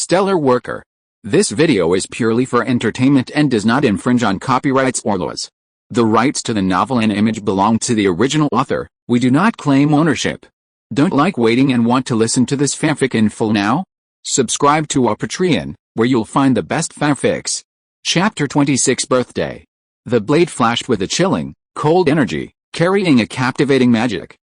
stellar worker. This video is purely for entertainment and does not infringe on copyrights or laws. The rights to the novel and image belong to the original author. We do not claim ownership. Don't like waiting and want to listen to this fanfic in full now? Subscribe to our Patreon, where you'll find the best fanfics. Chapter 26 Birthday. The blade flashed with a chilling, cold energy, carrying a captivating magic.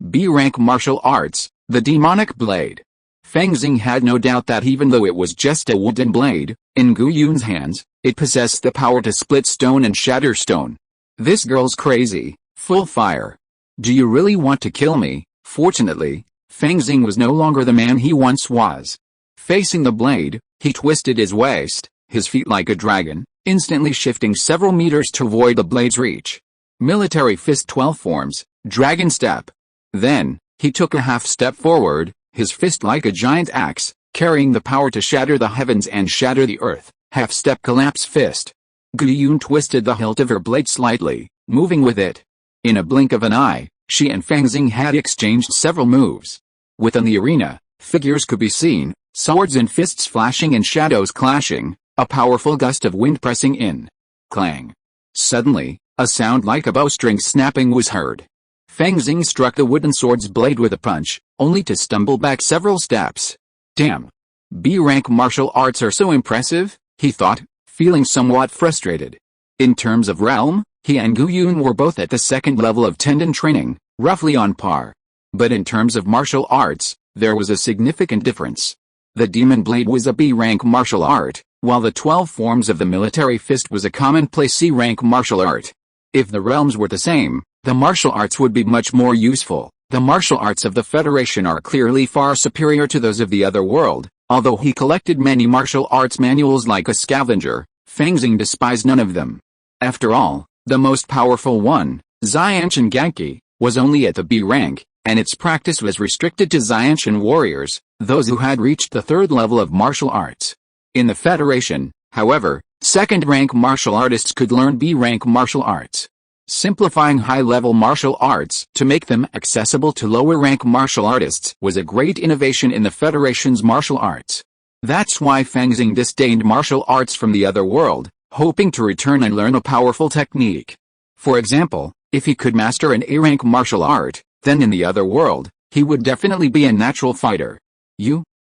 B-rank martial arts, the demonic blade. Fang Xing had no doubt that even though it was just a wooden blade, in Gu Yun's hands, it possessed the power to split stone and shatter stone. This girl's crazy, full fire. Do you really want to kill me? Fortunately, Fang Xing was no longer the man he once was. Facing the blade, he twisted his waist, his feet like a dragon, instantly shifting several meters to avoid the blade's reach. Military fist 12 forms, dragon step. Then, he took a half step forward, his fist like a giant axe, carrying the power to shatter the heavens and shatter the earth. Half step collapse fist. Gu Yun twisted the hilt of her blade slightly, moving with it. In a blink of an eye, she and Fang Xing had exchanged several moves. Within the arena, figures could be seen, swords and fists flashing and shadows clashing, a powerful gust of wind pressing in. Clang. Suddenly, a sound like a bowstring snapping was heard. Fang Xing struck the wooden sword's blade with a punch, only to stumble back several steps. Damn. B-rank martial arts are so impressive, he thought, feeling somewhat frustrated. In terms of realm, he and Gu Yun were both at the second level of tendon training, roughly on par. But in terms of martial arts, there was a significant difference. The demon blade was a B-rank martial art, while the 12 forms of the military fist was a commonplace C-rank martial art. If the realms were the same, the martial arts would be much more useful. The martial arts of the Federation are clearly far superior to those of the other world. Although he collected many martial arts manuals like a scavenger, Fang Xing despised none of them. After all, the most powerful one, Xiantian Ganki, was only at the B rank, and its practice was restricted to Xiantian warriors, those who had reached the third level of martial arts. In the Federation, however, second-rank martial artists could learn B-rank martial arts. Simplifying high-level martial arts to make them accessible to lower-rank martial artists was a great innovation in the Federation's martial arts. That's why Fang Xing disdained martial arts from the other world, hoping to return and learn a powerful technique. For example, if he could master an A-rank martial art, then in the other world, he would definitely be a natural fighter.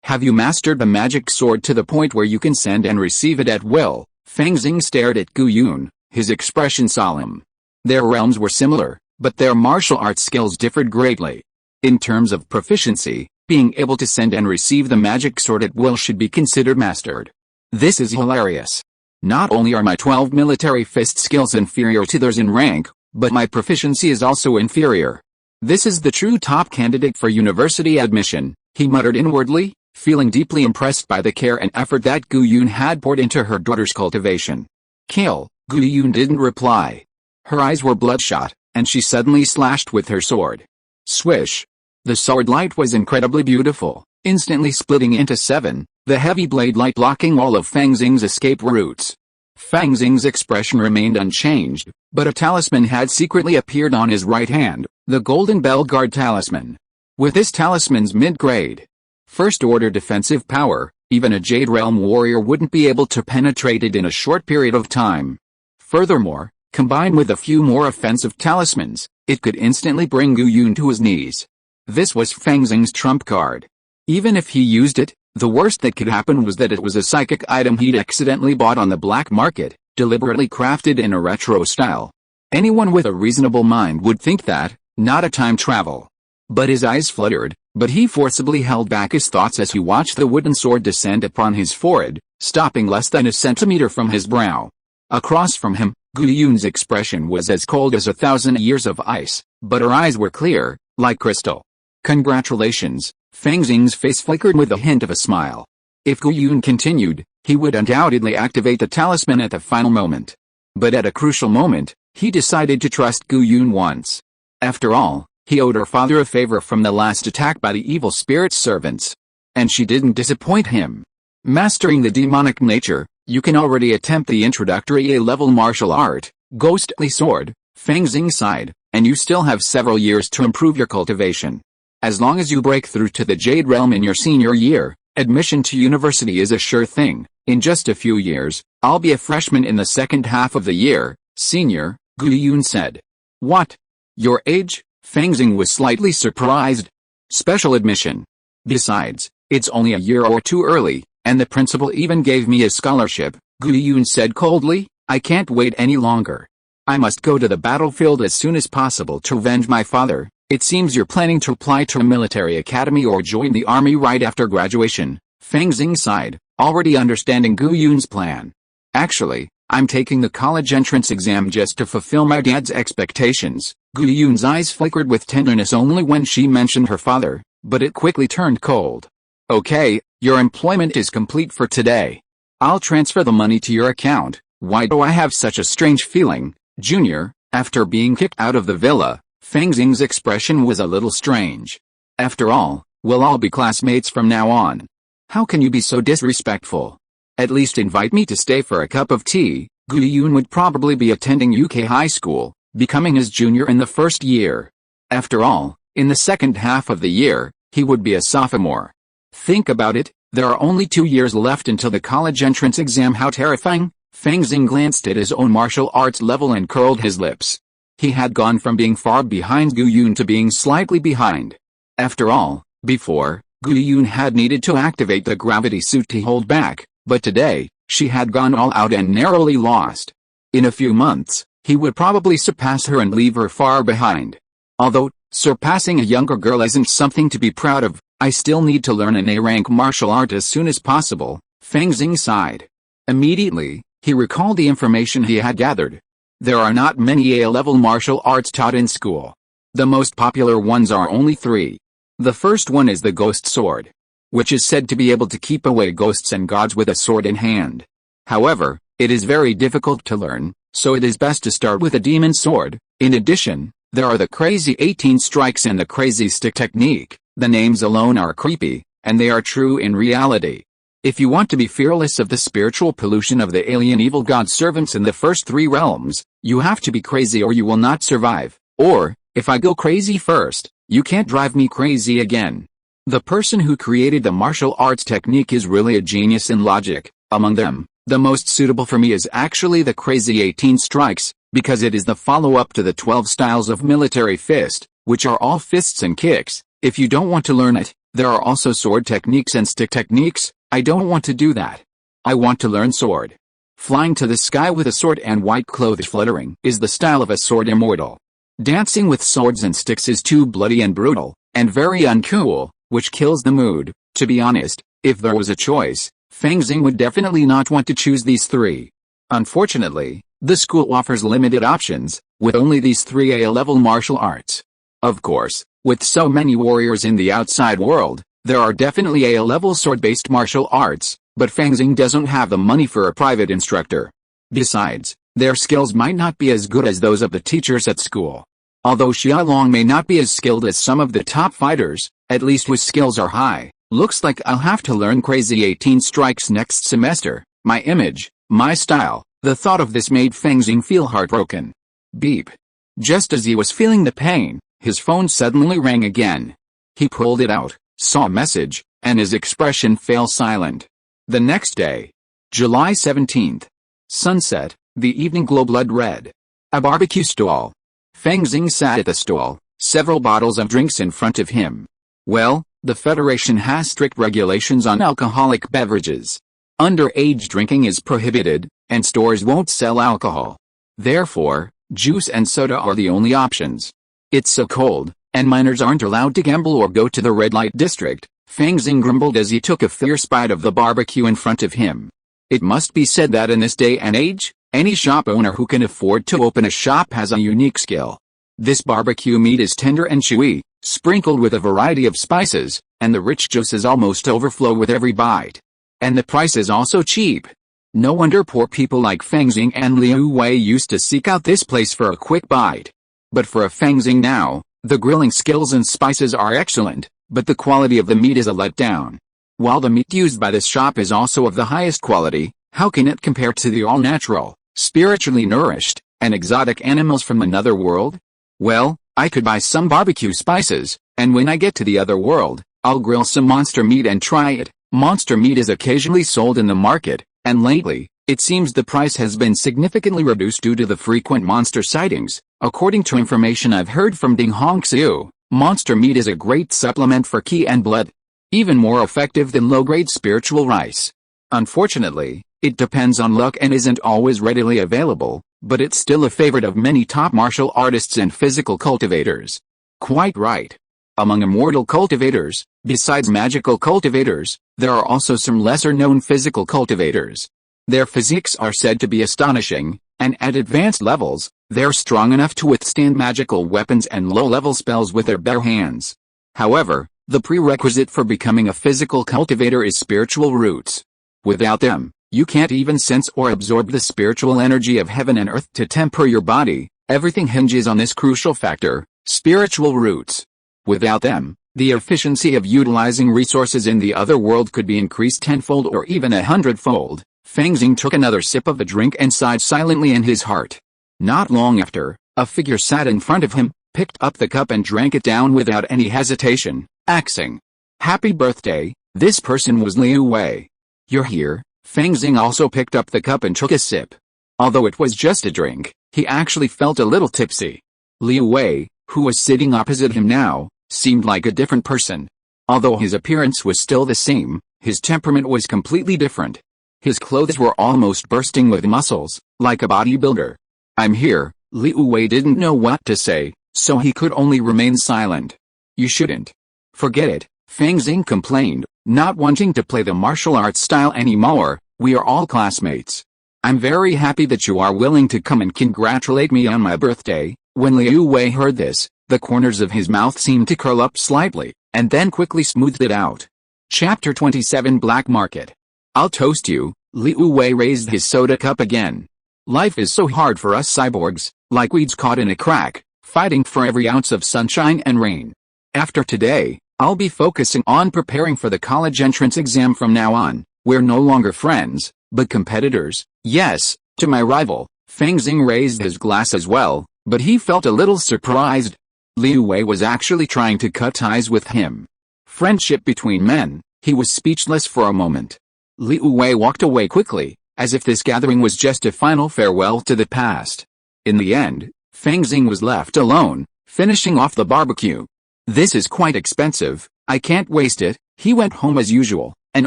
Have you mastered the magic sword to the point where you can send and receive it at will? Fang Xing stared at Gu Yun, his expression solemn. Their realms were similar, but their martial arts skills differed greatly. In terms of proficiency, being able to send and receive the magic sword at will should be considered mastered. This is hilarious. Not only are my 12 military fist skills inferior to theirs in rank, but my proficiency is also inferior. This is the true top candidate for university admission, he muttered inwardly, feeling deeply impressed by the care and effort that Gu Yun had poured into her daughter's cultivation. Kill. Gu Yun didn't reply. Her eyes were bloodshot, and she suddenly slashed with her sword. Swish. The sword light was incredibly beautiful, instantly splitting into 7, the heavy blade light blocking all of Fang Xing's escape routes. Fang Xing's expression remained unchanged, but a talisman had secretly appeared on his right hand, the Golden Bell Guard talisman. With this talisman's mid-grade, first-order defensive power, even a Jade Realm warrior wouldn't be able to penetrate it in a short period of time. Furthermore, combined with a few more offensive talismans, it could instantly bring Gu Yun to his knees. This was Fang Xing's trump card. Even if he used it, the worst that could happen was that it was a psychic item he'd accidentally bought on the black market, deliberately crafted in a retro style. Anyone with a reasonable mind would think that, not a time travel. But his eyes fluttered, but he forcibly held back his thoughts as he watched the wooden sword descend upon his forehead, stopping less than a centimeter from his brow. Across from him, Gu Yun's expression was as cold as 1,000 years of ice, but her eyes were clear, like crystal. Congratulations, Fang Xing's face flickered with a hint of a smile. If Gu Yun continued, he would undoubtedly activate the talisman at the final moment. But at a crucial moment, he decided to trust Gu Yun once. After all, he owed her father a favor from the last attack by the evil spirit's servants. And she didn't disappoint him. Mastering the demonic nature, you can already attempt the introductory A-level martial art, Ghostly Sword, Fang Xing sighed, and you still have several years to improve your cultivation. As long as you break through to the Jade Realm in your senior year, Admission to university is a sure thing. In just a few years, I'll be a freshman in the second half of the year, senior, Gu-yun said. What? Your age? Fang Xing was slightly surprised. Special admission. Besides, it's only a year or two early, and the principal even gave me a scholarship, Gu-yun said coldly. I can't wait any longer. I must go to the battlefield as soon as possible to avenge my father. It seems you're planning to apply to a military academy or join the army right after graduation, Fang Xing sighed, already understanding Gu-yun's plan. Actually, I'm taking the college entrance exam just to fulfill my dad's expectations. Gu-yun's eyes flickered with tenderness only when she mentioned her father, but it quickly turned cold. Okay, your employment is complete for today. I'll transfer the money to your account. Why do I have such a strange feeling, Junior? After being kicked out of the villa, Fang Xing's expression was a little strange. After all, we'll all be classmates from now on. How can you be so disrespectful? At least invite me to stay for a cup of tea. Gu-yun would probably be attending Yucai High School, becoming his junior in the first year. After all, in the second half of the year, he would be a sophomore. Think about it, there are only 2 years left until the college entrance exam. How terrifying! Fang Xing glanced at his own martial arts level and curled his lips. He had gone from being far behind Gu-yun to being slightly behind. After all, before, Gu-yun had needed to activate the gravity suit to hold back, but today, she had gone all out and narrowly lost. In a few months, he would probably surpass her and leave her far behind. Although, surpassing a younger girl isn't something to be proud of, I still need to learn an A-rank martial art as soon as possible, Fang Xing sighed. Immediately, he recalled the information he had gathered. There are not many A-level martial arts taught in school. The most popular ones are only 3. The first one is the ghost sword, which is said to be able to keep away ghosts and gods with a sword in hand. However, it is very difficult to learn, so it is best to start with a demon sword. In addition, there are the crazy 18 strikes and the crazy stick technique. The names alone are creepy, and they are true in reality. If you want to be fearless of the spiritual pollution of the alien evil god servants in the first 3 realms, you have to be crazy or you will not survive. Or, if I go crazy first, you can't drive me crazy again. The person who created the martial arts technique is really a genius in logic. Among them, the most suitable for me is actually the crazy 18 strikes, because it is the follow-up to the 12 styles of military fist, which are all fists and kicks. If you don't want to learn it, there are also sword techniques and stick techniques. I don't want to do that. I want to learn sword. Flying to the sky with a sword and white clothes fluttering is the style of a sword immortal. Dancing with swords and sticks is too bloody and brutal, and very uncool, which kills the mood. To be honest, if there was a choice, Fang Xing would definitely not want to choose these 3. Unfortunately, the school offers limited options, with only these 3 A-level martial arts. Of course, with so many warriors in the outside world, there are definitely A-level sword-based martial arts, but Fang Xing doesn't have the money for a private instructor. Besides, their skills might not be as good as those of the teachers at school. Although Xia Long may not be as skilled as some of the top fighters, at least his skills are high. Looks like I'll have to learn crazy 18 strikes next semester. My image, my style. The thought of this made Fang Xing feel heartbroken. Beep. Just as he was feeling the pain, his phone suddenly rang again. He pulled it out, saw a message, and his expression fell silent. The next day, July 17th. Sunset, the evening glow blood red. A barbecue stall. Fang Xing sat at the stall, several bottles of drinks in front of him. Well, the Federation has strict regulations on alcoholic beverages. Underage drinking is prohibited, and stores won't sell alcohol. Therefore, juice and soda are the only options. It's so cold, and minors aren't allowed to gamble or go to the red light district, Fang Xing grumbled as he took a fierce bite of the barbecue in front of him. It must be said that in this day and age, any shop owner who can afford to open a shop has a unique skill. This barbecue meat is tender and chewy, sprinkled with a variety of spices, and the rich juices almost overflow with every bite. And the price is also cheap. No wonder poor people like Fang Xing and Liu Wei used to seek out this place for a quick bite. But for a Fang Xing now, the grilling skills and spices are excellent, but the quality of the meat is a letdown. While the meat used by this shop is also of the highest quality, how can it compare to the all-natural, spiritually nourished, and exotic animals from another world? Well, I could buy some barbecue spices, and when I get to the other world, I'll grill some monster meat and try it, Monster meat is occasionally sold in the market, and lately, it seems the price has been significantly reduced due to the frequent monster sightings. According to information I've heard from Ding Hongxiu, monster meat is a great supplement for qi and blood. Even more effective than low-grade spiritual rice. Unfortunately, it depends on luck and isn't always readily available, but it's still a favorite of many top martial artists and physical cultivators. Quite right. Among immortal cultivators, besides magical cultivators, there are also some lesser-known physical cultivators. Their physiques are said to be astonishing, and at advanced levels, they're strong enough to withstand magical weapons and low-level spells with their bare hands. However, the prerequisite for becoming a physical cultivator is spiritual roots. Without them, you can't even sense or absorb the spiritual energy of heaven and earth to temper your body. Everything hinges on this crucial factor, spiritual roots. Without them, the efficiency of utilizing resources in the other world could be increased tenfold or even 100-fold. Fang Xing took another sip of the drink and sighed silently in his heart. Not long after, a figure sat in front of him, picked up the cup and drank it down without any hesitation, axing. Happy birthday. This person was Liu Wei. You're here. Fang Xing also picked up the cup and took a sip. Although it was just a drink, he actually felt a little tipsy. Liu Wei, who was sitting opposite him now, seemed like a different person. Although his appearance was still the same, his temperament was completely different. His clothes were almost bursting with muscles, like a bodybuilder. I'm here. Liu Wei didn't know what to say, so he could only remain silent. You shouldn't. Forget it, Fang Xing complained, not wanting to play the martial arts style anymore. We are all classmates. I'm very happy that you are willing to come and congratulate me on my birthday. When Liu Wei heard this, the corners of his mouth seemed to curl up slightly, and then quickly smoothed it out. Chapter 27 Black Market. I'll toast you. Liu Wei raised his soda cup again. Life is so hard for us cyborgs, like weeds caught in a crack, fighting for every ounce of sunshine and rain. After today, I'll be focusing on preparing for the college entrance exam from now on. We're no longer friends, but competitors. Yes, to my rival. Fang Xing raised his glass as well, but he felt a little surprised. Liu Wei was actually trying to cut ties with him. Friendship between men. He was speechless for a moment. Liu Wei walked away quickly, as if this gathering was just a final farewell to the past. In the end, Fang Xing was left alone, finishing off the barbecue. This is quite expensive, I can't waste it. He went home as usual, and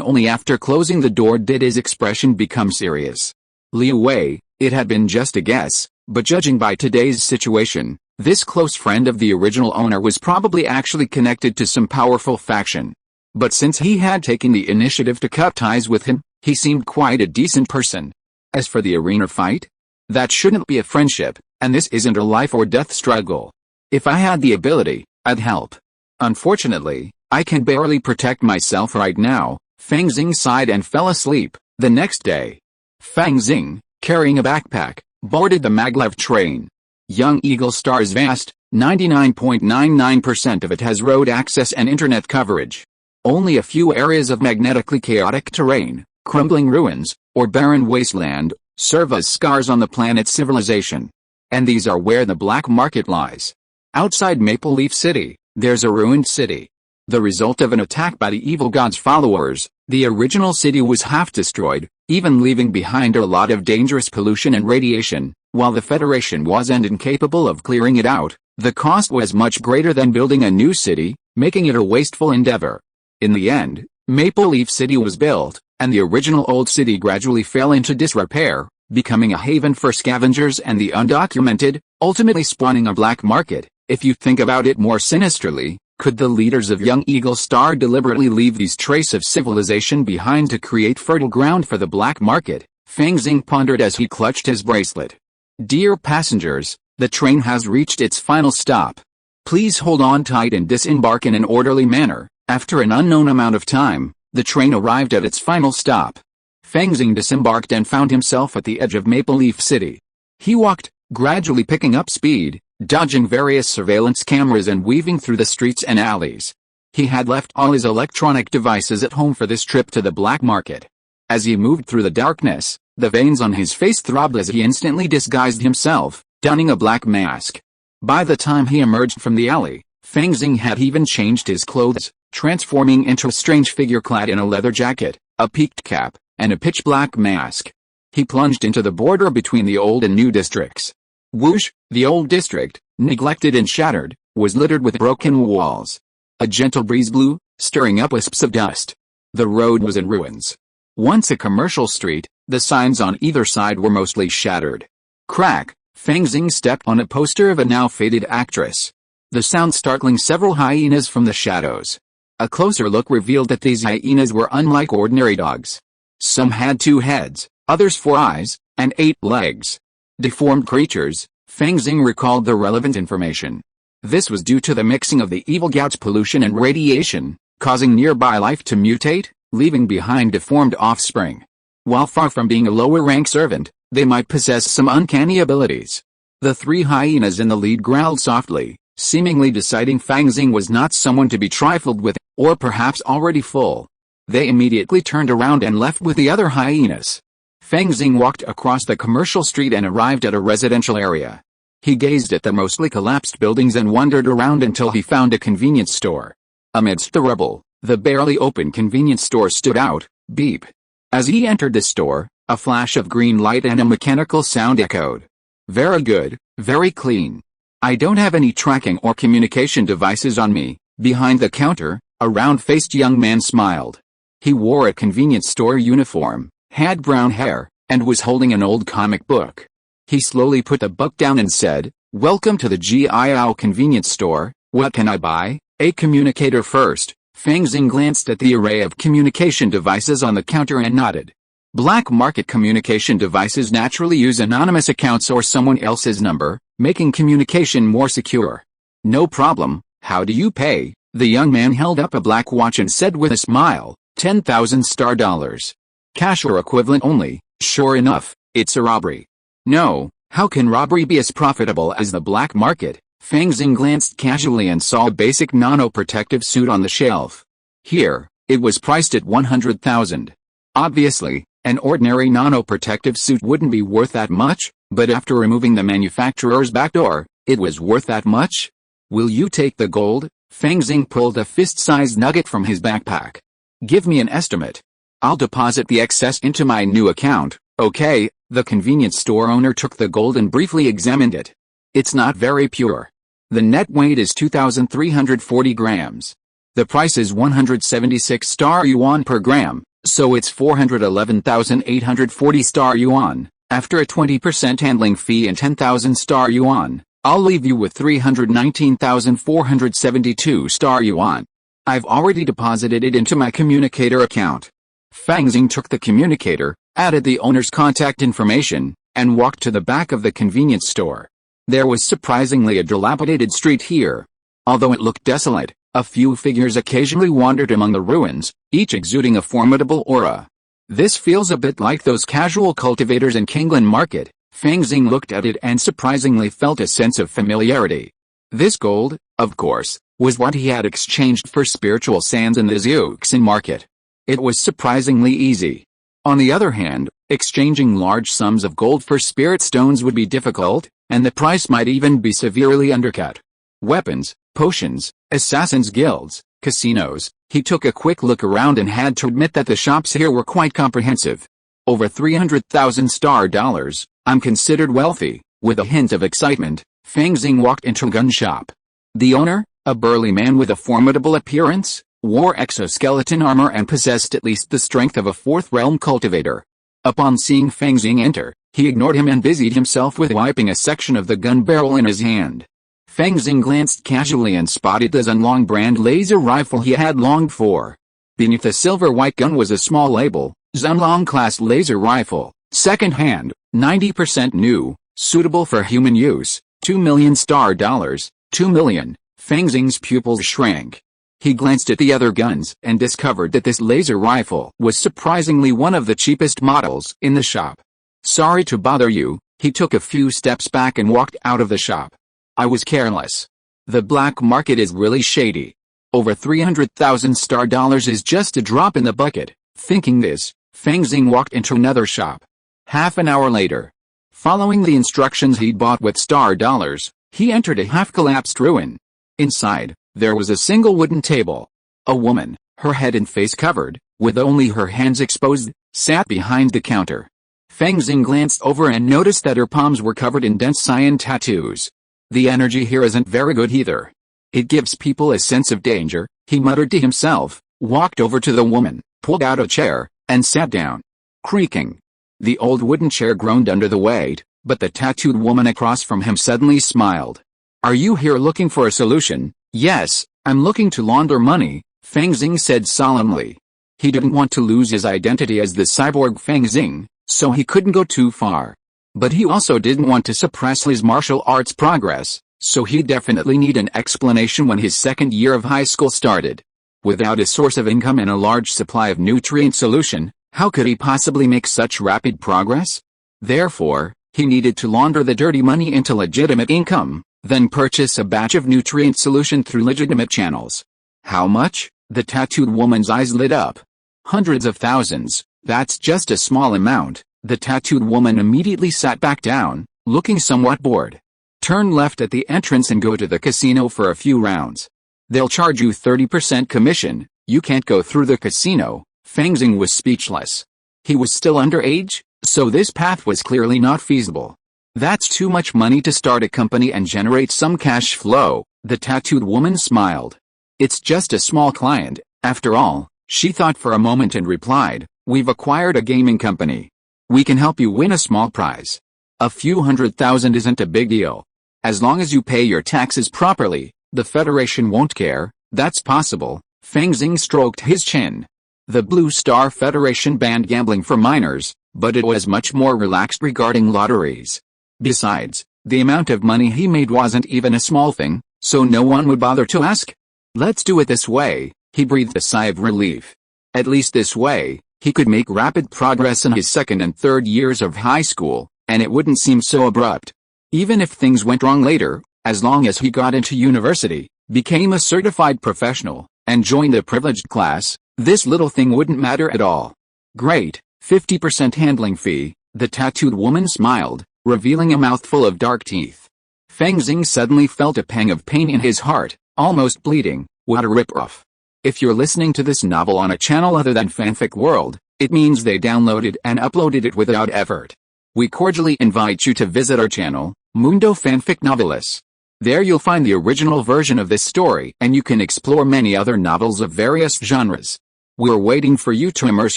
only after closing the door did his expression become serious. Liu Wei, it had been just a guess, but judging by today's situation, this close friend of the original owner was probably actually connected to some powerful faction. But since he had taken the initiative to cut ties with him, he seemed quite a decent person. As for the arena fight, that shouldn't be a friendship, and this isn't a life or death struggle. If I had the ability, I'd help. Unfortunately, I can barely protect myself right now. Fang Xing sighed and fell asleep. The next day, Fang Xing, carrying a backpack, boarded the maglev train. Young Eagle Star is vast, 99.99% of it has road access and internet coverage. Only a few areas of magnetically chaotic terrain, crumbling ruins, or barren wasteland, serve as scars on the planet's civilization. And these are where the black market lies. Outside Maple Leaf City, there's a ruined city. The result of an attack by the evil god's followers, the original city was half destroyed, even leaving behind a lot of dangerous pollution and radiation. While the Federation wasn't incapable of clearing it out, the cost was much greater than building a new city, making it a wasteful endeavor. In the end, Maple Leaf City was built, and the original old city gradually fell into disrepair, becoming a haven for scavengers and the undocumented, ultimately spawning a black market. If you think about it more sinisterly, could the leaders of Young Eagle Star deliberately leave these traces of civilization behind to create fertile ground for the black market? Fang Xing pondered as he clutched his bracelet. Dear passengers, the train has reached its final stop. Please hold on tight and disembark in an orderly manner. After an unknown amount of time, the train arrived at its final stop. Fang Xing disembarked and found himself at the edge of Maple Leaf City. He walked, gradually picking up speed, dodging various surveillance cameras and weaving through the streets and alleys. He had left all his electronic devices at home for this trip to the black market. As he moved through the darkness, the veins on his face throbbed as he instantly disguised himself, donning a black mask. By the time he emerged from the alley, Fang Xing had even changed his clothes, transforming into a strange figure clad in a leather jacket, a peaked cap, and a pitch-black mask. He plunged into the border between the old and new districts. Whoosh! The old district, neglected and shattered, was littered with broken walls. A gentle breeze blew, stirring up wisps of dust. The road was in ruins. Once a commercial street, the signs on either side were mostly shattered. Crack! Fang Xing stepped on a poster of a now faded actress. The sound startling several hyenas from the shadows. A closer look revealed that these hyenas were unlike ordinary dogs. Some had 2 heads, others 4 eyes, and 8 legs. Deformed creatures, Fang Xing recalled the relevant information. This was due to the mixing of the evil gout's pollution and radiation, causing nearby life to mutate, leaving behind deformed offspring. While far from being a lower-rank servant, they might possess some uncanny abilities. The 3 hyenas in the lead growled softly, seemingly deciding Fang Xing was not someone to be trifled with, or perhaps already full. They immediately turned around and left with the other hyenas. Fang Xing walked across the commercial street and arrived at a residential area. He gazed at the mostly collapsed buildings and wandered around until he found a convenience store. Amidst the rubble, the barely open convenience store stood out, beep. As he entered the store, a flash of green light and a mechanical sound echoed. Very good, very clean. I don't have any tracking or communication devices on me. Behind the counter, a round-faced young man smiled. He wore a convenience store uniform, had brown hair, and was holding an old comic book. He slowly put the book down and said, "Welcome to the GIO convenience store. What can I buy?" A communicator first. Fang Xing glanced at the array of communication devices on the counter and nodded. Black market communication devices naturally use anonymous accounts or someone else's number, making communication more secure. No problem. How do you pay? The young man held up a black watch and said with a smile, 10,000 star dollars. Cash or equivalent only. Sure enough, it's a robbery. No, how can robbery be as profitable as the black market? Fang Xing glanced casually and saw a basic nano-protective suit on the shelf. Here, it was priced at 100,000. Obviously, an ordinary nano-protective suit wouldn't be worth that much, but after removing the manufacturer's backdoor, it was worth that much? Will you take the gold? Fang Xing pulled a fist-sized nugget from his backpack. Give me an estimate. I'll deposit the excess into my new account. Okay. The convenience store owner took the gold and briefly examined it. It's not very pure. The net weight is 2,340 grams. The price is 176 star yuan per gram, so it's 411,840 star yuan. After a 20% handling fee and 10,000 star yuan, I'll leave you with 319,472 star yuan. I've already deposited it into my communicator account. Fang Xing took the communicator, added the owner's contact information, and walked to the back of the convenience store. There was surprisingly a dilapidated street here. Although it looked desolate, a few figures occasionally wandered among the ruins, each exuding a formidable aura. This feels a bit like those casual cultivators in Kingland Market. Fang Xing looked at it and surprisingly felt a sense of familiarity. This gold, of course, was what he had exchanged for spiritual sands in the Yucai Market. It was surprisingly easy. On the other hand, exchanging large sums of gold for spirit stones would be difficult, and the price might even be severely undercut. Weapons, potions, assassins' guilds, casinos. He took a quick look around and had to admit that the shops here were quite comprehensive. Over 300,000 star dollars, I'm considered wealthy. With a hint of excitement, Fang Xing walked into a gun shop. The owner, a burly man with a formidable appearance, wore exoskeleton armor and possessed at least the strength of a fourth realm cultivator. Upon seeing Fang Xing enter, he ignored him and busied himself with wiping a section of the gun barrel in his hand. Fang Xing glanced casually and spotted the Zunlong brand laser rifle he had longed for. Beneath the silver-white gun was a small label, Zunlong class laser rifle, second hand, 90% new, suitable for human use, 2 million star dollars, 2 million. Fang Xing's pupils shrank. He glanced at the other guns and discovered that this laser rifle was surprisingly one of the cheapest models in the shop. Sorry to bother you. He took a few steps back and walked out of the shop. I was careless. The black market is really shady. Over 300,000 star dollars is just a drop in the bucket. Thinking this, Fang Xing walked into another shop. Half an hour later, following the instructions he'd bought with star dollars, he entered a half-collapsed ruin. Inside, there was a single wooden table. A woman, her head and face covered, with only her hands exposed, sat behind the counter. Fang Xing glanced over and noticed that her palms were covered in dense cyan tattoos. The energy here isn't very good either. It gives people a sense of danger, he muttered to himself, walked over to the woman, pulled out a chair, and sat down. Creaking. The old wooden chair groaned under the weight, but the tattooed woman across from him suddenly smiled. Are you here looking for a solution? Yes, I'm looking to launder money, Fang Xing said solemnly. He didn't want to lose his identity as the cyborg Fang Xing, so he couldn't go too far. But he also didn't want to suppress his martial arts progress, so he'd definitely need an explanation when his second year of high school started. Without a source of income and a large supply of nutrient solution, how could he possibly make such rapid progress? Therefore, he needed to launder the dirty money into legitimate income, then purchase a batch of nutrient solution through legitimate channels. How much? The tattooed woman's eyes lit up. Hundreds of thousands, that's just a small amount. The tattooed woman immediately sat back down, looking somewhat bored. Turn left at the entrance and go to the casino for a few rounds. They'll charge you 30% commission. You can't go through the casino. Fang Xing was speechless. He was still underage, so this path was clearly not feasible. That's too much money to start a company and generate some cash flow, the tattooed woman smiled. It's just a small client, after all, she thought for a moment and replied, we've acquired a gaming company. We can help you win a small prize. A few $100,000 isn't a big deal. As long as you pay your taxes properly, the Federation won't care. That's possible. Fang Xing stroked his chin. The Blue Star Federation banned gambling for minors, but it was much more relaxed regarding lotteries. Besides, the amount of money he made wasn't even a small thing, so no one would bother to ask. Let's do it this way, he breathed a sigh of relief. At least this way, he could make rapid progress in his second and third years of high school, and it wouldn't seem so abrupt. Even if things went wrong later, as long as he got into university, became a certified professional, and joined the privileged class, this little thing wouldn't matter at all. Great, 50% handling fee, the tattooed woman smiled, revealing a mouthful of dark teeth. Fang Xing suddenly felt a pang of pain in his heart, almost bleeding. What a rip-off. If you're listening to this novel on a channel other than Fanfic World, it means they downloaded and uploaded it without effort. We cordially invite you to visit our channel, Mundo Fanfic Novelis. There you'll find the original version of this story and you can explore many other novels of various genres. We're waiting for you to immerse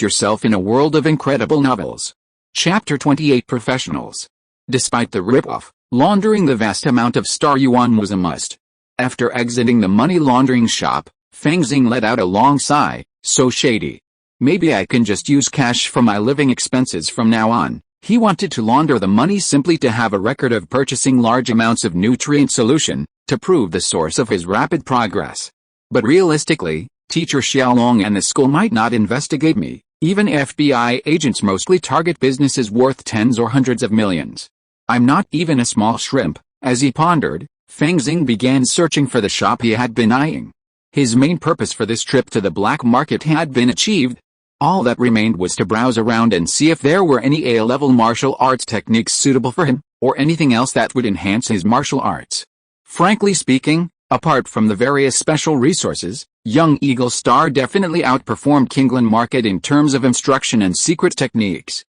yourself in a world of incredible novels. Chapter 28 Professionals. Despite the rip-off, laundering the vast amount of star yuan was a must. After exiting the money laundering shop, Fang Xing let out a long sigh. So shady. Maybe I can just use cash for my living expenses from now on. He wanted to launder the money simply to have a record of purchasing large amounts of nutrient solution, to prove the source of his rapid progress. But realistically, Teacher Xiaolong and the school might not investigate me. Even FBI agents mostly target businesses worth tens or hundreds of millions. I'm not even a small shrimp. As he pondered, Fang Xing began searching for the shop he had been eyeing. His main purpose for this trip to the black market had been achieved. All that remained was to browse around and see if there were any A-level martial arts techniques suitable for him, or anything else that would enhance his martial arts. Frankly speaking, apart from the various special resources, Young Eagle Star definitely outperformed Kingland Market in terms of instruction and secret techniques.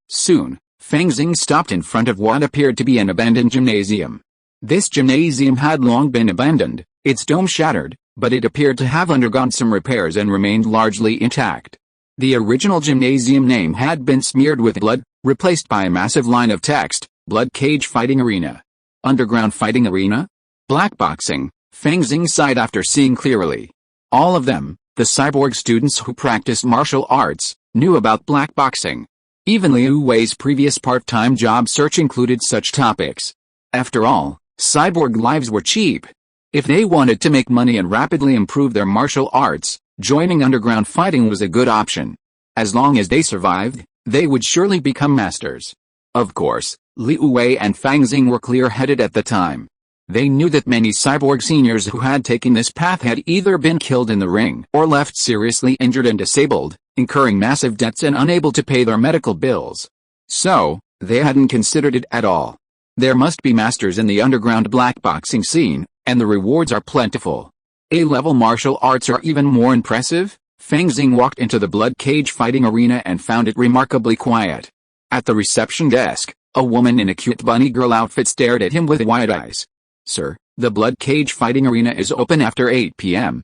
Soon, Fang Xing stopped in front of what appeared to be an abandoned gymnasium. This gymnasium had long been abandoned, its dome shattered, but it appeared to have undergone some repairs and remained largely intact. The original gymnasium name had been smeared with blood, replaced by a massive line of text, Blood Cage Fighting Arena. Underground Fighting Arena? Blackboxing, Fang Xing sighed after seeing clearly. All of them, the cyborg students who practiced martial arts, knew about blackboxing. Even Liu Wei's previous part-time job search included such topics. After all, cyborg lives were cheap. If they wanted to make money and rapidly improve their martial arts, joining underground fighting was a good option. As long as they survived, they would surely become masters. Of course, Liu Wei and Fang Xing were clear-headed at the time. They knew that many cyborg seniors who had taken this path had either been killed in the ring or left seriously injured and disabled, incurring massive debts and unable to pay their medical bills. So, they hadn't considered it at all. There must be masters in the underground blackboxing scene, and the rewards are plentiful. A-level martial arts are even more impressive. Fang Xing walked into the blood cage fighting arena and found it remarkably quiet. At the reception desk, a woman in a cute bunny girl outfit stared at him with wide eyes. "Sir, the blood cage fighting arena is open after 8 p.m.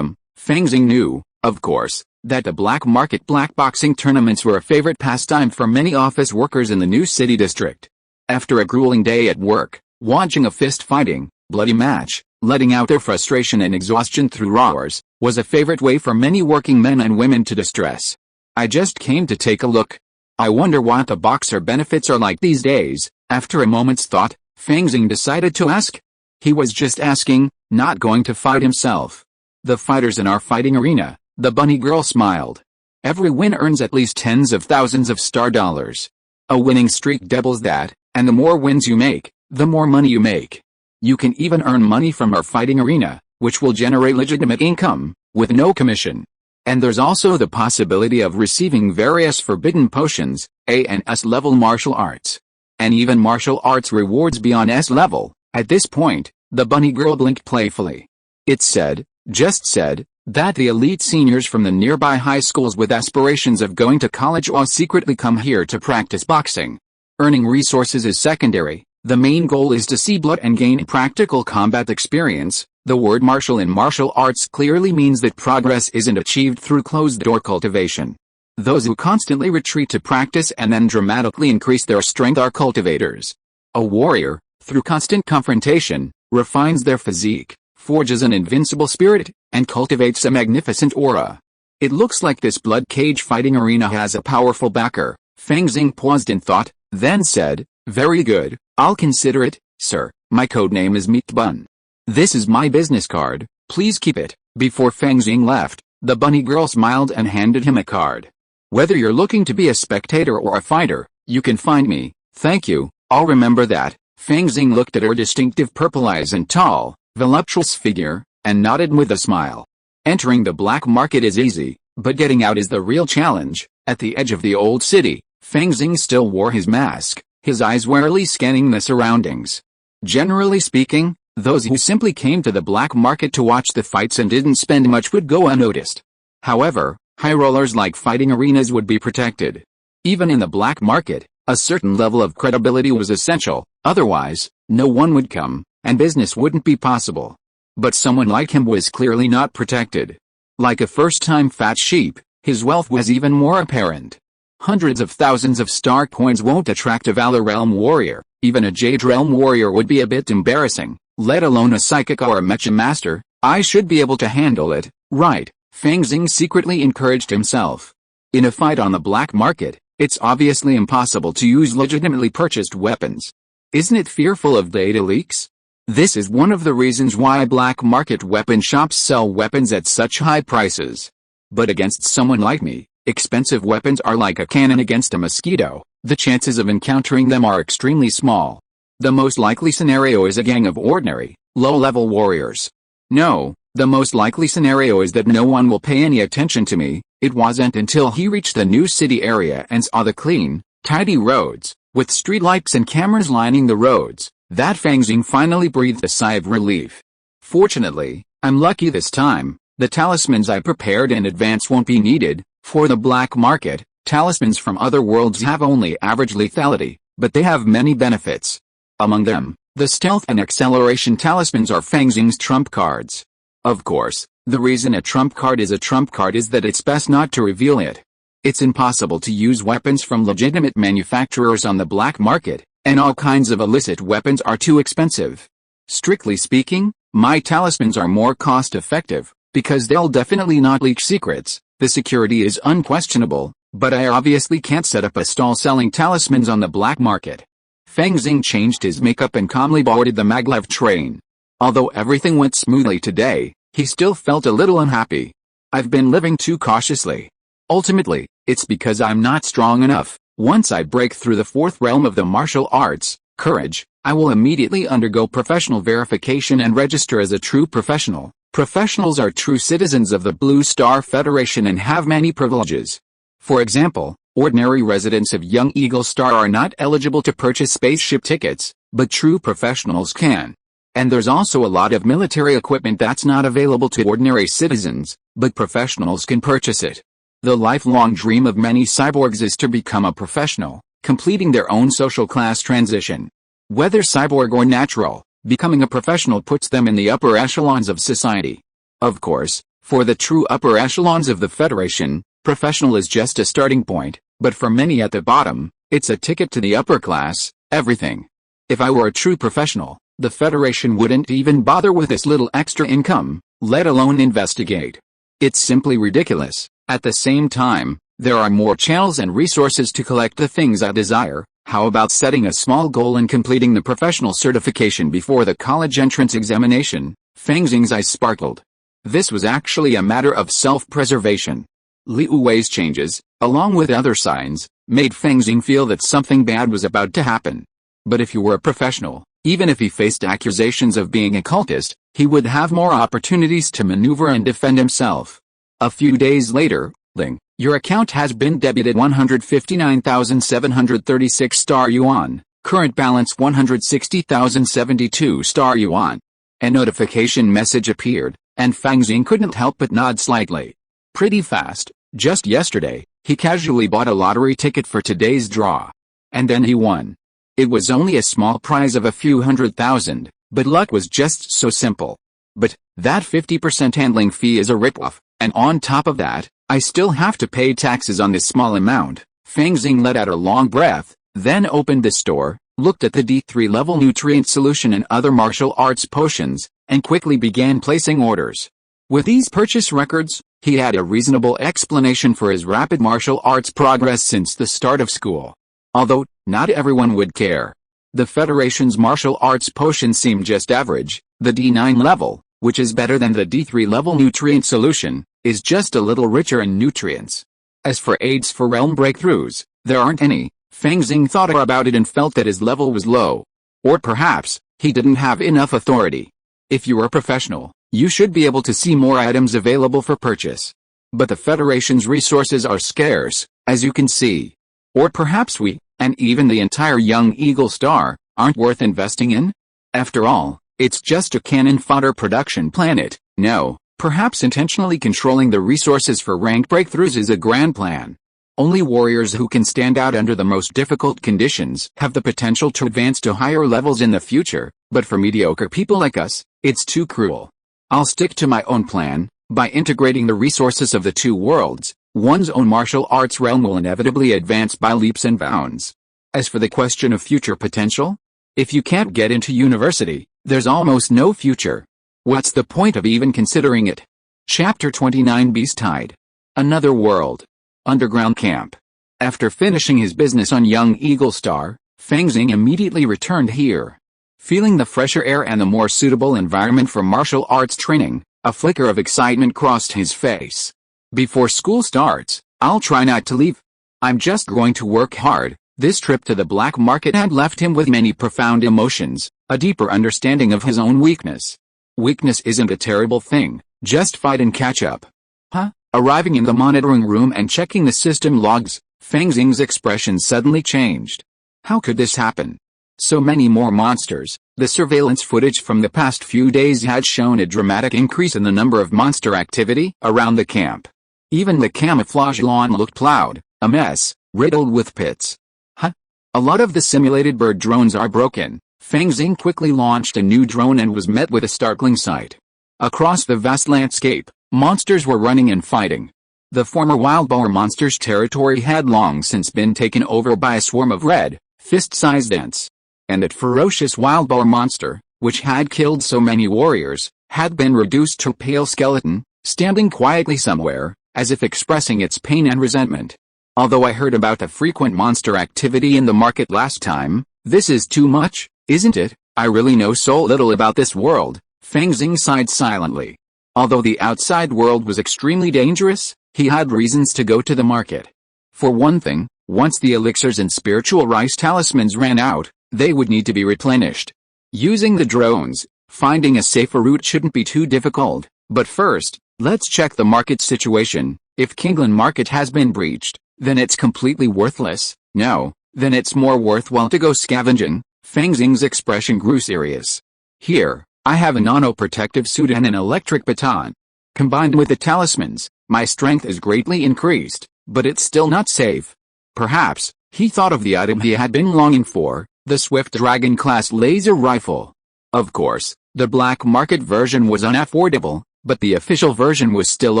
Fang Xing knew, of course, that the black market black boxing tournaments were a favorite pastime for many office workers in the new city district. After a grueling day at work, watching a fist-fighting, bloody match, letting out their frustration and exhaustion through roars, was a favorite way for many working men and women to distress. "I just came to take a look. I wonder what the boxer benefits are like these days." After a moment's thought, Fang Xing decided to ask. He was just asking, not going to fight himself. "The fighters in our fighting arena," the bunny girl smiled. "Every win earns at least tens of thousands of star dollars. A winning streak doubles that, and the more wins you make, the more money you make. You can even earn money from our fighting arena, which will generate legitimate income, with no commission. And there's also the possibility of receiving various forbidden potions, A and S level martial arts. And even martial arts rewards beyond S level." At this point, the bunny girl blinked playfully. It said, just said, that the elite seniors from the nearby high schools with aspirations of going to college all secretly come here to practice boxing. Earning resources is secondary. The main goal is to see blood and gain practical combat experience. The word martial in martial arts clearly means that progress isn't achieved through closed-door cultivation. Those who constantly retreat to practice and then dramatically increase their strength are cultivators. A warrior, through constant confrontation, refines their physique, forges an invincible spirit, and cultivates a magnificent aura. It looks like this blood cage fighting arena has a powerful backer. Fang Xing paused in thought, then said, "Very good, I'll consider it, sir. My code name is Meat Bun. This is my business card, please keep it." Before Fang Xing left, the bunny girl smiled and handed him a card. "Whether you're looking to be a spectator or a fighter, you can find me." "Thank you, I'll remember that." Fang Xing looked at her distinctive purple eyes and tall, voluptuous figure, and nodded with a smile. Entering the black market is easy, but getting out is the real challenge. At the edge of the old city, Fang Xing still wore his mask, his eyes warily scanning the surroundings. Generally speaking, those who simply came to the black market to watch the fights and didn't spend much would go unnoticed. However, high rollers like fighting arenas would be protected. Even in the black market, a certain level of credibility was essential, otherwise, no one would come, and business wouldn't be possible. But someone like him was clearly not protected. Like a first-time fat sheep, his wealth was even more apparent. Hundreds of thousands of star coins won't attract a Valor Realm warrior. Even a Jade Realm warrior would be a bit embarrassing, let alone a psychic or a mecha master. "I should be able to handle it, right?" Fang Xing secretly encouraged himself. In a fight on the black market, it's obviously impossible to use legitimately purchased weapons. Isn't it fearful of data leaks? This is one of the reasons why black market weapon shops sell weapons at such high prices. But against someone like me, expensive weapons are like a cannon against a mosquito. The chances of encountering them are extremely small. The most likely scenario is a gang of ordinary, low-level warriors. No, the most likely scenario is that no one will pay any attention to me. It wasn't until he reached the new city area and saw the clean, tidy roads, with streetlights and cameras lining the roads, that Fang Xing finally breathed a sigh of relief. "Fortunately, I'm lucky this time. The talismans I prepared in advance won't be needed. For the black market, talismans from other worlds have only average lethality, but they have many benefits. Among them, the stealth and acceleration talismans are Fang Xing's trump cards. Of course, the reason a trump card is a trump card is that it's best not to reveal it. It's impossible to use weapons from legitimate manufacturers on the black market, and all kinds of illicit weapons are too expensive. Strictly speaking, my talismans are more cost-effective, because they'll definitely not leak secrets. The security is unquestionable, but I obviously can't set up a stall selling talismans on the black market." Fang Xing changed his makeup and calmly boarded the maglev train. Although everything went smoothly today, he still felt a little unhappy. "I've been living too cautiously. Ultimately, it's because I'm not strong enough. Once I break through the fourth realm of the martial arts, courage, I will immediately undergo professional verification and register as a true professional. Professionals are true citizens of the Blue Star Federation and have many privileges. For example, ordinary residents of Young Eagle Star are not eligible to purchase spaceship tickets, but true professionals can. And there's also a lot of military equipment that's not available to ordinary citizens, but professionals can purchase it. The lifelong dream of many cyborgs is to become a professional, completing their own social class transition. Whether cyborg or natural, becoming a professional puts them in the upper echelons of society. Of course, for the true upper echelons of the Federation, professional is just a starting point, but for many at the bottom, it's a ticket to the upper class, everything. If I were a true professional, the Federation wouldn't even bother with this little extra income, let alone investigate. It's simply ridiculous. At the same time, there are more channels and resources to collect the things I desire. How about setting a small goal and completing the professional certification before the college entrance examination? Fang Xing's eyes sparkled. This was actually a matter of self-preservation. Liu Wei's changes, along with other signs, made Fang Xing feel that something bad was about to happen. But if he were a professional, even if he faced accusations of being a cultist, he would have more opportunities to maneuver and defend himself. A few days later, Ling, your account has been debited 159,736 star yuan, current balance 160,072 star yuan. A notification message appeared, and Fang Xing couldn't help but nod slightly. Pretty fast, just yesterday, he casually bought a lottery ticket for today's draw. And then he won. It was only a small prize of a few $100,000, but luck was just so simple. But that 50% handling fee is a ripoff, and on top of that, I still have to pay taxes on this small amount. Fang Xing let out a long breath, then opened the store, looked at the D3 level nutrient solution and other martial arts potions, and quickly began placing orders. With these purchase records, he had a reasonable explanation for his rapid martial arts progress since the start of school. Although, not everyone would care. The Federation's martial arts potions seemed just average. The D9 level, which is better than the D3 level nutrient solution, is just a little richer in nutrients. As for aids for realm breakthroughs, there aren't any. Fang Xing thought about it and felt that his level was low. Or perhaps, he didn't have enough authority. If you are a professional, you should be able to see more items available for purchase. But the Federation's resources are scarce, as you can see. Or perhaps we, and even the entire Young Eagle Star, aren't worth investing in? After all, it's just a cannon fodder production planet. No, perhaps intentionally controlling the resources for rank breakthroughs is a grand plan. Only warriors who can stand out under the most difficult conditions have the potential to advance to higher levels in the future, but for mediocre people like us, it's too cruel. I'll stick to my own plan. By integrating the resources of the two worlds, one's own martial arts realm will inevitably advance by leaps and bounds. As for the question of future potential, if you can't get into university, there's almost no future. What's the point of even considering it? Chapter 29 Beast Tide. Another world. Underground camp. After finishing his business on Young Eagle Star, Fang Xing immediately returned here. Feeling the fresher air and the more suitable environment for martial arts training, a flicker of excitement crossed his face. Before school starts, I'll try not to leave. I'm just going to work hard. This trip to the black market had left him with many profound emotions, a deeper understanding of his own weakness. Weakness isn't a terrible thing, just fight and catch up. Huh? Arriving in the monitoring room and checking the system logs, Fang Xing's expression suddenly changed. How could this happen? So many more monsters. The surveillance footage from the past few days had shown a dramatic increase in the number of monster activity around the camp. Even the camouflage lawn looked plowed, a mess, riddled with pits. Huh? A lot of the simulated bird drones are broken. Fang Xing quickly launched a new drone and was met with a startling sight. Across the vast landscape, monsters were running and fighting. The former wild boar monster's territory had long since been taken over by a swarm of red, fist-sized ants. And that ferocious wild boar monster, which had killed so many warriors, had been reduced to a pale skeleton, standing quietly somewhere, as if expressing its pain and resentment. Although I heard about the frequent monster activity in the market last time, this is too much, isn't it? I really know so little about this world. Fang Xing sighed silently. Although the outside world was extremely dangerous, he had reasons to go to the market. For one thing, once the elixirs and spiritual rice talismans ran out, they would need to be replenished. Using the drones, finding a safer route shouldn't be too difficult, but first, let's check the market situation. If Kingland Market has been breached, then it's completely worthless. No, then it's more worthwhile to go scavenging. Fang Xing's expression grew serious. Here, I have a nano-protective suit and an electric baton. Combined with the talismans, my strength is greatly increased, but it's still not safe. Perhaps, he thought of the item he had been longing for, the Swift Dragon-class laser rifle. Of course, the black market version was unaffordable, but the official version was still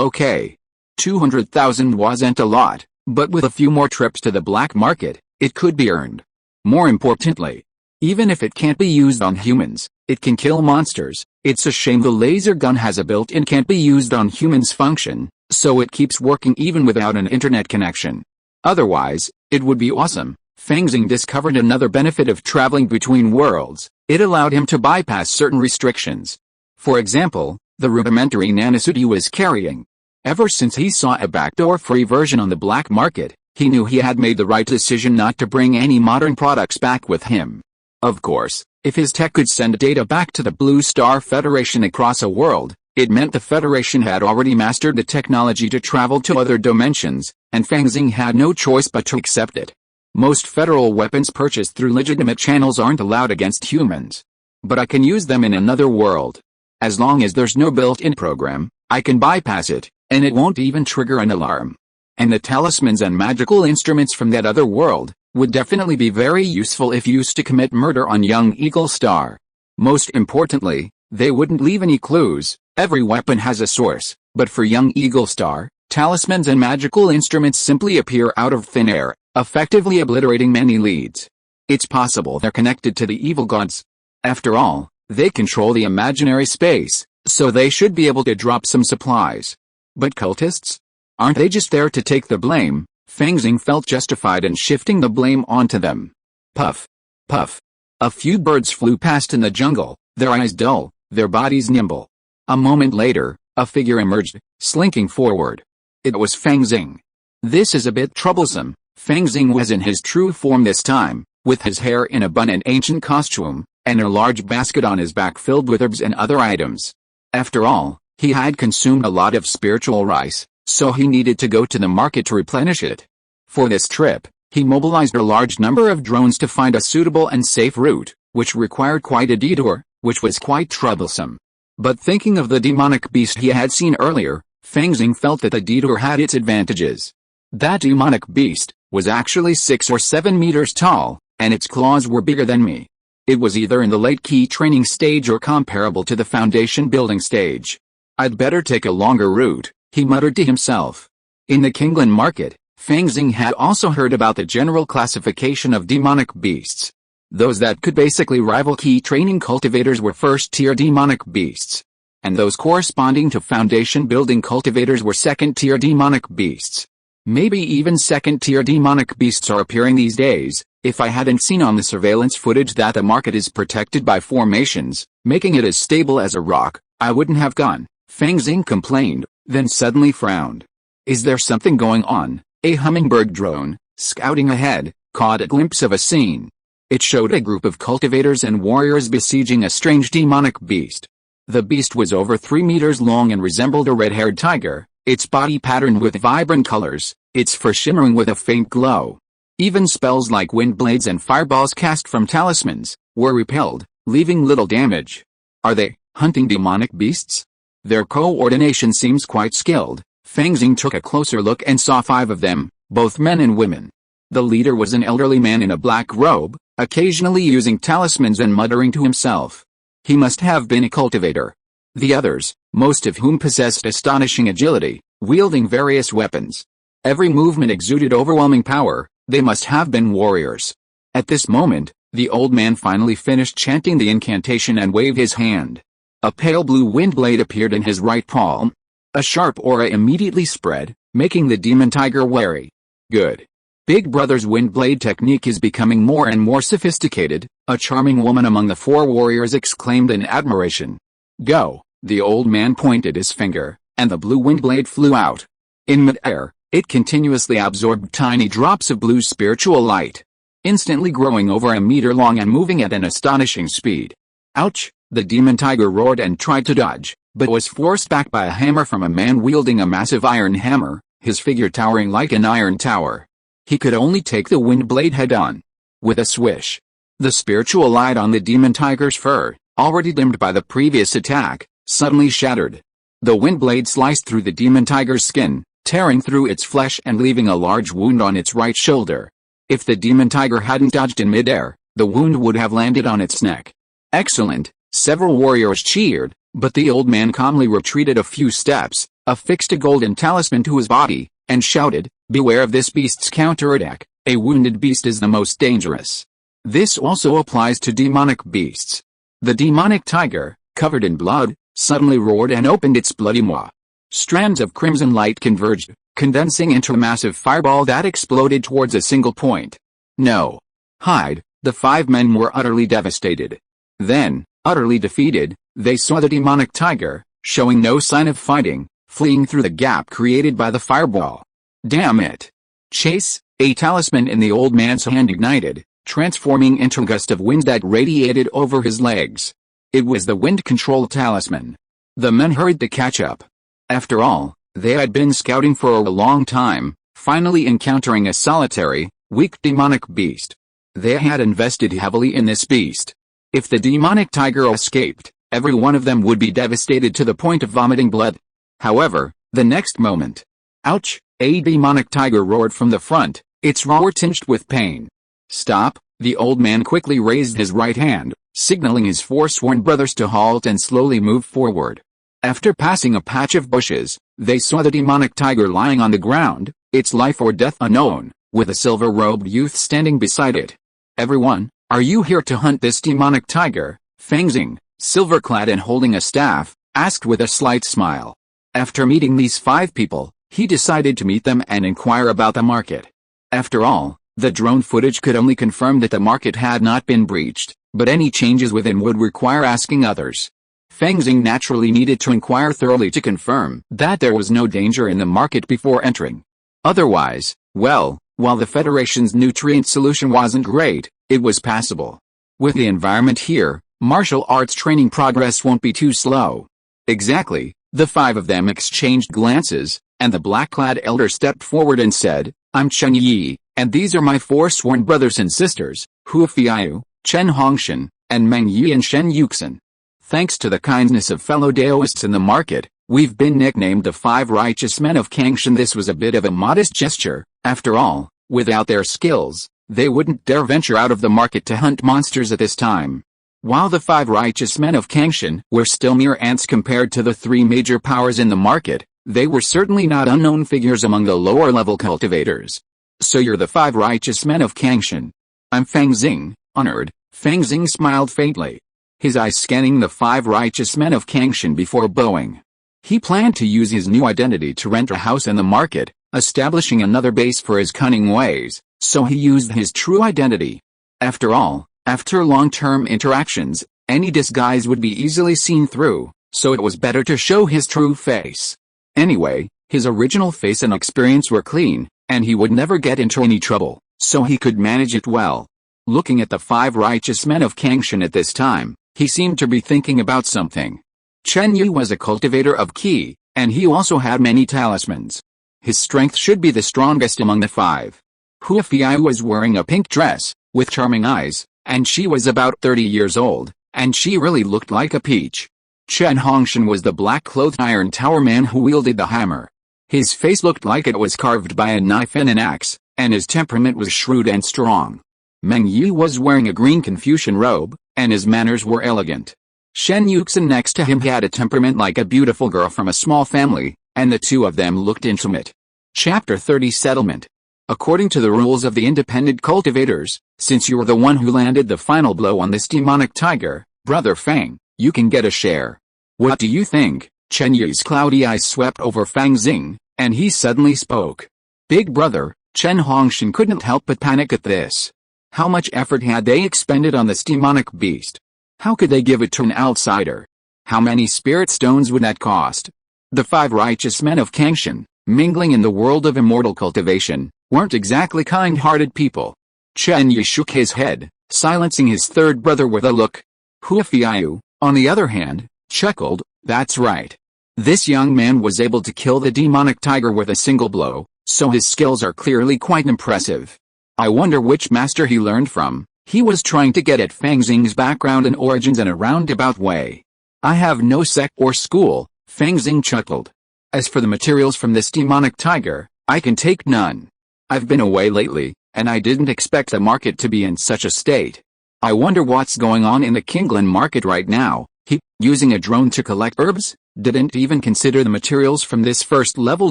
okay. 200,000 wasn't a lot, but with a few more trips to the black market, it could be earned. More importantly, even if it can't be used on humans, it can kill monsters. It's a shame the laser gun has a built-in can't be used on humans function, so it keeps working even without an internet connection. Otherwise, it would be awesome. Fang Xing discovered another benefit of traveling between worlds. It allowed him to bypass certain restrictions. For example, the rudimentary nanosuit he was carrying. Ever since he saw a backdoor-free version on the black market, he knew he had made the right decision not to bring any modern products back with him. Of course, if his tech could send data back to the Blue Star Federation across a world, it meant the Federation had already mastered the technology to travel to other dimensions, and Fang Xing had no choice but to accept it. Most federal weapons purchased through legitimate channels aren't allowed against humans. But I can use them in another world. As long as there's no built-in program, I can bypass it, and it won't even trigger an alarm. And the talismans and magical instruments from that other world would definitely be very useful if used to commit murder on young Eagle Star. Most importantly, they wouldn't leave any clues. Every weapon has a source, but for young Eagle Star, talismans and magical instruments simply appear out of thin air, effectively obliterating many leads. It's possible they're connected to the evil gods. After all, they control the imaginary space, so they should be able to drop some supplies. But cultists? Aren't they just there to take the blame? Fang Xing felt justified in shifting the blame onto them. Puff. Puff. A few birds flew past in the jungle, their eyes dull, their bodies nimble. A moment later, a figure emerged, slinking forward. It was Fang Xing. This is a bit troublesome. Fang Xing was in his true form this time, with his hair in a bun and ancient costume, and a large basket on his back filled with herbs and other items. After all, he had consumed a lot of spiritual rice, so he needed to go to the market to replenish it. For this trip, he mobilized a large number of drones to find a suitable and safe route, which required quite a detour, which was quite troublesome. But thinking of the demonic beast he had seen earlier, Fang Xing felt that the detour had its advantages. That demonic beast was actually 6 or 7 meters tall, and its claws were bigger than me. It was either in the late key training stage or comparable to the foundation building stage. I'd better take a longer route, he muttered to himself. In the Kingland market, Fang Xing had also heard about the general classification of demonic beasts. Those that could basically rival key training cultivators were first-tier demonic beasts. And those corresponding to foundation building cultivators were second-tier demonic beasts. Maybe even second-tier demonic beasts are appearing these days. If I hadn't seen on the surveillance footage that the market is protected by formations, making it as stable as a rock, I wouldn't have gone, Fang Xing complained, then suddenly frowned. Is there something going on? A hummingbird drone, scouting ahead, caught a glimpse of a scene. It showed a group of cultivators and warriors besieging a strange demonic beast. The beast was over 3 meters long and resembled a red-haired tiger, its body patterned with vibrant colors, its fur shimmering with a faint glow. Even spells like wind blades and fireballs cast from talismans were repelled, leaving little damage. Are they hunting demonic beasts? Their coordination seems quite skilled. Fang Xing took a closer look and saw 5 of them, both men and women. The leader was an elderly man in a black robe, occasionally using talismans and muttering to himself. He must have been a cultivator. The others, most of whom possessed astonishing agility, wielding various weapons. Every movement exuded overwhelming power. They must have been warriors. At this moment, the old man finally finished chanting the incantation and waved his hand. A pale blue wind blade appeared in his right palm. A sharp aura immediately spread, making the demon tiger wary. Good. Big Brother's wind blade technique is becoming more and more sophisticated, a charming woman among the 4 warriors exclaimed in admiration. Go. The old man pointed his finger, and the blue wind blade flew out. In mid-air, it continuously absorbed tiny drops of blue spiritual light, instantly growing over a meter long and moving at an astonishing speed. Ouch! The demon tiger roared and tried to dodge, but was forced back by a hammer from a man wielding a massive iron hammer, his figure towering like an iron tower. He could only take the wind blade head-on. With a swish, the spiritual light on the demon tiger's fur, already dimmed by the previous attack, suddenly shattered. The wind blade sliced through the demon tiger's skin, tearing through its flesh and leaving a large wound on its right shoulder. If the demon tiger hadn't dodged in midair, the wound would have landed on its neck. Excellent, several warriors cheered, but the old man calmly retreated a few steps, affixed a golden talisman to his body, and shouted, "Beware of this beast's counterattack. A wounded beast is the most dangerous." This also applies to demonic beasts. The demonic tiger, covered in blood, suddenly roared and opened its bloody maw. Strands of crimson light converged, condensing into a massive fireball that exploded towards a single point. No. Hide, the 5 men were utterly devastated. Then, utterly defeated, they saw the demonic tiger, showing no sign of fighting, fleeing through the gap created by the fireball. Damn it. Chase, a talisman in the old man's hand ignited, transforming into a gust of wind that radiated over his legs. It was the wind control talisman. The men hurried to catch up. After all, they had been scouting for a long time, finally encountering a solitary, weak demonic beast. They had invested heavily in this beast. If the demonic tiger escaped, every one of them would be devastated to the point of vomiting blood. However, the next moment, ouch, a demonic tiger roared from the front, its roar tinged with pain. Stop, the old man quickly raised his right hand, signaling his 4 sworn brothers to halt and slowly move forward. After passing a patch of bushes, they saw the demonic tiger lying on the ground, its life or death unknown, with a silver-robed youth standing beside it. "Everyone, are you here to hunt this demonic tiger?" Fang Xing, silver-clad and holding a staff, asked with a slight smile. After meeting these 5 people, he decided to meet them and inquire about the market. After all, the drone footage could only confirm that the market had not been breached, but any changes within would require asking others. Fang Xing naturally needed to inquire thoroughly to confirm that there was no danger in the market before entering. Otherwise, well, while the Federation's nutrient solution wasn't great, it was passable. With the environment here, martial arts training progress won't be too slow. Exactly, the 5 of them exchanged glances, and the black-clad elder stepped forward and said, "I'm Chen Yi, and these are my 4 sworn brothers and sisters, Hu Fiyu, Chen Hongshan, and Meng Yi and Shen Yuxin. Thanks to the kindness of fellow Daoists in the market, we've been nicknamed the 5 righteous men of Kangshan." This was a bit of a modest gesture. After all, without their skills, they wouldn't dare venture out of the market to hunt monsters at this time. While the 5 righteous men of Kangshan were still mere ants compared to the 3 major powers in the market, they were certainly not unknown figures among the lower-level cultivators. "So you're the 5 righteous men of Kangshan. I'm Fang Xing, honored." Fang Xing smiled faintly, his eyes scanning the 5 righteous men of Kangshan before bowing. He planned to use his new identity to rent a house in the market, establishing another base for his cunning ways, so he used his true identity. After all, after long-term interactions, any disguise would be easily seen through, so it was better to show his true face. Anyway, his original face and experience were clean, and he would never get into any trouble, so he could manage it well. Looking at the 5 righteous men of Kangshan at this time, he seemed to be thinking about something. Chen Yu was a cultivator of Qi, and he also had many talismans. His strength should be the strongest among the 5. Hu Fiyu was wearing a pink dress, with charming eyes, and she was about 30 years old, and she really looked like a peach. Chen Hongshan was the black-clothed Iron Tower man who wielded the hammer. His face looked like it was carved by a knife and an axe, and his temperament was shrewd and strong. Meng Yi was wearing a green Confucian robe, and his manners were elegant. Shen Yuxin next to him had a temperament like a beautiful girl from a small family, and the 2 of them looked intimate. Chapter 30 Settlement. According to the rules of the independent cultivators, since you were the one who landed the final blow on this demonic tiger, Brother Fang, you can get a share. What do you think? Chen Yi's cloudy eyes swept over Fang Xing, and he suddenly spoke. Big brother, Chen Hongshan couldn't help but panic at this. How much effort had they expended on this demonic beast? How could they give it to an outsider? How many spirit stones would that cost? The 5 righteous men of Kangshan, mingling in the world of immortal cultivation, weren't exactly kind-hearted people. Chen Yi shook his head, silencing his 3rd brother with a look. Hu Fiyu, on the other hand, chuckled, "That's right. This young man was able to kill the demonic tiger with a single blow, so his skills are clearly quite impressive. I wonder which master he learned from." He was trying to get at Fang Xing's background and origins in a roundabout way. I have no sect or school, Fang Xing chuckled. As for the materials from this demonic tiger, I can take none. I've been away lately, and I didn't expect the market to be in such a state. I wonder what's going on in the Kingland market right now. He, using a drone to collect herbs, didn't even consider the materials from this first-level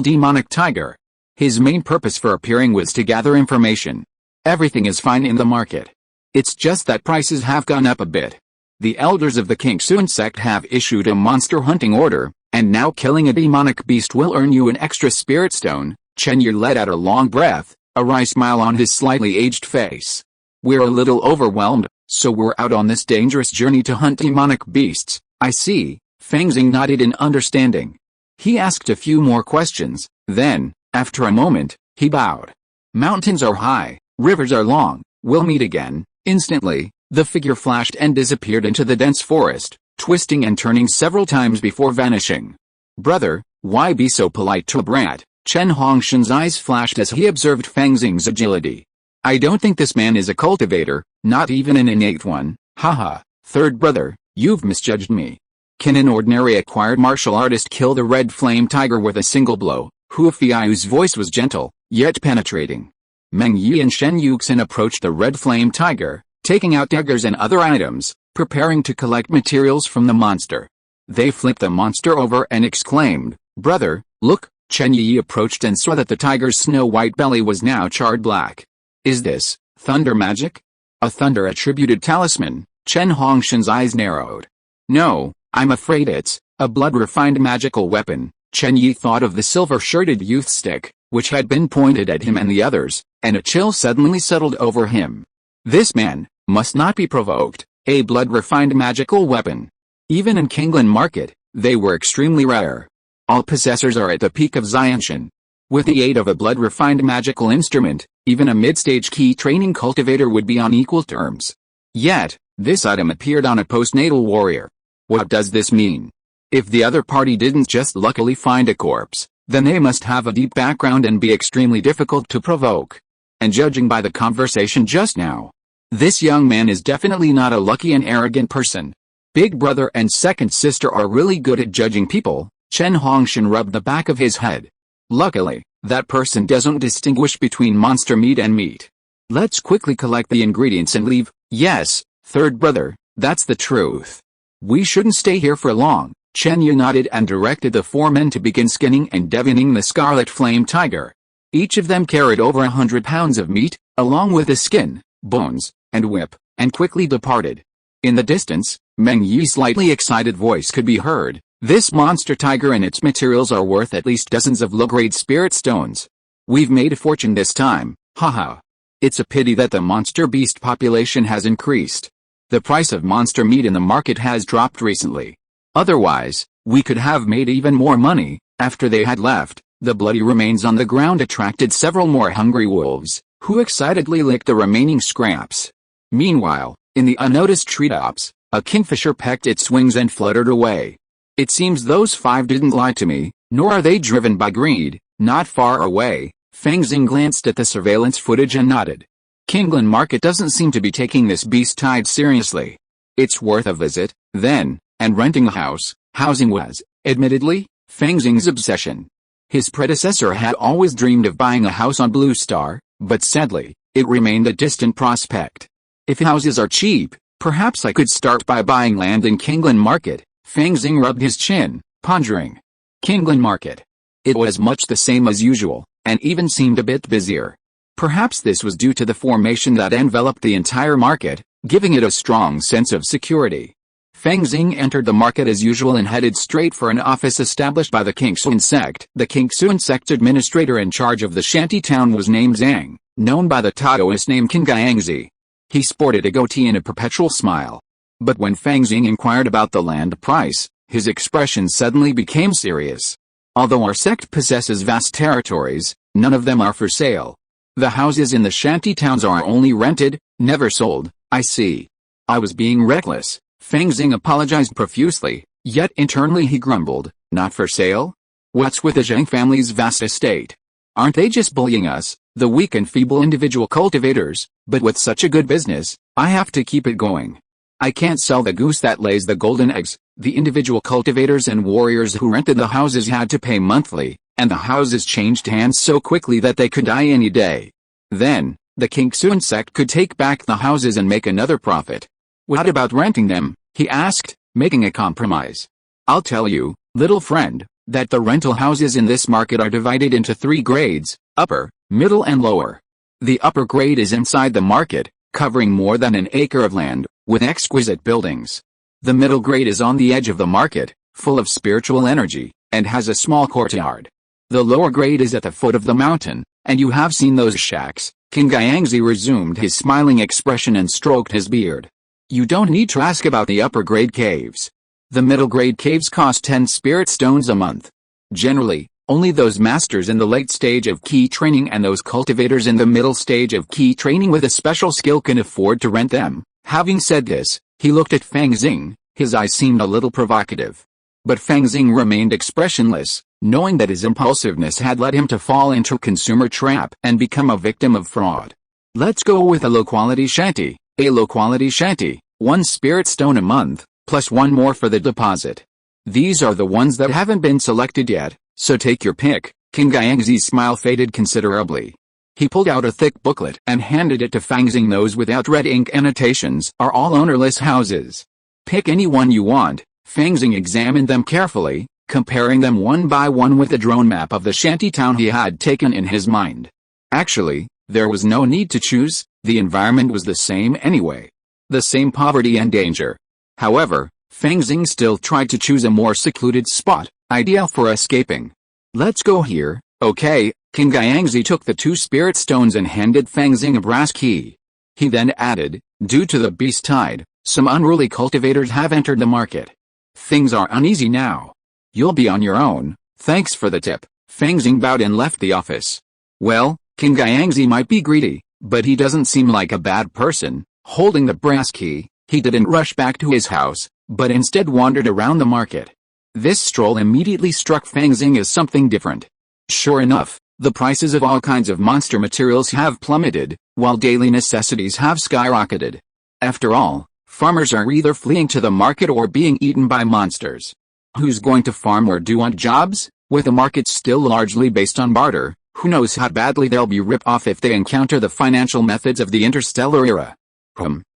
demonic tiger. His main purpose for appearing was to gather information. Everything is fine in the market. It's just that prices have gone up a bit. The elders of the Kingxun sect have issued a monster hunting order, and now killing a demonic beast will earn you an extra spirit stone. Chen Yi let out a long breath, a wry smile on his slightly aged face. We're a little overwhelmed, so we're out on this dangerous journey to hunt demonic beasts. I see. Fang Xing nodded in understanding. He asked a few more questions, then, after a moment, he bowed. Mountains are high, rivers are long, we'll meet again. Instantly, the figure flashed and disappeared into the dense forest, twisting and turning several times before vanishing. Brother, why be so polite to a brat? Chen Hongshan's eyes flashed as he observed Fang Xing's agility. I don't think this man is a cultivator, not even an innate one. Haha, third brother, you've misjudged me. Can an ordinary acquired martial artist kill the red flame tiger with a single blow? Hu Fiao's voice was gentle, yet penetrating. Meng Yi and Shen Yuxin approached the red flame tiger, taking out daggers and other items, preparing to collect materials from the monster. They flipped the monster over and exclaimed, Brother, look. Chen Yi approached and saw that the tiger's snow-white belly was now charred black. Is this thunder magic? A thunder-attributed talisman? Chen Hongshan's eyes narrowed. No, I'm afraid it's a blood-refined magical weapon. Chen Yi thought of the silver-shirted youth stick, which had been pointed at him and the others, and a chill suddenly settled over him. This man must not be provoked. A blood-refined magical weapon. Even in Kingland Market, they were extremely rare. All possessors are at the peak of Xianshan. With the aid of a blood-refined magical instrument, even a mid-stage key training cultivator would be on equal terms. Yet, this item appeared on a postnatal warrior. What does this mean? If the other party didn't just luckily find a corpse, then they must have a deep background and be extremely difficult to provoke. And judging by the conversation just now, this young man is definitely not a lucky and arrogant person. Big brother and second sister are really good at judging people. Chen Hongshan rubbed the back of his head. Luckily, that person doesn't distinguish between monster meat and meat. Let's quickly collect the ingredients and leave. Yes, third brother, that's the truth. We shouldn't stay here for long. Chen Yi nodded and directed the four men to begin skinning and devining the scarlet flame tiger. Each of them carried over 100 pounds of meat, along with the skin, bones, and whip, and quickly departed. In the distance, Meng Yi's slightly excited voice could be heard. This monster tiger and its materials are worth at least dozens of low-grade spirit stones. We've made a fortune this time, haha. It's a pity that the monster beast population has increased. The price of monster meat in the market has dropped recently. Otherwise, we could have made even more money. After they had left, the bloody remains on the ground attracted several more hungry wolves, who excitedly licked the remaining scraps. Meanwhile, in the unnoticed treetops, a kingfisher pecked its wings and fluttered away. It seems those five didn't lie to me, nor are they driven by greed. Not far away, Fang Xing glanced at the surveillance footage and nodded. Kingland Market doesn't seem to be taking this beast tide seriously. It's worth a visit, then, and renting a house. Housing was, admittedly, Fang Xing's obsession. His predecessor had always dreamed of buying a house on Blue Star, but sadly, it remained a distant prospect. If houses are cheap, perhaps I could start by buying land in Kingland Market. Fang Xing rubbed his chin, pondering. Kingland Market. It was much the same as usual, and even seemed a bit busier. Perhaps this was due to the formation that enveloped the entire market, giving it a strong sense of security. Fang Xing entered the market as usual and headed straight for an office established by the Kingxun sect. The Kingxun sect administrator in charge of the shanty town was named Zhang, known by the Taoist name Qingjiangzi. He sported a goatee and a perpetual smile. But when Fang Xing inquired about the land price, his expression suddenly became serious. Although our sect possesses vast territories, none of them are for sale. The houses in the shanty towns are only rented, never sold. I see. I was being reckless. Fang Xing apologized profusely, yet internally he grumbled, not for sale? What's with the Zhang family's vast estate? Aren't they just bullying us? The weak and feeble individual cultivators, but with such a good business, I have to keep it going. I can't sell the goose that lays the golden eggs. The individual cultivators and warriors who rented the houses had to pay monthly, and the houses changed hands so quickly that they could die any day. Then, the King Xun sect could take back the houses and make another profit. What about renting them? He asked, making a compromise. I'll tell you, little friend, that the rental houses in this market are divided into 3 grades, upper, middle and lower. The upper grade is inside the market, covering more than an acre of land, with exquisite buildings. The middle grade is on the edge of the market, full of spiritual energy, and has a small courtyard. The lower grade is at the foot of the mountain, and you have seen those shacks. King Guangxi resumed his smiling expression and stroked his beard. You don't need to ask about the upper grade caves. The middle grade caves cost 10 spirit stones a month. Generally, only those masters in the late stage of key training and those cultivators in the middle stage of key training with a special skill can afford to rent them. Having said this, he looked at Fang Xing. His eyes seemed a little provocative. But Fang Xing remained expressionless, knowing that his impulsiveness had led him to fall into a consumer trap and become a victim of fraud. Let's go with a low-quality shanty. A low-quality shanty, 1 spirit stone a month, plus 1 more for the deposit. These are the ones that haven't been selected yet, so take your pick. King Guangxi's smile faded considerably. He pulled out a thick booklet and handed it to Fang Xing. Those without red ink annotations are all ownerless houses. Pick any one you want. Fang Xing examined them carefully, comparing them one by one with the drone map of the shanty town he had taken in his mind. Actually, there was no need to choose, the environment was the same anyway. The same poverty and danger. However, Fang Xing still tried to choose a more secluded spot, ideal for escaping. Let's go here, okay. King Guangxi took the 2 spirit stones and handed Fang Xing a brass key. He then added, due to the beast tide, some unruly cultivators have entered the market. Things are uneasy now. You'll be on your own, thanks for the tip. Fang Xing bowed and left the office. Well, King Guangxi might be greedy, but he doesn't seem like a bad person. Holding the brass key, he didn't rush back to his house, but instead wandered around the market. This stroll immediately struck Fang Xing as something different. Sure enough, the prices of all kinds of monster materials have plummeted, while daily necessities have skyrocketed. After all, farmers are either fleeing to the market or being eaten by monsters. Who's going to farm or do odd jobs? With the market still largely based on barter, who knows how badly they'll be ripped off if they encounter the financial methods of the interstellar era.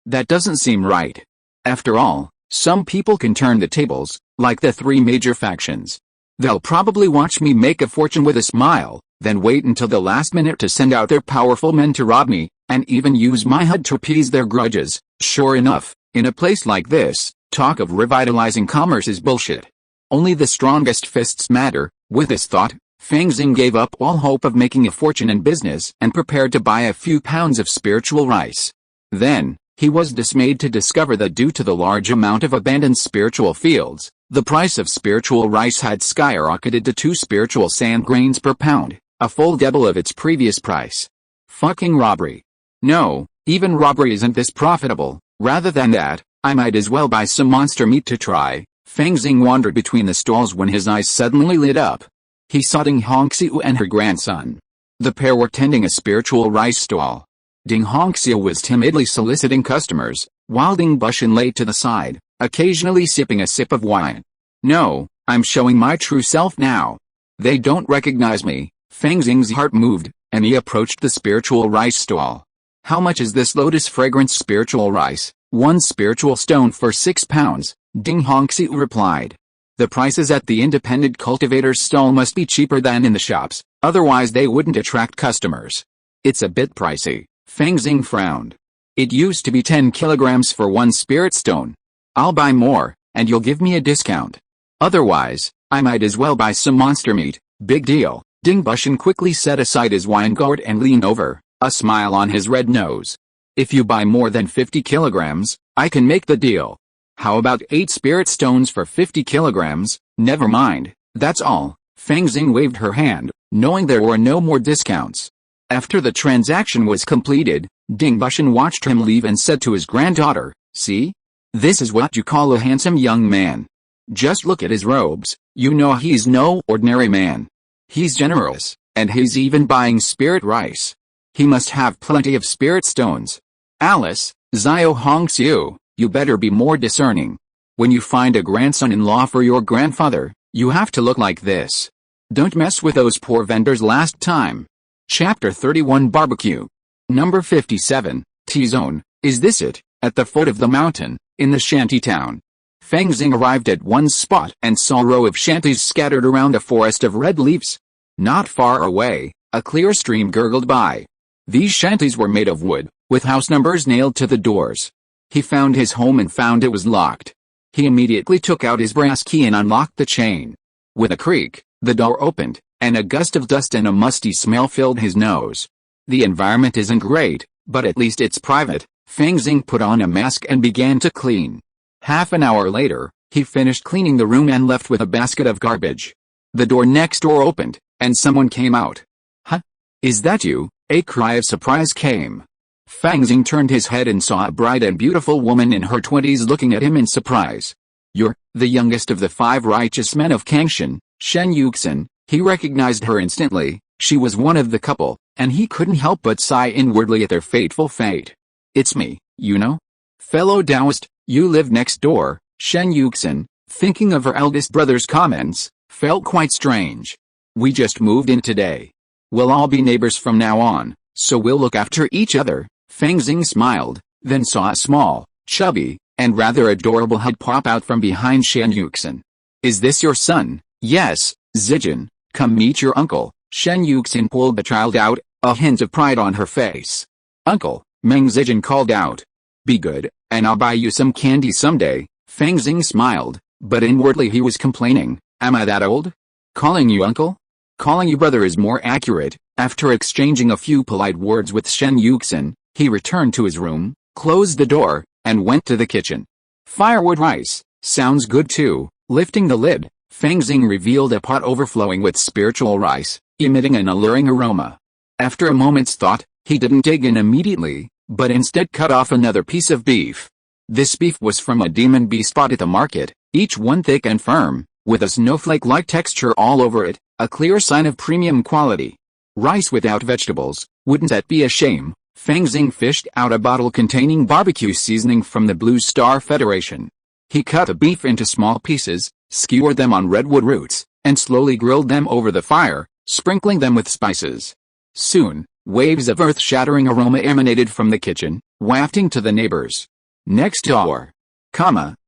That doesn't seem right. After all, some people can turn the tables, like the 3 major factions. They'll probably watch me make a fortune with a smile, then wait until the last minute to send out their powerful men to rob me, and even use my HUD to appease their grudges. Sure enough, in a place like this, talk of revitalizing commerce is bullshit. Only the strongest fists matter. With this thought, Fang Xing gave up all hope of making a fortune in business and prepared to buy a few pounds of spiritual rice. Then, he was dismayed to discover that due to the large amount of abandoned spiritual fields, the price of spiritual rice had skyrocketed to 2 spiritual sand grains per pound, a full double of its previous price. Fucking robbery. No, even robbery isn't this profitable. Rather than that, I might as well buy some monster meat to try. Fang Xing wandered between the stalls when his eyes suddenly lit up. He saw Ding Hongxiu and her grandson. The pair were tending a spiritual rice stall. Ding Hongxiu was timidly soliciting customers, while Ding Bushin lay to the side, occasionally sipping a sip of wine. No, I'm showing my true self now. They don't recognize me. Fang Xing's heart moved, and he approached the spiritual rice stall. How much is this lotus fragrance spiritual rice? 1 spiritual stone for 6 pounds, Ding Hongxiu replied. The prices at the independent cultivator's stall must be cheaper than in the shops, otherwise they wouldn't attract customers. It's a bit pricey. Fang Xing frowned. It used to be 10 kilograms for 1 spirit stone. I'll buy more, and you'll give me a discount. Otherwise, I might as well buy some monster meat. Big deal. Ding Bushin quickly set aside his wine gourd and leaned over, a smile on his red nose. If you buy more than 50 kilograms, I can make the deal. How about 8 spirit stones for 50 kilograms? Never mind, that's all. Fang Xing waved her hand, knowing there were no more discounts. After the transaction was completed, Ding Bushin watched him leave and said to his granddaughter, "See? This is what you call a handsome young man. Just look at his robes, you know he's no ordinary man. He's generous, and he's even buying spirit rice. He must have plenty of spirit stones. Alice, Zio Hongxiu, you better be more discerning. When you find a grandson-in-law for your grandfather, you have to look like this. Don't mess with those poor vendors last time. Chapter 31 Barbecue. Number 57, T-Zone. Is this it? At the foot of the mountain, in the shanty town. Fang Xing arrived at one spot and saw a row of shanties scattered around a forest of red leaves. Not far away, a clear stream gurgled by. These shanties were made of wood, with house numbers nailed to the doors. He found his home and found it was locked. He immediately took out his brass key and unlocked the chain. With a creak, the door opened, and a gust of dust and a musty smell filled his nose. The environment isn't great, but at least it's private. Fang Xing put on a mask and began to clean. Half an hour later, he finished cleaning the room and left with a basket of garbage. The door next door opened, and someone came out. Huh? Is that you? A cry of surprise came. Fang Xing turned his head and saw a bright and beautiful woman in her 20s looking at him in surprise. You're the youngest of the 5 righteous men of Kangshan, Shen Yuxin. He recognized her instantly. She was one of the couple, and he couldn't help but sigh inwardly at their fateful fate. It's me, you know? Fellow Taoist, you live next door. Shen Yuxin, thinking of her eldest brother's comments, felt quite strange. We just moved in today. We'll all be neighbors from now on, so we'll look after each other. Fang Xing smiled, then saw a small, chubby, and rather adorable head pop out from behind Shen Yuxin. Is this your son? Yes, Zijin, come meet your uncle. Shen Yuxin pulled the child out, a hint of pride on her face. Uncle, Meng Zijin called out. Be good, and I'll buy you some candy someday. Fang Xing smiled, but inwardly he was complaining. Am I that old? Calling you uncle? Calling you brother is more accurate. After exchanging a few polite words with Shen Yuxin, he returned to his room, closed the door, and went to the kitchen. Firewood rice, sounds good too. Lifting the lid, Fang Xing revealed a pot overflowing with spiritual rice, emitting an alluring aroma. After a moment's thought, he didn't dig in immediately, but instead cut off another piece of beef. This beef was from a demon beast bought at the market, each one thick and firm, with a snowflake-like texture all over it, a clear sign of premium quality. Rice without vegetables, wouldn't that be a shame? Fang Xing fished out a bottle containing barbecue seasoning from the Blue Star Federation. He cut the beef into small pieces, skewered them on redwood roots, and slowly grilled them over the fire, sprinkling them with spices. Soon, waves of earth-shattering aroma emanated from the kitchen, wafting to the neighbors. Next door.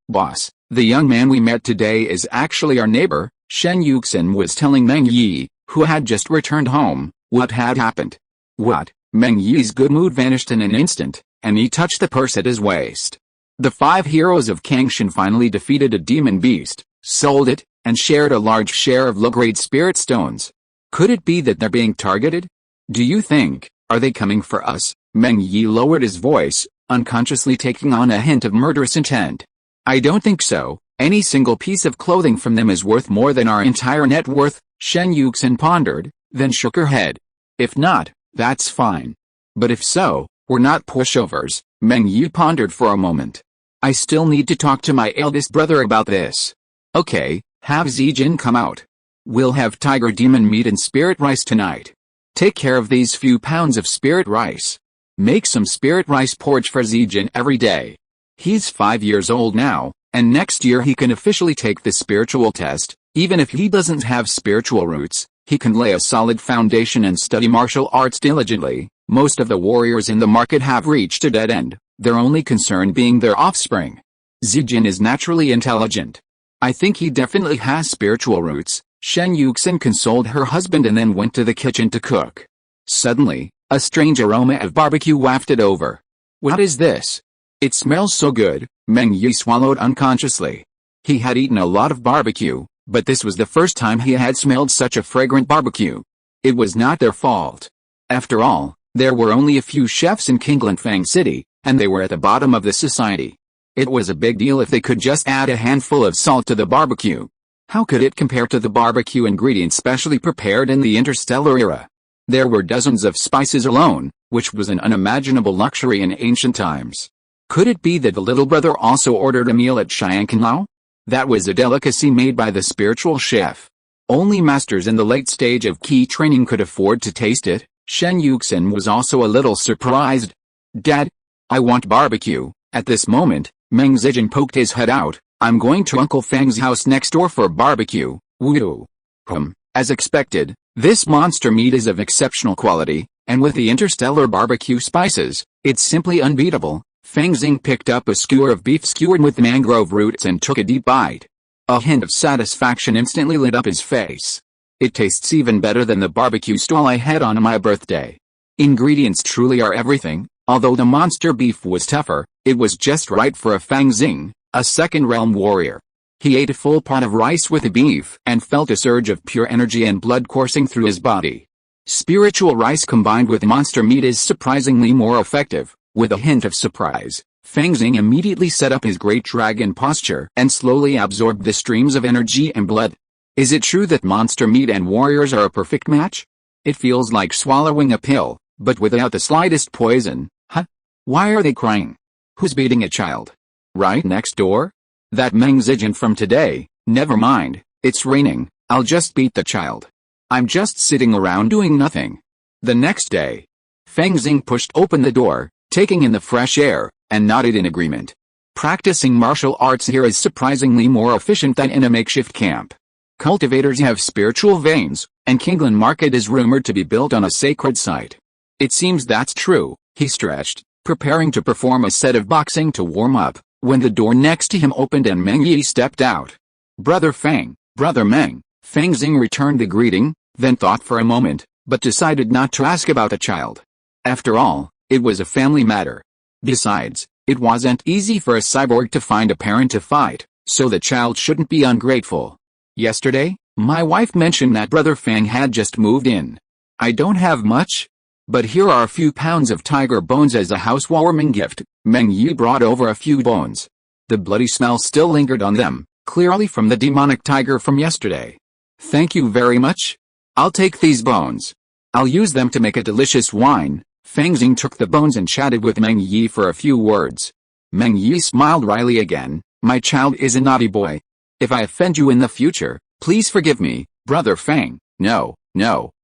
Boss, the young man we met today is actually our neighbor. Shen Yuxin was telling Meng Yi, who had just returned home, what had happened. What? Meng Yi's good mood vanished in an instant, and he touched the purse at his waist. The 5 heroes of Kangshan finally defeated a demon beast, sold it, and shared a large share of low-grade spirit stones. Could it be that they're being targeted? Do you think, are they coming for us? Meng Yi lowered his voice, unconsciously taking on a hint of murderous intent. I don't think so. Any single piece of clothing from them is worth more than our entire net worth. Shen Yuxin pondered, then shook her head. If not, that's fine. But if so, we're not pushovers. Meng Yi pondered for a moment. I still need to talk to my eldest brother about this. Okay, have Zijin come out. We'll have tiger demon meat and spirit rice tonight. Take care of these few pounds of spirit rice. Make some spirit rice porridge for Zijin every day. He's 5 years old now, and next year he can officially take the spiritual test. Even if he doesn't have spiritual roots, he can lay a solid foundation and study martial arts diligently. Most of the warriors in the market have reached a dead end, their only concern being their offspring. Zijin is naturally intelligent. I think he definitely has spiritual roots. Shen Yuxin consoled her husband and then went to the kitchen to cook. Suddenly, a strange aroma of barbecue wafted over. What is this? It smells so good. Meng Yi swallowed unconsciously. He had eaten a lot of barbecue, but this was the first time he had smelled such a fragrant barbecue. It was not their fault. After all, there were only a few chefs in Qinglin City, and they were at the bottom of the society. It was a big deal if they could just add a handful of salt to the barbecue. How could it compare to the barbecue ingredients specially prepared in the interstellar era? There were dozens of spices alone, which was an unimaginable luxury in ancient times. Could it be that the little brother also ordered a meal at Xianqinlao? That was a delicacy made by the spiritual chef. Only masters in the late stage of key training could afford to taste it. Shen Yuxin was also a little surprised. Dad, I want barbecue. At this moment, Meng Zijin poked his head out. I'm going to Uncle Fang's house next door for barbecue. Woo. As expected, this monster meat is of exceptional quality, and with the interstellar barbecue spices, it's simply unbeatable. Fang Xing picked up a skewer of beef skewered with mangrove roots and took a deep bite. A hint of satisfaction instantly lit up his face. It tastes even better than the barbecue stall I had on my birthday. Ingredients truly are everything. Although the monster beef was tougher, it was just right for a Fang Xing, a second-realm warrior. He ate a full pot of rice with the beef and felt a surge of pure energy and blood coursing through his body. Spiritual rice combined with monster meat is surprisingly more effective. With a hint of surprise, Fang Xing immediately set up his great dragon posture and slowly absorbed the streams of energy and blood. Is it true that monster meat and warriors are a perfect match? It feels like swallowing a pill, but without the slightest poison. Huh? Why are they crying? Who's beating a child? Right next door? That Meng Zijin from today. Never mind, it's raining, I'll just beat the child. I'm just sitting around doing nothing. The next day, Fang Xing pushed open the door, taking in the fresh air, and nodded in agreement. Practicing martial arts here is surprisingly more efficient than in a makeshift camp. Cultivators have spiritual veins, and Kinglan Market is rumored to be built on a sacred site. It seems that's true. He stretched, preparing to perform a set of boxing to warm up, when the door next to him opened and Meng Yi stepped out. Brother Fang, Brother Meng. Fang Xing returned the greeting, then thought for a moment, but decided not to ask about the child. After all, it was a family matter. Besides, it wasn't easy for a cyborg to find a parent to fight, so the child shouldn't be ungrateful. Yesterday, my wife mentioned that Brother Fang had just moved in. I don't have much, but here are a few pounds of tiger bones as a housewarming gift. Meng Yi brought over a few bones. The bloody smell still lingered on them, clearly from the demonic tiger from yesterday. Thank you very much. I'll take these bones. I'll use them to make a delicious wine. Fang Xing took the bones and chatted with Meng Yi for a few words. Meng Yi smiled wryly again. My child is a naughty boy. If I offend you in the future, please forgive me, Brother Fang. No.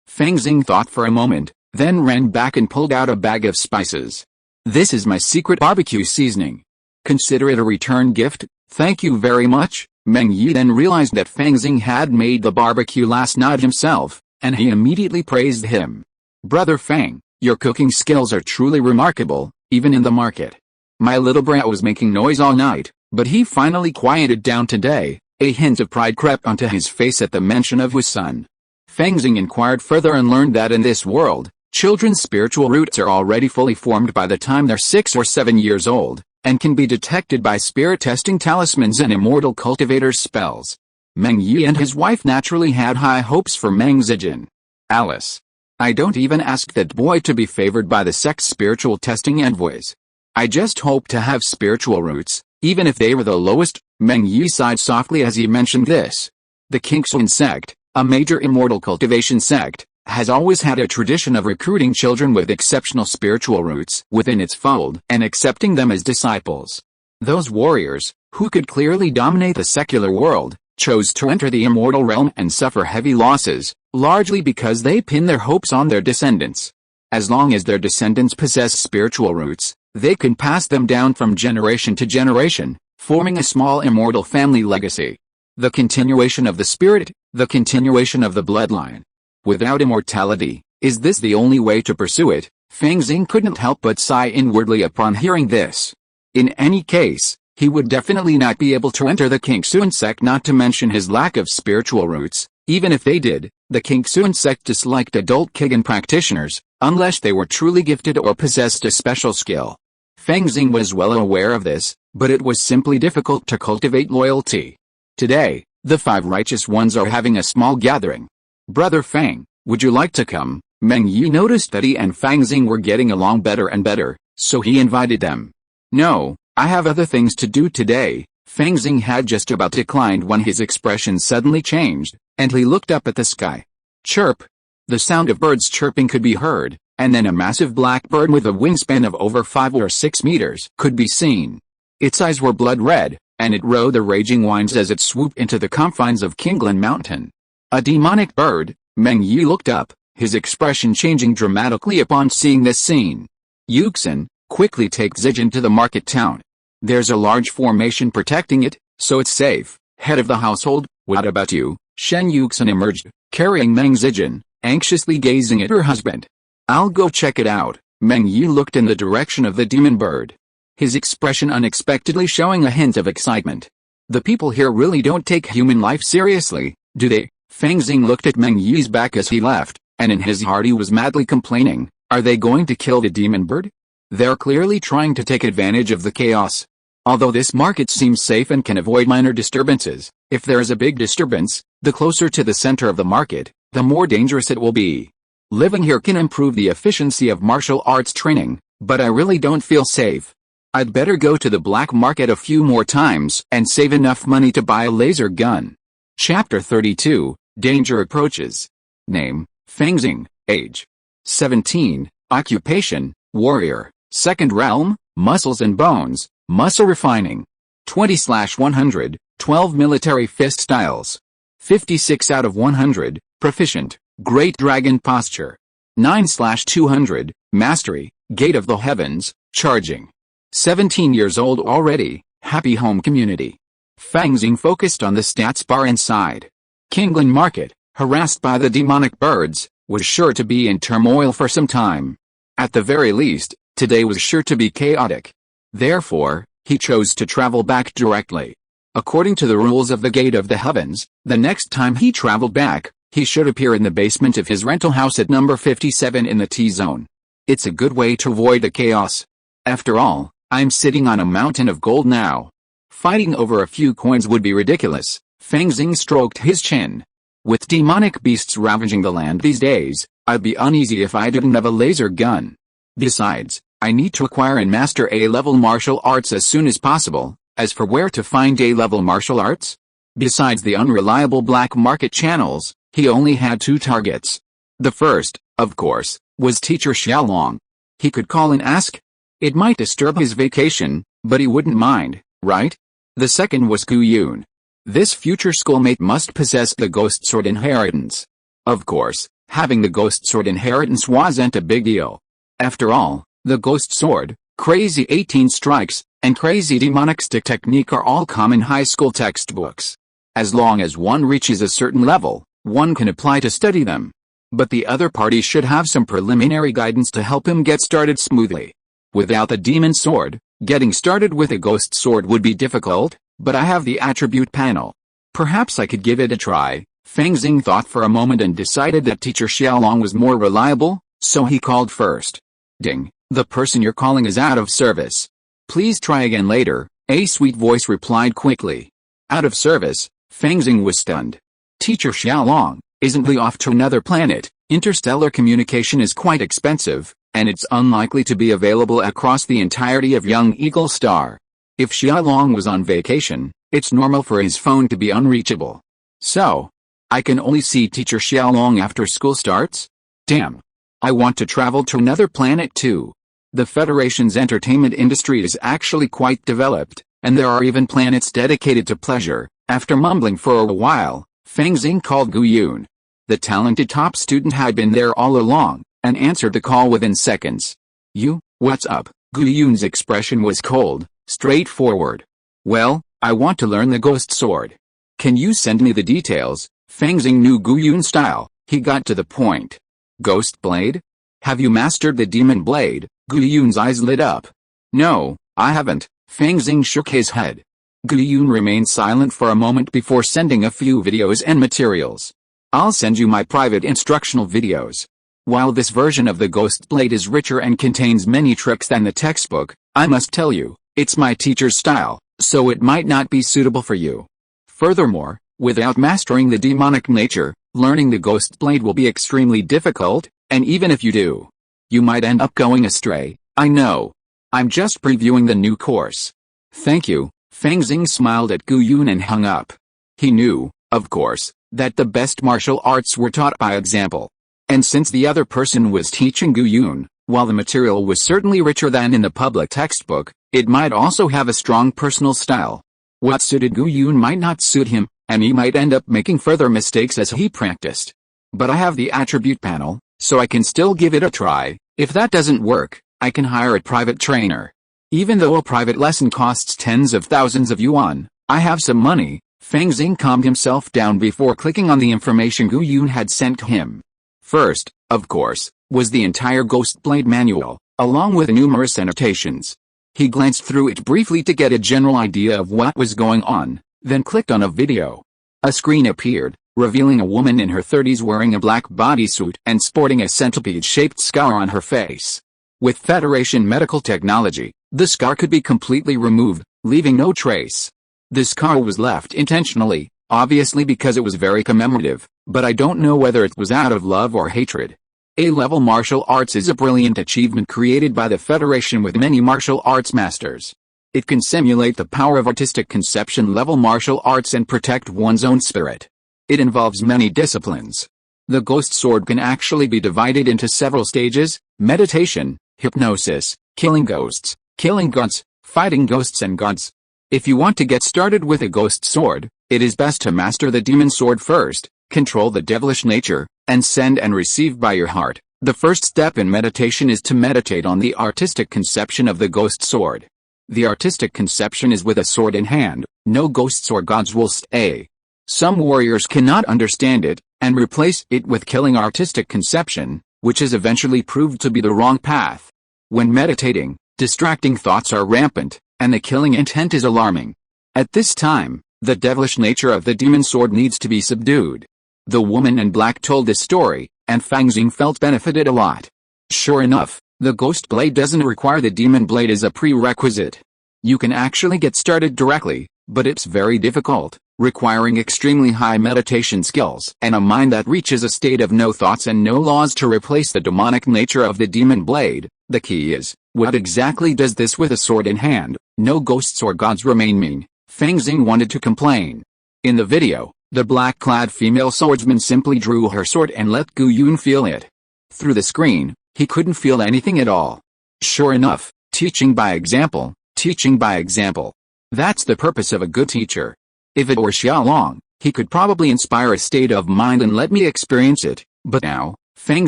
Fang Xing thought for a moment, then ran back and pulled out a bag of spices. This is my secret barbecue seasoning. Consider it a return gift. Thank you very much. Meng Yi then realized that Fang Xing had made the barbecue last night himself, and he immediately praised him. Brother Fang, your cooking skills are truly remarkable, even in the market. My little brat was making noise all night, but he finally quieted down today. A hint of pride crept onto his face at the mention of his son. Fang Xing inquired further and learned that in this world, children's spiritual roots are already fully formed by the time they're 6 or 7 years old, and can be detected by spirit-testing talismans and immortal cultivators' spells. Meng Yi and his wife naturally had high hopes for Meng Zijin. Alice. I don't even ask that boy to be favored by the sect's spiritual testing envoys. I just hope to have spiritual roots, even if they were the lowest. Meng Yi sighed softly as he mentioned this. The Kingxun sect, a major immortal cultivation sect, has always had a tradition of recruiting children with exceptional spiritual roots within its fold and accepting them as disciples. Those warriors, who could clearly dominate the secular world, chose to enter the immortal realm and suffer heavy losses, largely because they pin their hopes on their descendants. As long as their descendants possess spiritual roots, they can pass them down from generation to generation, forming a small immortal family legacy. The continuation of the spirit, the continuation of the bloodline. Without immortality, is this the only way to pursue it? Fang Xing couldn't help but sigh inwardly upon hearing this. In any case, he would definitely not be able to enter the Kingxun sect, not to mention his lack of spiritual roots. Even if they did, the Kingxun sect disliked adult Kigan practitioners, unless they were truly gifted or possessed a special skill. Fang Xing was well aware of this, but it was simply difficult to cultivate loyalty. Today, the 5 righteous ones are having a small gathering. Brother Fang, would you like to come? Meng Yi noticed that he and Fang Xing were getting along better and better, so he invited them. No, I have other things to do today. Fang Xing had just about declined when his expression suddenly changed, and he looked up at the sky. Chirp! The sound of birds chirping could be heard, and then a massive black bird with a wingspan of over 5 or 6 meters could be seen. Its eyes were blood red, and it rode the raging winds as it swooped into the confines of Kinglan Mountain. A demonic bird. Meng Yi looked up, his expression changing dramatically upon seeing this scene. Yuxin, quickly take Zijin to the market town. There's a large formation protecting it, so it's safe. Head of the household, what about you? Shen Yuxin emerged, carrying Meng Zijin, anxiously gazing at her husband. I'll go check it out. Meng Yi looked in the direction of the demon bird, his expression unexpectedly showing a hint of excitement. The people here really don't take human life seriously, do they? Fang Xing looked at Meng Yi's back as he left, and in his heart he was madly complaining, are they going to kill the demon bird? They're clearly trying to take advantage of the chaos. Although this market seems safe and can avoid minor disturbances, if there is a big disturbance, the closer to the center of the market, the more dangerous it will be. Living here can improve the efficiency of martial arts training, but I really don't feel safe. I'd better go to the black market a few more times and save enough money to buy a laser gun. Chapter 32, Danger Approaches. Name, Fang Xing. Age, 17. Occupation, warrior. Second realm, muscles and bones, muscle refining. 20/100, 12 military fist styles. 56 out of 100, proficient, great dragon posture. 9/200, mastery, gate of the heavens, charging. 17 years old already, happy home community. Fang Xing focused on the stats bar inside. Kinglan Market, harassed by the demonic birds, was sure to be in turmoil for some time. At the very least, today was sure to be chaotic. Therefore, he chose to travel back directly. According to the rules of the Gate of the Heavens, the next time he traveled back, he should appear in the basement of his rental house at number 57 in the T-zone. It's a good way to avoid the chaos. After all, I'm sitting on a mountain of gold now. Fighting over a few coins would be ridiculous. Fang Xing stroked his chin. With demonic beasts ravaging the land these days, I'd be uneasy if I didn't have a laser gun. Besides, I need to acquire and master A-level martial arts as soon as possible. As for where to find A-level martial arts? Besides the unreliable black market channels, he only had two targets. The first, of course, was teacher Xiaolong. He could call and ask. It might disturb his vacation, but he wouldn't mind, right? The second was Gu Yun. This future schoolmate must possess the ghost sword inheritance. Of course, having the ghost sword inheritance wasn't a big deal. After all, the ghost sword, crazy 18 strikes, and crazy demonic stick technique are all common high school textbooks. As long as one reaches a certain level, one can apply to study them. But the other party should have some preliminary guidance to help him get started smoothly. Without the demon sword, getting started with a ghost sword would be difficult, but I have the attribute panel. Perhaps I could give it a try. Fang Xing thought for a moment and decided that teacher Xiaolong was more reliable, so he called first. Ding, the person you're calling is out of service. Please try again later, a sweet voice replied quickly. Out of service, Fang Xing was stunned. Teacher Xiaolong, isn't he off to another planet? Interstellar communication is quite expensive, and it's unlikely to be available across the entirety of Young Eagle Star. If Xiaolong was on vacation, it's normal for his phone to be unreachable. So, I can only see teacher Xiaolong after school starts? Damn. I want to travel to another planet too. The Federation's entertainment industry is actually quite developed, and there are even planets dedicated to pleasure. After mumbling for a while, Fang Xing called Gu Yun. The talented top student had been there all along, and answered the call within seconds. You, what's up? Gu Yun's expression was cold, straightforward. Well, I want to learn the ghost sword. Can you send me the details? Fang Xing knew Gu Yun's style, he got to the point. Ghost blade? Have you mastered the demon blade? Gu Yun's eyes lit up. No, I haven't. Fang Xing shook his head. Gu Yun remained silent for a moment before sending a few videos and materials. I'll send you my private instructional videos. While this version of the ghost blade is richer and contains many tricks than the textbook, I must tell you, it's my teacher's style, so it might not be suitable for you. Furthermore, without mastering the demonic nature, learning the ghost blade will be extremely difficult, and even if you do, you might end up going astray. I know. I'm just previewing the new course. Thank you. Fang Xing smiled at Gu Yun and hung up. He knew, of course, that the best martial arts were taught by example. And since the other person was teaching Gu Yun, while the material was certainly richer than in the public textbook, it might also have a strong personal style. What suited Gu Yun might not suit him, and he might end up making further mistakes as he practiced. But I have the attribute panel, so I can still give it a try. If that doesn't work, I can hire a private trainer. Even though a private lesson costs tens of thousands of yuan, I have some money. Fang Xing calmed himself down before clicking on the information Gu Yun had sent him. First, of course, was the entire Ghost Blade manual, along with numerous annotations. He glanced through it briefly to get a general idea of what was going on, then clicked on a video. A screen appeared, revealing a woman in her 30s wearing a black bodysuit and sporting a centipede-shaped scar on her face. With Federation medical technology, the scar could be completely removed, leaving no trace. The scar was left intentionally, obviously because it was very commemorative, but I don't know whether it was out of love or hatred. A-level martial arts is a brilliant achievement created by the Federation with many martial arts masters. It can simulate the power of artistic conception level martial arts and protect one's own spirit. It involves many disciplines. The ghost sword can actually be divided into several stages: meditation, hypnosis, killing ghosts, killing gods, fighting ghosts and gods. If you want to get started with a ghost sword, it is best to master the demon sword first, control the devilish nature, and send and receive by your heart. The first step in meditation is to meditate on the artistic conception of the ghost sword. The artistic conception is with a sword in hand, no ghosts or gods will stay. Some warriors cannot understand it, and replace it with killing artistic conception, which is eventually proved to be the wrong path. When meditating, distracting thoughts are rampant, and the killing intent is alarming. At this time, the devilish nature of the demon sword needs to be subdued. The woman in black told this story, and Fang Xing felt benefited a lot. Sure enough, the ghost blade doesn't require the demon blade as a prerequisite. You can actually get started directly, but it's very difficult, requiring extremely high meditation skills and a mind that reaches a state of no thoughts and no laws to replace the demonic nature of the demon blade. The key is, what exactly does this with a sword in hand? No ghosts or gods remain mean. Fang Xing wanted to complain. In the video, the black-clad female swordsman simply drew her sword and let Gu Yun feel it. Through the screen, he couldn't feel anything at all. Sure enough, teaching by example, teaching by example. That's the purpose of a good teacher. If it were Xiaolong, he could probably inspire a state of mind and let me experience it, but now, Fang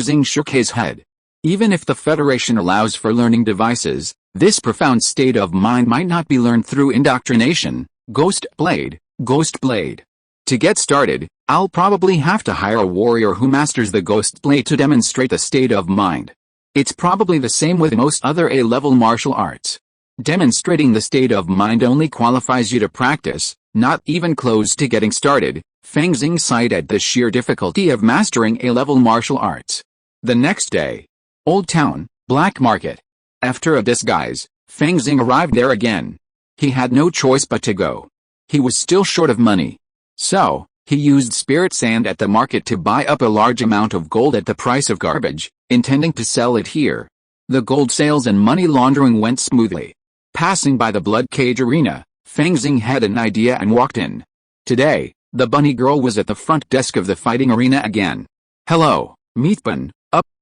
Xing shook his head. Even if the Federation allows for learning devices, this profound state of mind might not be learned through indoctrination. Ghost Blade, Ghost Blade. To get started, I'll probably have to hire a warrior who masters the Ghost Blade to demonstrate the state of mind. It's probably the same with most other A-level martial arts. Demonstrating the state of mind only qualifies you to practice, not even close to getting started. Fang Xing sighed at the sheer difficulty of mastering A-level martial arts. The next day, Old Town, Black Market. After a disguise, Fang Xing arrived there again. He had no choice but to go. He was still short of money. So, he used spirit sand at the market to buy up a large amount of gold at the price of garbage, intending to sell it here. The gold sales and money laundering went smoothly. Passing by the blood cage arena, Fang Xing had an idea and walked in. Today, the bunny girl was at the front desk of the fighting arena again. Hello, Meatbun.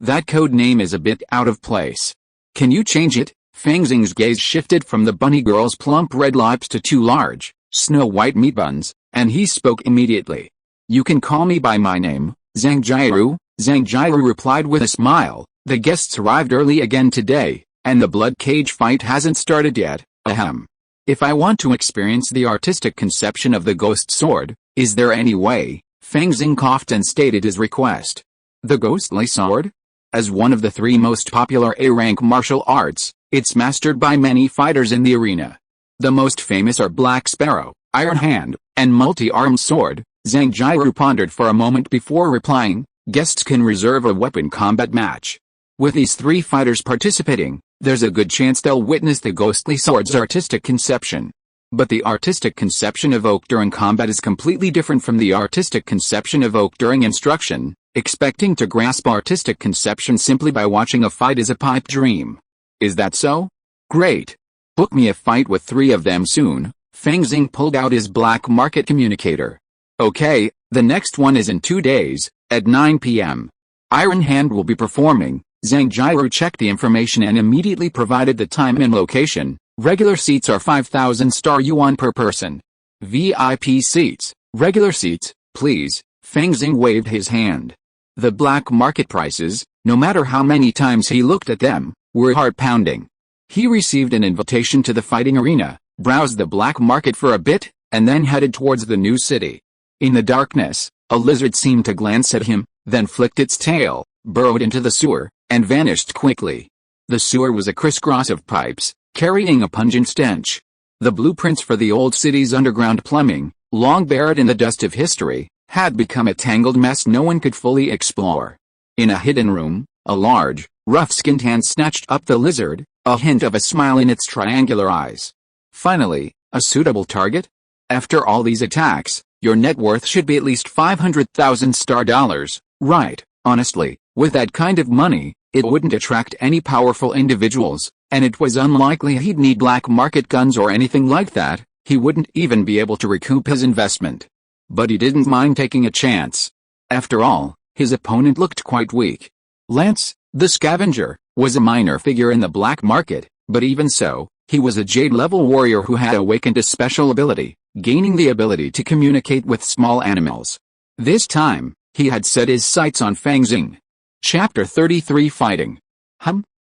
That code name is a bit out of place. Can you change it? Fang Xing's gaze shifted from the bunny girl's plump red lips to two large, snow-white meat buns, and he spoke immediately. You can call me by my name, Zhang Jiru. Zhang Jiru replied with a smile. The guests arrived early again today, and the blood cage fight hasn't started yet. Ahem. If I want to experience the artistic conception of the ghost sword, is there any way? Fang Xing coughed and stated his request. The ghostly sword? As one of the three most popular A-rank martial arts, it's mastered by many fighters in the arena. The most famous are Black Sparrow, Iron Hand, and Multi-Armed Sword. Zhang Jiru pondered for a moment before replying. Guests can reserve a weapon combat match. With these three fighters participating, there's a good chance they'll witness the ghostly sword's artistic conception. But the artistic conception evoked during combat is completely different from the artistic conception evoked during instruction. Expecting to grasp artistic conception simply by watching a fight is a pipe dream. Is that so? Great. Book me a fight with three of them soon. Fang Xing pulled out his black market communicator. Okay, the next one is in 2 days, at 9 p.m. Iron Hand will be performing. Zhang Jiru checked the information and immediately provided the time and location. Regular seats are 5,000 star yuan per person. VIP seats, regular seats, please. Fang Xing waved his hand. The black market prices, no matter how many times he looked at them, were heart-pounding. He received an invitation to the fighting arena, browsed the black market for a bit, and then headed towards the new city. In the darkness, a lizard seemed to glance at him, then flicked its tail, burrowed into the sewer, and vanished quickly. The sewer was a crisscross of pipes, carrying a pungent stench. The blueprints for the old city's underground plumbing, long buried in the dust of history, had become a tangled mess no one could fully explore. In a hidden room, a large, rough-skinned hand snatched up the lizard, a hint of a smile in its triangular eyes. Finally, a suitable target? After all these attacks, your net worth should be at least 500,000 star dollars, right? Honestly, with that kind of money, it wouldn't attract any powerful individuals, and it was unlikely he'd need black market guns or anything like that. He wouldn't even be able to recoup his investment. But he didn't mind taking a chance. After all, his opponent looked quite weak. Lance, the scavenger, was a minor figure in the black market, but even so, he was a Jade-level warrior who had awakened a special ability, gaining the ability to communicate with small animals. This time, he had set his sights on Fang Xing. Chapter 33 Fighting.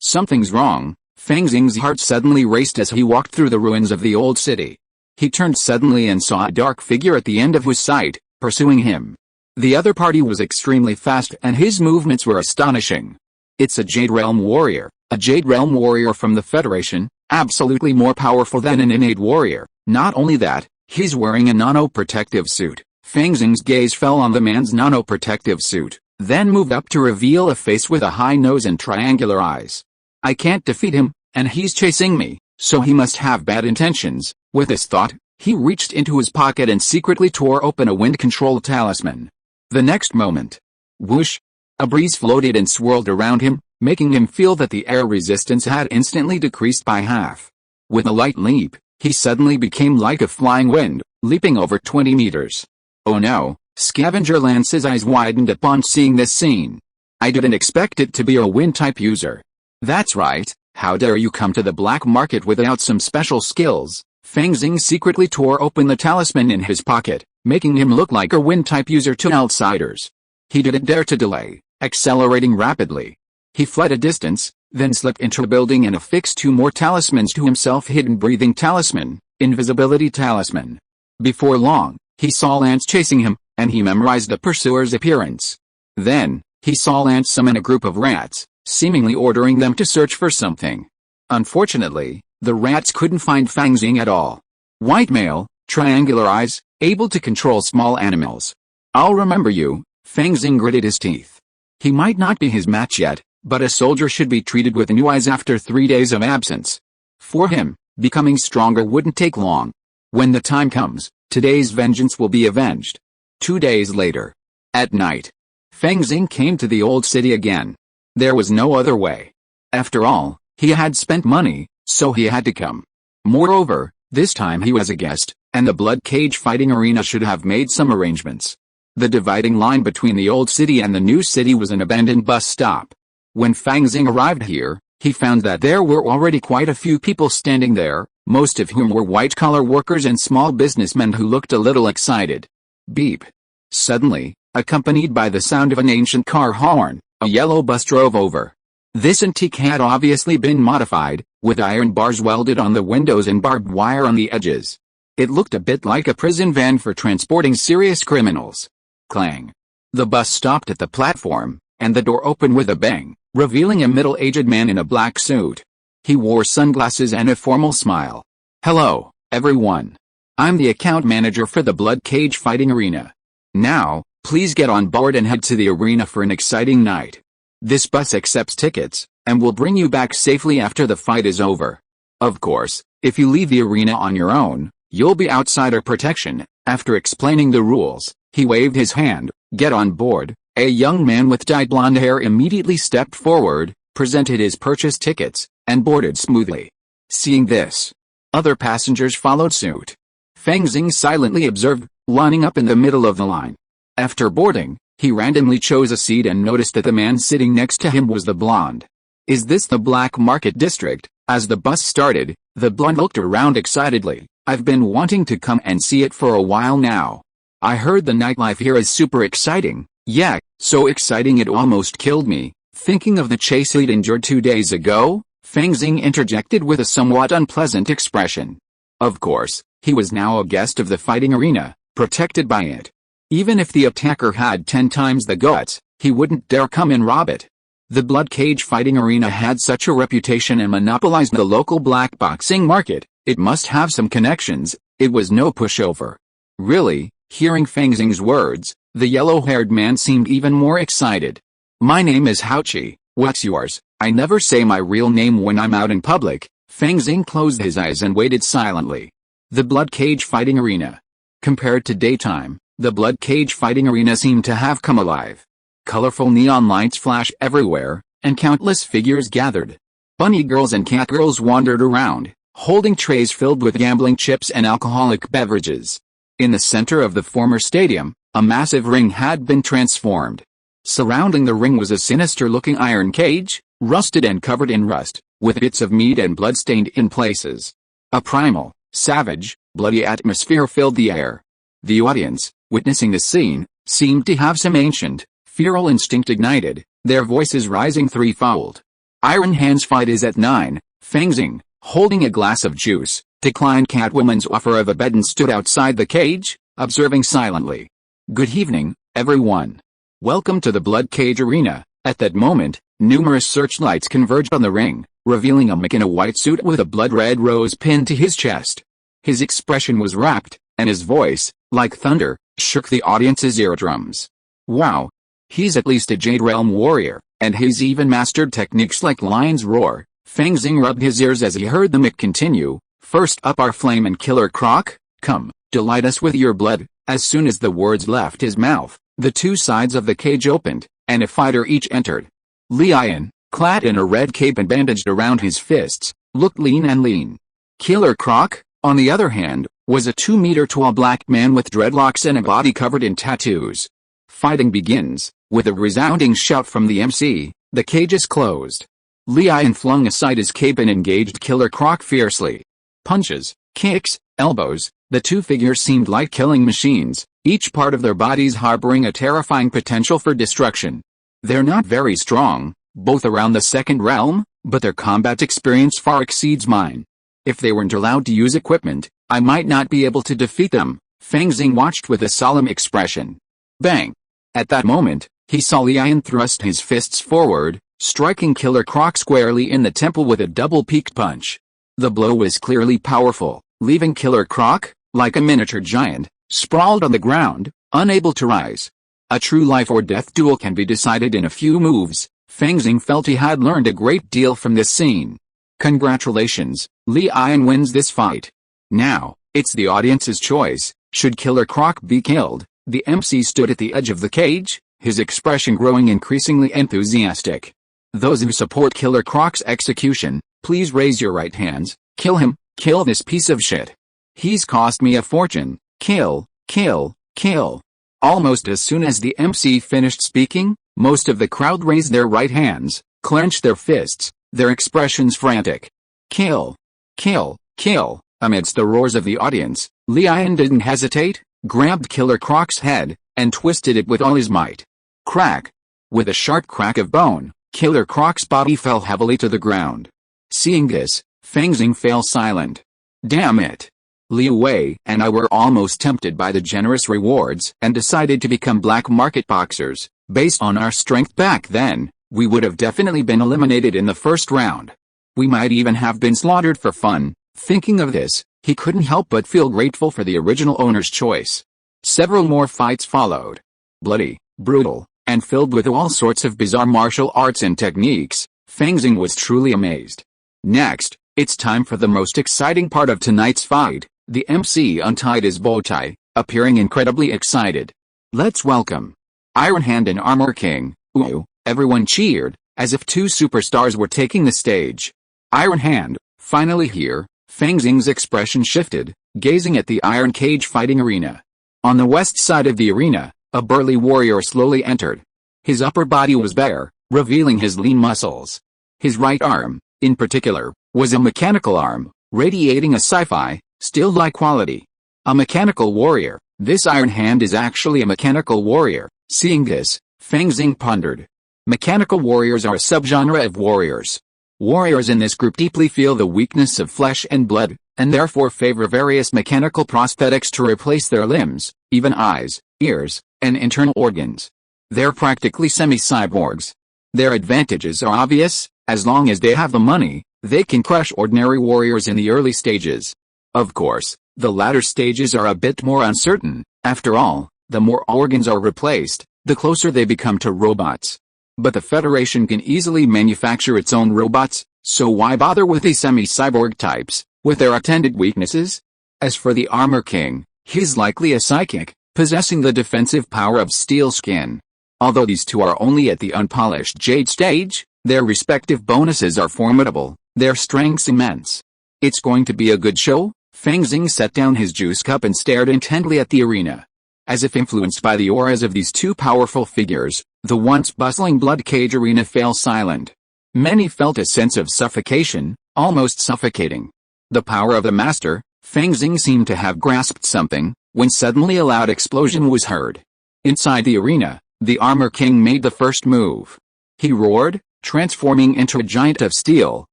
Something's wrong. Fang Xing's heart suddenly raced as he walked through the ruins of the old city. He turned suddenly and saw a dark figure at the end of his sight, pursuing him. The other party was extremely fast and his movements were astonishing. It's a Jade Realm warrior, a Jade Realm warrior from the Federation, absolutely more powerful than an innate warrior. Not only that, he's wearing a nano-protective suit. Fang Xing's gaze fell on the man's nano-protective suit, then moved up to reveal a face with a high nose and triangular eyes. I can't defeat him, and he's chasing me, so he must have bad intentions. With this thought, he reached into his pocket and secretly tore open a wind-control talisman. The next moment, whoosh! A breeze floated and swirled around him, making him feel that the air resistance had instantly decreased by half. With a light leap, he suddenly became like a flying wind, leaping over 20 meters. Oh no! Scavenger Lance's eyes widened upon seeing this scene. I didn't expect it to be a wind-type user. That's right, how dare you come to the black market without some special skills? Fang Xing secretly tore open the talisman in his pocket, making him look like a wind-type user to outsiders. He didn't dare to delay, accelerating rapidly. He fled a distance, then slipped into a building and affixed 2 more talismans to himself: hidden breathing talisman, invisibility talisman. Before long, he saw Lance chasing him, and he memorized the pursuer's appearance. Then, he saw Lance summon a group of rats, seemingly ordering them to search for something. Unfortunately, the rats couldn't find Fang Xing at all. White male, triangular eyes, able to control small animals. I'll remember you. Fang Xing gritted his teeth. He might not be his match yet, but a soldier should be treated with new eyes after 3 days of absence. For him, becoming stronger wouldn't take long. When the time comes, today's vengeance will be avenged. 2 days later. At night. Fang Xing came to the old city again. There was no other way. After all, he had spent money, so he had to come. Moreover, this time he was a guest, and the blood cage fighting arena should have made some arrangements. The dividing line between the old city and the new city was an abandoned bus stop. When Fang Xing arrived here, he found that there were already quite a few people standing there, most of whom were white-collar workers and small businessmen who looked a little excited. Beep. Suddenly, accompanied by the sound of an ancient car horn, a yellow bus drove over. This antique had obviously been modified, with iron bars welded on the windows and barbed wire on the edges. It looked a bit like a prison van for transporting serious criminals. Clang. The bus stopped at the platform, and the door opened with a bang, revealing a middle-aged man in a black suit. He wore sunglasses and a formal smile. Hello, everyone. I'm the account manager for the blood cage fighting arena. Now, please get on board and head to the arena for an exciting night. This bus accepts tickets, and will bring you back safely after the fight is over. Of course, if you leave the arena on your own, you'll be outsider protection. After explaining the rules, he waved his hand. Get on board. A young man with dyed blonde hair immediately stepped forward, presented his purchase tickets, and boarded smoothly. Seeing this, other passengers followed suit. Fang Xing silently observed, lining up in the middle of the line. After boarding, he randomly chose a seat and noticed that the man sitting next to him was the blonde. Is this the black market district? As the bus started, the blonde looked around excitedly. I've been wanting to come and see it for a while now. I heard the nightlife here is super exciting. Yeah, so exciting it almost killed me. Thinking of the chase he'd endured 2 days ago, Fang Xing interjected with a somewhat unpleasant expression. Of course, he was now a guest of the fighting arena, protected by it. Even if the attacker had 10 times the guts, he wouldn't dare come and rob it. The blood cage fighting arena had such a reputation and monopolized the local black boxing market, it must have some connections, it was no pushover. Really, hearing Fang Xing's words, the yellow-haired man seemed even more excited. My name is Houchi, what's yours? I never say my real name when I'm out in public. Fang Xing closed his eyes and waited silently. The blood cage fighting arena. Compared to daytime, the blood cage fighting arena seemed to have come alive. Colorful neon lights flashed everywhere, and countless figures gathered. Bunny girls and cat girls wandered around, holding trays filled with gambling chips and alcoholic beverages. In the center of the former stadium, a massive ring had been transformed. Surrounding the ring was a sinister-looking iron cage, rusted and covered in rust, with bits of meat and blood stained in places. A primal, savage, bloody atmosphere filled the air. The audience, witnessing the scene, seemed to have some ancient, feral instinct ignited, their voices rising threefold. Iron Hand's fight is at 9, Fang Xing, holding a glass of juice, declined Catwoman's offer of a bed and stood outside the cage, observing silently. Good evening, everyone. Welcome to the blood cage arena. At that moment, numerous searchlights converged on the ring, revealing a mech in a white suit with a blood-red rose pinned to his chest. His expression was rapt, and his voice, like thunder, shook the audience's eardrums. Wow! He's at least a Jade Realm warrior, and he's even mastered techniques like Lion's Roar. Fang Xing rubbed his ears as he heard the mech continue. First up are Flame and Killer Croc, come, delight us with your blood. As soon as the words left his mouth, the two sides of the cage opened, and a fighter each entered. Lion, clad in a red cape and bandaged around his fists, looked lean and lean. Killer Croc, on the other hand, was a 2-meter-tall black man with dreadlocks and a body covered in tattoos. Fighting begins. With a resounding shout from the MC, the cage is closed. Lion flung aside his cape and engaged Killer Croc fiercely. Punches, kicks, elbows, the two figures seemed like killing machines, each part of their bodies harboring a terrifying potential for destruction. They're not very strong, both around the second realm, but their combat experience far exceeds mine. If they weren't allowed to use equipment, I might not be able to defeat them. Fang Xing watched with a solemn expression. Bang! At that moment, he saw Lion thrust his fists forward, striking Killer Croc squarely in the temple with a double-peaked punch. The blow was clearly powerful, leaving Killer Croc, like a miniature giant, sprawled on the ground, unable to rise. A true life-or-death duel can be decided in a few moves. Fang Xing felt he had learned a great deal from this scene. Congratulations, Lion wins this fight. Now, it's the audience's choice. Should Killer Croc be killed? The MC stood at the edge of the cage, his expression growing increasingly enthusiastic. Those who support Killer Croc's execution, please raise your right hands. Kill him, kill this piece of shit. He's cost me a fortune. Kill, kill, kill. Almost as soon as the MC finished speaking, most of the crowd raised their right hands, clenched their fists, their expressions frantic. Kill, kill, kill. Amidst the roars of the audience, Lion didn't hesitate, grabbed Killer Croc's head, and twisted it with all his might. Crack! With a sharp crack of bone, Killer Croc's body fell heavily to the ground. Seeing this, Fang Xing fell silent. Damn it! Liu Wei and I were almost tempted by the generous rewards and decided to become black market boxers. Based on our strength back then, we would have definitely been eliminated in the first round. We might even have been slaughtered for fun. Thinking of this, he couldn't help but feel grateful for the original owner's choice. Several more fights followed. Bloody, brutal, and filled with all sorts of bizarre martial arts and techniques. Fang Xing was truly amazed. Next, it's time for the most exciting part of tonight's fight. The MC untied his bow tie, appearing incredibly excited. Let's welcome Iron Hand and Armor King. Ooh, everyone cheered, as if two superstars were taking the stage. Iron Hand, finally here. Fang Xing's expression shifted, gazing at the iron cage fighting arena. On the west side of the arena, a burly warrior slowly entered. His upper body was bare, revealing his lean muscles. His right arm, in particular, was a mechanical arm, radiating a sci-fi, steel-like quality. A mechanical warrior, This Iron Hand is actually a mechanical warrior. Seeing this, Fang Xing pondered. Mechanical warriors are a subgenre of warriors. Warriors in this group deeply feel the weakness of flesh and blood, and therefore favor various mechanical prosthetics to replace their limbs, even eyes, ears, and internal organs. They're practically semi-cyborgs. Their advantages are obvious: as long as they have the money, they can crush ordinary warriors in the early stages. Of course, the latter stages are a bit more uncertain. After all, the more organs are replaced, the closer they become to robots. But the Federation can easily manufacture its own robots, so why bother with the semi-cyborg types, with their attendant weaknesses? As for the Armor King, he's likely a psychic, possessing the defensive power of steel skin. Although these two are only at the unpolished jade stage, their respective bonuses are formidable, their strengths immense. It's going to be a good show. Fang Xing set down his juice cup and stared intently at the arena. As if influenced by the auras of these two powerful figures, the once bustling blood cage arena fell silent. Many felt a sense of suffocation, almost suffocating. The power of the master, Fang Xing seemed to have grasped something, when suddenly a loud explosion was heard. Inside the arena, the Armor King made the first move. He roared, transforming into a giant of steel,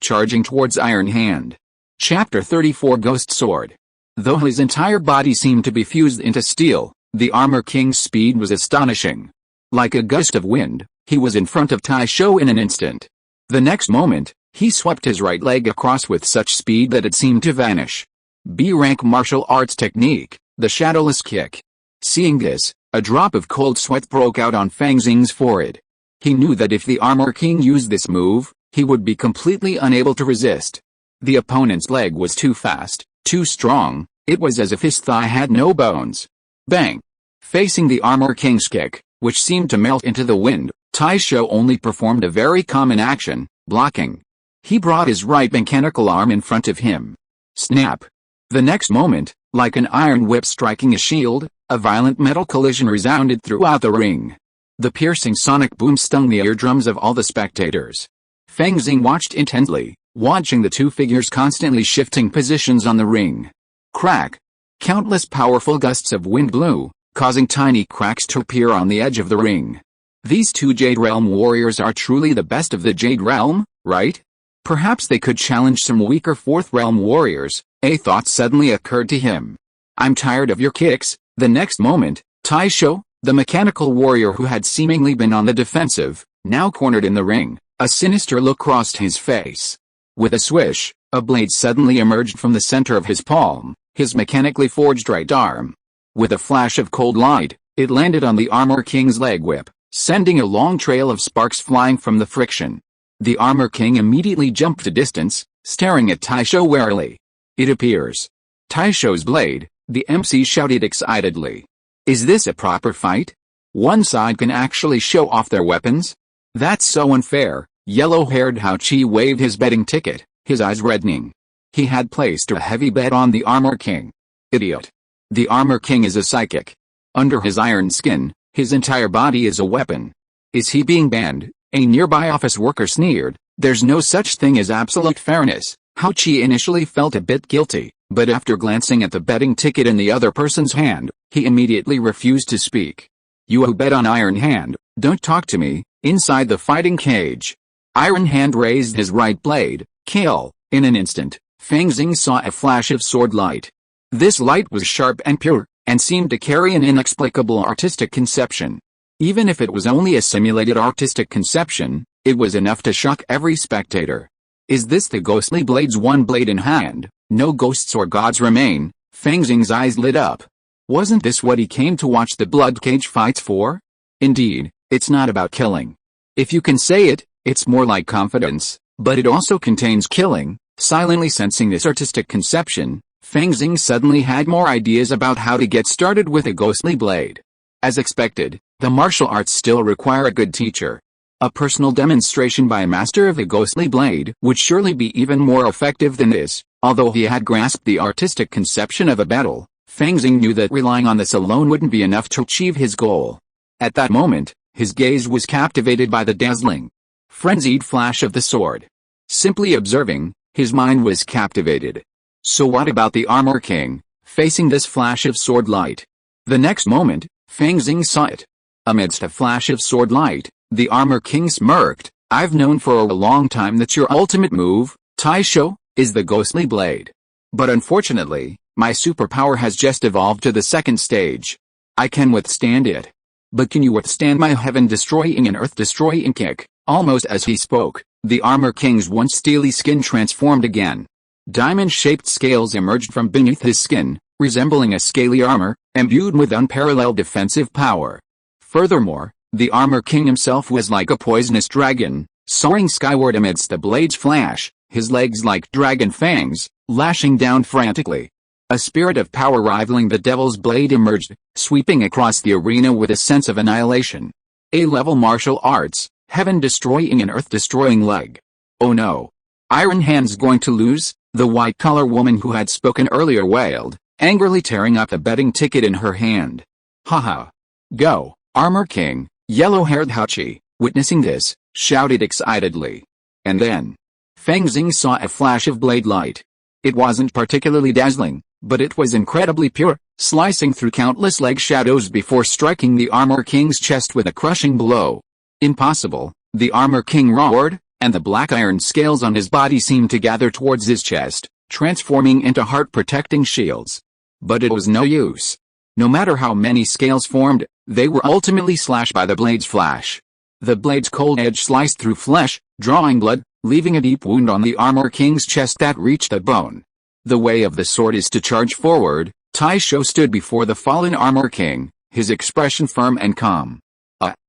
charging towards Iron Hand. Chapter 34 Ghost Sword. Though his entire body seemed to be fused into steel, the Armor King's speed was astonishing. Like a gust of wind, he was in front of Tai Shou in an instant. The next moment, he swept his right leg across with such speed that it seemed to vanish. B-rank martial arts technique, the shadowless kick. Seeing this, a drop of cold sweat broke out on Fang Xing's forehead. He knew that if the Armor King used this move, he would be completely unable to resist. The opponent's leg was too fast, too strong. It was as if his thigh had no bones. Bang! Facing the Armor King's kick, which seemed to melt into the wind, Tai Shou only performed a very common action, blocking. He brought his right mechanical arm in front of him. Snap! The next moment, like an iron whip striking a shield, a violent metal collision resounded throughout the ring. The piercing sonic boom stung the eardrums of all the spectators. Fang Xing watched intently, watching the two figures constantly shifting positions on the ring. Crack! Countless powerful gusts of wind blew, causing tiny cracks to appear on the edge of the ring. These two Jade Realm warriors are truly the best of the Jade Realm, right? Perhaps they could challenge some weaker Fourth Realm warriors. A thought suddenly occurred to him. I'm tired of your kicks. The next moment, Tai Shou, the mechanical warrior who had seemingly been on the defensive, now cornered in the ring. A sinister look crossed his face. With a swish, a blade suddenly emerged from the center of his palm, his mechanically forged right arm. With a flash of cold light, it landed on the Armor King's leg whip, sending a long trail of sparks flying from the friction. The Armor King immediately jumped a distance, staring at Tai Shou warily. It appears. Tai Shou's blade, the MC shouted excitedly. Is this a proper fight? One side can actually show off their weapons? That's so unfair. Yellow-haired Hao Chi waved his betting ticket, his eyes reddening. He had placed a heavy bet on the Armor King. Idiot. The Armor King is a psychic. Under his iron skin, his entire body is a weapon. Is he being banned? A nearby office worker sneered. There's no such thing as absolute fairness. Hao Chi initially felt a bit guilty, but after glancing at the betting ticket in the other person's hand, he immediately refused to speak. You who bet on Iron Hand, don't talk to me. Inside the fighting cage, Iron Hand raised his right blade. Kill. In an instant, Fang Xing saw a flash of sword light. This light was sharp and pure, and seemed to carry an inexplicable artistic conception. Even if it was only a simulated artistic conception, it was enough to shock every spectator. Is this the ghostly blade's one blade in hand? No ghosts or gods remain. Fang Xing's eyes lit up. Wasn't this what he came to watch the blood cage fights for? Indeed, it's not about killing. If you can say it, it's more like confidence, but it also contains killing. Silently sensing this artistic conception, Fang Xing suddenly had more ideas about how to get started with a ghostly blade. As expected, the martial arts still require a good teacher. A personal demonstration by a master of the ghostly blade would surely be even more effective than this. Although he had grasped the artistic conception of a battle, Fang Xing knew that relying on this alone wouldn't be enough to achieve his goal. At that moment, his gaze was captivated by the dazzling, frenzied flash of the sword. Simply observing, his mind was captivated. So what about the Armor King, facing this flash of sword light? The next moment, Fang Xing saw it. Amidst a flash of sword light, the Armor King smirked. I've known for a long time that your ultimate move, Taisho, is the ghostly blade. But unfortunately, my superpower has just evolved to the second stage. I can withstand it. But can you withstand my heaven-destroying and earth-destroying kick? Almost as he spoke, the Armor King's once steely skin transformed again. Diamond-shaped scales emerged from beneath his skin, resembling a scaly armor, imbued with unparalleled defensive power. Furthermore, the Armor King himself was like a poisonous dragon, soaring skyward amidst the blade's flash, his legs like dragon fangs, lashing down frantically. A spirit of power rivaling the Devil's Blade emerged, sweeping across the arena with a sense of annihilation. A-level martial arts, heaven-destroying and earth-destroying leg. Oh no. Iron Hand's going to lose, the white-collar woman who had spoken earlier wailed, angrily tearing up the betting ticket in her hand. Haha. Go, Armor King, yellow-haired Hachi, witnessing this, shouted excitedly. And then, Fang Xing saw a flash of blade light. It wasn't particularly dazzling, but it was incredibly pure, slicing through countless leg shadows before striking the Armor King's chest with a crushing blow. Impossible, the Armor King roared, and the black iron scales on his body seemed to gather towards his chest, transforming into heart-protecting shields. But it was no use. No matter how many scales formed, they were ultimately slashed by the blade's flash. The blade's cold edge sliced through flesh, drawing blood, leaving a deep wound on the Armor King's chest that reached the bone. The way of the sword is to charge forward. Taisho stood before the fallen Armor King, his expression firm and calm.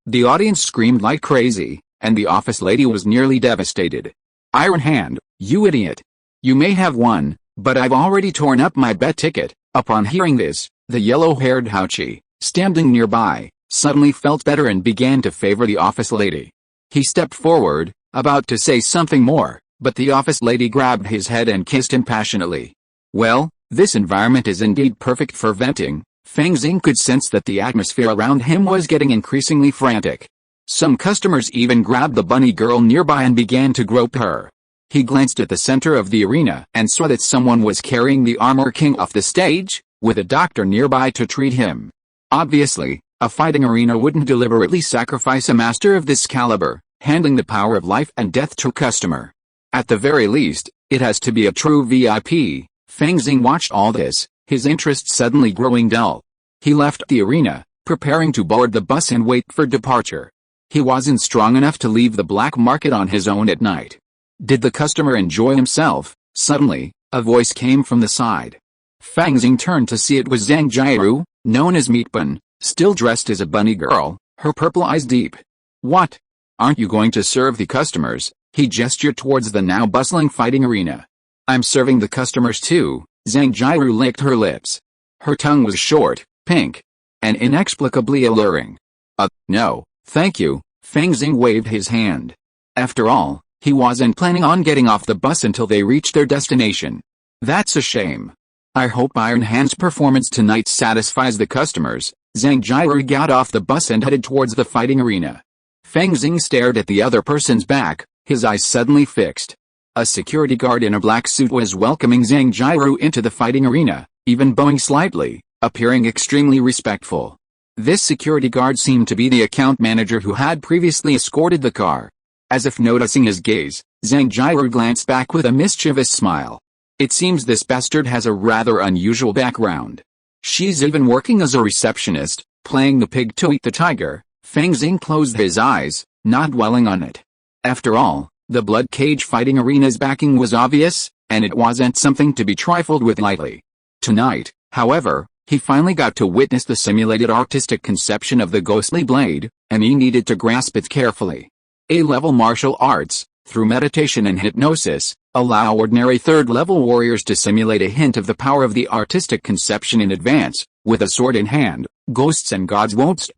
The audience screamed like crazy, and the office lady was nearly devastated. Iron Hand, you idiot. You may have won, but I've already torn up my bet ticket. Upon hearing this, the yellow-haired Hachi, standing nearby, suddenly felt better and began to favor the office lady. He stepped forward, about to say something more, but the office lady grabbed his head and kissed him passionately. Well, this environment is indeed perfect for venting. Fang Xing could sense that the atmosphere around him was getting increasingly frantic. Some customers even grabbed the bunny girl nearby and began to grope her. He glanced at the center of the arena and saw that someone was carrying the Armor King off the stage, with a doctor nearby to treat him. Obviously, a fighting arena wouldn't deliberately sacrifice a master of this caliber, handling the power of life and death to a customer. At the very least, it has to be a true VIP. Fang Xing watched all this, his interest suddenly growing dull. He left the arena, preparing to board the bus and wait for departure. He wasn't strong enough to leave the black market on his own at night. Did the customer enjoy himself? Suddenly, a voice came from the side. Fang Xing turned to see it was Zhang Jiaru, known as Meatbun, still dressed as a bunny girl, her purple eyes deep. What? Aren't you going to serve the customers? He gestured towards the now bustling fighting arena. I'm serving the customers too. Zhang Jiaru licked her lips. Her tongue was short, pink, and inexplicably alluring. No, thank you. Fang Xing waved his hand. After all, he wasn't planning on getting off the bus until they reached their destination. That's a shame. I hope Iron Hand's performance tonight satisfies the customers. Zhang Jiaru got off the bus and headed towards the fighting arena. Fang Xing stared at the other person's back, his eyes suddenly fixed. A security guard in a black suit was welcoming Zhang Jiaru into the fighting arena, even bowing slightly, appearing extremely respectful. This security guard seemed to be the account manager who had previously escorted the car. As if noticing his gaze, Zhang Jiaru glanced back with a mischievous smile. It seems this bastard has a rather unusual background. She's even working as a receptionist, playing the pig to eat the tiger. Fang Xing closed his eyes, not dwelling on it. After all, the blood cage fighting arena's backing was obvious, and it wasn't something to be trifled with lightly. Tonight, however, he finally got to witness the simulated artistic conception of the ghostly blade, and he needed to grasp it carefully. A-level martial arts, through meditation and hypnosis, allow ordinary third-level warriors to simulate a hint of the power of the artistic conception in advance. With a sword in hand, ghosts and gods won't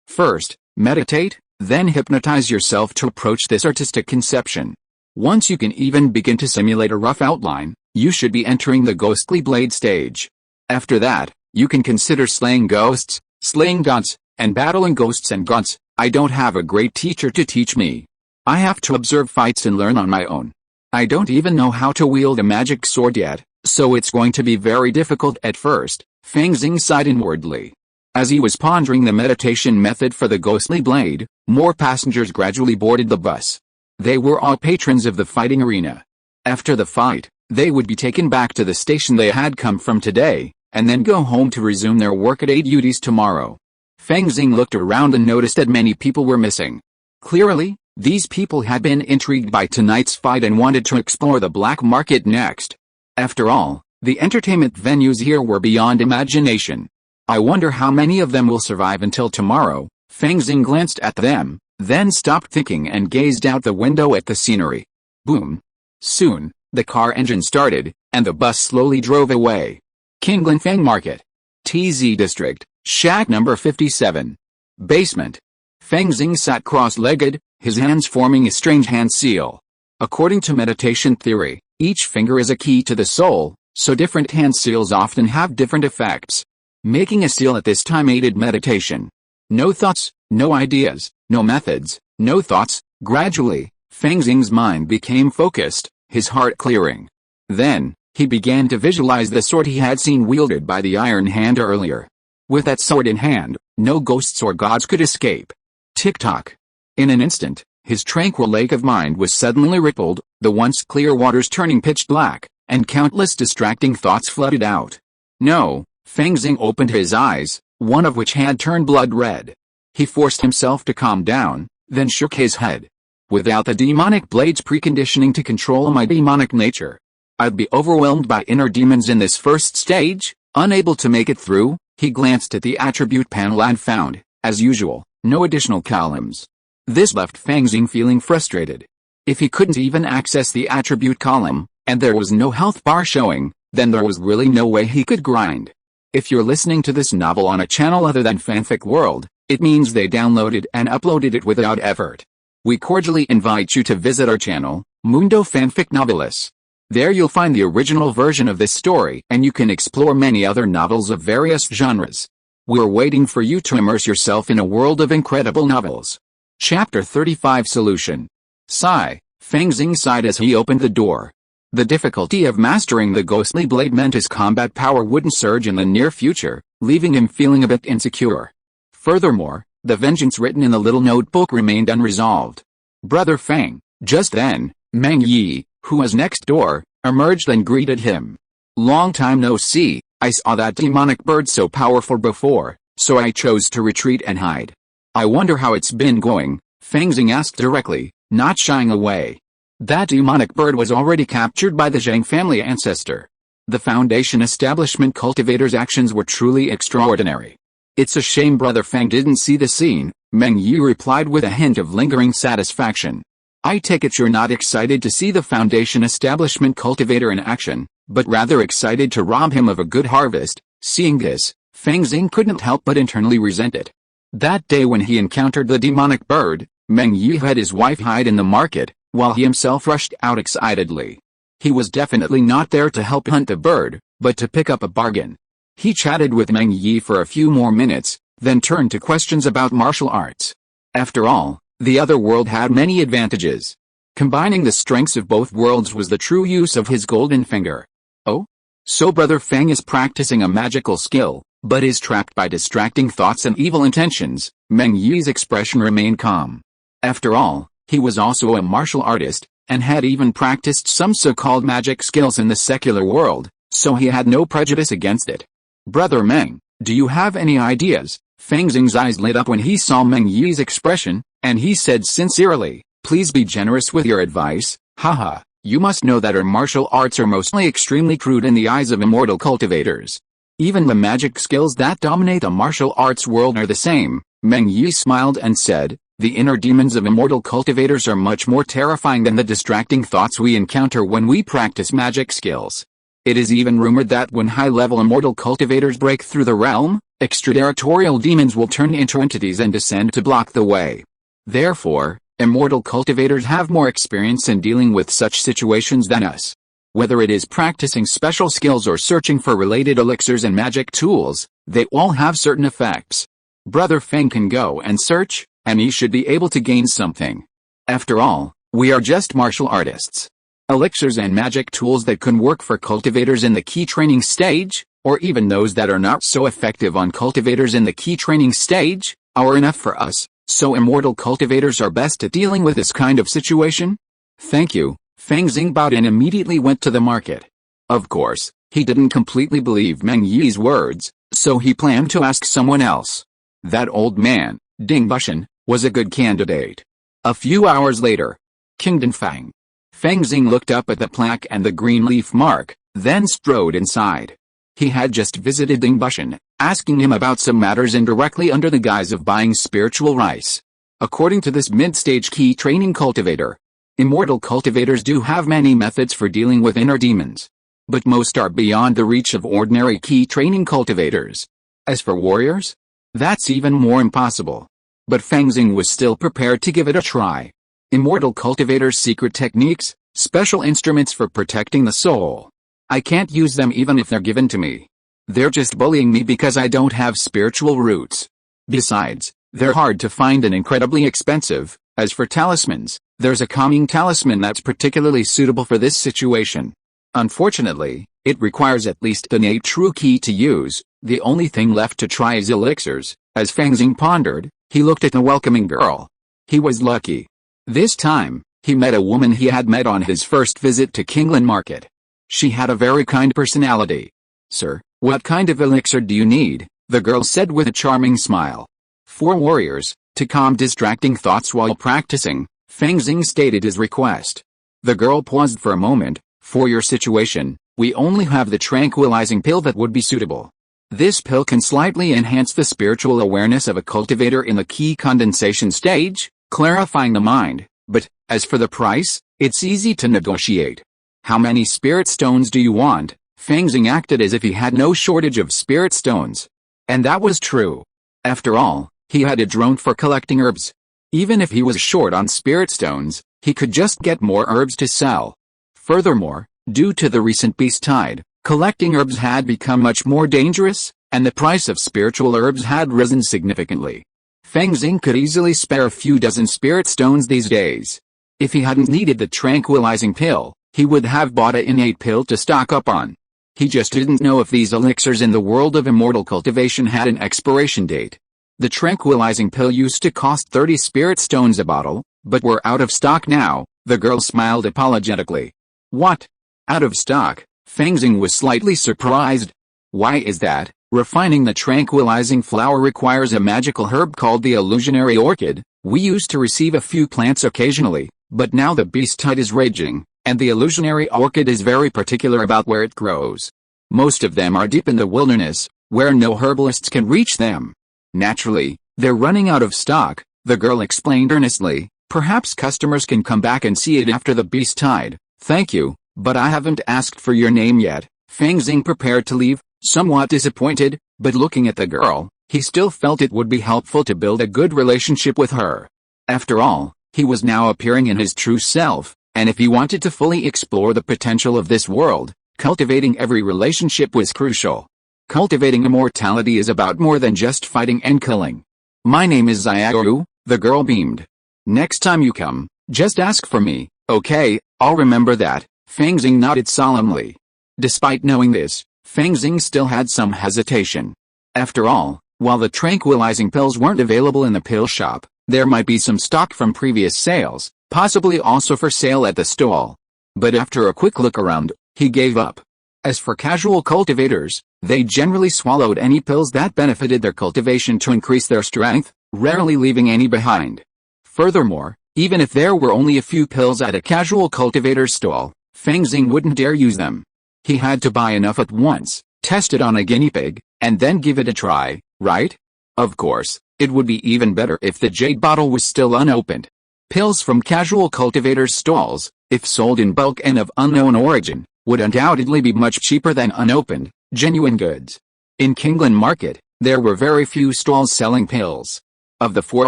first, meditate, then hypnotize yourself to approach this artistic conception. Once you can even begin to simulate a rough outline, you should be entering the ghostly blade stage. After that, you can consider slaying ghosts, slaying gods, and battling ghosts and gods. I don't have a great teacher to teach me. I have to observe fights and learn on my own. I don't even know how to wield a magic sword yet, so it's going to be very difficult at first. Fang Xing sighed inwardly. As he was pondering the meditation method for the ghostly blade, more passengers gradually boarded the bus. They were all patrons of the fighting arena. After the fight, they would be taken back to the station they had come from today, and then go home to resume their workaday duties tomorrow. Fang Xing looked around and noticed that many people were missing. Clearly, these people had been intrigued by tonight's fight and wanted to explore the black market next. After all, the entertainment venues here were beyond imagination. I wonder how many of them will survive until tomorrow. Fang Xing glanced at them, then stopped thinking and gazed out the window at the scenery. Boom. Soon, the car engine started, and the bus slowly drove away. Qinglan Fang Market. TZ District, Shack number 57. Basement. Fang Xing sat cross-legged, his hands forming a strange hand seal. According to meditation theory, each finger is a key to the soul, so different hand seals often have different effects. Making a seal at this time aided meditation. No thoughts, no ideas, no methods, no thoughts. Gradually, Fang Xing's mind became focused, his heart clearing. Then, he began to visualize the sword he had seen wielded by the Iron Hand earlier. With that sword in hand, no ghosts or gods could escape. Tick-tock. In an instant, his tranquil lake of mind was suddenly rippled, the once clear waters turning pitch black, and countless distracting thoughts flooded out. No, Fang Xing opened his eyes, one of which had turned blood red. He forced himself to calm down, then shook his head. Without the demonic blade's preconditioning to control my demonic nature, I'd be overwhelmed by inner demons in this first stage. Unable to make it through, he glanced at the attribute panel and found, as usual, no additional columns. This left Fang Xing feeling frustrated. If he couldn't even access the attribute column, and there was no health bar showing, then there was really no way he could grind. If you're listening to this novel on a channel other than Fanfic World, it means they downloaded and uploaded it without effort. We cordially invite you to visit our channel, Mundo Fanfic Novelis. There you'll find the original version of this story and you can explore many other novels of various genres. We're waiting for you to immerse yourself in a world of incredible novels. Chapter 35 Solution. Sigh. Fang Xing sighed as he opened the door. The difficulty of mastering the ghostly blade meant his combat power wouldn't surge in the near future, leaving him feeling a bit insecure. Furthermore, the vengeance written in the little notebook remained unresolved. Brother Fang. Just then, Meng Yi, who was next door, emerged and greeted him. Long time no see. I saw that demonic bird so powerful before, so I chose to retreat and hide. I wonder how it's been going, Fang Xing asked directly, not shying away. That demonic bird was already captured by the Zhang family ancestor. The Foundation establishment cultivator's actions were truly extraordinary. It's a shame Brother Fang didn't see the scene, Meng Yi replied with a hint of lingering satisfaction. I take it you're not excited to see the Foundation establishment cultivator in action, but rather excited to rob him of a good harvest. Seeing this, Fang Xing couldn't help but internally resent it. That day when he encountered the demonic bird, Meng Yi had his wife hide in the market, while he himself rushed out excitedly. He was definitely not there to help hunt the bird, but to pick up a bargain. He chatted with Meng Yi for a few more minutes, then turned to questions about martial arts. After all, the other world had many advantages. Combining the strengths of both worlds was the true use of his golden finger. Oh? So Brother Fang is practicing a magical skill, but is trapped by distracting thoughts and evil intentions. Meng Yi's expression remained calm. After all, he was also a martial artist, and had even practiced some so-called magic skills in the secular world, so he had no prejudice against it. Brother Meng, do you have any ideas? Fang Xing's eyes lit up when he saw Meng Yi's expression, and he said sincerely, please be generous with your advice. Haha, you must know that our martial arts are mostly extremely crude in the eyes of immortal cultivators. Even the magic skills that dominate the martial arts world are the same. Meng Yi smiled and said, the inner demons of immortal cultivators are much more terrifying than the distracting thoughts we encounter when we practice magic skills. It is even rumored that when high-level immortal cultivators break through the realm, extraterritorial demons will turn into entities and descend to block the way. Therefore, immortal cultivators have more experience in dealing with such situations than us. Whether it is practicing special skills or searching for related elixirs and magic tools, they all have certain effects. Brother Fang can go and search, and he should be able to gain something. After all, we are just martial artists. Elixirs and magic tools that can work for cultivators in the key training stage, or even those that are not so effective on cultivators in the key training stage, are enough for us, so immortal cultivators are best at dealing with this kind of situation? Thank you, Fang Xing bowed and immediately went to the market. Of course, he didn't completely believe Meng Yi's words, so he planned to ask someone else. That old man, Ding Bushan, was a good candidate. A few hours later, Kingdom Fang. Fang Xing looked up at the plaque and the green leaf mark, then strode inside. He had just visited Ding Bushan, asking him about some matters indirectly under the guise of buying spiritual rice. According to this mid-stage key training cultivator, immortal cultivators do have many methods for dealing with inner demons, but most are beyond the reach of ordinary key training cultivators. As for warriors, that's even more impossible. But Fang Xing was still prepared to give it a try. Immortal cultivators' secret techniques, special instruments for protecting the soul. I can't use them even if they're given to me. They're just bullying me because I don't have spiritual roots. Besides, they're hard to find and incredibly expensive. As for talismans, there's a calming talisman that's particularly suitable for this situation. Unfortunately, it requires at least an 8 true key to use. The only thing left to try is elixirs. As Fang Xing pondered, he looked at the welcoming girl. He was lucky. This time, he met a woman he had met on his first visit to Kingland Market. She had a very kind personality. Sir, what kind of elixir do you need? The girl said with a charming smile. 4 warriors, to calm distracting thoughts while practicing, Fang Xing stated his request. The girl paused for a moment. For your situation, we only have the tranquilizing pill that would be suitable. This pill can slightly enhance the spiritual awareness of a cultivator in the key condensation stage, clarifying the mind, but, as for the price, it's easy to negotiate. How many spirit stones do you want? Fang Xing acted as if he had no shortage of spirit stones. And that was true. After all, he had a drone for collecting herbs. Even if he was short on spirit stones, he could just get more herbs to sell. Furthermore, due to the recent beast tide, collecting herbs had become much more dangerous, and the price of spiritual herbs had risen significantly. Fang Xing could easily spare a few dozen spirit stones these days. If he hadn't needed the tranquilizing pill, he would have bought an innate pill to stock up on. He just didn't know if these elixirs in the world of immortal cultivation had an expiration date. The tranquilizing pill used to cost 30 spirit stones a bottle, but we're out of stock now. The girl smiled apologetically. What? Out of stock? Fang Xing was slightly surprised. Why is that? Refining the tranquilizing flower requires a magical herb called the illusionary orchid. We used to receive a few plants occasionally, but now the beast tide is raging, and the illusionary orchid is very particular about where it grows. Most of them are deep in the wilderness, where no herbalists can reach them. Naturally, they're running out of stock, the girl explained earnestly. Perhaps customers can come back and see it after the beast tide. Thank you, but I haven't asked for your name yet. Fang Xing prepared to leave, somewhat disappointed, but looking at the girl, he still felt it would be helpful to build a good relationship with her. After all, he was now appearing in his true self, and if he wanted to fully explore the potential of this world, cultivating every relationship was crucial. Cultivating immortality is about more than just fighting and killing. My name is Xiaoru, the girl beamed. Next time you come, just ask for me. Okay, I'll remember that. Fang Xing nodded solemnly. Despite knowing this, Fang Xing still had some hesitation. After all, while the tranquilizing pills weren't available in the pill shop, there might be some stock from previous sales, possibly also for sale at the stall. But after a quick look around, he gave up. As for casual cultivators, they generally swallowed any pills that benefited their cultivation to increase their strength, rarely leaving any behind. Furthermore, even if there were only a few pills at a casual cultivator's stall, Fang Xing wouldn't dare use them. He had to buy enough at once, test it on a guinea pig, and then give it a try, right? Of course, it would be even better if the jade bottle was still unopened. Pills from casual cultivators' stalls, if sold in bulk and of unknown origin, would undoubtedly be much cheaper than unopened, genuine goods. In Kingland Market, there were very few stalls selling pills. Of the 4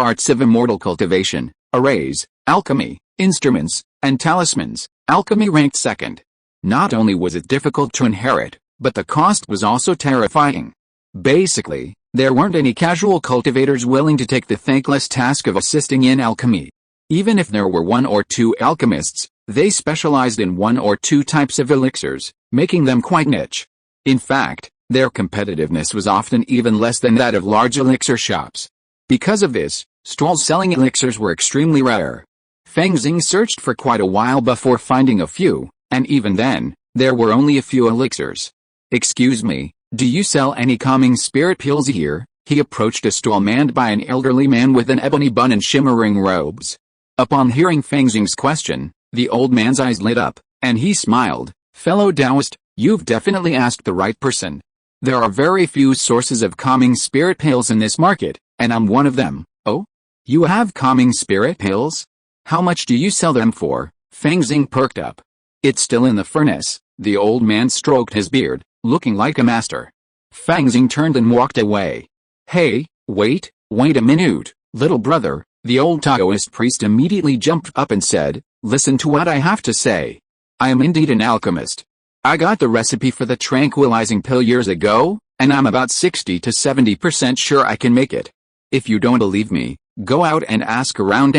arts of immortal cultivation, arrays, alchemy, instruments, and talismans, alchemy ranked second. Not only was it difficult to inherit, but the cost was also terrifying. Basically, there weren't any casual cultivators willing to take the thankless task of assisting in alchemy. Even if there were 1 or 2 alchemists, they specialized in 1 or 2 types of elixirs, making them quite niche. In fact, Their competitiveness was often even less than that of large elixir shops. Because of this, stalls selling elixirs were extremely rare. Fang Xing searched for quite a while before finding a few, and even then, there were only a few elixirs. "Excuse me, do you sell any calming spirit pills here?" He approached a stall manned by an elderly man with an ebony bun and shimmering robes. Upon hearing Fang Xing's question, the old man's eyes lit up, and he smiled. "Fellow Taoist, you've definitely asked the right person. There are very few sources of calming spirit pills in this market, and I'm one of them." "Oh? You have calming spirit pills? How much do you sell them for?" Fang Xing perked up. "It's still in the furnace." The old man stroked his beard, looking like a master. Fang Xing turned and walked away. "Hey, wait a minute, little brother." The old Taoist priest immediately jumped up and said, "Listen to what I have to say. I am indeed an alchemist. I got the recipe for the tranquilizing pill years ago, and I'm about 60 to 70% sure I can make it. If you don't believe me, go out and ask around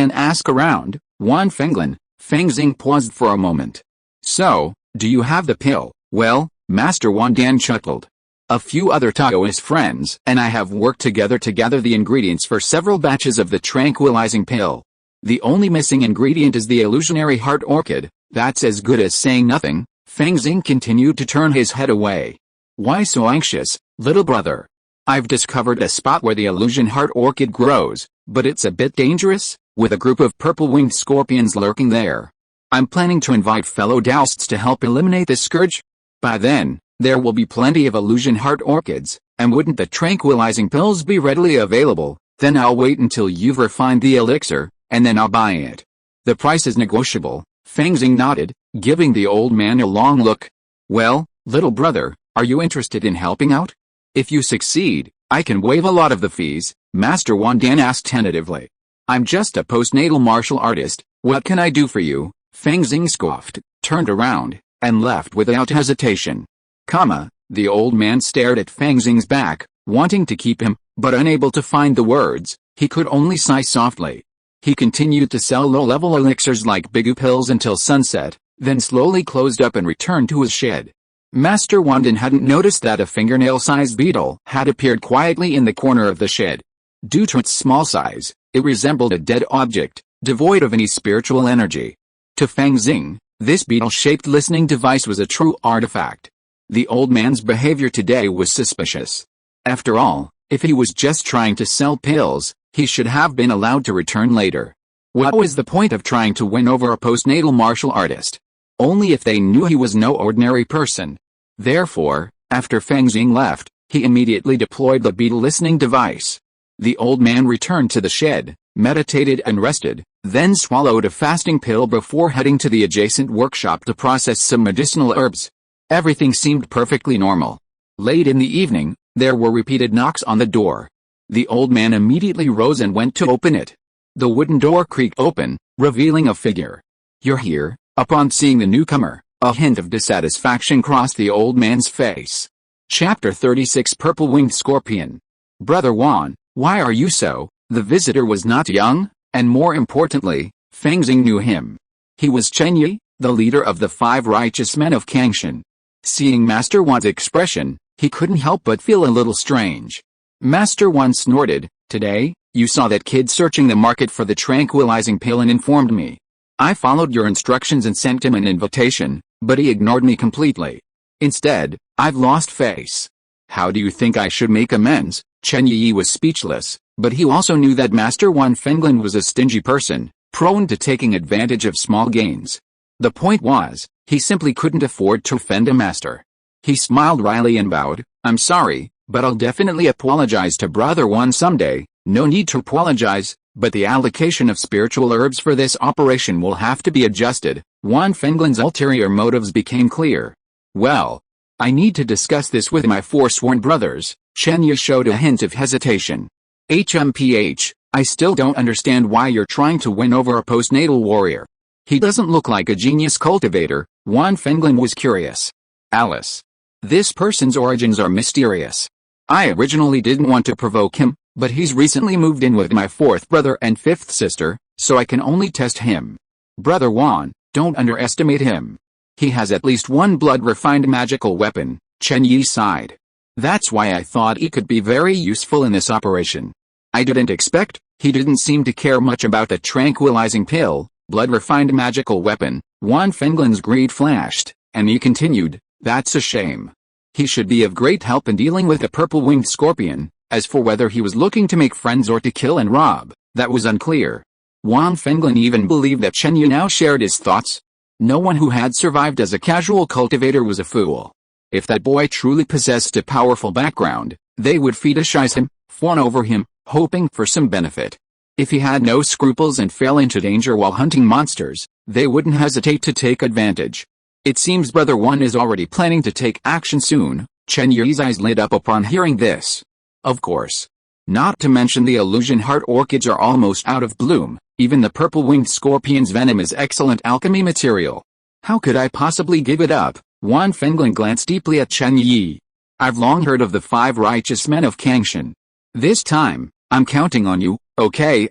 Wan Fenglin." Fang Xing paused for a moment. "So, do you have the pill?" "Well," Master Wan Dan chuckled. "A few other Taoist friends and I have worked together to gather the ingredients for several batches of the tranquilizing pill. The only missing ingredient is the illusionary heart orchid. That's as good as saying nothing." Fang Xing continued to turn his head away. "Why so anxious, little brother? I've discovered a spot where the illusion heart orchid grows, but it's a bit dangerous, with a group of purple-winged scorpions lurking there. I'm planning to invite fellow Taoists to help eliminate this scourge. By then, there will be plenty of illusion heart orchids, and wouldn't the tranquilizing pills be readily available? Then I'll wait until you've refined the elixir, and then I'll buy it. The price is negotiable." Fang Xing nodded, giving the old man a long look. "Well, little brother, are you interested in helping out? If you succeed, I can waive a lot of the fees," Master Wan Dan asked tentatively. "I'm just a postnatal martial artist. What can I do for you?" Fang Xing scoffed, turned around, and left without hesitation. The old man stared at Fang Xing's back, wanting to keep him, but unable to find the words. He could only sigh softly. He continued to sell low-level elixirs like Bigu pills until sunset, then slowly closed up and returned to his shed. Master Wanden hadn't noticed that a fingernail-sized beetle had appeared quietly in the corner of the shed. Due to its small size, it resembled a dead object, devoid of any spiritual energy. To Fang Xing, this beetle-shaped listening device was a true artifact. The old man's behavior today was suspicious. After all, if he was just trying to sell pills, he should have been allowed to return later. What was the point of trying to win over a postnatal martial artist? Only if they knew he was no ordinary person. Therefore, after Fang Xing left, he immediately deployed the beetle listening device. The old man returned to the shed, meditated and rested, then swallowed a fasting pill before heading to the adjacent workshop to process some medicinal herbs. Everything seemed perfectly normal. Late in the evening, there were repeated knocks on the door. The old man immediately rose and went to open it. The wooden door creaked open, revealing a figure. "You're here?" Upon seeing the newcomer, a hint of dissatisfaction crossed the old man's face. Chapter 36 Purple-Winged Scorpion. "Brother Wan, why are you so?" The visitor was not young, and more importantly, Fang Xing knew him. He was Chen Yi, the leader of the 5 righteous men of Kangshan. Seeing Master Wan's expression, he couldn't help but feel a little strange. Master Wan snorted. "Today, you saw that kid searching the market for the tranquilizing pill and informed me. I followed your instructions and sent him an invitation, but he ignored me completely. Instead, I've lost face. How do you think I should make amends?" Chen Yi was speechless, but he also knew that Master Wan Fenglin was a stingy person, prone to taking advantage of small gains. The point was, he simply couldn't afford to offend a master. He smiled wryly and bowed. "I'm sorry, but I'll definitely apologize to Brother Wan someday." "No need to apologize, but the allocation of spiritual herbs for this operation will have to be adjusted." Wan Fenglin's ulterior motives became clear. "Well, I need to discuss this with my forsworn brothers." Chen Yi showed a hint of hesitation. I still don't understand why you're trying to win over a postnatal warrior. He doesn't look like a genius cultivator." Wan Fenglin was curious. "Alice. This person's origins are mysterious. I originally didn't want to provoke him, but he's recently moved in with my 4th brother and 5th sister, so I can only test him. Brother Wan, don't underestimate him. He has at least one blood-refined magical weapon." Chen Yi sighed. That's why I thought he could be very useful in this operation. I didn't expect, he didn't seem to care much about the tranquilizing pill, blood-refined magical weapon. Juan Fenglin's greed flashed, and he continued, that's a shame. He should be of great help in dealing with the purple-winged scorpion. As for whether he was looking to make friends or to kill and rob, that was unclear. Juan Fenglin even believed that Chen Yu now shared his thoughts. No one who had survived as a casual cultivator was a fool. If that boy truly possessed a powerful background, they would fetishize him, fawn over him, hoping for some benefit. If he had no scruples and fell into danger while hunting monsters, they wouldn't hesitate to take advantage. It seems Brother One is already planning to take action soon. Chen Yu's eyes lit up upon hearing this. Of course. Not to mention the illusion heart orchids are almost out of bloom. Even the purple-winged scorpion's venom is excellent alchemy material. How could I possibly give it up? Juan Fenglin glanced deeply at Chen Yi. I've long heard of the 5 righteous men of Kangshan. This time, I'm counting on you. Okay,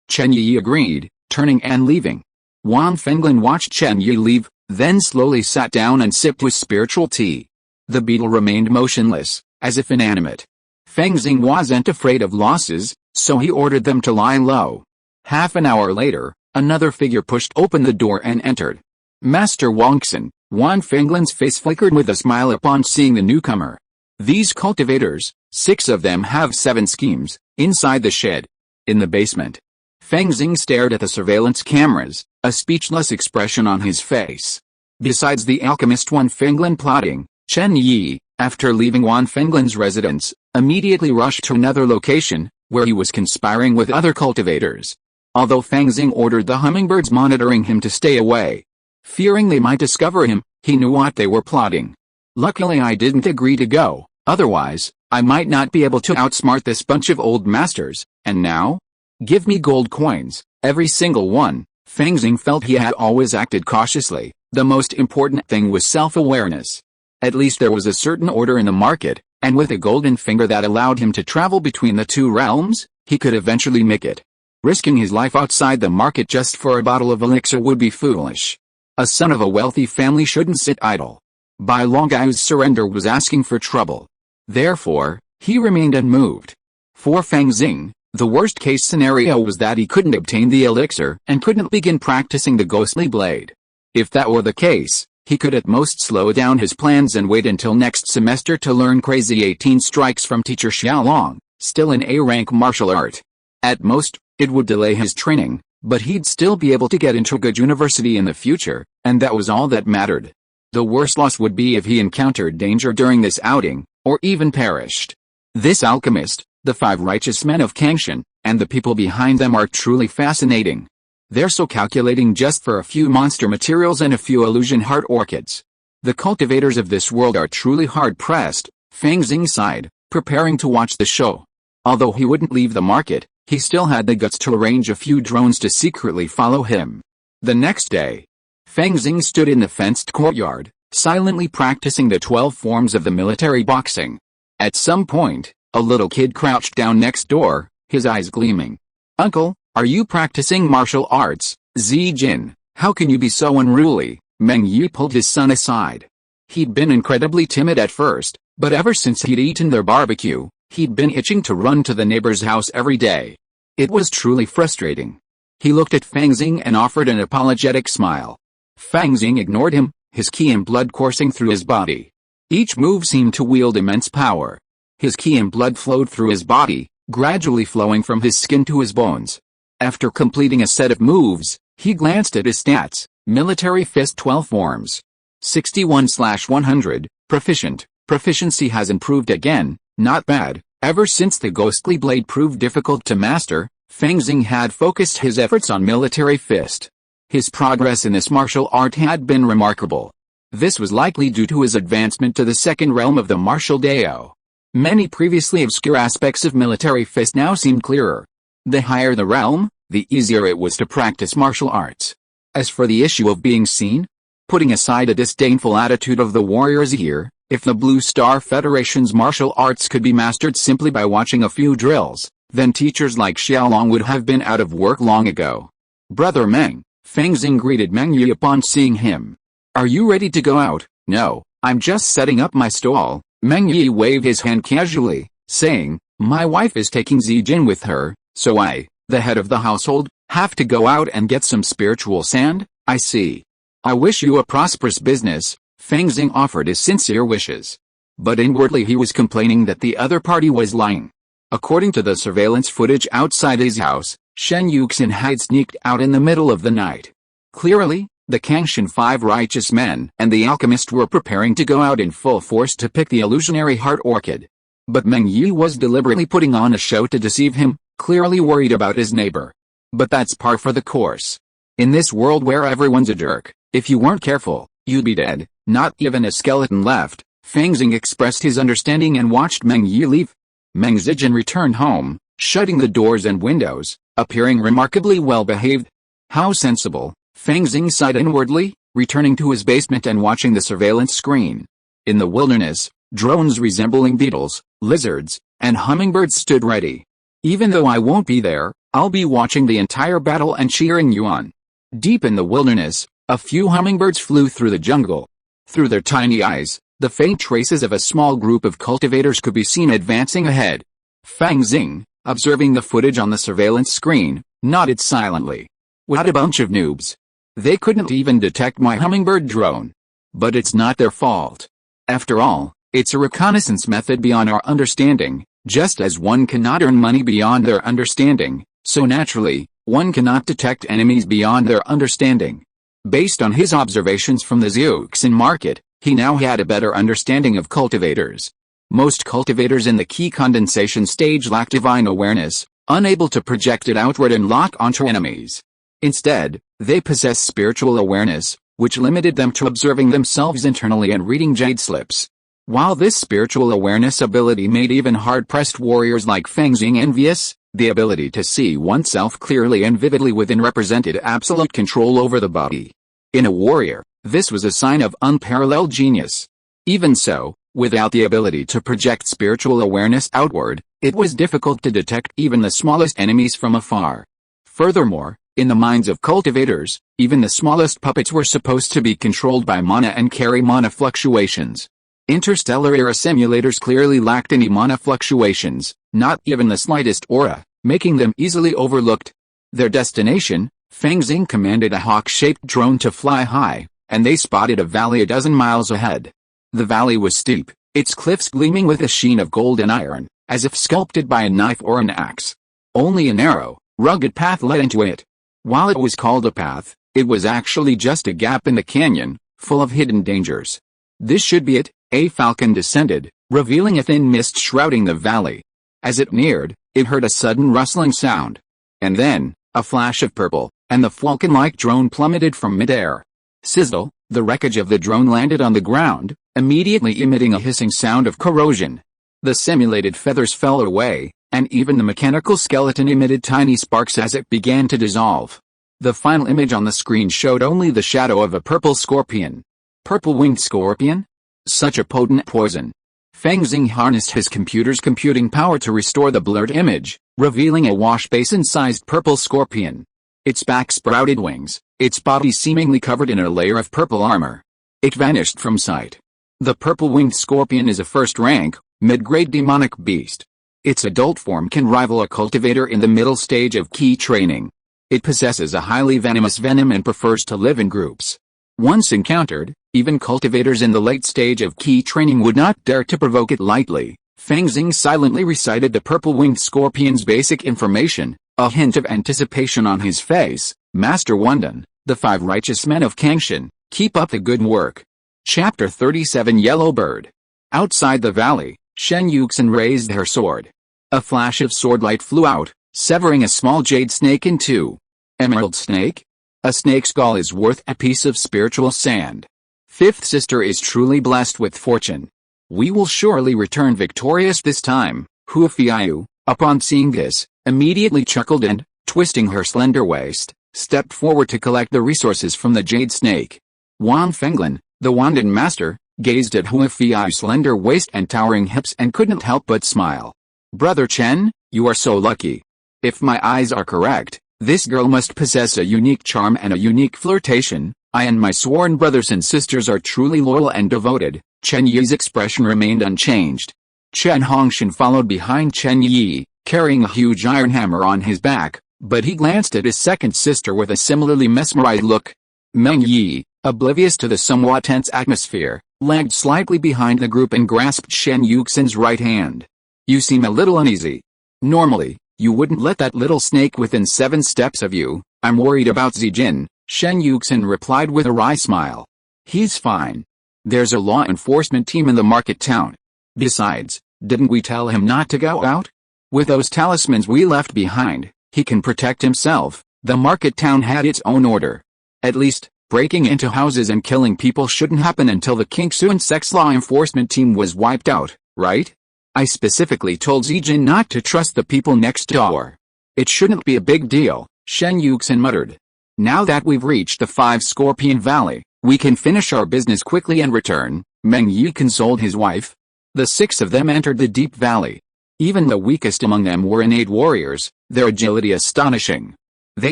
Chen Yi agreed, turning and leaving. Juan Fenglin watched Chen Yi leave, then slowly sat down and sipped his spiritual tea. The beetle remained motionless, as if inanimate. Fang Xing wasn't afraid of losses, so he ordered them to lie low. Half an hour later, another figure pushed open the door and entered. Master Wangxin. Juan Fenglin's face flickered with a smile upon seeing the newcomer. These cultivators, 6 of them have 7 schemes, inside the shed. In the basement. Fang Xing stared at the surveillance cameras, a speechless expression on his face. Besides the alchemist Juan Fenglin plotting, Chen Yi, after leaving Juan Fenglin's residence, immediately rushed to another location, where he was conspiring with other cultivators. Although Fang Xing ordered the hummingbirds monitoring him to stay away, fearing they might discover him, he knew what they were plotting. Luckily I didn't agree to go, otherwise, I might not be able to outsmart this bunch of old masters. And now? Give me gold coins, every single one. Fang Xing felt he had always acted cautiously. The most important thing was self-awareness. At least there was a certain order in the market, and with a golden finger that allowed him to travel between the 2 realms, he could eventually make it. Risking his life outside the market just for a bottle of elixir would be foolish. A son of a wealthy family shouldn't sit idle. Bai Longai's surrender was asking for trouble. Therefore, he remained unmoved. For Fang Xing, the worst-case scenario was that he couldn't obtain the elixir and couldn't begin practicing the ghostly blade. If that were the case, he could at most slow down his plans and wait until next semester to learn crazy 18 strikes from teacher Xiaolong, still an A-rank martial art. At most, it would delay his training, but he'd still be able to get into a good university in the future, and that was all that mattered. The worst loss would be if he encountered danger during this outing, or even perished. This alchemist, the 5 righteous men of Kangshan, and the people behind them are truly fascinating. They're so calculating just for a few monster materials and a few illusion heart orchids. The cultivators of this world are truly hard-pressed. Fang Xing sighed, preparing to watch the show. Although he wouldn't leave the market, he still had the guts to arrange a few drones to secretly follow him. The next day, Fang Xing stood in the fenced courtyard, silently practicing the 12 forms of the military boxing. At some point, a little kid crouched down next door, his eyes gleaming. Uncle, are you practicing martial arts? Zijin, how can you be so unruly? Meng Yu pulled his son aside. He'd been incredibly timid at first, but ever since he'd eaten their barbecue, he'd been itching to run to the neighbor's house every day. It was truly frustrating. He looked at Fang Xing and offered an apologetic smile. Fang Xing ignored him, his ki and blood coursing through his body. Each move seemed to wield immense power. His ki and blood flowed through his body, gradually flowing from his skin to his bones. After completing a set of moves, he glanced at his stats. Military Fist 12 forms. 61/100, proficient. Proficiency has improved again, not bad. Ever since the ghostly blade proved difficult to master, Fang Xing had focused his efforts on Military Fist. His progress in this martial art had been remarkable. This was likely due to his advancement to the 2nd realm of the martial Dao. Many previously obscure aspects of Military Fist now seemed clearer. The higher the realm, the easier it was to practice martial arts. As for the issue of being seen, putting aside a disdainful attitude of the warriors here, if the Blue Star Federation's martial arts could be mastered simply by watching a few drills, then teachers like Xiaolong would have been out of work long ago. Brother Meng, Fang Xing greeted Meng Yu upon seeing him. Are you ready to go out? No, I'm just setting up my stall. Meng Yi waved his hand casually, saying, "My wife is taking Zijin with her, so I, the head of the household, have to go out and get some spiritual sand. I see. I wish you a prosperous business." Fang Xing offered his sincere wishes. But inwardly he was complaining that the other party was lying. According to the surveillance footage outside his house, Shen Yuxin had sneaked out in the middle of the night. Clearly, the Kangshan five righteous men and the alchemist were preparing to go out in full force to pick the illusionary heart orchid. But Meng Yi was deliberately putting on a show to deceive him, clearly worried about his neighbor. But that's par for the course. In this world where everyone's a jerk, if you weren't careful, you'd be dead, not even a skeleton left. Fang Xing expressed his understanding and watched Meng Yi leave. Meng Zijin returned home, shutting the doors and windows, appearing remarkably well behaved. How sensible, Fang Xing sighed inwardly, returning to his basement and watching the surveillance screen. In the wilderness, drones resembling beetles, lizards, and hummingbirds stood ready. Even though I won't be there, I'll be watching the entire battle and cheering you on. Deep in the wilderness, a few hummingbirds flew through the jungle. Through their tiny eyes, the faint traces of a small group of cultivators could be seen advancing ahead. Fang Xing, observing the footage on the surveillance screen, nodded silently. What a bunch of noobs. They couldn't even detect my hummingbird drone. But it's not their fault. After all, it's a reconnaissance method beyond our understanding. Just as one cannot earn money beyond their understanding, so naturally, one cannot detect enemies beyond their understanding. Based on his observations from the Xiuxin market, he now had a better understanding of cultivators. Most cultivators in the key condensation stage lack divine awareness, unable to project it outward and lock onto enemies. Instead, they possess spiritual awareness, which limited them to observing themselves internally and reading jade slips. While this spiritual awareness ability made even hard-pressed warriors like Fang Xing envious, the ability to see oneself clearly and vividly within represented absolute control over the body. In a warrior, this was a sign of unparalleled genius. Even so, without the ability to project spiritual awareness outward, it was difficult to detect even the smallest enemies from afar. Furthermore, in the minds of cultivators, even the smallest puppets were supposed to be controlled by mana and carry mana fluctuations. Interstellar era simulators clearly lacked any mana fluctuations, not even the slightest aura, making them easily overlooked. Their destination, Fang Xing commanded a hawk-shaped drone to fly high, and they spotted a valley a dozen miles ahead. The valley was steep, its cliffs gleaming with a sheen of gold and iron, as if sculpted by a knife or an axe. Only a narrow, rugged path led into it. While it was called a path, it was actually just a gap in the canyon, full of hidden dangers. This should be it. A falcon descended, revealing a thin mist shrouding the valley. As it neared, it heard a sudden rustling sound. And then, a flash of purple, and the falcon-like drone plummeted from midair. Sizzle, the wreckage of the drone landed on the ground, immediately emitting a hissing sound of corrosion. The simulated feathers fell away, and even the mechanical skeleton emitted tiny sparks as it began to dissolve. The final image on the screen showed only the shadow of a purple scorpion. Purple-winged scorpion? Such a potent poison. Fang Xing harnessed his computer's computing power to restore the blurred image, revealing a wash-basin-sized purple scorpion. Its back sprouted wings, its body seemingly covered in a layer of purple armor. It vanished from sight. The purple-winged scorpion is a first-rank, mid-grade demonic beast. Its adult form can rival a cultivator in the middle stage of key training. It possesses a highly venomous venom and prefers to live in groups. Once encountered, even cultivators in the late stage of key training would not dare to provoke it lightly. Fang Xing silently recited the purple-winged scorpion's basic information, a hint of anticipation on his face. Master Wundan, the five righteous men of Kangshan, keep up the good work. Chapter 37 Yellow Bird. Outside the valley, Shen Yuxin raised her sword. A flash of swordlight flew out, severing a small jade snake in two. Emerald snake? A snake's skull is worth a piece of spiritual sand. Fifth sister is truly blessed with fortune. We will surely return victorious this time. Huafiayu, upon seeing this, immediately chuckled and, twisting her slender waist, stepped forward to collect the resources from the jade snake. Wang Fenglin, the Wandan master, gazed at Huafiayu's slender waist and towering hips and couldn't help but smile. Brother Chen, you are so lucky. If my eyes are correct, this girl must possess a unique charm and a unique flirtation. I and my sworn brothers and sisters are truly loyal and devoted. Chen Yi's expression remained unchanged. Chen Hongshan followed behind Chen Yi, carrying a huge iron hammer on his back, but he glanced at his second sister with a similarly mesmerized look. Meng Yi, oblivious to the somewhat tense atmosphere, lagged slightly behind the group and grasped Shen Yuxin's right hand. "You seem a little uneasy. Normally, you wouldn't let that little snake within 7 steps of you." "I'm worried about Zijin," Shen Yuxin replied with a wry smile. "He's fine. There's a law enforcement team in the market town. Besides, didn't we tell him not to go out? With those talismans we left behind, he can protect himself." The market town had its own order. At least, breaking into houses and killing people shouldn't happen until the Kingsuan sex law enforcement team was wiped out, right? "I specifically told Zijin not to trust the people next door. It shouldn't be a big deal," Shen Yuxin muttered. "Now that we've reached the 5-Scorpion Valley, we can finish our business quickly and return," Meng Yi consoled his wife. The 6 of them entered the deep valley. Even the weakest among them were innate warriors, their agility astonishing. They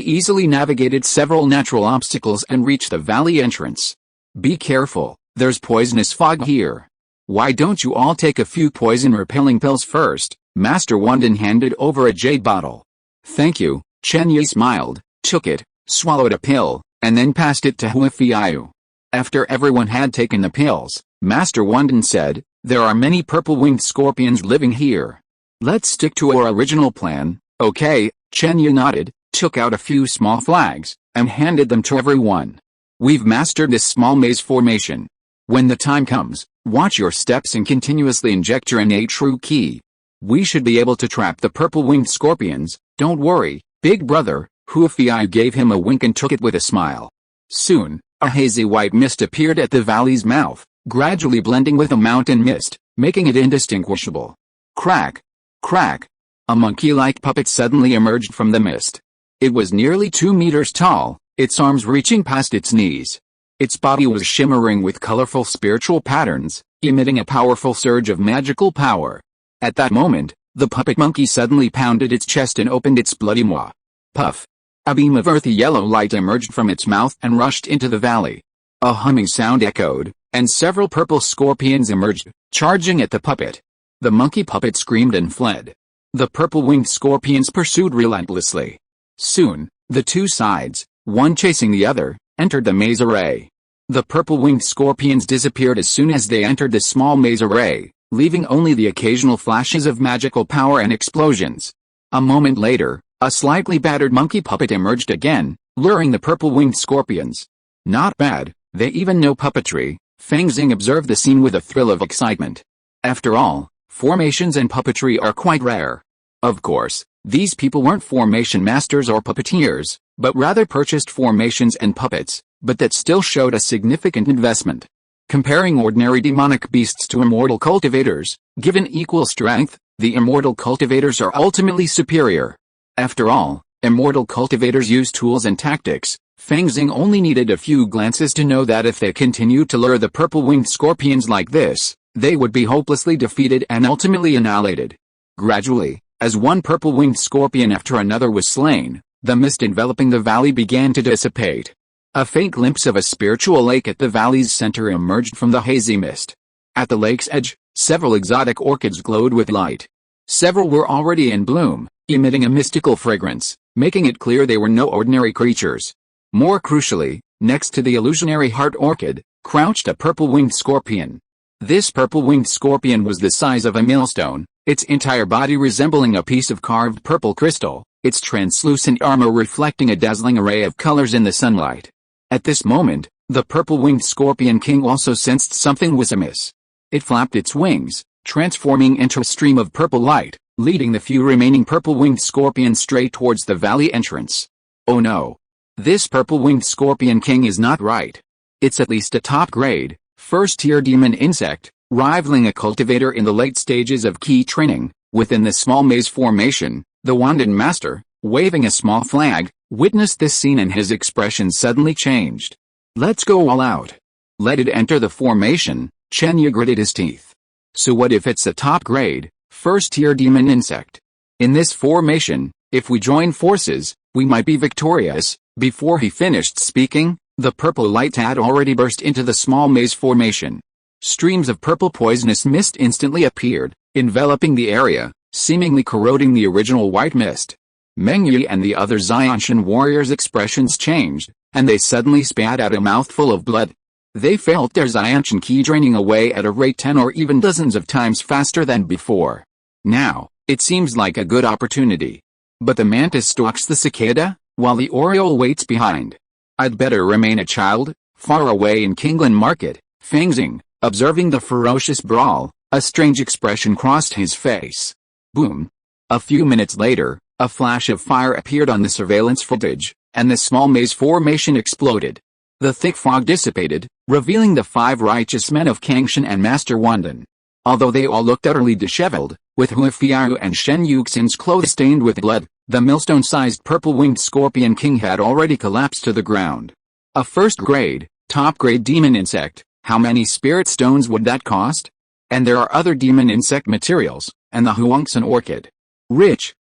easily navigated several natural obstacles and reached the valley entrance. "Be careful, there's poisonous fog here. Why don't you all take a few poison-repelling pills first?" Master Wanden handed over a jade bottle. "Thank you," Chen Yi smiled, took it, swallowed a pill, and then passed it to Huafiyu. After everyone had taken the pills, Master Wanden said, "There are many purple-winged scorpions living here. Let's stick to our original plan." "Okay," Chen Yi nodded, took out a few small flags, and handed them to everyone. "We've mastered this small maze formation. When the time comes, watch your steps and continuously inject your innate true ki. We should be able to trap the purple-winged scorpions, don't worry, big brother." Huafiyu gave him a wink and took it with a smile. Soon, a hazy white mist appeared at the valley's mouth, gradually blending with a mountain mist, making it indistinguishable. Crack! Crack! A monkey-like puppet suddenly emerged from the mist. It was nearly 2 meters tall, its arms reaching past its knees. Its body was shimmering with colorful spiritual patterns, emitting a powerful surge of magical power. At that moment, the puppet monkey suddenly pounded its chest and opened its bloody maw. Puff! A beam of earthy yellow light emerged from its mouth and rushed into the valley. A humming sound echoed, and several purple scorpions emerged, charging at the puppet. The monkey puppet screamed and fled. The purple-winged scorpions pursued relentlessly. Soon, the 2 sides, one chasing the other, entered the maze array. The purple-winged scorpions disappeared as soon as they entered the small maze array, leaving only the occasional flashes of magical power and explosions. A moment later, a slightly battered monkey puppet emerged again, luring the purple-winged scorpions. "Not bad, they even know puppetry," Fang Xing observed the scene with a thrill of excitement. After all, formations and puppetry are quite rare. Of course, these people weren't formation masters or puppeteers, but rather purchased formations and puppets, but that still showed a significant investment. Comparing ordinary demonic beasts to immortal cultivators, given equal strength, the immortal cultivators are ultimately superior. After all, immortal cultivators use tools and tactics. Fang Xing only needed a few glances to know that if they continued to lure the purple-winged scorpions like this, they would be hopelessly defeated and ultimately annihilated. Gradually, as one purple-winged scorpion after another was slain, the mist enveloping the valley began to dissipate. A faint glimpse of a spiritual lake at the valley's center emerged from the hazy mist. At the lake's edge, several exotic orchids glowed with light. Several were already in bloom, emitting a mystical fragrance, making it clear they were no ordinary creatures. More crucially, next to the illusionary heart orchid, crouched a purple-winged scorpion. This purple-winged scorpion was the size of a millstone, its entire body resembling a piece of carved purple crystal, its translucent armor reflecting a dazzling array of colors in the sunlight. At this moment, the purple-winged scorpion king also sensed something was amiss. It flapped its wings, transforming into a stream of purple light, leading the few remaining purple-winged scorpions straight towards the valley entrance. Oh no! This purple-winged scorpion king is not right. It's at least a top-grade, first-tier demon insect, rivaling a cultivator in the late stages of key training. Within the small maze formation, the Wanden master, waving a small flag, witnessed this scene and his expression suddenly changed. "Let's go all out. Let it enter the formation," Chen Yi gritted his teeth. "So what if it's a top-grade, first-tier demon insect? In this formation, if we join forces, we might be victorious." Before he finished speaking, the purple light had already burst into the small maze formation. Streams of purple poisonous mist instantly appeared, enveloping the area, seemingly corroding the original white mist. Meng Yi and the other Xianshan warriors' expressions changed, and they suddenly spat out a mouthful of blood. They felt their Xianshan ki draining away at a rate 10 or even dozens of times faster than before. Now, it seems like a good opportunity. But the mantis stalks the cicada, while the oriole waits behind. I'd better remain a child, far away in Kinglan Market. Fang Xing, observing the ferocious brawl, a strange expression crossed his face. Boom. A few minutes later, a flash of fire appeared on the surveillance footage, and the small maze formation exploded. The thick fog dissipated, revealing the 5 righteous men of Kangshan and Master Wandan. Although they all looked utterly disheveled, with Hua Fiao and Shen Yuxin's clothes stained with blood, the millstone-sized purple-winged scorpion king had already collapsed to the ground. A first-grade, top-grade demon insect, how many spirit stones would that cost? And there are other demon insect materials, and the Huangsan orchid. Rich.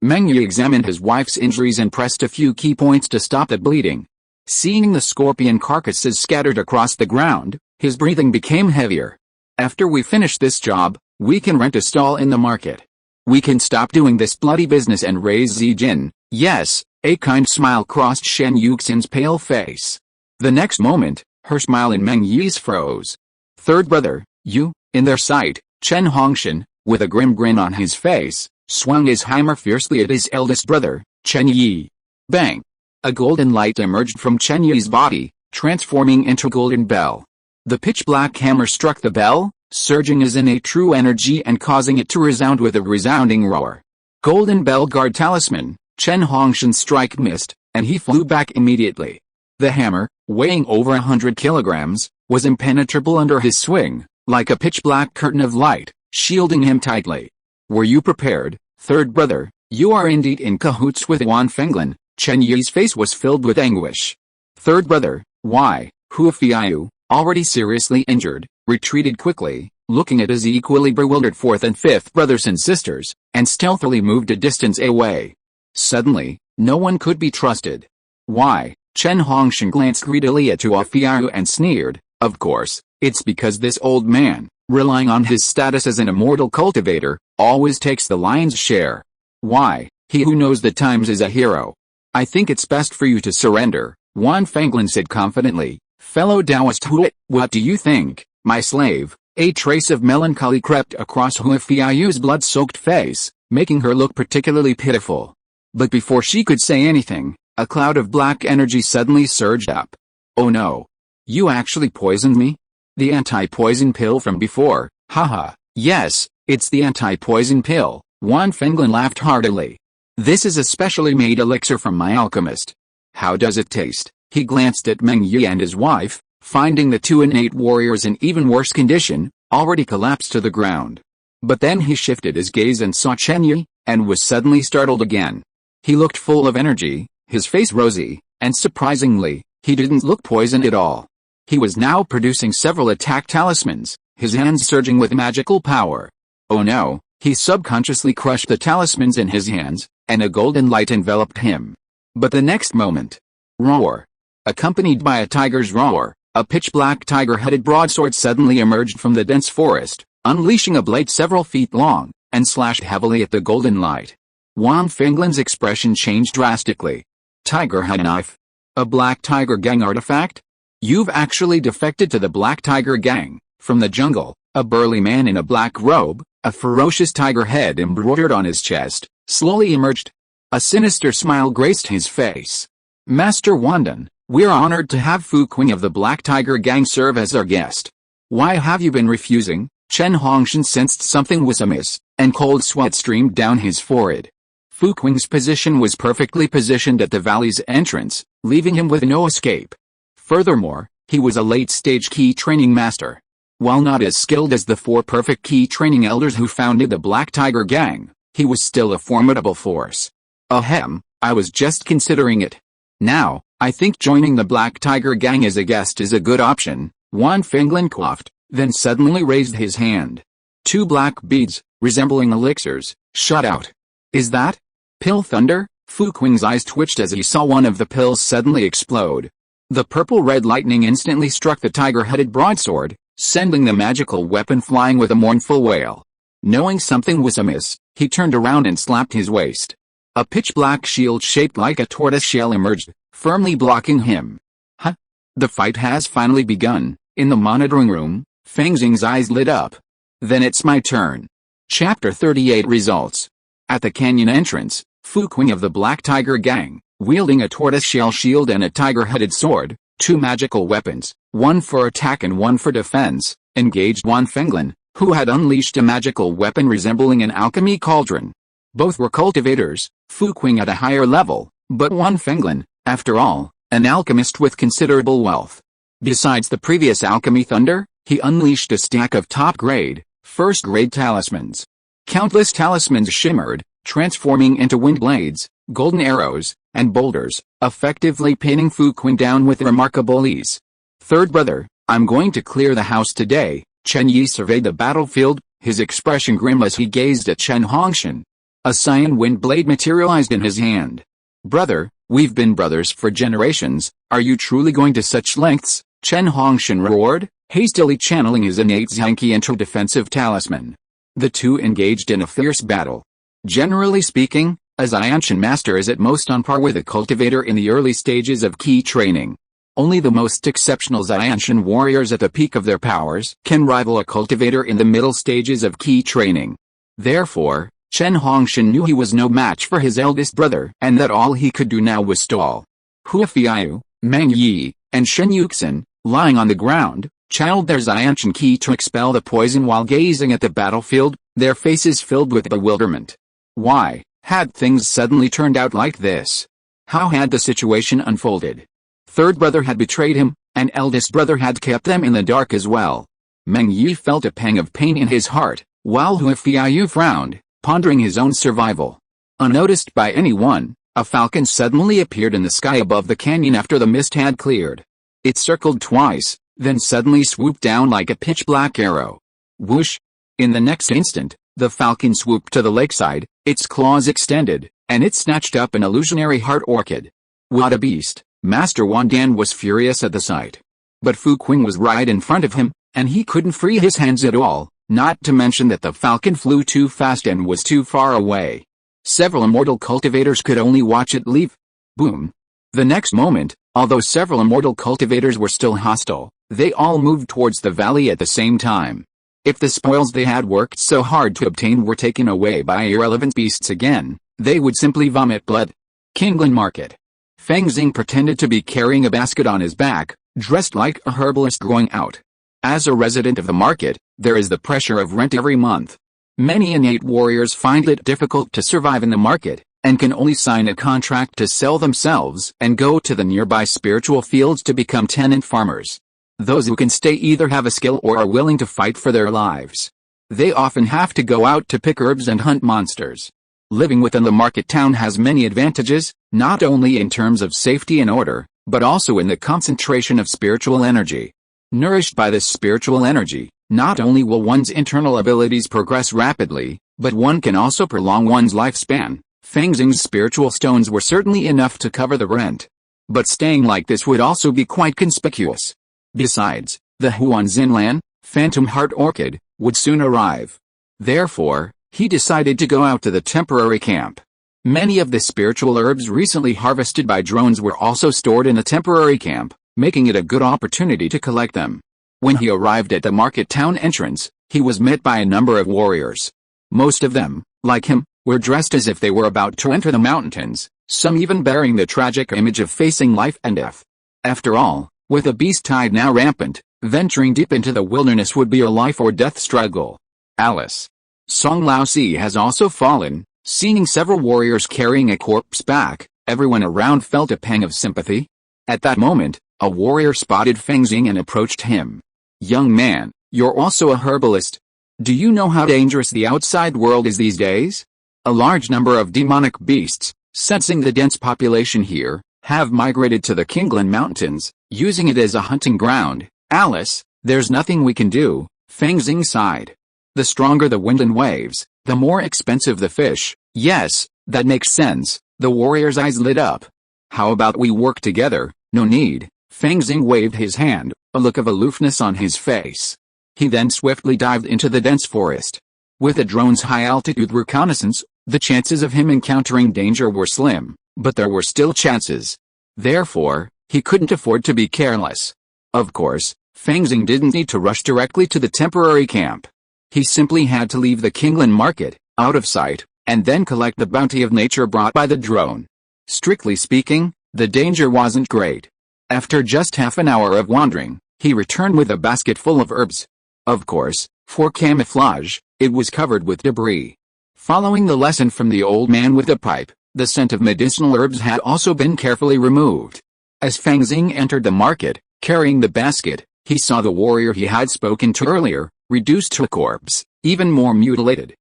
Meng Yi examined his wife's injuries and pressed a few key points to stop the bleeding. Seeing the scorpion carcasses scattered across the ground, his breathing became heavier. After we finish this job, we can rent a stall in the market. We can stop doing this bloody business and raise Zijin. Yes, a kind smile crossed Shen Yuxin's pale face. The next moment, her smile in Meng Yi's froze. Third brother, you, in their sight, Chen Hongshan, with a grim grin on his face, swung his hammer fiercely at his eldest brother, Chen Yi. Bang! A golden light emerged from Chen Yi's body, transforming into a golden bell. The pitch-black hammer struck the bell, surging his innate true energy and causing it to resound with a resounding roar. Golden bell guard talisman, Chen Hongshan's strike missed, and he flew back immediately. The hammer, weighing over 100 kilograms, was impenetrable under his swing, like a pitch-black curtain of light, shielding him tightly. Were you prepared, third brother? You are indeed in cahoots with Wan Fenglan. Chen Yi's face was filled with anguish. Third brother, why? Hua Fiao, already seriously injured, retreated quickly, looking at his equally bewildered fourth and fifth brothers and sisters, and stealthily moved a distance away. Suddenly, no one could be trusted. Why? Chen Hongshan glanced greedily at Hua Fiao and sneered. Of course, it's because this old man, relying on his status as an immortal cultivator, always takes the lion's share. Why? He who knows the times is a hero. I think it's best for you to surrender, Wan Fenglan said confidently. Fellow Taoist Hua, what do you think, my slave? A trace of melancholy crept across Hua Fiao's blood-soaked face, making her look particularly pitiful. But before she could say anything, a cloud of black energy suddenly surged up. Oh no! You actually poisoned me? The anti-poison pill from before, haha, yes, it's the anti-poison pill, Wan Fenglan laughed heartily. This is a specially made elixir from my alchemist. How does it taste? He glanced at Meng Yi and his wife, finding the 2 innate warriors in even worse condition, already collapsed to the ground. But then he shifted his gaze and saw Chen Yi, and was suddenly startled again. He looked full of energy, his face rosy, and surprisingly, he didn't look poisoned at all. He was now producing several attack talismans, his hands surging with magical power. Oh no, he subconsciously crushed the talismans in his hands, and a golden light enveloped him. But the next moment, roar! Accompanied by a tiger's roar, a pitch-black tiger-headed broadsword suddenly emerged from the dense forest, unleashing a blade several feet long, and slashed heavily at the golden light. Wan Fenglan's expression changed drastically. Tiger-head knife? A Black Tiger Gang artifact? You've actually defected to the Black Tiger Gang. From the jungle, a burly man in a black robe, a ferocious tiger head embroidered on his chest, slowly emerged. A sinister smile graced his face. Master Wandan, we're honored to have Fu Qing of the Black Tiger Gang serve as our guest. Why have you been refusing? Chen Hongshan sensed something was amiss, and cold sweat streamed down his forehead. Fu Qing's position was perfectly positioned at the valley's entrance, leaving him with no escape. Furthermore, he was a late-stage key training master. While not as skilled as the 4 perfect key training elders who founded the Black Tiger Gang, he was still a formidable force. Ahem, I was just considering it. Now, I think joining the Black Tiger Gang as a guest is a good option. Wan Fenglan coughed, then suddenly raised his hand. 2 black beads, resembling elixirs, shot out. Is that pill thunder? Fu Qing's eyes twitched as he saw one of the pills suddenly explode. The purple-red lightning instantly struck the tiger-headed broadsword, sending the magical weapon flying with a mournful wail. Knowing something was amiss, he turned around and slapped his waist. A pitch-black shield shaped like a tortoiseshell emerged, firmly blocking him. Huh? The fight has finally begun. In the monitoring room, Fang Xing's eyes lit up. Then it's my turn. Chapter 38 Results. At the canyon entrance, Fu Qing of the Black Tiger Gang, wielding a tortoiseshell shield and a tiger-headed sword, two magical weapons, one for attack and one for defense, engaged Wan Fenglin, who had unleashed a magical weapon resembling an alchemy cauldron. Both were cultivators, Fu Qing at a higher level, but Wan Fenglin, after all, an alchemist with considerable wealth. Besides the previous alchemy thunder, he unleashed a stack of top-grade, first-grade talismans. Countless talismans shimmered, transforming into wind blades, golden arrows, and boulders, effectively pinning Fu Qing down with remarkable ease. Third brother, I'm going to clear the house today. Chen Yi surveyed the battlefield, his expression grim as he gazed at Chen Hongshan. A cyan wind blade materialized in his hand. Brother, we've been brothers for generations, are you truly going to such lengths? Chen Hongshan roared, hastily channeling his innate Zhangqi into defensive talisman. The two engaged in a fierce battle. Generally speaking, a Xianshan master is at most on par with a cultivator in the early stages of Qi training. Only the most exceptional Xianshan warriors at the peak of their powers can rival a cultivator in the middle stages of Qi training. Therefore, Chen Hongshan knew he was no match for his eldest brother and that all he could do now was stall. Hua Fiyu, Meng Yi, and Shen Yuxin, lying on the ground, channeled their Xianshan Qi to expel the poison while gazing at the battlefield, their faces filled with bewilderment. Why had things suddenly turned out like this? How had the situation unfolded? Third brother had betrayed him, and eldest brother had kept them in the dark as well. Meng Yi felt a pang of pain in his heart, while Hua Fiyu frowned, pondering his own survival. Unnoticed by anyone, a falcon suddenly appeared in the sky above the canyon after the mist had cleared. It circled twice, then suddenly swooped down like a pitch-black arrow. Whoosh! In the next instant, the falcon swooped to the lakeside, its claws extended, and it snatched up an illusionary heart orchid. What a beast! Master Wan Dan was furious at the sight. But Fu Qing was right in front of him, and he couldn't free his hands at all, not to mention that the falcon flew too fast and was too far away. Several immortal cultivators could only watch it leave. Boom! The next moment, although several immortal cultivators were still hostile, they all moved towards the valley at the same time. If the spoils they had worked so hard to obtain were taken away by irrelevant beasts again, they would simply vomit blood. Kingland Market. Fang Xing pretended to be carrying a basket on his back, dressed like a herbalist going out. As a resident of the market, there is the pressure of rent every month. Many innate warriors find it difficult to survive in the market, and can only sign a contract to sell themselves and go to the nearby spiritual fields to become tenant farmers. Those who can stay either have a skill or are willing to fight for their lives. They often have to go out to pick herbs and hunt monsters. Living within the market town has many advantages, not only in terms of safety and order, but also in the concentration of spiritual energy. Nourished by this spiritual energy, not only will one's internal abilities progress rapidly, but one can also prolong one's lifespan. Fang Xing's spiritual stones were certainly enough to cover the rent. But staying like this would also be quite conspicuous. Besides, the Huan Xinlan, Phantom Heart Orchid, would soon arrive. Therefore, he decided to go out to the temporary camp. Many of the spiritual herbs recently harvested by drones were also stored in the temporary camp, making it a good opportunity to collect them. When he arrived at the market town entrance, he was met by a number of warriors. Most of them, like him, were dressed as if they were about to enter the mountains, some even bearing the tragic image of facing life and death. After all, with a beast tide now rampant, venturing deep into the wilderness would be a life or death struggle. Alice. Song Lao Si has also fallen. Seeing several warriors carrying a corpse back, everyone around felt a pang of sympathy. At that moment, a warrior spotted Fang Xing and approached him. Young man, you're also a herbalist. Do you know how dangerous the outside world is these days? A large number of demonic beasts, sensing the dense population here, have migrated to the Kingland Mountains, using it as a hunting ground. Alice, there's nothing we can do, Fang Xing sighed. The stronger the wind and waves, the more expensive the fish. Yes, that makes sense. The warrior's eyes lit up. How about we work together? No need. Fang Xing waved his hand, a look of aloofness on his face. He then swiftly dived into the dense forest. With a drone's high-altitude reconnaissance, the chances of him encountering danger were slim, but there were still chances. Therefore, he couldn't afford to be careless. Of course, Fang Xing didn't need to rush directly to the temporary camp. He simply had to leave the Kingland market, out of sight, and then collect the bounty of nature brought by the drone. Strictly speaking, the danger wasn't great. After just half an hour of wandering, he returned with a basket full of herbs. Of course, for camouflage, it was covered with debris. Following the lesson from the old man with the pipe, the scent of medicinal herbs had also been carefully removed. As Fang Xing entered the market, carrying the basket, he saw the warrior he had spoken to earlier, reduced to a corpse, even more mutilated.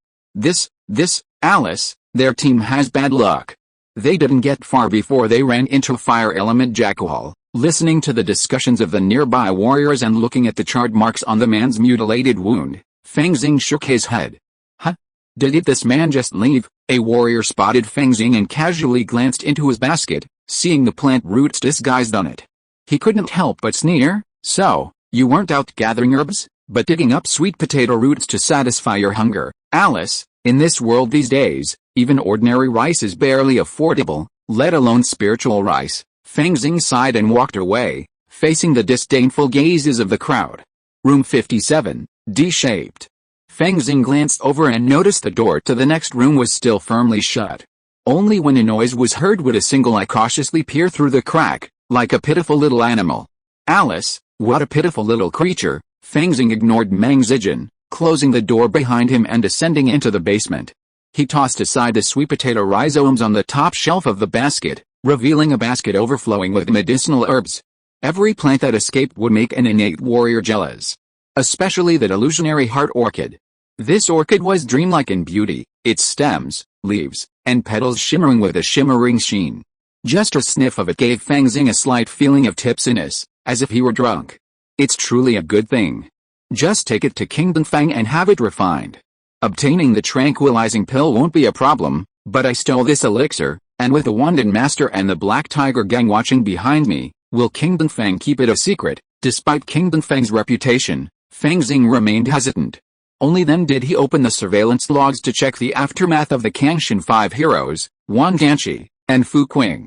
Alice, their team has bad luck. They didn't get far before they ran into a fire element jackal. Listening to the discussions of the nearby warriors and looking at the charred marks on the man's mutilated wound, Fang Xing shook his head. Huh? Did this man just leave? A warrior spotted Fang Xing and casually glanced into his basket, seeing the plant roots disguised on it. He couldn't help but sneer. So, you weren't out gathering herbs, but digging up sweet potato roots to satisfy your hunger, Alice. In this world these days, even ordinary rice is barely affordable, let alone spiritual rice. Fang Xing sighed and walked away, facing the disdainful gazes of the crowd. Room 57, D-shaped. Fang Xing glanced over and noticed the door to the next room was still firmly shut. Only when a noise was heard would a single eye cautiously peer through the crack, like a pitiful little animal. Alice, what a pitiful little creature. Fang Xing ignored Mang Zijin, closing the door behind him and descending into the basement. He tossed aside the sweet potato rhizomes on the top shelf of the basket, revealing a basket overflowing with medicinal herbs. Every plant that escaped would make an innate warrior jealous. Especially the illusionary heart orchid. This orchid was dreamlike in beauty, its stems, leaves, and petals shimmering with a shimmering sheen. Just a sniff of it gave Fang Xing a slight feeling of tipsiness, as if he were drunk. It's truly a good thing. Just take it to King Dunfang and have it refined. Obtaining the tranquilizing pill won't be a problem, but I stole this elixir, and with the Wandan Master and the Black Tiger gang watching behind me, will King Dunfang keep it a secret? Despite King Dunfang's reputation, Fang Xing remained hesitant. Only then did he open the surveillance logs to check the aftermath of the Kangshan 5 heroes, Wan Ganshi, and Fu Qing.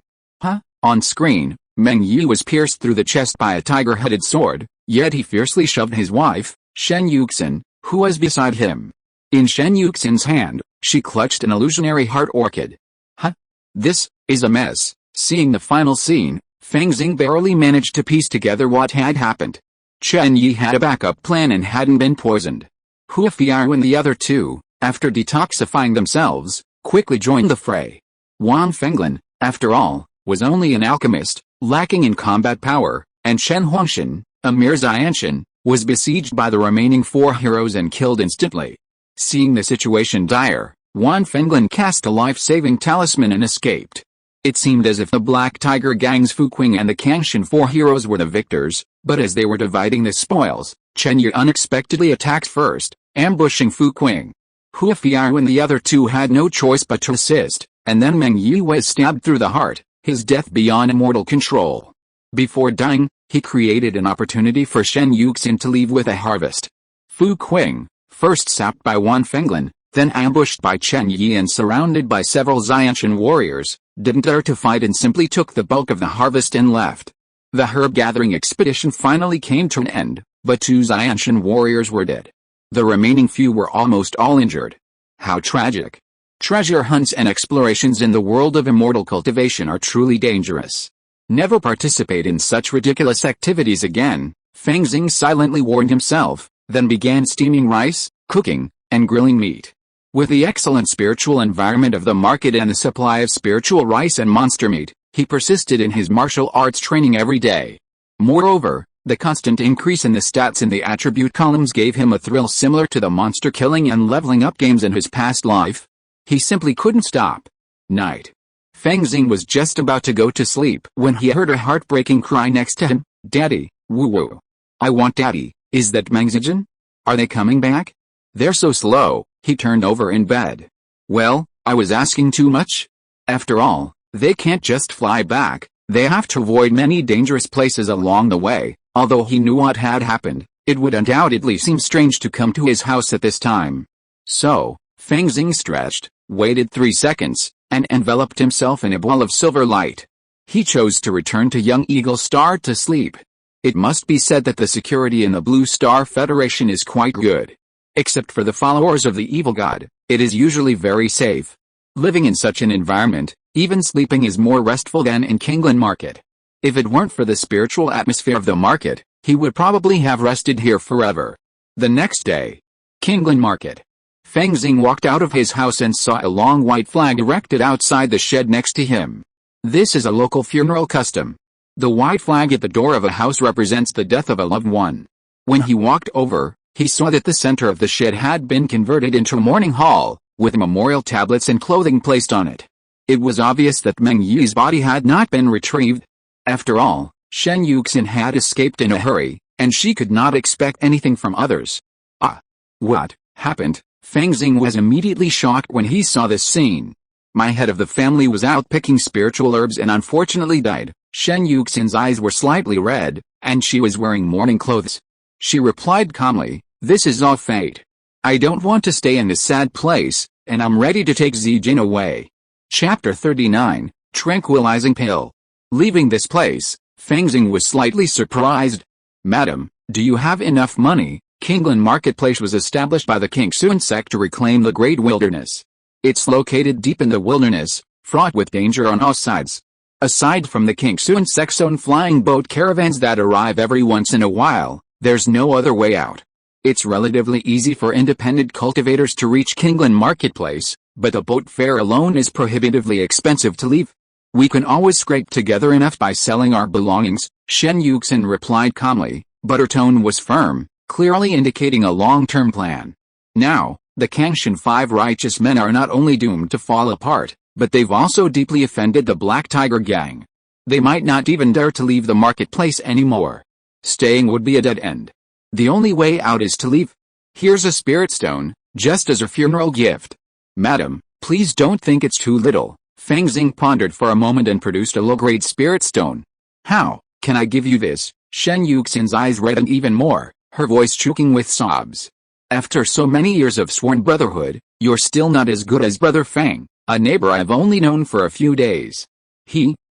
On screen, Meng Yi was pierced through the chest by a tiger-headed sword, yet he fiercely shoved his wife, Shen Yuxin, who was beside him. In Shen Yuxin's hand, she clutched an illusionary heart orchid. This is a mess. Seeing the final scene, Fang Xing barely managed to piece together what had happened. Chen Yi had a backup plan and hadn't been poisoned. Hua Fiao and the other two, after detoxifying themselves, quickly joined the fray. Wan Fenglan, after all, was only an alchemist, lacking in combat power, and Shen Huangshan, a mere Xianshan, was besieged by the remaining 4 heroes and killed instantly. Seeing the situation dire, Wan Fenglan cast a life-saving talisman and escaped. It seemed as if the Black Tiger gang's Fu Qing and the Kangshan 4 heroes were the victors, but as they were dividing the spoils, Chen Yi unexpectedly attacked first, ambushing Fu Qing. Hua Fiao and the other 2 had no choice but to assist, and then Meng Yi was stabbed through the heart, his death beyond immortal control. Before dying, he created an opportunity for Shen Yuxin to leave with a harvest. Fu Qing, first sapped by Wan Fenglan, then ambushed by Chen Yi and surrounded by several Xianshan warriors, didn't dare to fight and simply took the bulk of the harvest and left. The herb-gathering expedition finally came to an end, but 2 Xianshan warriors were dead. The remaining few were almost all injured. How tragic. Treasure hunts and explorations in the world of immortal cultivation are truly dangerous. Never participate in such ridiculous activities again, Fang Xing silently warned himself, then began steaming rice, cooking, and grilling meat. With the excellent spiritual environment of the market and the supply of spiritual rice and monster meat, he persisted in his martial arts training every day. Moreover, the constant increase in the stats in the attribute columns gave him a thrill similar to the monster killing and leveling up games in his past life. He simply couldn't stop. Night. Fang Xing was just about to go to sleep when he heard a heartbreaking cry next to him. Daddy, woo-woo. I want Daddy. Is that Mang Zijin? Are they coming back? They're so slow. He turned over in bed. Well, I was asking too much? After all, they can't just fly back, they have to avoid many dangerous places along the way. Although he knew what had happened, It would undoubtedly seem strange to come to his house at this time. So, Fang Xing stretched, waited 3 seconds, and enveloped himself in a ball of silver light. He chose to return to Young Eagle Star to sleep. It must be said that the security in the Blue Star Federation is quite good. Except for the followers of the evil god, it is usually very safe. Living in such an environment, even sleeping is more restful than in Kingland Market. If it weren't for the spiritual atmosphere of the market, he would probably have rested here forever. The next day, Kingland Market. Fang Xing walked out of his house and saw a long white flag erected outside the shed next to him. This is a local funeral custom. The white flag at the door of a house represents the death of a loved one. When he walked over, he saw that the center of the shed had been converted into a mourning hall, with memorial tablets and clothing placed on it. It was obvious that Meng Yi's body had not been retrieved. After all, Shen Yuxin had escaped in a hurry, and she could not expect anything from others. Ah! What happened? Fang Xing was immediately shocked when he saw this scene. My head of the family was out picking spiritual herbs and unfortunately died. Shen Yuxin's eyes were slightly red, and she was wearing mourning clothes. She replied calmly, "This is all fate. I don't want to stay in this sad place, and I'm ready to take Zijin away." Chapter 39, Tranquilizing Pill. Leaving this place, Fang Xing was slightly surprised. "Madam, do you have enough money?" Kingland Marketplace was established by the Kingxun sect to reclaim the Great Wilderness. It's located deep in the wilderness, fraught with danger on all sides. Aside from the Kingxun sect's own flying boat caravans that arrive every once in a while, there's no other way out. It's relatively easy for independent cultivators to reach Kingland Marketplace, but the boat fare alone is prohibitively expensive to leave. "We can always scrape together enough by selling our belongings," Shen Yuxin replied calmly, but her tone was firm, clearly indicating a long-term plan. Now, the Kangshan Five Righteous Men are not only doomed to fall apart, but they've also deeply offended the Black Tiger Gang. They might not even dare to leave the marketplace anymore. Staying would be a dead end. The only way out is to leave. Here's a spirit stone, just as a funeral gift. "Madam, please don't think it's too little." Fang Xing pondered for a moment and produced a low-grade spirit stone. "How can I give you this?" Shen Yuxin's eyes reddened even more, her voice choking with sobs. "After so many years of sworn brotherhood, you're still not as good as Brother Fang, a neighbor I've only known for a few days."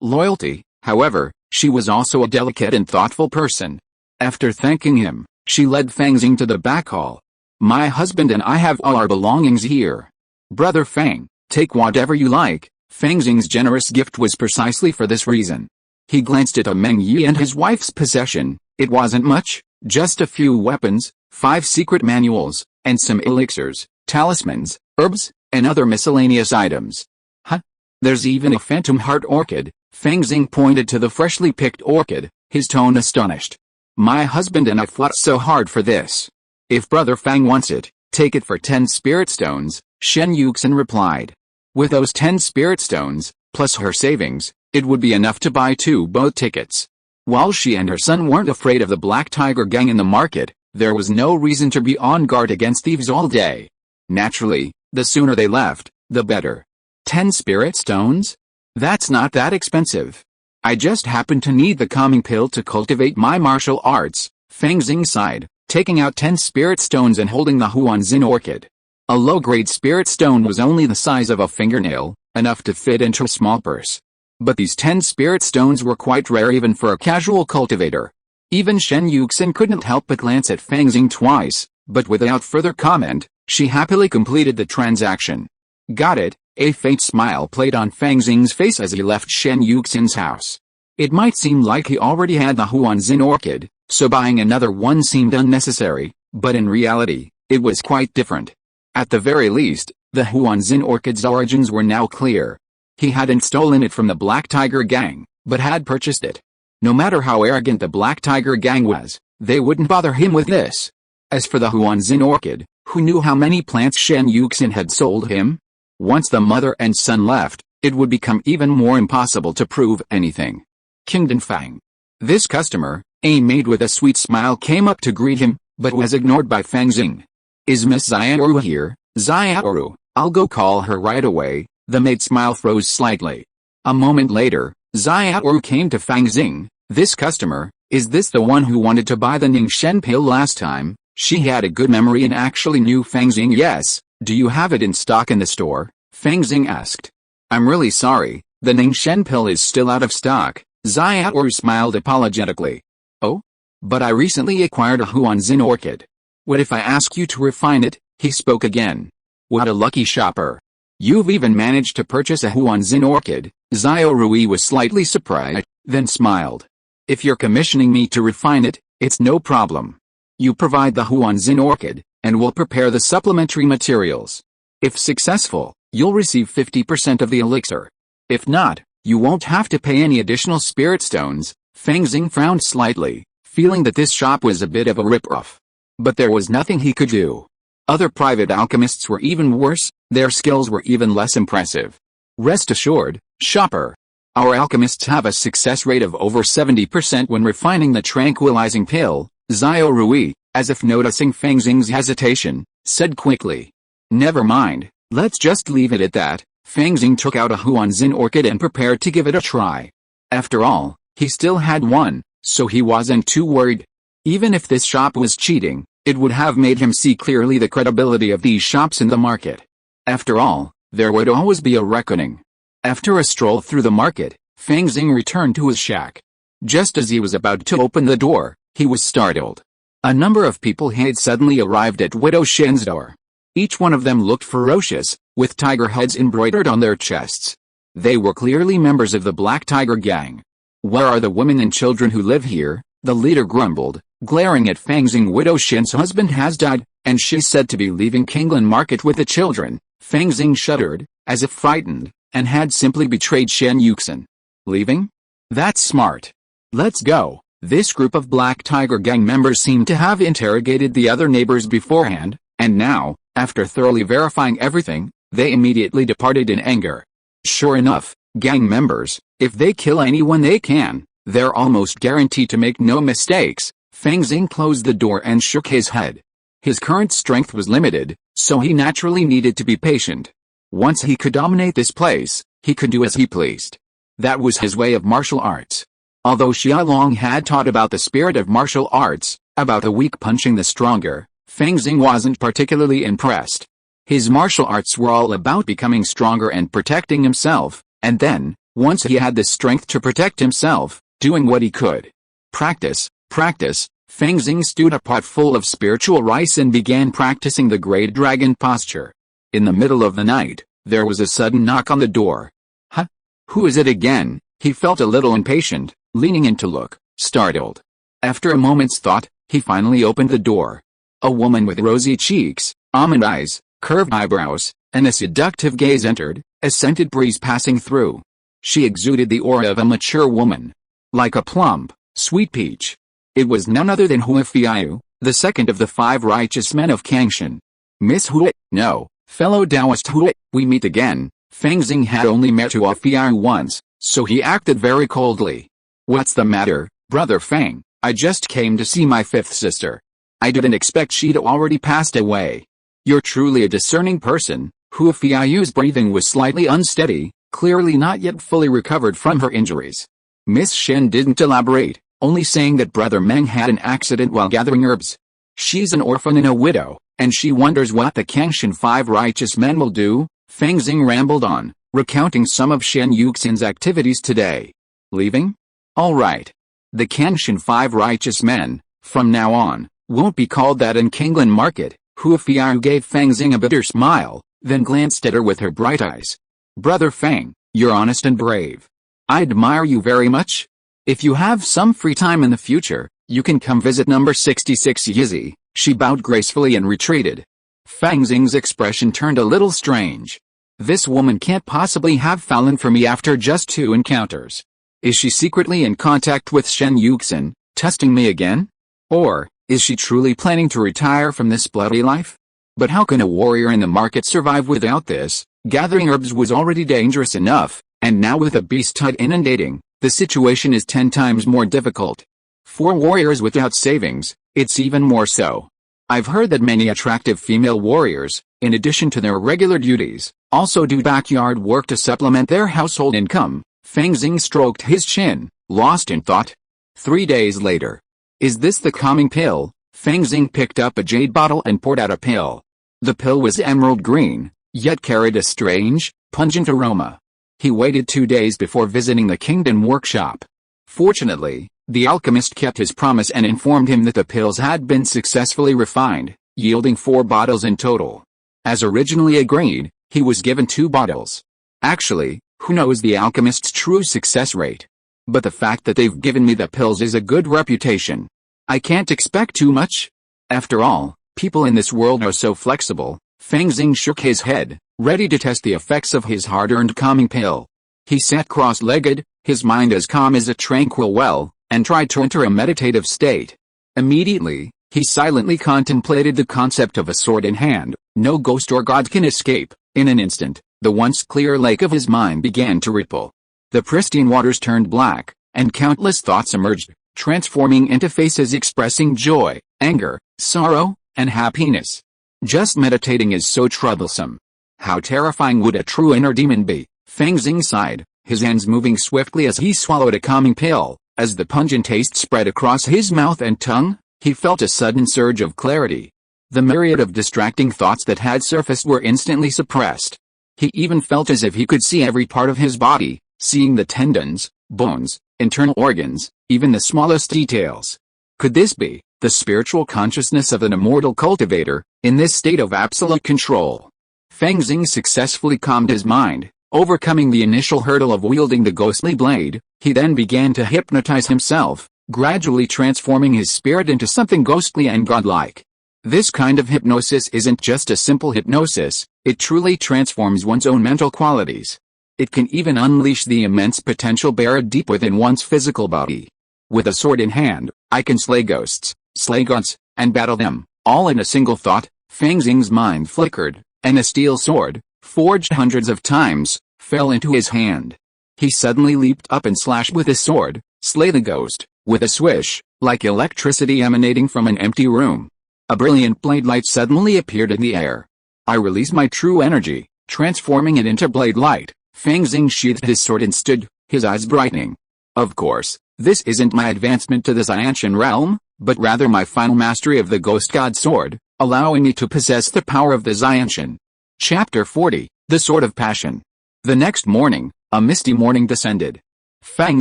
Loyalty, however, she was also a delicate and thoughtful person. After thanking him, she led Fang Xing to the back hall. "My husband and I have all our belongings here. Brother Fang, take whatever you like." Fang Xing's generous gift was precisely for this reason. He glanced at Meng Yi and his wife's possession. It wasn't much, just a few weapons, 5 secret manuals, and some elixirs, talismans, herbs, and other miscellaneous items. "Huh? There's even a phantom heart orchid." Fang Xing pointed to the freshly picked orchid, his tone astonished. "My husband and I fought so hard for this. If Brother Fang wants it, take it for 10 spirit stones," Shen Yuxin replied. With those 10 spirit stones, plus her savings, it would be enough to buy 2 boat tickets. While she and her son weren't afraid of the Black Tiger Gang in the market, there was no reason to be on guard against thieves all day. Naturally, the sooner they left, the better. 10 spirit stones? That's not that expensive. I just happen to need the calming pill to cultivate my martial arts, Fang Xing sighed, taking out 10 spirit stones and holding the Huanzin orchid. A low-grade spirit stone was only the size of a fingernail, enough to fit into a small purse. But these 10 spirit stones were quite rare even for a casual cultivator. Even Shen Yuxin couldn't help but glance at Fang Xing twice, but without further comment, she happily completed the transaction. "Got it." A faint smile played on Fang Xing's face as he left Shen Yuxin's house. It might seem like he already had the Huanzin orchid, so buying another one seemed unnecessary, but in reality, it was quite different. At the very least, the Huanzin orchid's origins were now clear. He hadn't stolen it from the Black Tiger Gang, but had purchased it. No matter how arrogant the Black Tiger Gang was, they wouldn't bother him with this. As for the Huanzin orchid, who knew how many plants Shen Yuxin had sold him? Once the mother and son left, it would become even more impossible to prove anything. Kingdom Fang. This customer, a maid with a sweet smile, came up to greet him, but was ignored by Fang Xing. "Is Miss Xiaoru here?" "Xiaoru, I'll go call her right away." The maid's smile froze slightly. A moment later, Xiaoru came to Fang Xing. "This customer, Is this the one who wanted to buy the Ningxen pill last time? She had a good memory and actually knew Fang Xing. Yes, do you have it in stock in the store? Fang Xing asked. I'm really sorry, the Ningxen pill is still out of stock, Xiaoru smiled apologetically. Oh? But I recently acquired a Huanzin orchid. What if I ask you to refine it? He spoke again. What a lucky shopper. You've even managed to purchase a Huanzin orchid. Xiaoru was slightly surprised, then smiled. If you're commissioning me to refine it, it's no problem. You provide the Huanzin orchid, and we'll prepare the supplementary materials. If successful, you'll receive 50% of the elixir. If not, you won't have to pay any additional spirit stones. Fang Xing frowned slightly, feeling that this shop was a bit of a rip-off. But there was nothing he could do. Other private alchemists were even worse, their skills were even less impressive. Rest assured, shopper. Our alchemists have a success rate of over 70% when refining the tranquilizing pill. Xiaoru, as if noticing Fang Xing's hesitation, said quickly. Never mind, let's just leave it at that. Fang Xing took out a Huanzin orchid and prepared to give it a try. After all, he still had one, so he wasn't too worried. Even if this shop was cheating, it would have made him see clearly the credibility of these shops in the market. After all, there would always be a reckoning. After a stroll through the market, Fang Xing returned to his shack. Just as he was about to open the door, he was startled. A number of people had suddenly arrived at Widow Shen's door. Each one of them looked ferocious, with tiger heads embroidered on their chests. They were clearly members of the Black Tiger Gang. Where are the women and children who live here? The leader grumbled, glaring at Fang Xing. Widow Shen's husband has died, and she's said to be leaving Kinglan Market with the children. Fang Xing shuddered, as if frightened, and had simply betrayed Shen Yuxin. Leaving? That's smart. Let's go. This group of Black Tiger Gang members seemed to have interrogated the other neighbors beforehand, and now, after thoroughly verifying everything, they immediately departed in anger. Sure enough, gang members, if they kill anyone they can, they're almost guaranteed to make no mistakes. Fang Xing closed the door and shook his head. His current strength was limited, so he naturally needed to be patient. Once he could dominate this place, he could do as he pleased. That was his way of martial arts. Although Xia Long had taught about the spirit of martial arts, about the weak punching the stronger, Fang Xing wasn't particularly impressed. His martial arts were all about becoming stronger and protecting himself, and then, once he had the strength to protect himself, doing what he could. Practice, practice. Fang Xing stewed a pot full of spiritual rice and began practicing the great dragon posture. In the middle of the night, there was a sudden knock on the door. Huh? Who is it again? He felt a little impatient, leaning in to look, startled. After a moment's thought, he finally opened the door. A woman with rosy cheeks, almond eyes, curved eyebrows, and a seductive gaze entered, a scented breeze passing through. She exuded the aura of a mature woman. Like a plump, sweet peach. It was none other than Hua Fiayu, the second of the 5 righteous men of Kangshan. Miss Hua, no, fellow Taoist Hua, we meet again. Fang Xing had only met Hua Fiayu once, so he acted very coldly. What's the matter, brother Fang? I just came to see my 5th sister. I didn't expect she'd already passed away. You're truly a discerning person. Hua Fiayu's breathing was slightly unsteady, clearly not yet fully recovered from her injuries. Miss Shen didn't elaborate, only saying that Brother Meng had an accident while gathering herbs. She's an orphan and a widow, and she wonders what the Kangshan 5 righteous men will do. Fang Xing rambled on, recounting some of Shen Yuxin's activities today. Leaving? All right. The Kangshan 5 righteous men, from now on, won't be called that in Kinglan Market. Hua Fiayu gave Fang Xing a bitter smile, then glanced at her with her bright eyes. Brother Fang, you're honest and brave. I admire you very much. If you have some free time in the future, you can come visit number 66 Yizi. She bowed gracefully and retreated. Fang Xing's expression turned a little strange. This woman can't possibly have fallen for me after just 2 encounters. Is she secretly in contact with Shen Yuxin, testing me again? Or, is she truly planning to retire from this bloody life? But how can a warrior in the market survive without this? Gathering herbs was already dangerous enough, and now with a beast tide inundating, the situation is 10 times more difficult. For warriors without savings, it's even more so. I've heard that many attractive female warriors, in addition to their regular duties, also do backyard work to supplement their household income. Fang Xing stroked his chin, lost in thought. 3 days later. Is this the calming pill? Fang Xing picked up a jade bottle and poured out a pill. The pill was emerald green, yet carried a strange, pungent aroma. He waited 2 days before visiting the kingdom workshop. Fortunately, the alchemist kept his promise and informed him that the pills had been successfully refined, yielding 4 bottles in total. As originally agreed, he was given 2 bottles. Actually, who knows the alchemist's true success rate? But the fact that they've given me the pills is a good reputation. I can't expect too much. After all, people in this world are so flexible. Fang Xing shook his head, ready to test the effects of his hard-earned calming pill. He sat cross-legged, his mind as calm as a tranquil well, and tried to enter a meditative state. Immediately, he silently contemplated the concept of a sword in hand. No ghost or god can escape. In an instant, the once clear lake of his mind began to ripple. The pristine waters turned black, and countless thoughts emerged, transforming into faces expressing joy, anger, sorrow, and happiness. Just meditating is so troublesome. How terrifying would a true inner demon be? Fang Xing sighed, his hands moving swiftly as he swallowed a calming pill. As the pungent taste spread across his mouth and tongue, he felt a sudden surge of clarity. The myriad of distracting thoughts that had surfaced were instantly suppressed. He even felt as if he could see every part of his body, seeing the tendons, bones, internal organs, even the smallest details. Could this be the spiritual consciousness of an immortal cultivator, in this state of absolute control? Fang Xing successfully calmed his mind, overcoming the initial hurdle of wielding the ghostly blade. He then began to hypnotize himself, gradually transforming his spirit into something ghostly and godlike. This kind of hypnosis isn't just a simple hypnosis, it truly transforms one's own mental qualities. It can even unleash the immense potential buried deep within one's physical body. With a sword in hand, I can slay ghosts, slay gods, and battle them, all in a single thought. Fang Xing's mind flickered, and a steel sword, forged hundreds of times, fell into his hand. He suddenly leaped up and slashed with his sword, slay the ghost, with a swish, like electricity emanating from an empty room. A brilliant blade light suddenly appeared in the air. I released my true energy, transforming it into blade light. Fang Xing sheathed his sword and stood, his eyes brightening. Of course, this isn't my advancement to the Xiantian realm, but rather my final mastery of the Ghost God Sword, allowing me to possess the power of the Xiantian. Chapter 40, The Sword of Passion. The next morning, a misty morning descended. Fang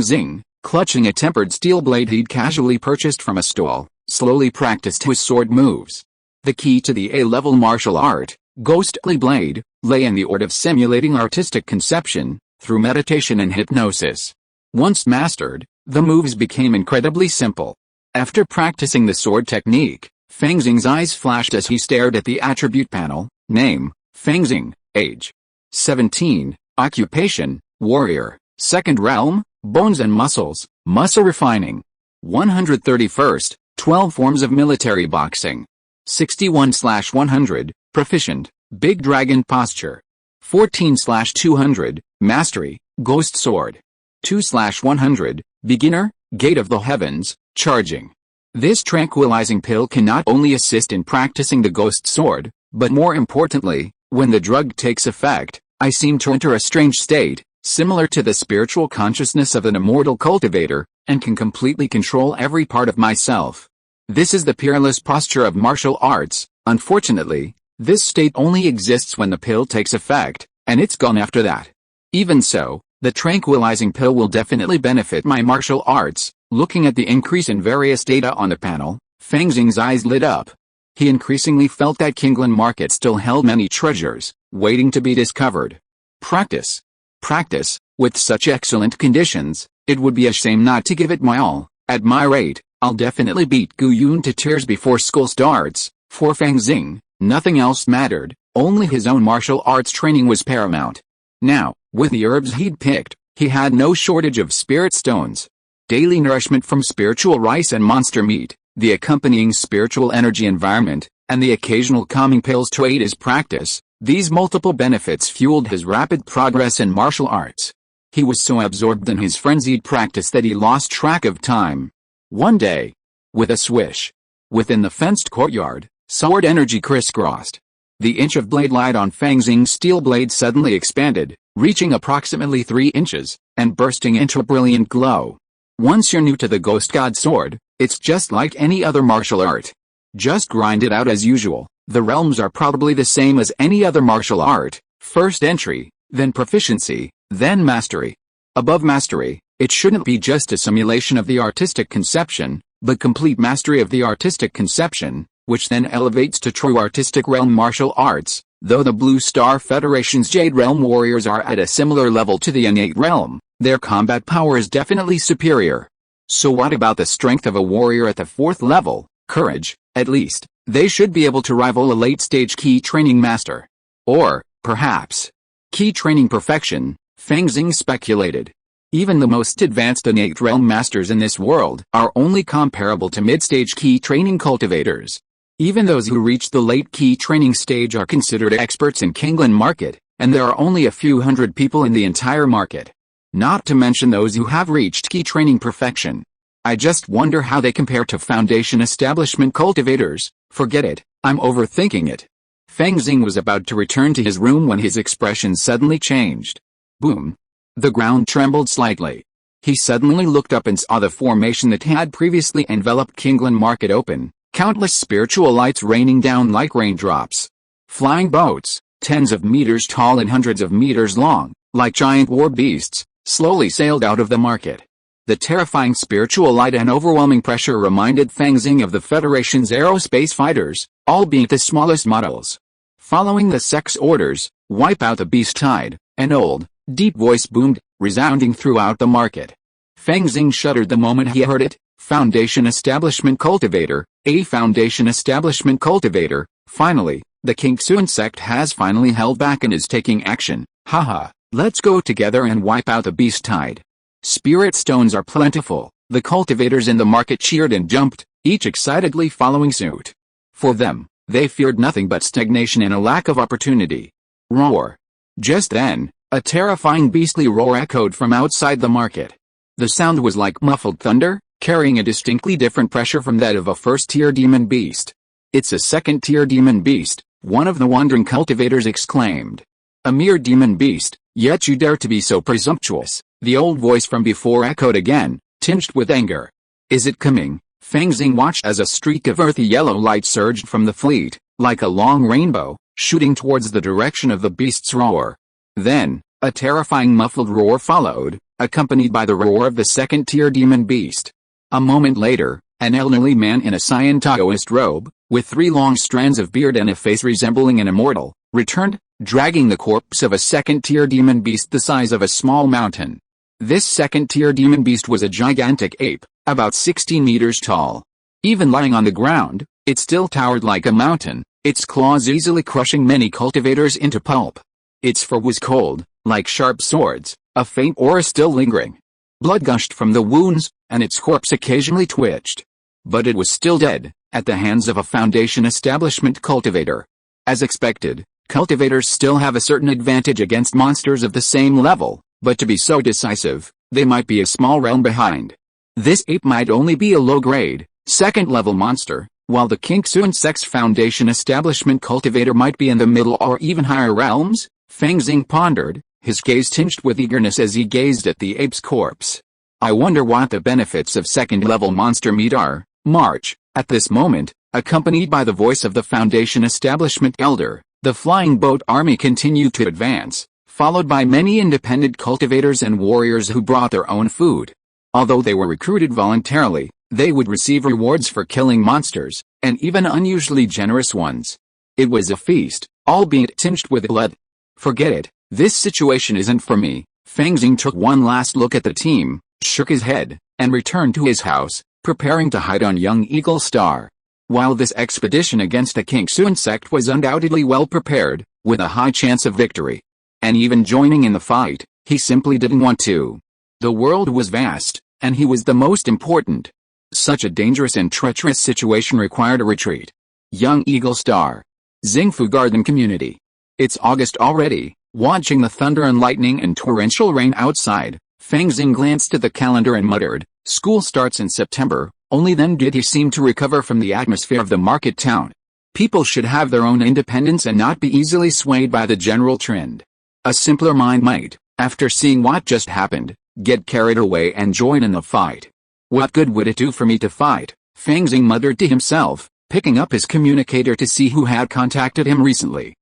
Xing, clutching a tempered steel blade he'd casually purchased from a stall, slowly practiced his sword moves. The key to the A-level martial art, Ghostly Blade, lay in the art of simulating artistic conception, through meditation and hypnosis. Once mastered, the moves became incredibly simple. After practicing the sword technique, Fang Xing's eyes flashed as he stared at the attribute panel. Name, Fang Xing. Age, 17. Occupation, warrior. Second realm, bones and muscles, muscle refining. 131st, 12 forms of military boxing. 61/100, proficient, big dragon posture. 14/200, mastery, ghost sword. 2/100, beginner, gate of the heavens, charging. This tranquilizing pill can not only assist in practicing the ghost sword, but more importantly, when the drug takes effect, I seem to enter a strange state, similar to the spiritual consciousness of an immortal cultivator, and can completely control every part of myself. This is the peerless posture of martial arts. Unfortunately, this state only exists when the pill takes effect, and it's gone after that. Even so, the tranquilizing pill will definitely benefit my martial arts. Looking at the increase in various data on the panel, Fang Xing's eyes lit up. He increasingly felt that Kingland Market still held many treasures, waiting to be discovered. Practice. Practice. With such excellent conditions, it would be a shame not to give it my all. At my rate, I'll definitely beat Gu Yun to tears before school starts. For Fang Xing, nothing else mattered, only his own martial arts training was paramount. Now, with the herbs he'd picked, he had no shortage of spirit stones. Daily nourishment from spiritual rice and monster meat, the accompanying spiritual energy environment, and the occasional calming pills to aid his practice, these multiple benefits fueled his rapid progress in martial arts. He was so absorbed in his frenzied practice that he lost track of time. One day, with a swish, within the fenced courtyard, sword energy crisscrossed. The inch of blade light on Fang Xing's steel blade suddenly expanded, reaching approximately 3 inches, and bursting into a brilliant glow. Once you're new to the Ghost God Sword, it's just like any other martial art. Just grind it out as usual. The realms are probably the same as any other martial art. First entry, then proficiency, then mastery. Above mastery, it shouldn't be just a simulation of the artistic conception, but complete mastery of the artistic conception, which then elevates to true artistic realm martial arts. Though the Blue Star Federation's Jade Realm warriors are at a similar level to the innate realm, their combat power is definitely superior. So what about the strength of a warrior at the 4th level? Courage, at least, they should be able to rival a late-stage key training master. Or, perhaps, key training perfection, Fang Xing speculated. Even the most advanced innate realm masters in this world are only comparable to mid-stage key training cultivators. Even those who reach the late key training stage are considered experts in Kingland market, and there are only a few hundred people in the entire market. Not to mention those who have reached key training perfection. I just wonder how they compare to foundation establishment cultivators. Forget it, I'm overthinking it. Fang Xing was about to return to his room when his expression suddenly changed. Boom. The ground trembled slightly. He suddenly looked up and saw the formation that had previously enveloped Kingland Market open, countless spiritual lights raining down like raindrops. Flying boats, tens of meters tall and hundreds of meters long, like giant war beasts, slowly sailed out of the market. The terrifying spiritual light and overwhelming pressure reminded Fang Xing of the Federation's aerospace fighters, albeit the smallest models. Following the sex orders, wipe out the beast tide, an old, deep voice boomed, resounding throughout the market. Fang Xing shuddered the moment he heard it. Foundation Establishment Cultivator, a Foundation Establishment Cultivator. Finally, the Kingxuan sect has finally held back and is taking action. Haha, let's go together and wipe out the beast tide. Spirit stones are plentiful. The cultivators in the market cheered and jumped, each excitedly following suit. For them, they feared nothing but stagnation and a lack of opportunity. Roar. Just then, a terrifying beastly roar echoed from outside the market. The sound was like muffled thunder, carrying a distinctly different pressure from that of a first-tier demon beast. It's a second-tier demon beast, one of the wandering cultivators exclaimed. A mere demon beast, yet you dare to be so presumptuous, the old voice from before echoed again, tinged with anger. Is it coming? Fang Xing watched as a streak of earthy yellow light surged from the fleet, like a long rainbow, shooting towards the direction of the beast's roar. Then, a terrifying muffled roar followed, accompanied by the roar of the second-tier demon beast. A moment later, an elderly man in a Scientologist robe, with 3 long strands of beard and a face resembling an immortal, returned, dragging the corpse of a second-tier demon beast the size of a small mountain. This second-tier demon beast was a gigantic ape, about 16 meters tall. Even lying on the ground, it still towered like a mountain, its claws easily crushing many cultivators into pulp. Its fur was cold, like sharp swords, a faint aura still lingering. Blood gushed from the wounds, and its corpse occasionally twitched. But it was still dead, at the hands of a Foundation Establishment cultivator. As expected, cultivators still have a certain advantage against monsters of the same level, but to be so decisive, they might be a small realm behind. This ape might only be a low-grade, second-level monster, while the Kingxuan Sect's Foundation Establishment cultivator might be in the middle or even higher realms. Fang Xing pondered, his gaze tinged with eagerness as he gazed at the ape's corpse. I wonder what the benefits of second-level monster meat are. March. At this moment, accompanied by the voice of the Foundation Establishment elder, the flying boat army continued to advance, followed by many independent cultivators and warriors who brought their own food. Although they were recruited voluntarily, they would receive rewards for killing monsters, and even unusually generous ones. It was a feast, albeit tinged with blood. Forget it, this situation isn't for me. Fang Xing took one last look at the team, shook his head, and returned to his house, preparing to hide on Young Eagle Star. While this expedition against the Kingxuan sect was undoubtedly well prepared, with a high chance of victory, and even joining in the fight, he simply didn't want to. The world was vast, and he was the most important. Such a dangerous and treacherous situation required a retreat. Young Eagle Star. Xingfu Garden Community. It's August already. Watching the thunder and lightning and torrential rain outside, Fang Xing glanced at the calendar and muttered, school starts in September. Only then did he seem to recover from the atmosphere of the market town. People should have their own independence and not be easily swayed by the general trend. A simpler mind might, after seeing what just happened, get carried away and join in the fight. What good would it do for me to fight? Fang Xing muttered to himself, picking up his communicator to see who had contacted him recently.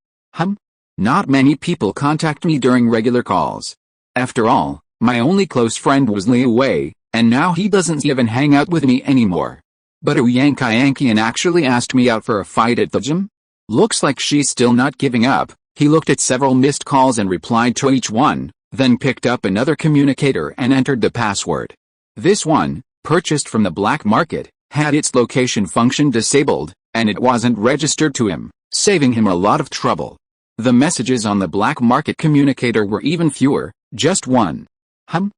Not many people contact me during regular calls. After all, my only close friend was Liu Wei, and now he doesn't even hang out with me anymore. But Yucai actually asked me out for a fight at the gym? Looks like she's still not giving up. He looked at several missed calls and replied to each one, then picked up another communicator and entered the password. This one, purchased from the black market, had its location function disabled, and it wasn't registered to him, saving him a lot of trouble. The messages on the black market communicator were even fewer, just one. Zhang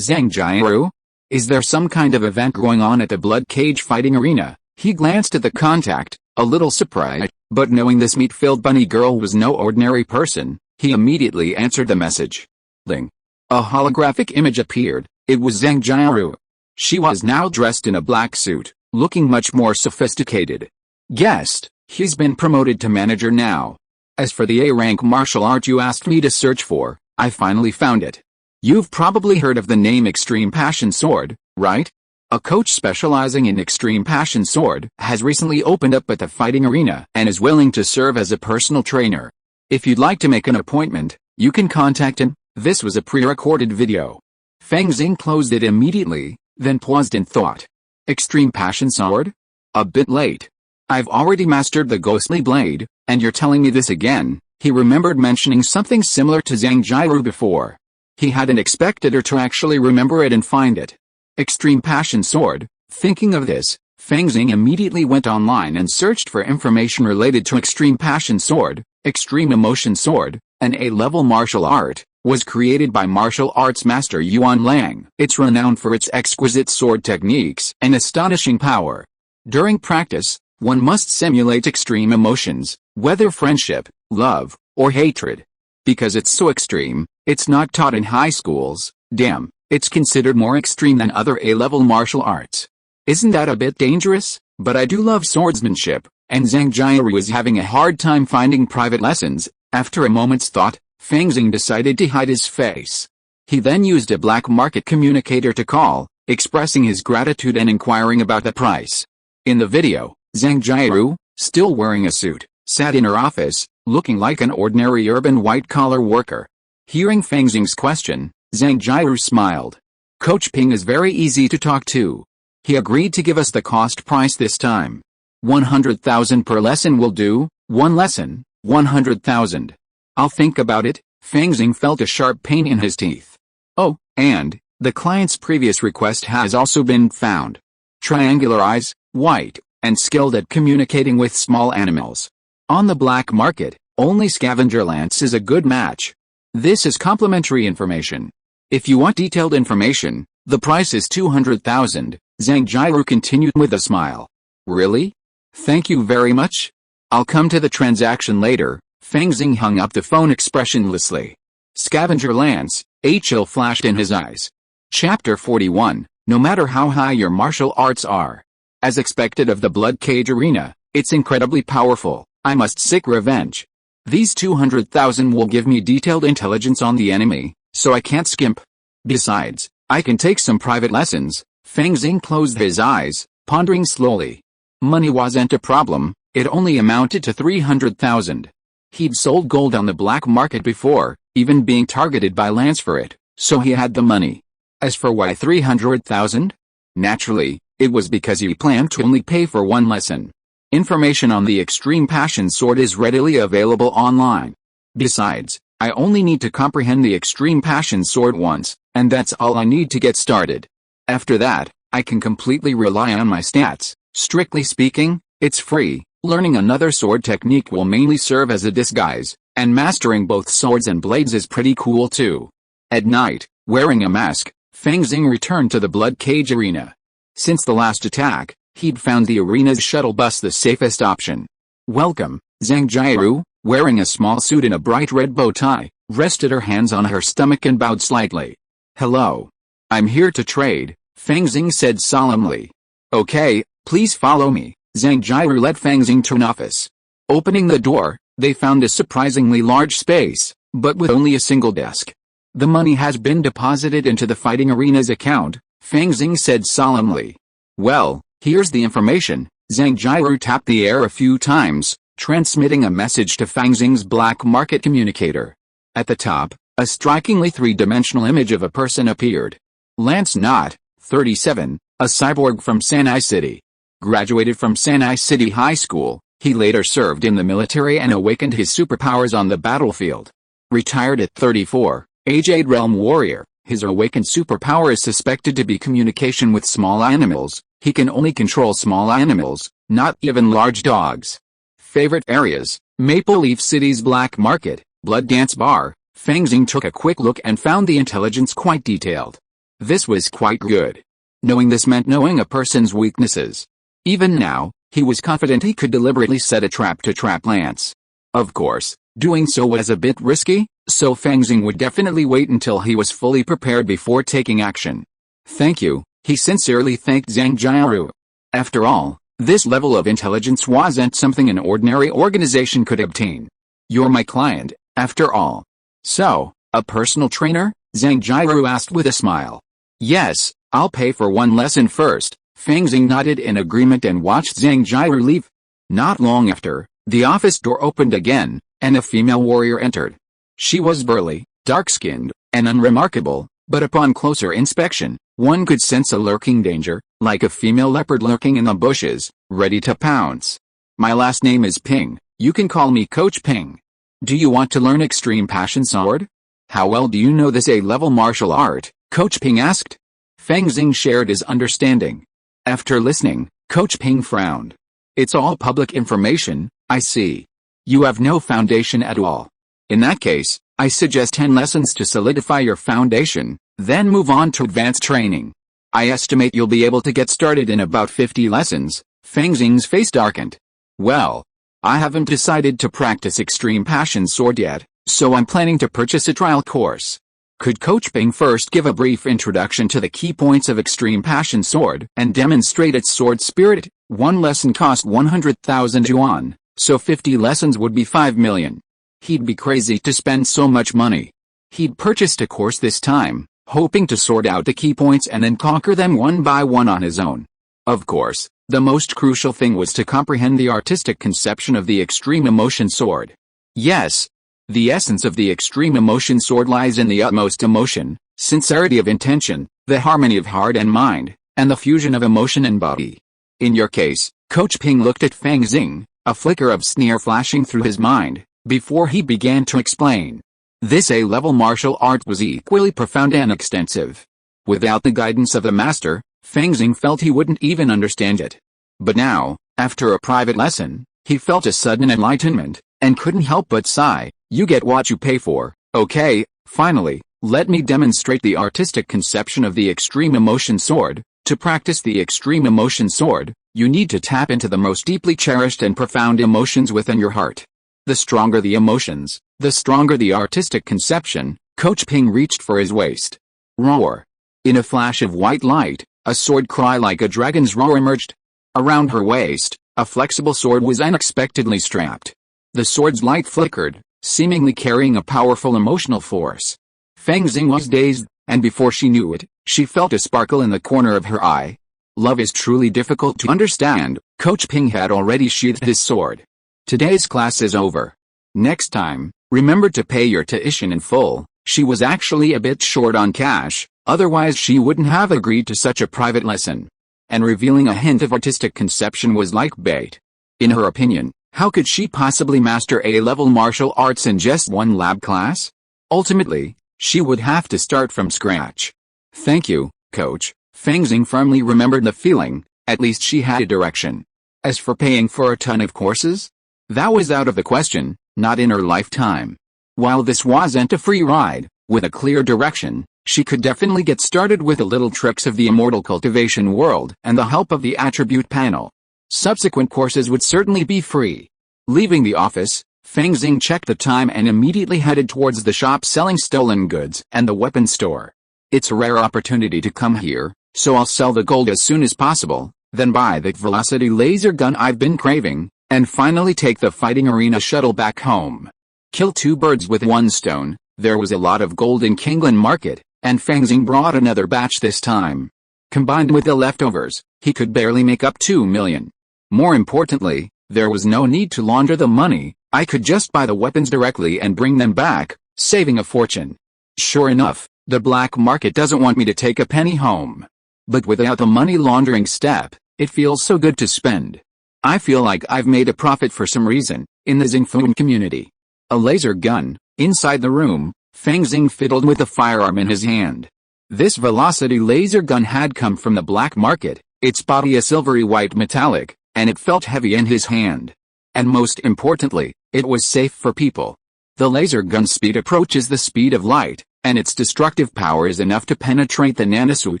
Jiaru? Is there some kind of event going on at the blood cage fighting arena? He glanced at the contact, a little surprised, but knowing this meat-filled bunny girl was no ordinary person, he immediately answered the message. Ling. A holographic image appeared. It was Zhang Jiaru. She was now dressed in a black suit, looking much more sophisticated. Guessed, he's been promoted to manager now. As for the A-rank martial art you asked me to search for, I finally found it. You've probably heard of the name Extreme Passion Sword, right? A coach specializing in Extreme Passion Sword has recently opened up at the fighting arena and is willing to serve as a personal trainer. If you'd like to make an appointment, you can contact him. This was a pre-recorded video. Fang Xing closed it immediately, then paused in thought. Extreme Passion Sword? A bit late. I've already mastered the ghostly blade, and you're telling me this again. He remembered mentioning something similar to Zhang Jiaru before. He hadn't expected her to actually remember it and find it. Extreme Passion Sword. Thinking of this, Fang Xing immediately went online and searched for information related to Extreme Passion Sword. Extreme Emotion Sword, an A-level martial art, was created by martial arts master Yuan Lang. It's renowned for its exquisite sword techniques and astonishing power. During practice, one must simulate extreme emotions, whether friendship, love, or hatred. Because it's so extreme, it's not taught in high schools. Damn, it's considered more extreme than other A-level martial arts. Isn't that a bit dangerous? But I do love swordsmanship, and Zhang Jiaru is having a hard time finding private lessons. After a moment's thought, Fang Xing decided to hide his face. He then used a black market communicator to call, expressing his gratitude and inquiring about the price. In the video, Zhang Jiaru, still wearing a suit, sat in her office, looking like an ordinary urban white-collar worker. Hearing Fang Xing's question, Zhang Jiaru smiled. Coach Ping is very easy to talk to. He agreed to give us the cost price this time. 100,000 per lesson will do. One lesson, 100,000. I'll think about it. Fang Xing felt a sharp pain in his teeth. Oh, and the client's previous request has also been found. Triangular eyes, white, and skilled at communicating with small animals. On the black market, only scavenger lance is a good match. This is complimentary information. If you want detailed information, the price is 200,000, Zhang Jiaru continued with a smile. Really? Thank you very much. I'll come to the transaction later. Fang Xing hung up the phone expressionlessly. Scavenger lance, a chill flashed in his eyes. Chapter 41, no matter how high your martial arts are. As expected of the blood cage arena, it's incredibly powerful. I must seek revenge. These 200,000 will give me detailed intelligence on the enemy, so I can't skimp. Besides, I can take some private lessons. Fang Xing closed his eyes, pondering slowly. Money wasn't a problem, it only amounted to 300,000. He'd sold gold on the black market before, even being targeted by Lance for it, so he had the money. As for why 300,000? Naturally, it was because he planned to only pay for one lesson. Information on the Extreme Passion Sword is readily available online. Besides, I only need to comprehend the Extreme Passion Sword once, and that's all I need to get started. After that, I can completely rely on my stats. Strictly speaking, it's free. Learning another sword technique will mainly serve as a disguise, and mastering both swords and blades is pretty cool too. At night, wearing a mask, Fang Xing returned to the blood cage arena. Since the last attack, he'd found the arena's shuttle bus the safest option. Welcome, Zhang Jiaru, wearing a small suit and a bright red bow tie, rested her hands on her stomach and bowed slightly. Hello. I'm here to trade, Fang Xing said solemnly. Okay, please follow me. Zhang Jiaru led Fang Xing to an office. Opening the door, they found a surprisingly large space, but with only a single desk. The money has been deposited into the fighting arena's account, Fang Xing said solemnly. Well, here's the information. Zhang Jiru tapped the air a few times, transmitting a message to Fang Xing's black market communicator. At the top, a strikingly three-dimensional image of a person appeared. Lance Knott, 37, a cyborg from Sanai City. Graduated from Sanai City High School, he later served in the military and awakened his superpowers on the battlefield. Retired at 34, a Jade Realm warrior, his awakened superpower is suspected to be communication with small animals. He can only control small animals, not even large dogs. Favorite areas: Maple Leaf City's black market, Blood Dance Bar. Fang Xing took a quick look and found the intelligence quite detailed. This was quite good. Knowing this meant knowing a person's weaknesses. Even now, he was confident he could deliberately set a trap to trap Lance. Of course, doing so was a bit risky, so Fang Xing would definitely wait until he was fully prepared before taking action. Thank you, he sincerely thanked Zhang Jiru. After all, this level of intelligence wasn't something an ordinary organization could obtain. You're my client, after all. So, a personal trainer? Zhang Jiru asked with a smile. Yes, I'll pay for one lesson first. Fang Xing nodded in agreement and watched Zhang Jiru leave. Not long after, the office door opened again, and a female warrior entered. She was burly, dark-skinned, and unremarkable, but upon closer inspection, one could sense a lurking danger, like a female leopard lurking in the bushes, ready to pounce. My last name is Ping, you can call me Coach Ping. Do you want to learn Extreme Passion Sword? How well do you know this A-level martial art? Coach Ping asked. Fang Xing shared his understanding. After listening, Coach Ping frowned. It's all public information, I see. You have no foundation at all. In that case, I suggest 10 lessons to solidify your foundation, then move on to advanced training. I estimate you'll be able to get started in about 50 lessons. Fang Xing's face darkened. Well, I haven't decided to practice Extreme Passion Sword yet, so I'm planning to purchase a trial course. Could Coach Ping first give a brief introduction to the key points of Extreme Passion Sword and demonstrate its sword spirit? One lesson cost 100,000 yuan, so 50 lessons would be 5 million. He'd be crazy to spend so much money. He'd purchased a course this time, hoping to sort out the key points and then conquer them one by one on his own. Of course, the most crucial thing was to comprehend the artistic conception of the Extreme Emotion Sword. Yes, the essence of the Extreme Emotion Sword lies in the utmost emotion, sincerity of intention, the harmony of heart and mind, and the fusion of emotion and body. In your case, Coach Ping looked at Fang Xing, a flicker of sneer flashing through his mind, before he began to explain. This A-level martial art was equally profound and extensive. Without the guidance of the master, Fang Xing felt he wouldn't even understand it. But now, after a private lesson, he felt a sudden enlightenment, and couldn't help but sigh. You get what you pay for. Okay, finally, let me demonstrate the artistic conception of the Extreme Emotion Sword. To practice the Extreme Emotion Sword, you need to tap into the most deeply cherished and profound emotions within your heart. The stronger the emotions, the stronger the artistic conception. Coach Ping reached for his waist. Roar. In a flash of white light, a sword cry like a dragon's roar emerged. Around her waist, a flexible sword was unexpectedly strapped. The sword's light flickered, seemingly carrying a powerful emotional force. Fang Xing was dazed, and before she knew it, she felt a sparkle in the corner of her eye. Love is truly difficult to understand. Coach Ping had already sheathed his sword. Today's class is over. Next time, remember to pay your tuition in full. She was actually a bit short on cash, otherwise she wouldn't have agreed to such a private lesson. And revealing a hint of artistic conception was like bait. In her opinion, how could she possibly master A-level martial arts in just one lab class? Ultimately, she would have to start from scratch. Thank you, Coach. Fang Xing firmly remembered the feeling. At least she had a direction. As for paying for a ton of courses? That was out of the question, not in her lifetime. While this wasn't a free ride, with a clear direction, she could definitely get started with a little tricks of the immortal cultivation world and the help of the attribute panel. Subsequent courses would certainly be free. Leaving the office, Fang Xing checked the time and immediately headed towards the shop selling stolen goods and the weapon store. It's a rare opportunity to come here, so I'll sell the gold as soon as possible, then buy the velocity laser gun I've been craving, and finally take the fighting arena shuttle back home. Kill two birds with one stone. There was a lot of gold in Kingland Market, and Fang Xing brought another batch this time. Combined with the leftovers, he could barely make up 2 million. More importantly, there was no need to launder the money. I could just buy the weapons directly and bring them back, saving a fortune. Sure enough, the black market doesn't want me to take a penny home. But without the money laundering step, it feels so good to spend. I feel like I've made a profit for some reason, in the Xingfeng community. A laser gun. Inside the room, Fang Xing fiddled with the firearm in his hand. This velocity laser gun had come from the black market, its body a silvery white metallic, and it felt heavy in his hand. And most importantly, it was safe for people. The laser gun's speed approaches the speed of light, and its destructive power is enough to penetrate the nanosuit.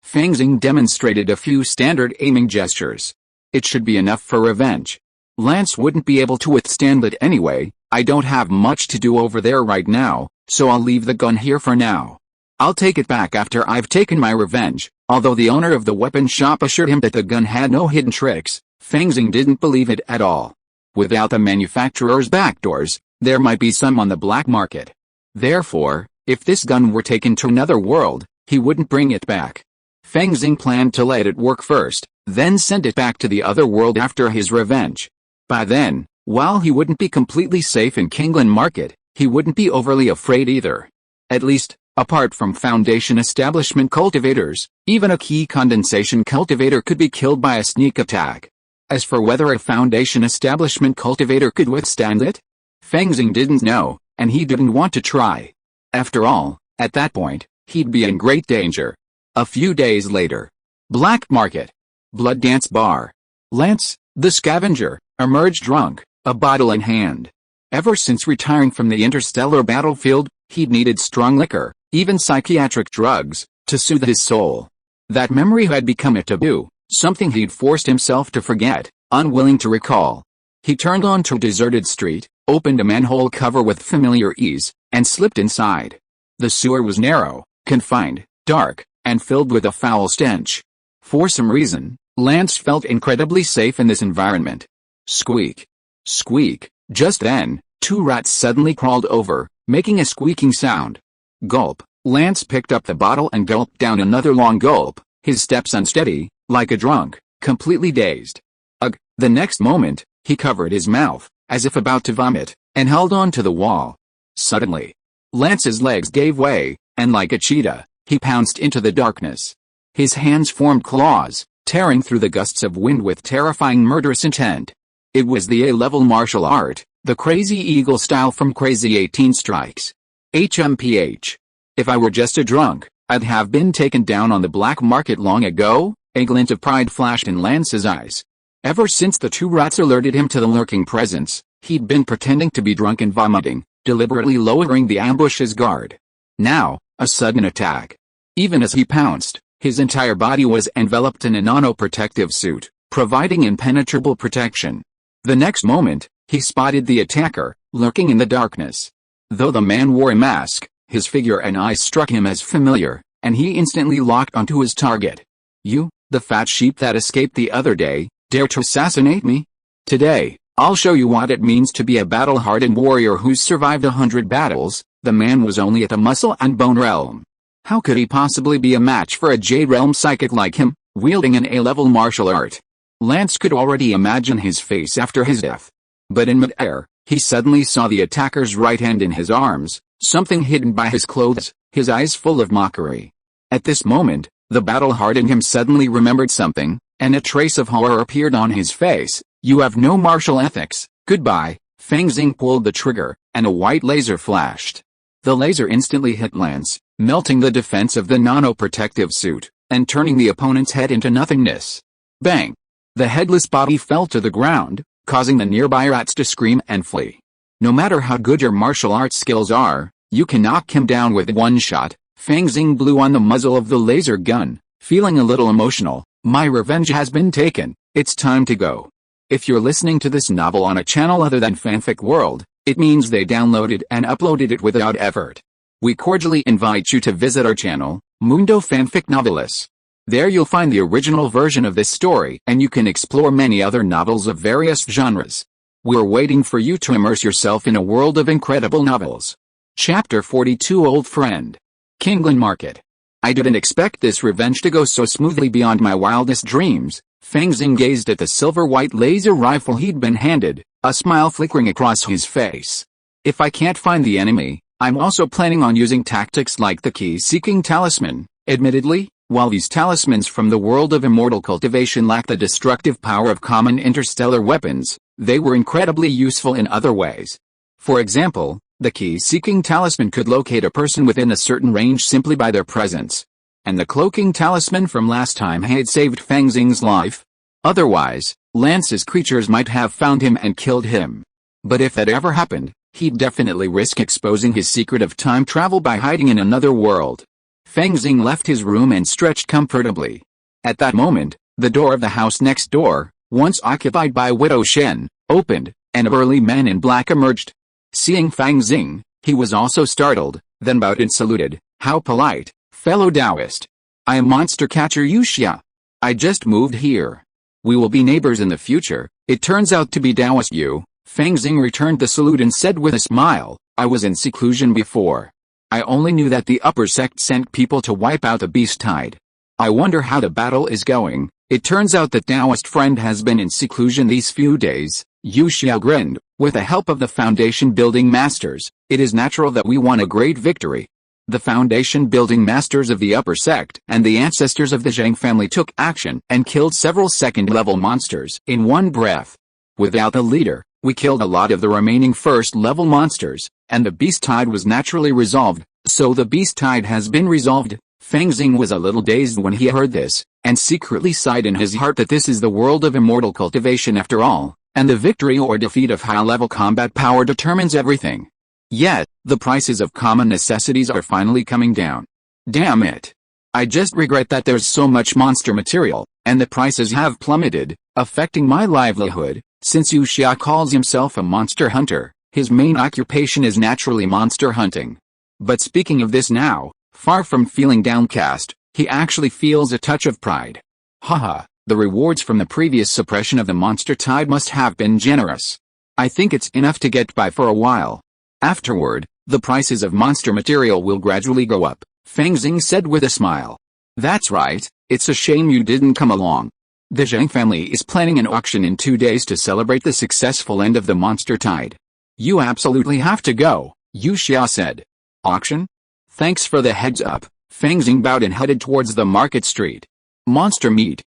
Fang Xing demonstrated a few standard aiming gestures. It should be enough for revenge. Lance wouldn't be able to withstand it anyway. I don't have much to do over there right now, so I'll leave the gun here for now. I'll take it back after I've taken my revenge. Although the owner of the weapon shop assured him that the gun had no hidden tricks, Fang Xing didn't believe it at all. Without the manufacturer's backdoors, there might be some on the black market. Therefore, if this gun were taken to another world, he wouldn't bring it back. Fang Xing planned to let it work first, then send it back to the other world after his revenge. By then, while he wouldn't be completely safe in Kingland Market, he wouldn't be overly afraid either. At least, apart from Foundation establishment cultivators, even a key condensation cultivator could be killed by a sneak attack. As for whether a Foundation establishment cultivator could withstand it, Fang Xing didn't know, and he didn't want to try. After all, at that point, he'd be in great danger. A few days later. Black Market. Blood Dance Bar. Lance, the scavenger, emerged drunk, a bottle in hand. Ever since retiring from the interstellar battlefield, he'd needed strong liquor, even psychiatric drugs, to soothe his soul. That memory had become a taboo, something he'd forced himself to forget, unwilling to recall. He turned onto a deserted street, opened a manhole cover with familiar ease, and slipped inside. The sewer was narrow, confined, dark, and filled with a foul stench. For some reason, Lance felt incredibly safe in this environment. Squeak. Squeak. Just then, 2 rats suddenly crawled over, making a squeaking sound. Gulp. Lance picked up the bottle and gulped down another long gulp, his steps unsteady, like a drunk, completely dazed. Ugh. The next moment, he covered his mouth, as if about to vomit, and held on to the wall. Suddenly, Lance's legs gave way, and like a cheetah, he pounced into the darkness. His hands formed claws, tearing through the gusts of wind with terrifying murderous intent. It was the A-level martial art, the Crazy Eagle style from Crazy 18 Strikes. HMPH. If I were just a drunk, I'd have been taken down on the black market long ago. A glint of pride flashed in Lance's eyes. Ever since the 2 rats alerted him to the lurking presence, he'd been pretending to be drunk and vomiting, deliberately lowering the ambush's guard. Now, a sudden attack. Even as he pounced, his entire body was enveloped in a nano-protective suit, providing impenetrable protection. The next moment, he spotted the attacker, lurking in the darkness. Though the man wore a mask, his figure and eyes struck him as familiar, and he instantly locked onto his target. You, the fat sheep that escaped the other day, dare to assassinate me? Today, I'll show you what it means to be a battle-hardened warrior who's survived 100 battles. The man was only at the muscle and bone realm. How could he possibly be a match for a Jade realm psychic like him, wielding an A-level martial art? Lance could already imagine his face after his death. But in mid-air, he suddenly saw the attacker's right hand in his arms, something hidden by his clothes, his eyes full of mockery. At this moment, the battle-hardened him suddenly remembered something, and a trace of horror appeared on his face. You have no martial ethics, goodbye. Fang Xing pulled the trigger, and a white laser flashed. The laser instantly hit Lance, melting the defense of the nano-protective suit, and turning the opponent's head into nothingness. Bang! The headless body fell to the ground, causing the nearby rats to scream and flee. No matter how good your martial arts skills are, you can knock him down with one shot. Fang Xing blew on the muzzle of the laser gun, feeling a little emotional. My revenge has been taken, it's time to go. If you're listening to this novel on a channel other than Fanfic World, it means they downloaded and uploaded it without effort. We cordially invite you to visit our channel, Mundo Fanfic Novelis. There you'll find the original version of this story, and you can explore many other novels of various genres. We're waiting for you to immerse yourself in a world of incredible novels. Chapter 42 Old Friend. Kingland Market. I didn't expect this revenge to go so smoothly beyond my wildest dreams. Fang Xing gazed at the silver-white laser rifle he'd been handed, a smile flickering across his face. If I can't find the enemy, I'm also planning on using tactics like the key-seeking talisman. Admittedly, while these talismans from the world of immortal cultivation lack the destructive power of common interstellar weapons, they were incredibly useful in other ways. For example, the key-seeking talisman could locate a person within a certain range simply by their presence. And the cloaking talisman from last time had saved Fang Xing's life. Otherwise, Lance's creatures might have found him and killed him. But if that ever happened, he'd definitely risk exposing his secret of time travel by hiding in another world. Fang Xing left his room and stretched comfortably. At that moment, the door of the house next door, once occupied by Widow Shen, opened, and a burly man in black emerged. Seeing Fang Xing, he was also startled, then bowed and saluted. How polite, fellow Taoist. I am monster catcher Yuxia. I just moved here. We will be neighbors in the future. It turns out to be Taoist you. Fang Xing returned the salute and said with a smile, I was in seclusion before. I only knew that the upper sect sent people to wipe out the beast tide. I wonder how the battle is going. It turns out that Taoist friend has been in seclusion these few days. Yuxia grinned. With the help of the foundation building masters, it is natural that we won a great victory. The foundation building masters of the upper sect and the ancestors of the Zhang family took action and killed several second-level monsters in one breath. Without the leader, we killed a lot of the remaining first-level monsters, and the beast tide was naturally resolved. So the beast tide has been resolved. Fang Xing was a little dazed when he heard this, and secretly sighed in his heart that this is the world of immortal cultivation after all, and the victory or defeat of high-level combat power determines everything. Yet, the prices of common necessities are finally coming down. Damn it. I just regret that there's so much monster material, and the prices have plummeted, affecting my livelihood. Since Yuxia calls himself a monster hunter, his main occupation is naturally monster hunting. But speaking of this now, far from feeling downcast, he actually feels a touch of pride. Haha, the rewards from the previous suppression of the monster tide must have been generous. I think it's enough to get by for a while. Afterward, the prices of monster material will gradually go up, Fang Xing said with a smile. That's right, it's a shame you didn't come along. The Zhang family is planning an auction in 2 days to celebrate the successful end of the monster tide. You absolutely have to go, Yuxia said. Auction? Thanks for the heads up. Fang Xing bowed and headed towards the market street. Monster meat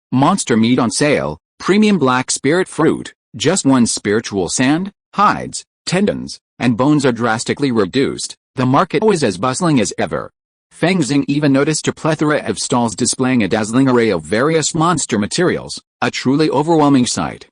on sale, premium black spirit fruit, just 1 spiritual sand, hides, tendons, and bones are drastically reduced. The market was as bustling as ever. Fang Xing even noticed a plethora of stalls displaying a dazzling array of various monster materials, a truly overwhelming sight.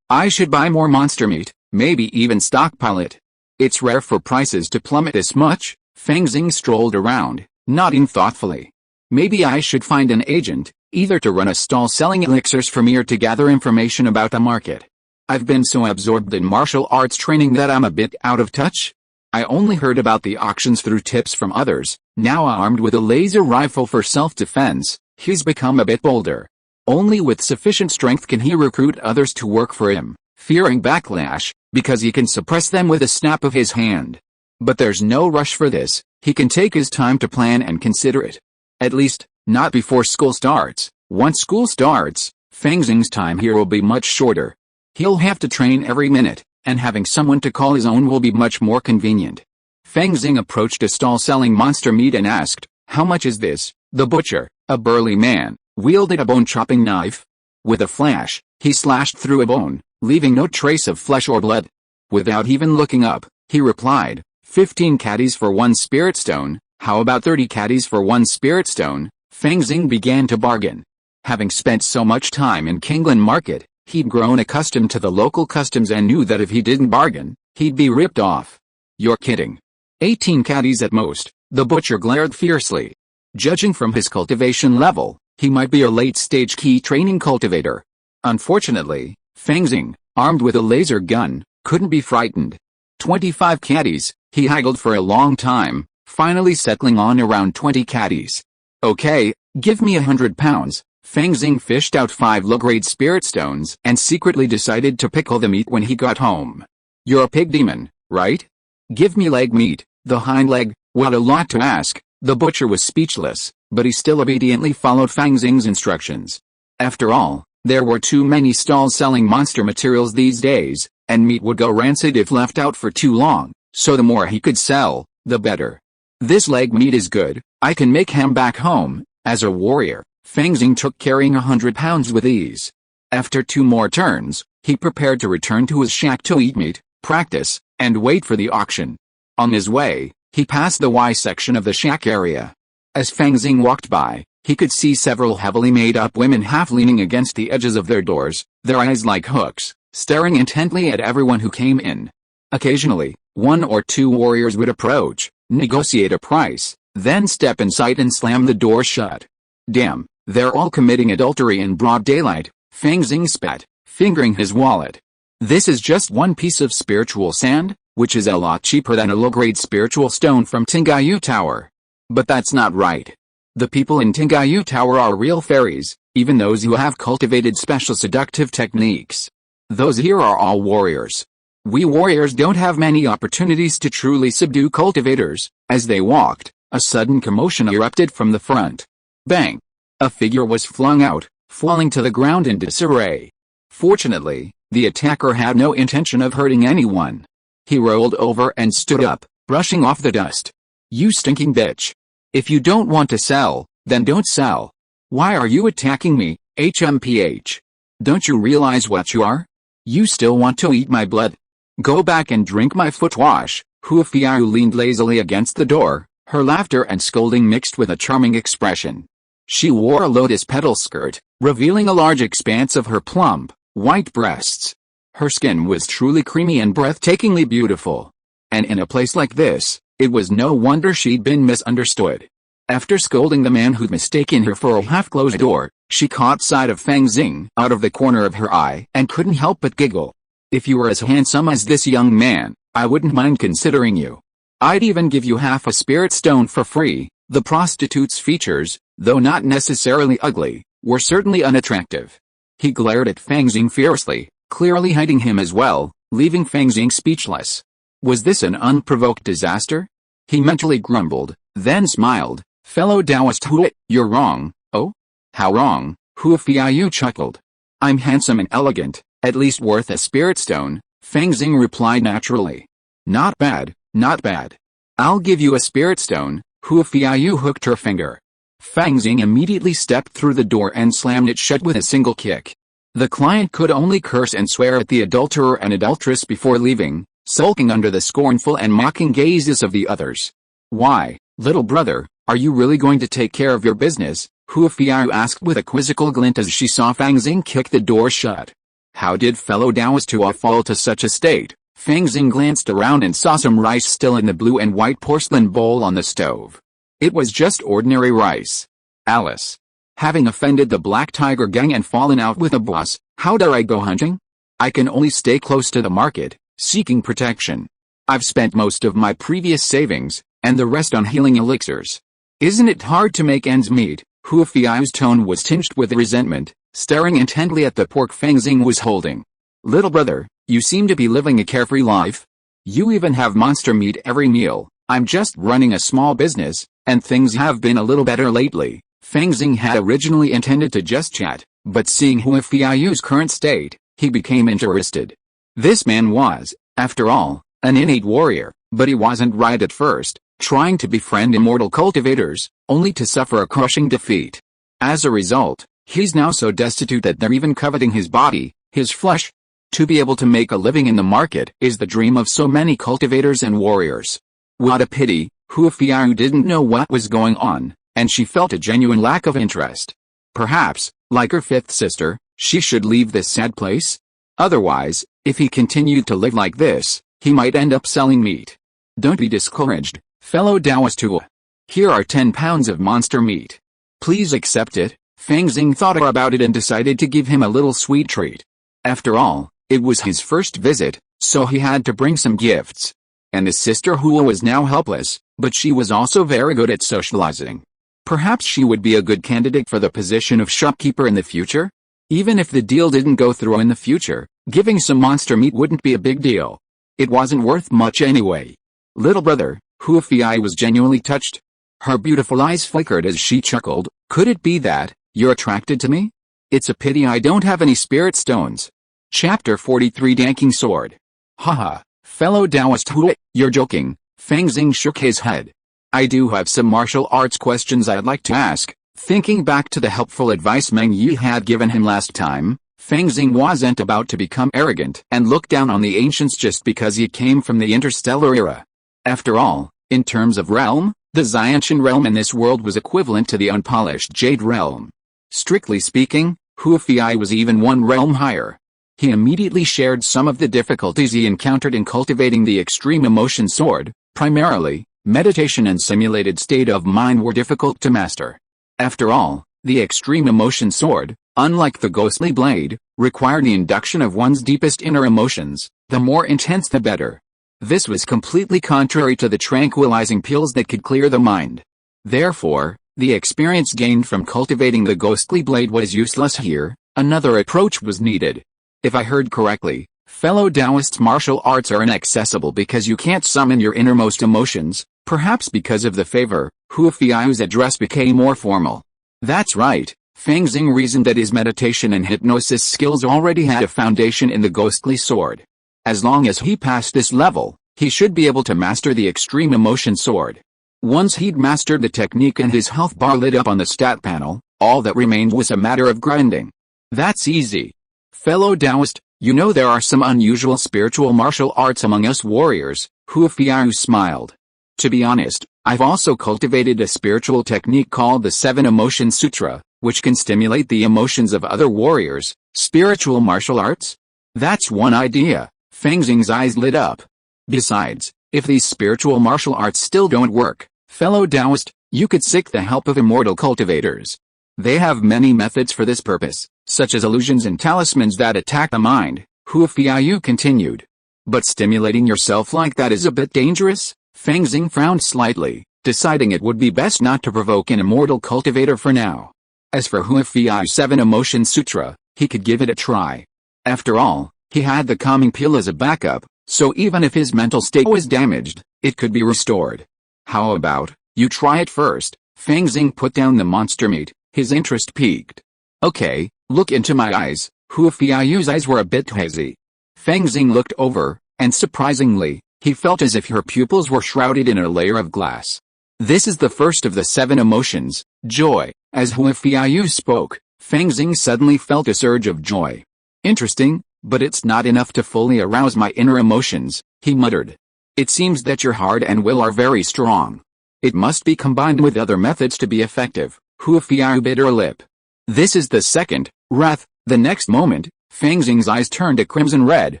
I should buy more monster meat, maybe even stockpile it. It's rare for prices to plummet this much. Fang Xing strolled around, nodding thoughtfully. Maybe I should find an agent, either to run a stall selling elixirs for me or to gather information about the market. I've been so absorbed in martial arts training that I'm a bit out of touch. I only heard about the auctions through tips from others. Now armed with a laser rifle for self-defense, he's become a bit bolder. Only with sufficient strength can he recruit others to work for him, fearing backlash, because he can suppress them with a snap of his hand. But there's no rush for this. He can take his time to plan and consider it. At least, not before school starts. Once school starts, Fang Xing's time here will be much shorter. He'll have to train every minute, and having someone to call his own will be much more convenient. Fang Xing approached a stall selling monster meat and asked, how much is this? The butcher, a burly man, wielded a bone-chopping knife. With a flash, he slashed through a bone, leaving no trace of flesh or blood. Without even looking up, he replied, 15 caddies for 1 spirit stone. How about 30 caddies for 1 spirit stone? Fang Xing began to bargain. Having spent so much time in Kingland Market, he'd grown accustomed to the local customs and knew that if he didn't bargain, he'd be ripped off. You're kidding. 18 caddies at most, the butcher glared fiercely. Judging from his cultivation level, he might be a late-stage key training cultivator. Unfortunately, Fang Xing, armed with a laser gun, couldn't be frightened. 25 caddies, he haggled for a long time, finally settling on around 20 caddies. Okay, give me 100 pounds. Fang Xing fished out 5 low-grade spirit stones and secretly decided to pickle the meat when he got home. You're a pig demon, right? Give me leg meat. The hind leg, what a lot to ask. The butcher was speechless, but he still obediently followed Fang Xing's instructions. After all, there were too many stalls selling monster materials these days, and meat would go rancid if left out for too long, so the more he could sell, the better. This leg meat is good, I can make ham back home. As a warrior, Fang Xing took carrying 100 pounds with ease. After 2 more turns, he prepared to return to his shack to eat meat, practice, and wait for the auction. On his way, he passed the Y section of the shack area. As Fang Xing walked by, he could see several heavily made-up women half leaning against the edges of their doors, their eyes like hooks, staring intently at everyone who came in. Occasionally, 1 or 2 warriors would approach, negotiate a price, then step inside and slam the door shut. Damn, they're all committing adultery in broad daylight, Fang Xing spat, fingering his wallet. This is just one piece of spiritual sand, which is a lot cheaper than a low-grade spiritual stone from Tingayu Tower. But that's not right. The people in Tingayu Tower are real fairies, even those who have cultivated special seductive techniques. Those here are all warriors. We warriors don't have many opportunities to truly subdue cultivators. As they walked, a sudden commotion erupted from the front. Bang! A figure was flung out, falling to the ground in disarray. Fortunately, the attacker had no intention of hurting anyone. He rolled over and stood up, brushing off the dust. You stinking bitch. If you don't want to sell, then don't sell. Why are you attacking me, HMPH? Don't you realize what you are? You still want to eat my blood? Go back and drink my foot wash. Hua Fiao leaned lazily against the door, her laughter and scolding mixed with a charming expression. She wore a lotus petal skirt, revealing a large expanse of her plump, white breasts. Her skin was truly creamy and breathtakingly beautiful. And in a place like this, it was no wonder she'd been misunderstood. After scolding the man who'd mistaken her for a half-closed door, she caught sight of Fang Xing out of the corner of her eye and couldn't help but giggle. If you were as handsome as this young man, I wouldn't mind considering you. I'd even give you half a spirit stone for free. The prostitute's features, though not necessarily ugly, were certainly unattractive. He glared at Fang Xing fiercely, clearly hating him as well, leaving Fang Xing speechless. Was this an unprovoked disaster? He mentally grumbled, then smiled. Fellow Taoist Hua, you're wrong. Oh? How wrong? Hua Fiao chuckled. I'm handsome and elegant, at least worth a spirit stone, Fang Xing replied naturally. Not bad, not bad. I'll give you a spirit stone. Hua Fiao hooked her finger. Fang Xing immediately stepped through the door and slammed it shut with a single kick. The client could only curse and swear at the adulterer and adulteress before leaving, sulking under the scornful and mocking gazes of the others. Why, little brother, are you really going to take care of your business? Hua Fiao asked with a quizzical glint as she saw Fang Xing kick the door shut. How did fellow Taoist Hua fall to such a state? Fang Xing glanced around and saw some rice still in the blue and white porcelain bowl on the stove. It was just ordinary rice. Alice. Having offended the Black Tiger gang and fallen out with a boss, how dare I go hunting? I can only stay close to the market, seeking protection. I've spent most of my previous savings, and the rest on healing elixirs. Isn't it hard to make ends meet? Hua Fiao's tone was tinged with resentment, staring intently at the pork Fang Xing was holding. Little brother, you seem to be living a carefree life. You even have monster meat every meal. I'm just running a small business, and things have been a little better lately. Fang Xing had originally intended to just chat, but seeing Hua Fiao's current state, he became interested. This man was, after all, an innate warrior, but he wasn't right at first, trying to befriend immortal cultivators, only to suffer a crushing defeat. As a result, he's now so destitute that they're even coveting his body, his flesh. To be able to make a living in the market is the dream of so many cultivators and warriors. What a pity, Hua Fiao didn't know what was going on, and she felt a genuine lack of interest. Perhaps, like her fifth sister, she should leave this sad place? Otherwise, if he continued to live like this, he might end up selling meat. Don't be discouraged, fellow Taoist Hua. Here are 10 pounds of monster meat. Please accept it. Fang Xing thought about it and decided to give him a little sweet treat. After all, it was his first visit, so he had to bring some gifts. And his sister Hua was now helpless, but she was also very good at socializing. Perhaps she would be a good candidate for the position of shopkeeper in the future? Even if the deal didn't go through in the future, giving some monster meat wouldn't be a big deal. It wasn't worth much anyway. Little brother, Hu Fei was genuinely touched. Her beautiful eyes flickered as she chuckled. Could it be that you're attracted to me? It's a pity I don't have any spirit stones. Chapter 43 Danking Sword. Haha, fellow Taoist Hu, you're joking. Fang Xing shook his head. I do have some martial arts questions I'd like to ask. Thinking back to the helpful advice Meng Yi had given him last time, Fang Xing wasn't about to become arrogant and look down on the ancients just because he came from the interstellar era. After all, in terms of realm, the Xiantian realm in this world was equivalent to the unpolished Jade realm. Strictly speaking, Hu Fei was even one realm higher. He immediately shared some of the difficulties he encountered in cultivating the extreme emotion sword. Primarily, meditation and simulated state of mind were difficult to master. After all, the extreme emotion sword, unlike the ghostly blade, required the induction of one's deepest inner emotions, the more intense the better. This was completely contrary to the tranquilizing pills that could clear the mind. Therefore, the experience gained from cultivating the ghostly blade was useless here. Another approach was needed. If I heard correctly, fellow Taoists, martial arts are inaccessible because you can't summon your innermost emotions. Perhaps because of the favor, Hu Fei's address became more formal. That's right, Fang Xing reasoned that his meditation and hypnosis skills already had a foundation in the ghostly sword. As long as he passed this level, he should be able to master the extreme emotion sword. Once he'd mastered the technique and his health bar lit up on the stat panel, all that remained was a matter of grinding. That's easy. Fellow Taoist, you know there are some unusual spiritual martial arts among us warriors. Hu Fei smiled. To be honest, I've also cultivated a spiritual technique called the 7 Emotion Sutra, which can stimulate the emotions of other warriors. Spiritual martial arts? That's one idea. Fang Xing's eyes lit up. Besides, if these spiritual martial arts still don't work, fellow Taoist, you could seek the help of immortal cultivators. They have many methods for this purpose, such as illusions and talismans that attack the mind. Hu Fei continued. But stimulating yourself like that is a bit dangerous? Fang Xing frowned slightly, deciding it would be best not to provoke an immortal cultivator for now. As for Hu Fei's 7 Emotion Sutra, he could give it a try. After all, he had the calming pill as a backup, so even if his mental state was damaged, it could be restored. How about, you try it first? Fang Xing put down the monster meat, his interest piqued. Okay, look into my eyes. Hu Fei's eyes were a bit hazy. Fang Xing looked over, and surprisingly, he felt as if her pupils were shrouded in a layer of glass. This is the first of the 7 emotions, joy. As Hu Fei spoke, Fang Xing suddenly felt a surge of joy. Interesting, but it's not enough to fully arouse my inner emotions, he muttered. It seems that your heart and will are very strong. It must be combined with other methods to be effective. Hu Fei bit her lip. This is the second, wrath. The next moment, Fang Xing's eyes turned a crimson red,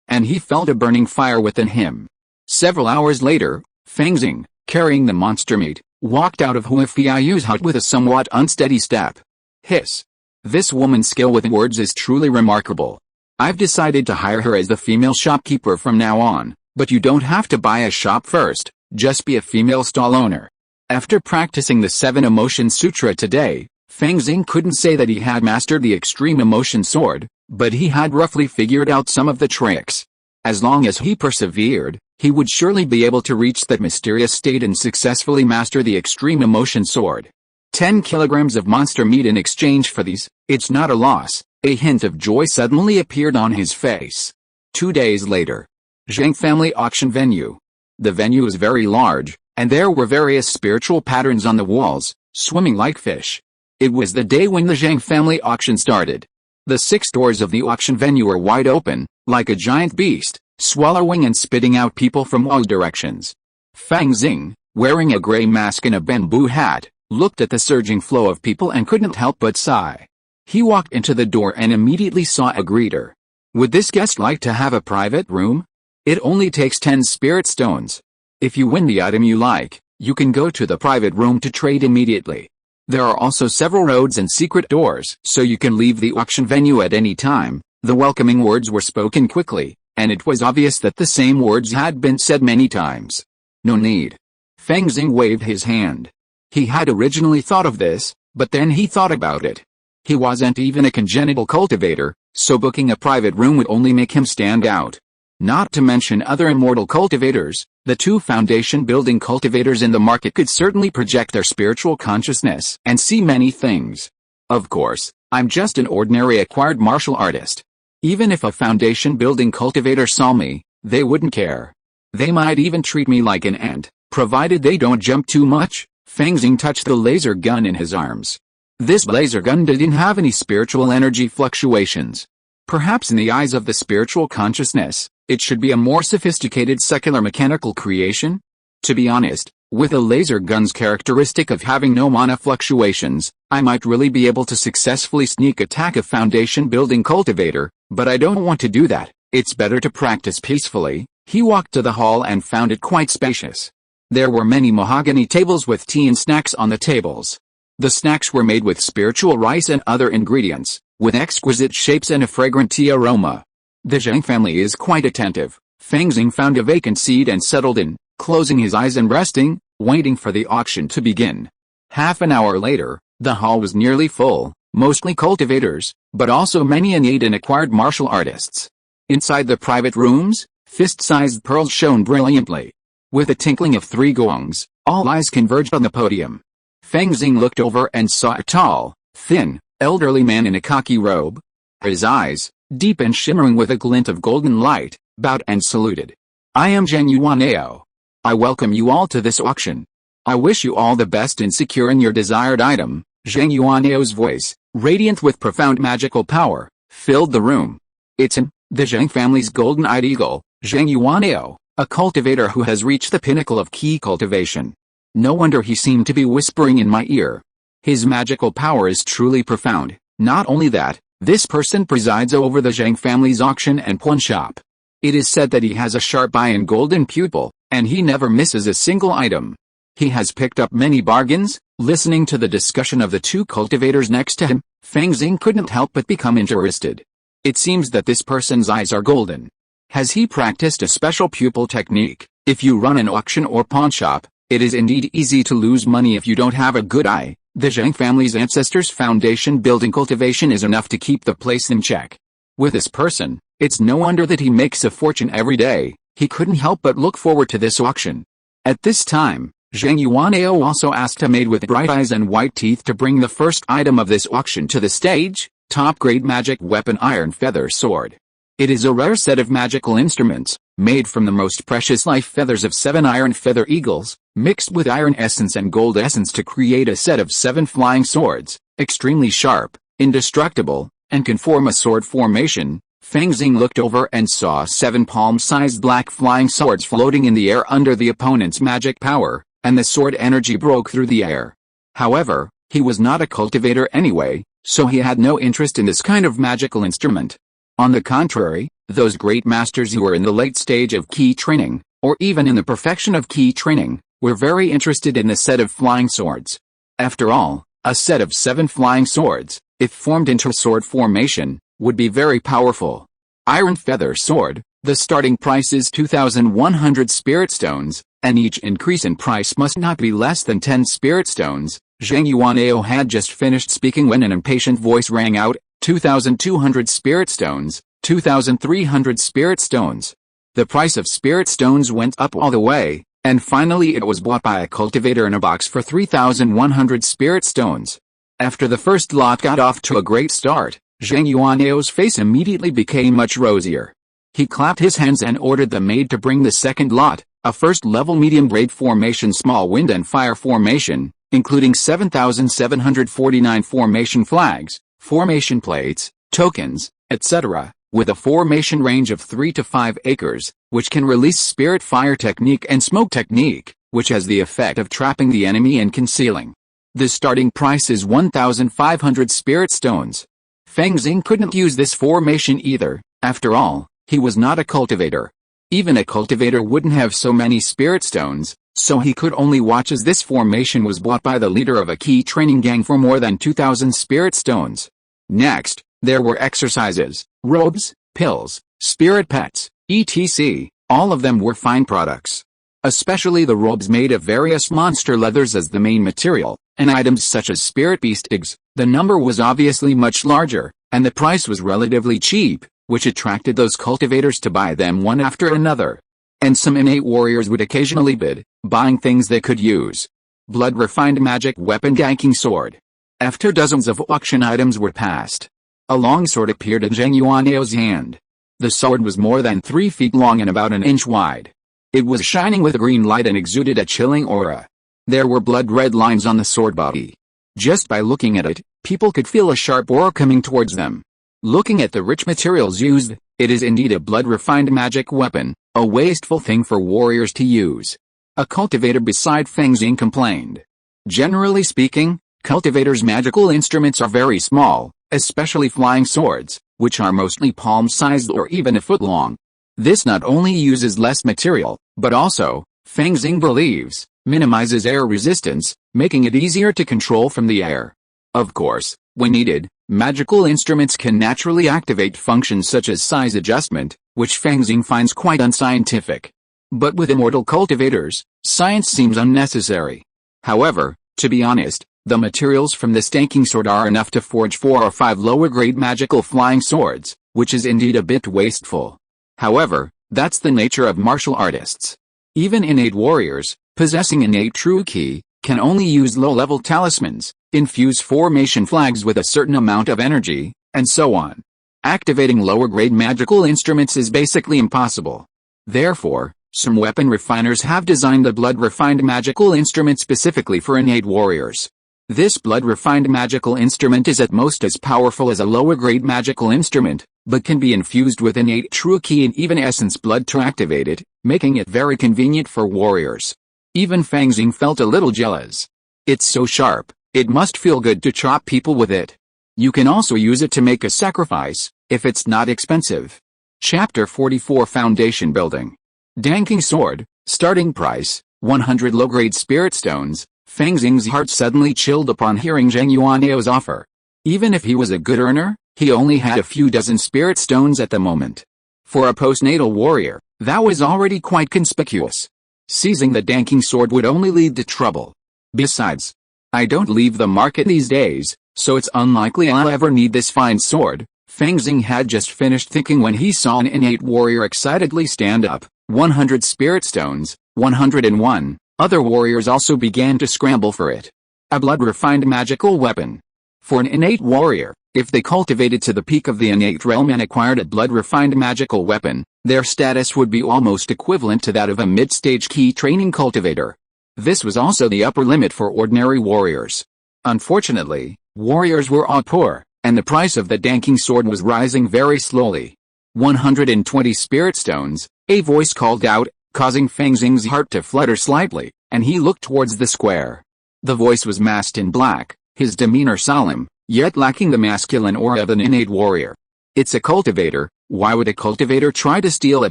and he felt a burning fire within him. Several hours later, Fang Xing, carrying the monster meat, walked out of Hu Fei's hut with a somewhat unsteady step. Hiss. This woman's skill with words is truly remarkable. I've decided to hire her as the female shopkeeper from now on, but you don't have to buy a shop first, just be a female stall owner. After practicing the 7 Emotion Sutra today, Fang Xing couldn't say that he had mastered the extreme emotion sword, but he had roughly figured out some of the tricks. As long as he persevered, he would surely be able to reach that mysterious state and successfully master the extreme emotion sword. 10 kilograms of monster meat in exchange for these, it's not a loss. A hint of joy suddenly appeared on his face. 2 days later. Zhang family auction venue. The venue was very large, and there were various spiritual patterns on the walls, swimming like fish. It was the day when the Zhang family auction started. The 6 doors of the auction venue were wide open, like a giant beast, swallowing and spitting out people from all directions. Fang Xing, wearing a gray mask and a bamboo hat, looked at the surging flow of people and couldn't help but sigh. He walked into the door and immediately saw a greeter. Would this guest like to have a private room? It only takes 10 spirit stones. If you win the item you like, you can go to the private room to trade immediately. There are also several roads and secret doors, so you can leave the auction venue at any time. The welcoming words were spoken quickly, and it was obvious that the same words had been said many times. No need. Fang Xing waved his hand. He had originally thought of this, but then he thought about it. He wasn't even a congenital cultivator, so booking a private room would only make him stand out. Not to mention other immortal cultivators, the two foundation-building cultivators in the market could certainly project their spiritual consciousness and see many things. Of course, I'm just an ordinary acquired martial artist. Even if a foundation-building cultivator saw me, they wouldn't care. They might even treat me like an ant, provided they don't jump too much. Fang Xing touched the laser gun in his arms. This laser gun didn't have any spiritual energy fluctuations. Perhaps in the eyes of the spiritual consciousness, it should be a more sophisticated secular mechanical creation? To be honest, with a laser gun's characteristic of having no mana fluctuations, I might really be able to successfully sneak attack a foundation-building cultivator, but I don't want to do that. It's better to practice peacefully. He walked to the hall and found it quite spacious. There were many mahogany tables with tea and snacks on the tables. The snacks were made with spiritual rice and other ingredients, with exquisite shapes and a fragrant tea aroma. The Zhang family is quite attentive. Fang Xing found a vacant seat and settled in, closing his eyes and resting, waiting for the auction to begin. Half an hour later, the hall was nearly full, mostly cultivators, but also many innate and acquired martial artists. Inside the private rooms, fist-sized pearls shone brilliantly. With a tinkling of 3 gongs, all eyes converged on the podium. Fang Xing looked over and saw a tall, thin, elderly man in a khaki robe. His eyes, deep and shimmering with a glint of golden light, bowed and saluted. I am Zhang Yuanao. I welcome you all to this auction. I wish you all the best in securing your desired item. Zhang Yuanao's voice, radiant with profound magical power, filled the room. It's him, the Zhang family's golden-eyed eagle, Zhang Yuanao, a cultivator who has reached the pinnacle of key cultivation. No wonder he seemed to be whispering in my ear. His magical power is truly profound. Not only that, this person presides over the Zhang family's auction and pawn shop. It is said that he has a sharp eye and golden pupil, and he never misses a single item. He has picked up many bargains. Listening to the discussion of the two cultivators next to him, Fang Xing couldn't help but become interested. It seems that this person's eyes are golden. Has he practiced a special pupil technique? If you run an auction or pawn shop, it is indeed easy to lose money if you don't have a good eye. The Zhang family's ancestors' foundation-building cultivation is enough to keep the place in check. With this person, it's no wonder that he makes a fortune every day. He couldn't help but look forward to this auction. At this time, Zhang Yuanao also asked a maid with bright eyes and white teeth to bring the first item of this auction to the stage, top-grade magic weapon iron feather sword. It is a rare set of magical instruments, made from the most precious life feathers of 7 iron feather eagles, mixed with iron essence and gold essence to create a set of 7 flying swords, extremely sharp, indestructible, and can form a sword formation. Fang Xing looked over and saw 7 palm-sized black flying swords floating in the air under the opponent's magic power, and the sword energy broke through the air. However, he was not a cultivator anyway, so he had no interest in this kind of magical instrument. On the contrary, those great masters who were in the late stage of key training, or even in the perfection of key training, were very interested in the set of flying swords. After all, a set of 7 flying swords, if formed into a sword formation, would be very powerful. Iron feather sword, the starting price is 2,100 spirit stones, and each increase in price must not be less than 10 spirit stones. Zhang Yuanao had just finished speaking when an impatient voice rang out, 2,200 spirit stones, 2,300 spirit stones. The price of spirit stones went up all the way, and finally it was bought by a cultivator in a box for 3,100 spirit stones. After the first lot got off to a great start, Zhang Yuanao's face immediately became much rosier. He clapped his hands and ordered the maid to bring the second lot, a first-level medium-grade formation small wind and fire formation, including 7,749 formation flags, formation plates, tokens, etc., with a formation range of 3 to 5 acres, which can release spirit fire technique and smoke technique, which has the effect of trapping the enemy and concealing. The starting price is 1,500 spirit stones. Fang Xing couldn't use this formation either. After all, he was not a cultivator. Even a cultivator wouldn't have so many spirit stones, so he could only watch as this formation was bought by the leader of a key training gang for more than 2,000 spirit stones. Next, there were exercises, robes, pills, spirit pets, etc. All of them were fine products. Especially the robes made of various monster leathers as the main material, and items such as spirit beast eggs. The number was obviously much larger, and the price was relatively cheap, which attracted those cultivators to buy them one after another. And some innate warriors would occasionally bid, buying things they could use. Blood-refined magic weapon ganking sword. After dozens of auction items were passed, a long sword appeared in Zheng Yuanyao's hand. The sword was more than 3 feet long and about an inch wide. It was shining with a green light and exuded a chilling aura. There were blood-red lines on the sword body. Just by looking at it, people could feel a sharp aura coming towards them. Looking at the rich materials used, it is indeed a blood-refined magic weapon, a wasteful thing for warriors to use. A cultivator beside Fang Xing complained. Generally speaking, cultivators' magical instruments are very small, especially flying swords, which are mostly palm-sized or even a foot long. This not only uses less material, but also, Fang Xing believes, minimizes air resistance, making it easier to control from the air. Of course, when needed, magical instruments can naturally activate functions such as size adjustment, which Fang Xing finds quite unscientific. But with immortal cultivators, science seems unnecessary. However, to be honest, the materials from this tanking sword are enough to forge 4 or 5 lower-grade magical flying swords, which is indeed a bit wasteful. However, that's the nature of martial artists. Even innate warriors, possessing innate true ki, can only use low-level talismans, infuse formation flags with a certain amount of energy, and so on. Activating lower-grade magical instruments is basically impossible. Therefore, some weapon refiners have designed the blood-refined magical instrument specifically for innate warriors. This blood-refined magical instrument is at most as powerful as a lower-grade magical instrument, but can be infused with innate true ki and even essence blood to activate it, making it very convenient for warriors. Even Fang Xing felt a little jealous. It's so sharp, it must feel good to chop people with it. You can also use it to make a sacrifice, if it's not expensive. Chapter 44 Foundation Building. Danking Sword, starting price, 100 low-grade spirit stones. Fang Xing's heart suddenly chilled upon hearing Zheng Yuanyao's offer. Even if he was a good earner, he only had a few dozen spirit stones at the moment. For a postnatal warrior, that was already quite conspicuous. Seizing the danking sword would only lead to trouble. Besides, I don't leave the market these days, so it's unlikely I'll ever need this fine sword. Fang Xing had just finished thinking when he saw an innate warrior excitedly stand up. 100 spirit stones, 101. Other warriors also began to scramble for it. A blood-refined magical weapon. For an innate warrior, if they cultivated to the peak of the innate realm and acquired a blood-refined magical weapon, their status would be almost equivalent to that of a mid-stage key training cultivator. This was also the upper limit for ordinary warriors. Unfortunately, warriors were all poor, and the price of the danking sword was rising very slowly. 120 spirit stones, a voice called out, causing Fang Xing's heart to flutter slightly, and he looked towards the square. The voice was masked in black, his demeanor solemn, yet lacking the masculine aura of an innate warrior. It's a cultivator. Why would a cultivator try to steal a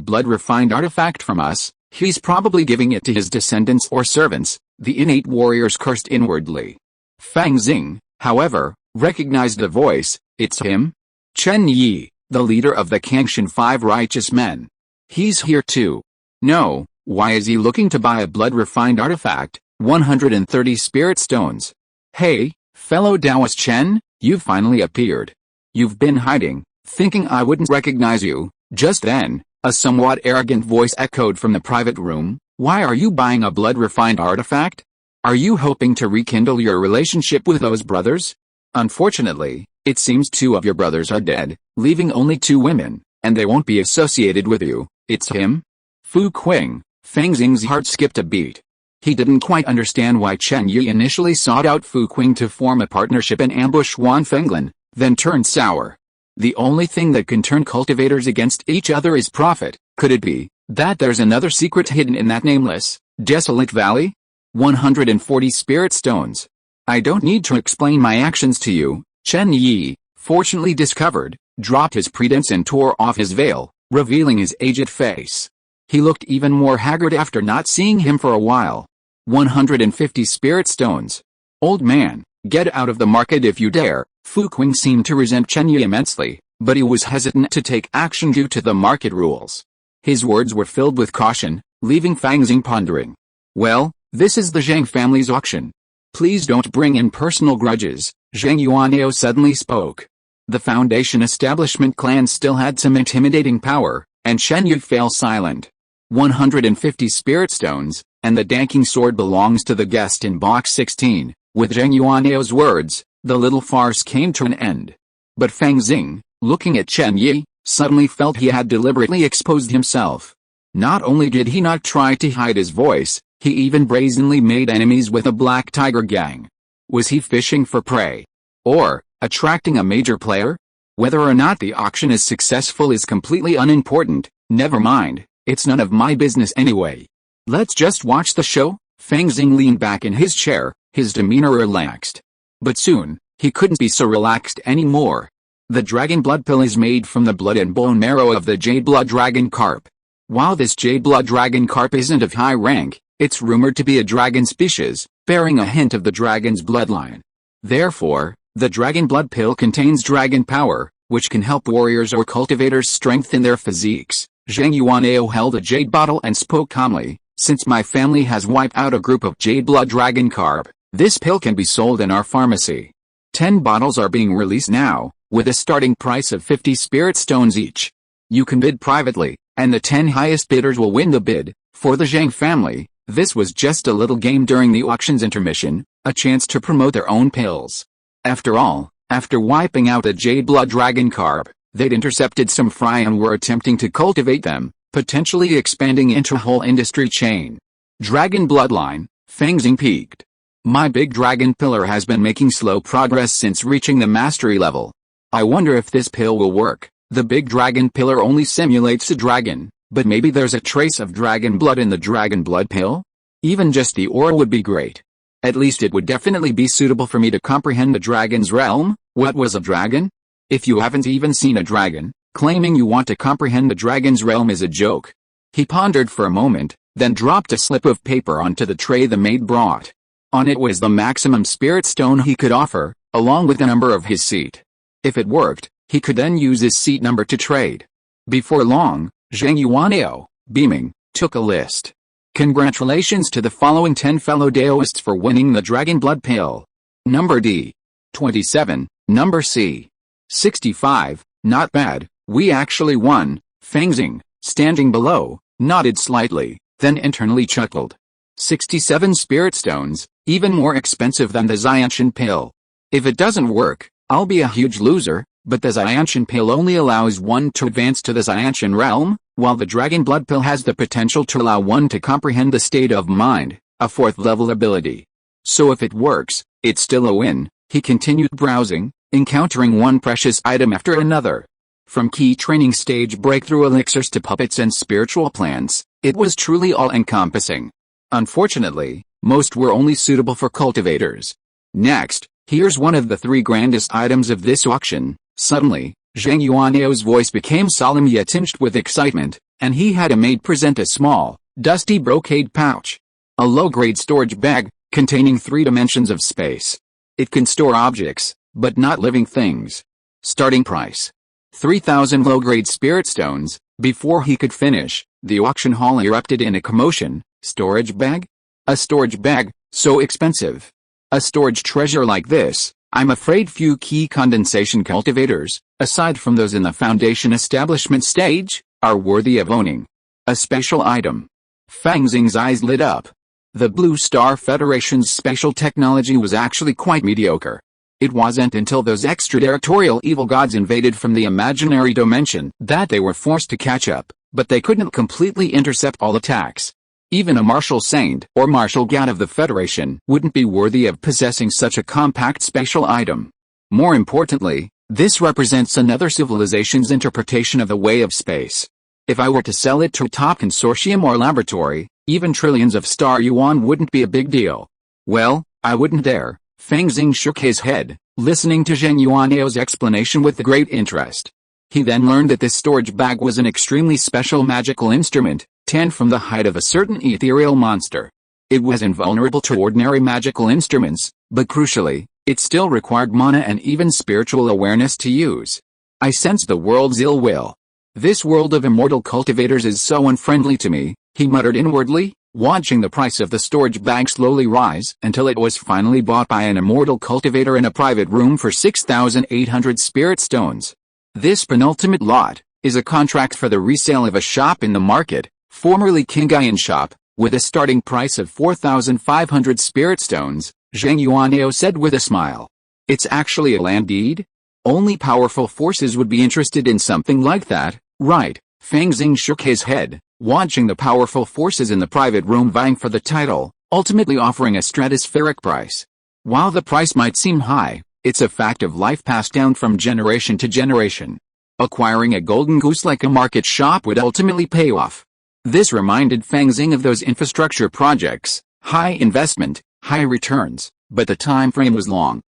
blood-refined artifact from us? He's probably giving it to his descendants or servants, the innate warriors cursed inwardly. Fang Xing, however, recognized the voice. It's him? Chen Yi, the leader of the Kangshan 5 righteous men. He's here too. No, why is he looking to buy a blood-refined artifact? 130 spirit stones. Hey, fellow Taoist Chen, you've finally appeared. You've been hiding, thinking I wouldn't recognize you. Just then, a somewhat arrogant voice echoed from the private room. Why are you buying a blood-refined artifact? Are you hoping to rekindle your relationship with those brothers? Unfortunately, it seems 2 of your brothers are dead, leaving only 2 women, and they won't be associated with you. It's him? Fu Qing. Fang Xing's heart skipped a beat. He didn't quite understand why Chen Yi initially sought out Fu Qing to form a partnership and ambush Wan Fenglan, then turned sour. The only thing that can turn cultivators against each other is profit. Could it be that there's another secret hidden in that nameless, desolate valley? 140 spirit stones. I don't need to explain my actions to you. Chen Yi, fortunately discovered, dropped his pretense and tore off his veil, revealing his aged face. He looked even more haggard after not seeing him for a while. 150 spirit stones. Old man, get out of the market if you dare. Fu Qing seemed to resent Chen Yi immensely, but he was hesitant to take action due to the market rules. His words were filled with caution, leaving Fang Xing pondering. Well, this is the Zhang family's auction. Please don't bring in personal grudges. Zheng Yuanyao suddenly spoke. The Foundation establishment clan still had some intimidating power, and Shen Yu fell silent. 150 spirit stones, and the danking sword belongs to the guest in box 16. With Zheng Yuan'ao's words, the little farce came to an end. But Fang Xing, looking at Chen Yi, suddenly felt he had deliberately exposed himself. Not only did he not try to hide his voice, he even brazenly made enemies with a black tiger gang. Was he fishing for prey? Or attracting a major player? Whether or not the auction is successful is completely unimportant. Never mind, it's none of my business anyway. Let's just watch the show. Fang Xing leaned back in his chair, his demeanor relaxed. But soon, he couldn't be so relaxed anymore. The dragon blood pill is made from the blood and bone marrow of the jade blood dragon carp. While this jade blood dragon carp isn't of high rank, it's rumored to be a dragon species, bearing a hint of the dragon's bloodline. Therefore, the dragon blood pill contains dragon power, which can help warriors or cultivators strengthen their physiques. Zheng Yuan'ao held a jade bottle and spoke calmly. Since my family has wiped out a group of jade blood dragon carp, this pill can be sold in our pharmacy. 10 bottles are being released now, with a starting price of 50 spirit stones each. You can bid privately, and the 10 highest bidders will win the bid. For the Zhang family, this was just a little game during the auction's intermission, a chance to promote their own pills. After all, after wiping out a jade blood dragon carp, they'd intercepted some fry and were attempting to cultivate them, potentially expanding into a whole industry chain. Dragon bloodline, Fang Xing peaked. My big dragon pillar has been making slow progress since reaching the mastery level. I wonder if this pill will work. The big dragon pillar only simulates a dragon, but maybe there's a trace of dragon blood in the dragon blood pill? Even just the aura would be great. At least it would definitely be suitable for me to comprehend the dragon's realm. What was a dragon? If you haven't even seen a dragon, claiming you want to comprehend the dragon's realm is a joke. He pondered for a moment, then dropped a slip of paper onto the tray the maid brought. On it was the maximum spirit stone he could offer, along with the number of his seat. If it worked, he could then use his seat number to trade. Before long, Zheng Yuan'ao, beaming, took a list. Congratulations to the following 10 fellow Daoists for winning the Dragon Blood Pill. Number D. 27, number C. 65, not bad, we actually won. Fang Xing, standing below, nodded slightly, then internally chuckled. 67 spirit stones, even more expensive than the Xianshan pill. If it doesn't work, I'll be a huge loser, but the Xianshan pill only allows one to advance to the Xianshan realm, while the Dragon Blood Pill has the potential to allow one to comprehend the state of mind, a 4th level ability. So if it works, it's still a win. He continued browsing, encountering one precious item after another. From key training stage breakthrough elixirs to puppets and spiritual plants, it was truly all-encompassing. Unfortunately, most were only suitable for cultivators. Next, here's one of the 3 grandest items of this auction. Suddenly, Zheng Yuan'ao's voice became solemn yet tinged with excitement, and he had a maid present a small, dusty brocade pouch. A low-grade storage bag, containing 3 dimensions of space. It can store objects, but not living things. Starting price: 3,000 low-grade spirit stones. Before he could finish, the auction hall erupted in a commotion. Storage bag? A storage bag, so expensive. A storage treasure like this, I'm afraid few key condensation cultivators, aside from those in the Foundation establishment stage, are worthy of owning. A special item. Fang Xing's eyes lit up. The Blue Star Federation's special technology was actually quite mediocre. It wasn't until those extraterritorial evil gods invaded from the imaginary dimension that they were forced to catch up, but they couldn't completely intercept all attacks. Even a martial saint or martial god of the Federation wouldn't be worthy of possessing such a compact special item. More importantly, this represents another civilization's interpretation of the way of space. If I were to sell it to a top consortium or laboratory, even trillions of star yuan wouldn't be a big deal. Well, I wouldn't dare. Fang Xing shook his head, listening to Zheng Yuan'ao's explanation with great interest. He then learned that this storage bag was an extremely special magical instrument, 10 from the height of a certain ethereal monster. It was invulnerable to ordinary magical instruments, but crucially, it still required mana and even spiritual awareness to use. I sense the world's ill will. This world of immortal cultivators is so unfriendly to me, he muttered inwardly. watching the price of the storage bag slowly rise until it was finally bought by an immortal cultivator in a private room for 6,800 spirit stones. This penultimate lot is a contract for the resale of a shop in the market, formerly Kingayan shop, with a starting price of 4,500 spirit stones, Zhang Yuanao said with a smile. It's actually a land deed? Only powerful forces would be interested in something like that, right? Fang Xing shook his head, watching the powerful forces in the private room vying for the title, ultimately offering a stratospheric price. While the price might seem high, it's a fact of life passed down from generation to generation. Acquiring a golden goose like a market shop would ultimately pay off. This reminded Fang Xing of those infrastructure projects, high investment, high returns, but the time frame was long.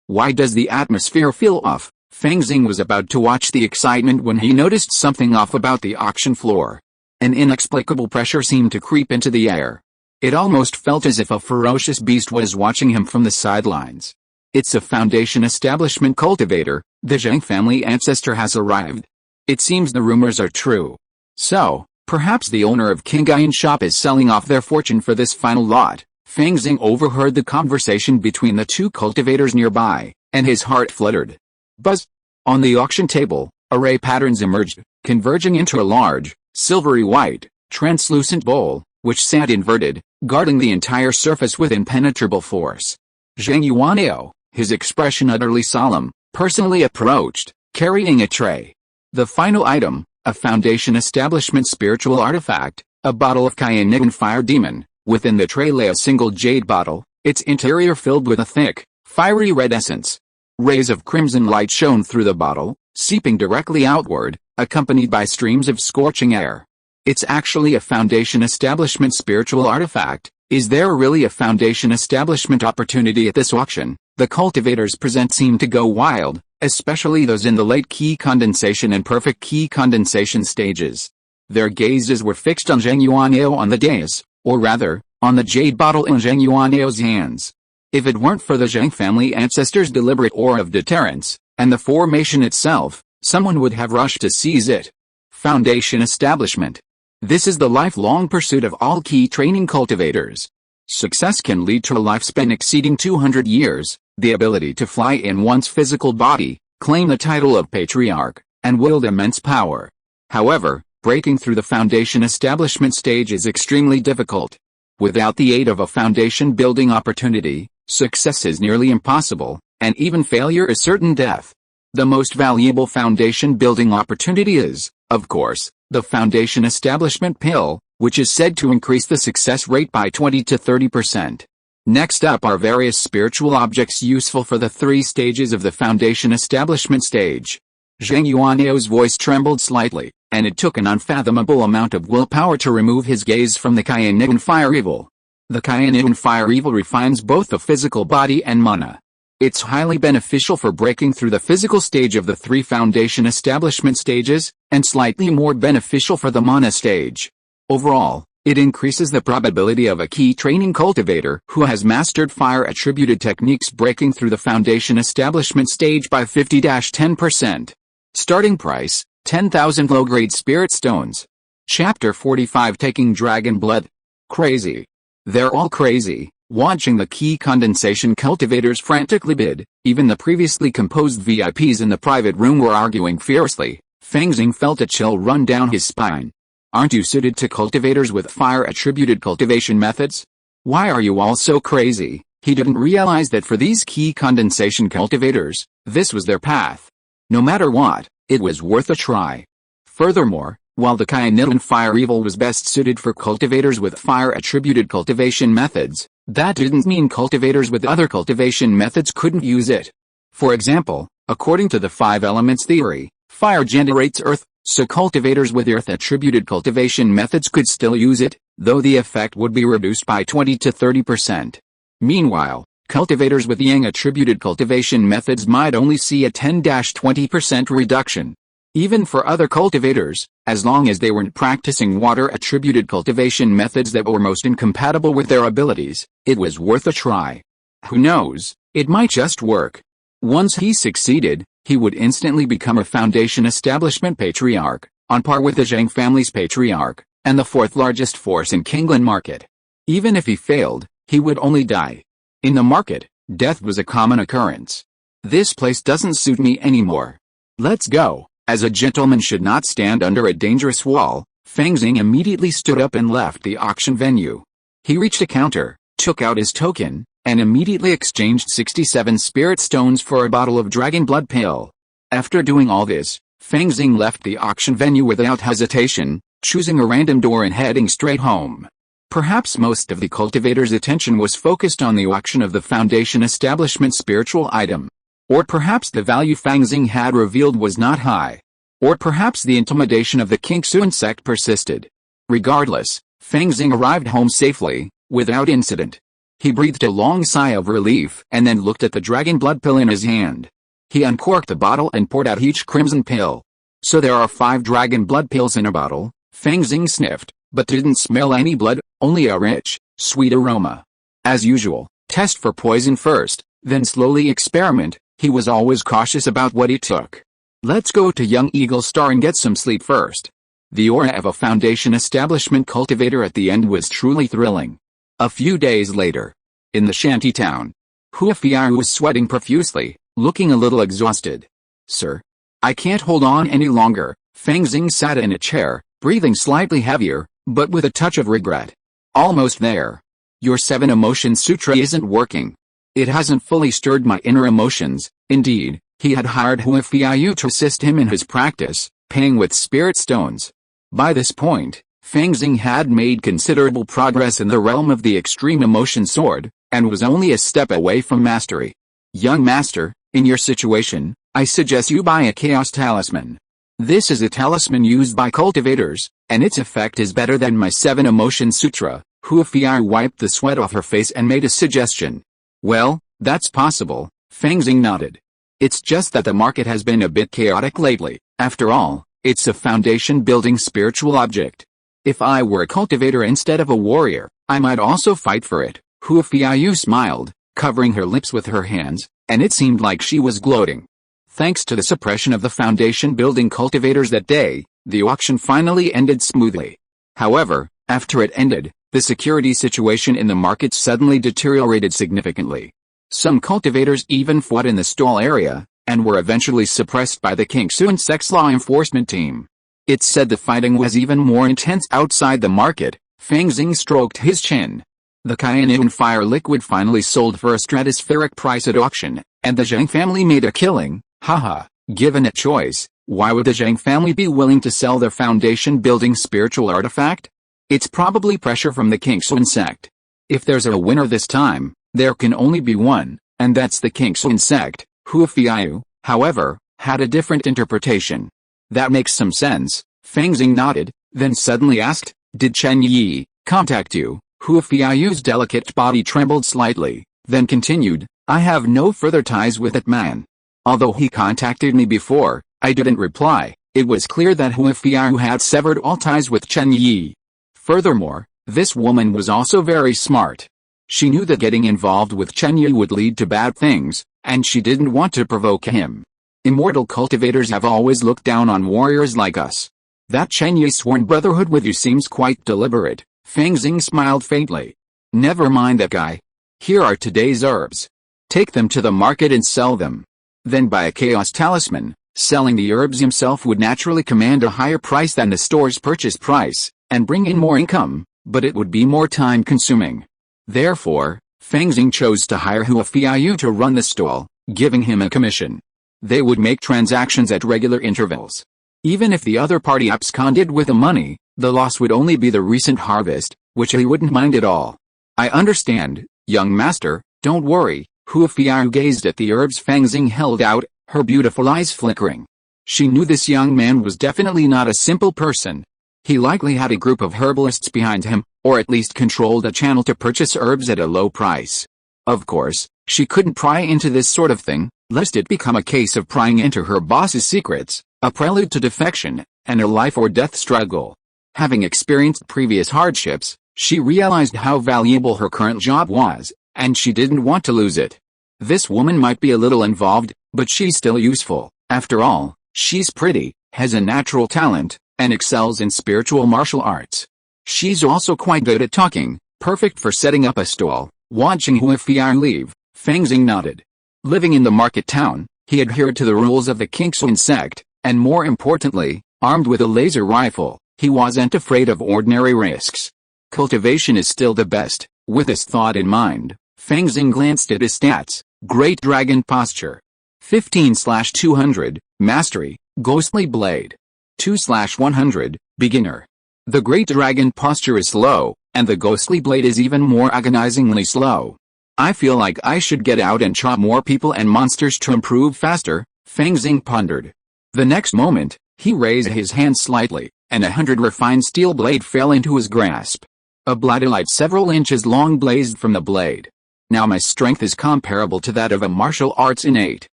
Why does the atmosphere feel off? Fang Xing was about to watch the excitement when he noticed something off about the auction floor. An inexplicable pressure seemed to creep into the air. It almost felt as if a ferocious beast was watching him from the sidelines. It's a Foundation establishment cultivator. The Zhang family ancestor has arrived. It seems the rumors are true. So, perhaps the owner of Kingayan shop is selling off their fortune for this final lot. Fang Xing overheard the conversation between the two cultivators nearby, and his heart fluttered. Buzz! On the auction table, array patterns emerged, converging into a large, silvery white, translucent bowl, which sat inverted, guarding the entire surface with impenetrable force. Zhang Yuanao, his expression utterly solemn, personally approached, carrying a tray. The final item, a Foundation establishment spiritual artifact, a bottle of Cayenne fire demon. Within the tray lay a single jade bottle, its interior filled with a thick, fiery red essence. Rays of crimson light shone through the bottle, seeping directly outward, accompanied by streams of scorching air. It's actually a Foundation establishment spiritual artifact. Is there really a Foundation establishment opportunity at this auction? The cultivators present seemed to go wild, especially those in the late key condensation and perfect key condensation stages. Their gazes were fixed on Zhang Yuanao on the dais, or rather, on the jade bottle in Zhang Yuanao's hands. If it weren't for the Zhang family ancestors' deliberate aura of deterrence, and the formation itself, someone would have rushed to seize it. Foundation establishment. This is the lifelong pursuit of all key training cultivators. Success can lead to a lifespan exceeding 200 years, the ability to fly in one's physical body, claim the title of patriarch, and wield immense power. However, breaking through the Foundation establishment stage is extremely difficult. Without the aid of a foundation building opportunity, success is nearly impossible, and even failure is certain death. The most valuable foundation building opportunity is, of course, the Foundation establishment pill, which is said to increase the success rate by 20 to 30%. Next up are various spiritual objects useful for the 3 stages of the Foundation establishment stage. Zhang Yuanao's voice trembled slightly, and it took an unfathomable amount of willpower to remove his gaze from the Cayenne fire evil. The Cayenne fire evil refines both the physical body and mana. It's highly beneficial for breaking through the physical stage of the 3 Foundation establishment stages, and slightly more beneficial for the mana stage. Overall, it increases the probability of a key training cultivator who has mastered fire-attributed techniques breaking through the Foundation establishment stage by 50-10%. Starting price, 10,000 low-grade spirit stones. Chapter 45 Taking Dragon Blood. Crazy. They're all crazy. Watching the key condensation cultivators frantically bid, even the previously composed VIPs in the private room were arguing fiercely. Fang Xing felt a chill run down his spine. Aren't you suited to cultivators with fire-attributed cultivation methods? Why are you all so crazy? He didn't realize that for these key condensation cultivators, this was their path. No matter what, it was worth a try. Furthermore, while the Cayenne fire evil was best suited for cultivators with fire-attributed cultivation methods, that didn't mean cultivators with other cultivation methods couldn't use it. For example, according to the 5 elements theory, fire generates earth, so cultivators with earth-attributed cultivation methods could still use it, though the effect would be reduced by 20 to 30%. Meanwhile, cultivators with yang-attributed cultivation methods might only see a 10-20% reduction. Even for other cultivators, as long as they weren't practicing water-attributed cultivation methods that were most incompatible with their abilities, it was worth a try. Who knows, it might just work. Once he succeeded, he would instantly become a Foundation establishment patriarch, on par with the Zhang family's patriarch. and the fourth largest force in Kingland Market. Even if he failed, he would only die. In the market, death was a common occurrence. This place doesn't suit me anymore. Let's go. As a gentleman should not stand under a dangerous wall, Fang Xing immediately stood up and left the auction venue. He reached a counter, took out his token, and immediately exchanged 67 spirit stones for a bottle of dragon blood pill. After doing all this, Fang Xing left the auction venue without hesitation, choosing a random door and heading straight home. Perhaps most of the cultivator's attention was focused on the auction of the Foundation establishment spiritual item. Or perhaps the value Fang Xing had revealed was not high. Or perhaps the intimidation of the Kingsuan sect persisted. Regardless, Fang Xing arrived home safely, without incident. He breathed a long sigh of relief and then looked at the dragon blood pill in his hand. He uncorked the bottle and poured out each crimson pill. So there are 5 dragon blood pills in a bottle. Fang Xing sniffed, but didn't smell any blood, only a rich, sweet aroma. As usual, test for poison first, then slowly experiment. He was always cautious about what he took. Let's go to Young Eagle Star and get some sleep first. The aura of a Foundation establishment cultivator at the end was truly thrilling. A few days later, in the shanty town, Hua Fiao was sweating profusely, looking a little exhausted. Sir, I can't hold on any longer. Fang Xing sat in a chair, breathing slightly heavier, but with a touch of regret. Almost there. Your 7 emotion sutra isn't working. It hasn't fully stirred my inner emotions. Indeed, he had hired Hua Fiao to assist him in his practice, paying with spirit stones. By this point, Fang Xing had made considerable progress in the realm of the extreme emotion sword, and was only a step away from mastery. Young master, in your situation, I suggest you buy a chaos talisman. This is a talisman used by cultivators, and its effect is better than my 7 emotion sutra. Hua Fiao wiped the sweat off her face and made a suggestion. Well, that's possible, Fang Xing nodded. It's just that the market has been a bit chaotic lately. After all, it's a foundation-building spiritual object. If I were a cultivator instead of a warrior, I might also fight for it. Hua Fiao smiled, covering her lips with her hands, and it seemed like she was gloating. Thanks to the suppression of the foundation-building cultivators that day, the auction finally ended smoothly. However, after it ended, the security situation in the market suddenly deteriorated significantly. Some cultivators even fought in the stall area, and were eventually suppressed by the Kingsuan sect's law enforcement team. It's said the fighting was even more intense outside the market. Fang Xing stroked his chin. The Cayenne fire liquid finally sold for a stratospheric price at auction, and the Zhang family made a killing. Haha, given a choice, why would the Zhang family be willing to sell their foundation-building spiritual artifact? It's probably pressure from the Kingsuan sect. If there's a winner this time, there can only be one, and that's the Kingsuan sect. Hua Fiao, however, had a different interpretation. That makes some sense. Fang Xing nodded, then suddenly asked, did Chen Yi contact you? Hua Fiao's delicate body trembled slightly, then continued, I have no further ties with that man. Although he contacted me before, I didn't reply. It was clear that Hua Fiao had severed all ties with Chen Yi. Furthermore, this woman was also very smart. She knew that getting involved with Chen Yi would lead to bad things, and she didn't want to provoke him. Immortal cultivators have always looked down on warriors like us. That Chen Yi's sworn brotherhood with you seems quite deliberate. Fang Xing smiled faintly. Never mind that guy. Here are today's herbs. Take them to the market and sell them. Then buy a chaos talisman. Selling the herbs himself would naturally command a higher price than the store's purchase price, and bring in more income, but it would be more time-consuming. Therefore, Fang Xing chose to hire Hua Fiao to run the stall, giving him a commission. They would make transactions at regular intervals. Even if the other party absconded with the money, the loss would only be the recent harvest, which he wouldn't mind at all. I understand, young master, don't worry. Hua Fiao gazed at the herbs Fang Xing held out, her beautiful eyes flickering. She knew this young man was definitely not a simple person. He likely had a group of herbalists behind him, or at least controlled a channel to purchase herbs at a low price. Of course, she couldn't pry into this sort of thing, lest it become a case of prying into her boss's secrets, a prelude to defection, and a life-or-death struggle. Having experienced previous hardships, she realized how valuable her current job was, and she didn't want to lose it. This woman might be a little involved, but she's still useful. After all, she's pretty, has a natural talent, and excels in spiritual martial arts. She's also quite good at talking, perfect for setting up a stall. Watching Huifiar leave, Fang Xing nodded. Living in the market town, he adhered to the rules of the Qingxuan sect, and more importantly, armed with a laser rifle, he wasn't afraid of ordinary risks. Cultivation is still the best. With this thought in mind, Fang Xing glanced at his stats. Great Dragon Posture. 15/200, Mastery, Ghostly Blade. 2/100, Beginner. The Great Dragon Posture is slow, and the Ghostly Blade is even more agonizingly slow. I feel like I should get out and chop more people and monsters to improve faster, Fang Xing pondered. The next moment, he raised his hand slightly, and 100 refined steel blade fell into his grasp. A bladder-light several inches long blazed from the blade. Now my strength is comparable to that of a martial arts innate.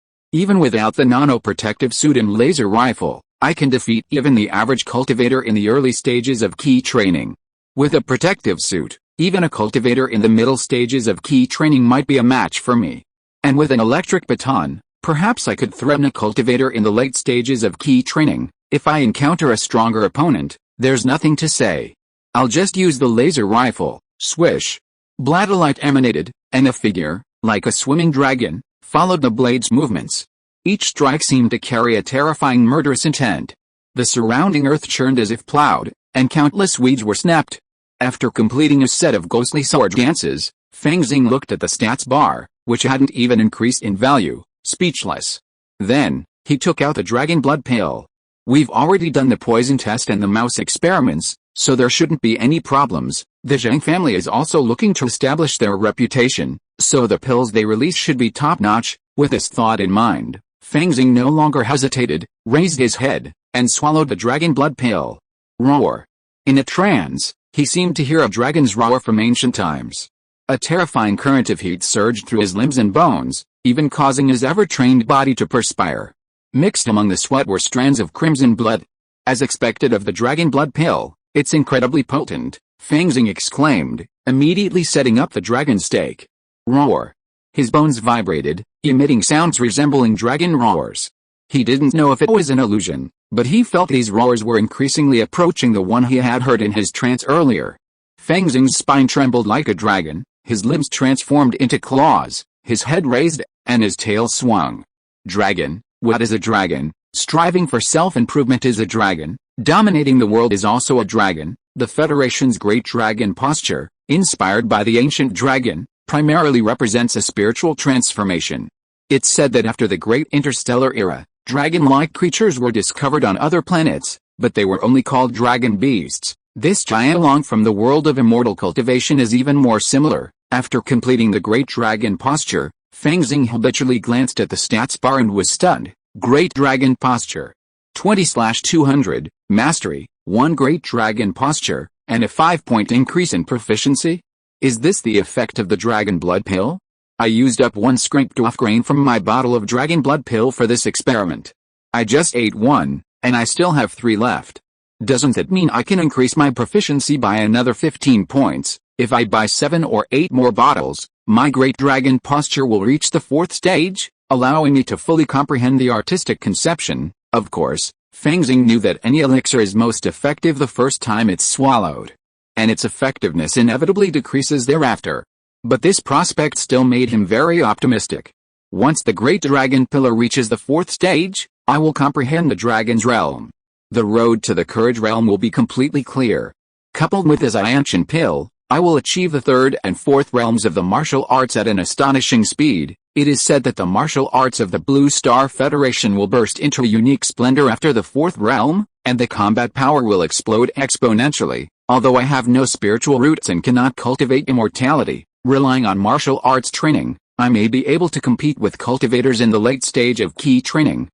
Even without the nano-protective suit and laser rifle, I can defeat even the average cultivator in the early stages of key training. With a protective suit, even a cultivator in the middle stages of key training might be a match for me. And with an electric baton, perhaps I could threaten a cultivator in the late stages of key training. If I encounter a stronger opponent, there's nothing to say. I'll just use the laser rifle. Swish. Bladderlight emanated, and a figure, like a swimming dragon, followed the blade's movements. Each strike seemed to carry a terrifying murderous intent. The surrounding earth churned as if plowed, and countless weeds were snapped. After completing a set of ghostly sword dances, Fang Xing looked at the stats bar, which hadn't even increased in value, speechless. Then, he took out the dragon blood pill. We've already done the poison test and the mouse experiments, so there shouldn't be any problems. The Zhang family is also looking to establish their reputation, so the pills they release should be top-notch. With this thought in mind, Fang Xing no longer hesitated, raised his head, and swallowed the dragon blood pill. Roar. In a trance, he seemed to hear a dragon's roar from ancient times. A terrifying current of heat surged through his limbs and bones, even causing his ever-trained body to perspire. Mixed among the sweat were strands of crimson blood. As expected of the dragon blood pill, it's incredibly potent, Fang Xing exclaimed, immediately setting up the dragon stake. Roar. His bones vibrated, emitting sounds resembling dragon roars. He didn't know if it was an illusion, but he felt these roars were increasingly approaching the one he had heard in his trance earlier. Fang Xing's spine trembled like a dragon, his limbs transformed into claws, his head raised, and his tail swung. Dragon, what is a dragon? Striving for self-improvement is a dragon. Dominating the world is also a dragon. The Federation's Great Dragon Posture, inspired by the ancient dragon, primarily represents a spiritual transformation. It's said that after the Great Interstellar Era, dragon-like creatures were discovered on other planets, but they were only called dragon beasts. This giant along from the world of immortal cultivation is even more similar. After completing the Great Dragon Posture, Fang Xing habitually glanced at the stats bar and was stunned. Great Dragon Posture. 20/200, Mastery, 1 Great Dragon Posture, and a 5-point increase in proficiency? Is this the effect of the dragon blood pill? I used up 1 scraped off grain from my bottle of dragon blood pill for this experiment. I just ate 1, and I still have 3 left. Doesn't that mean I can increase my proficiency by another 15 points? If I buy 7 or 8 more bottles, my Great Dragon Posture will reach the 4th stage, allowing me to fully comprehend the artistic conception. Of course, Fang Xing knew that any elixir is most effective the first time it's swallowed, and its effectiveness inevitably decreases thereafter. But this prospect still made him very optimistic. Once the Great Dragon Pillar reaches the 4th stage, I will comprehend the Dragon's Realm. The road to the Courage Realm will be completely clear. Coupled with his ancient pill, I will achieve the 3rd and 4th realms of the martial arts at an astonishing speed. It is said that the martial arts of the Blue Star Federation will burst into a unique splendor after the 4th realm, and the combat power will explode exponentially. Although I have no spiritual roots and cannot cultivate immortality, relying on martial arts training, I may be able to compete with cultivators in the late stage of key training,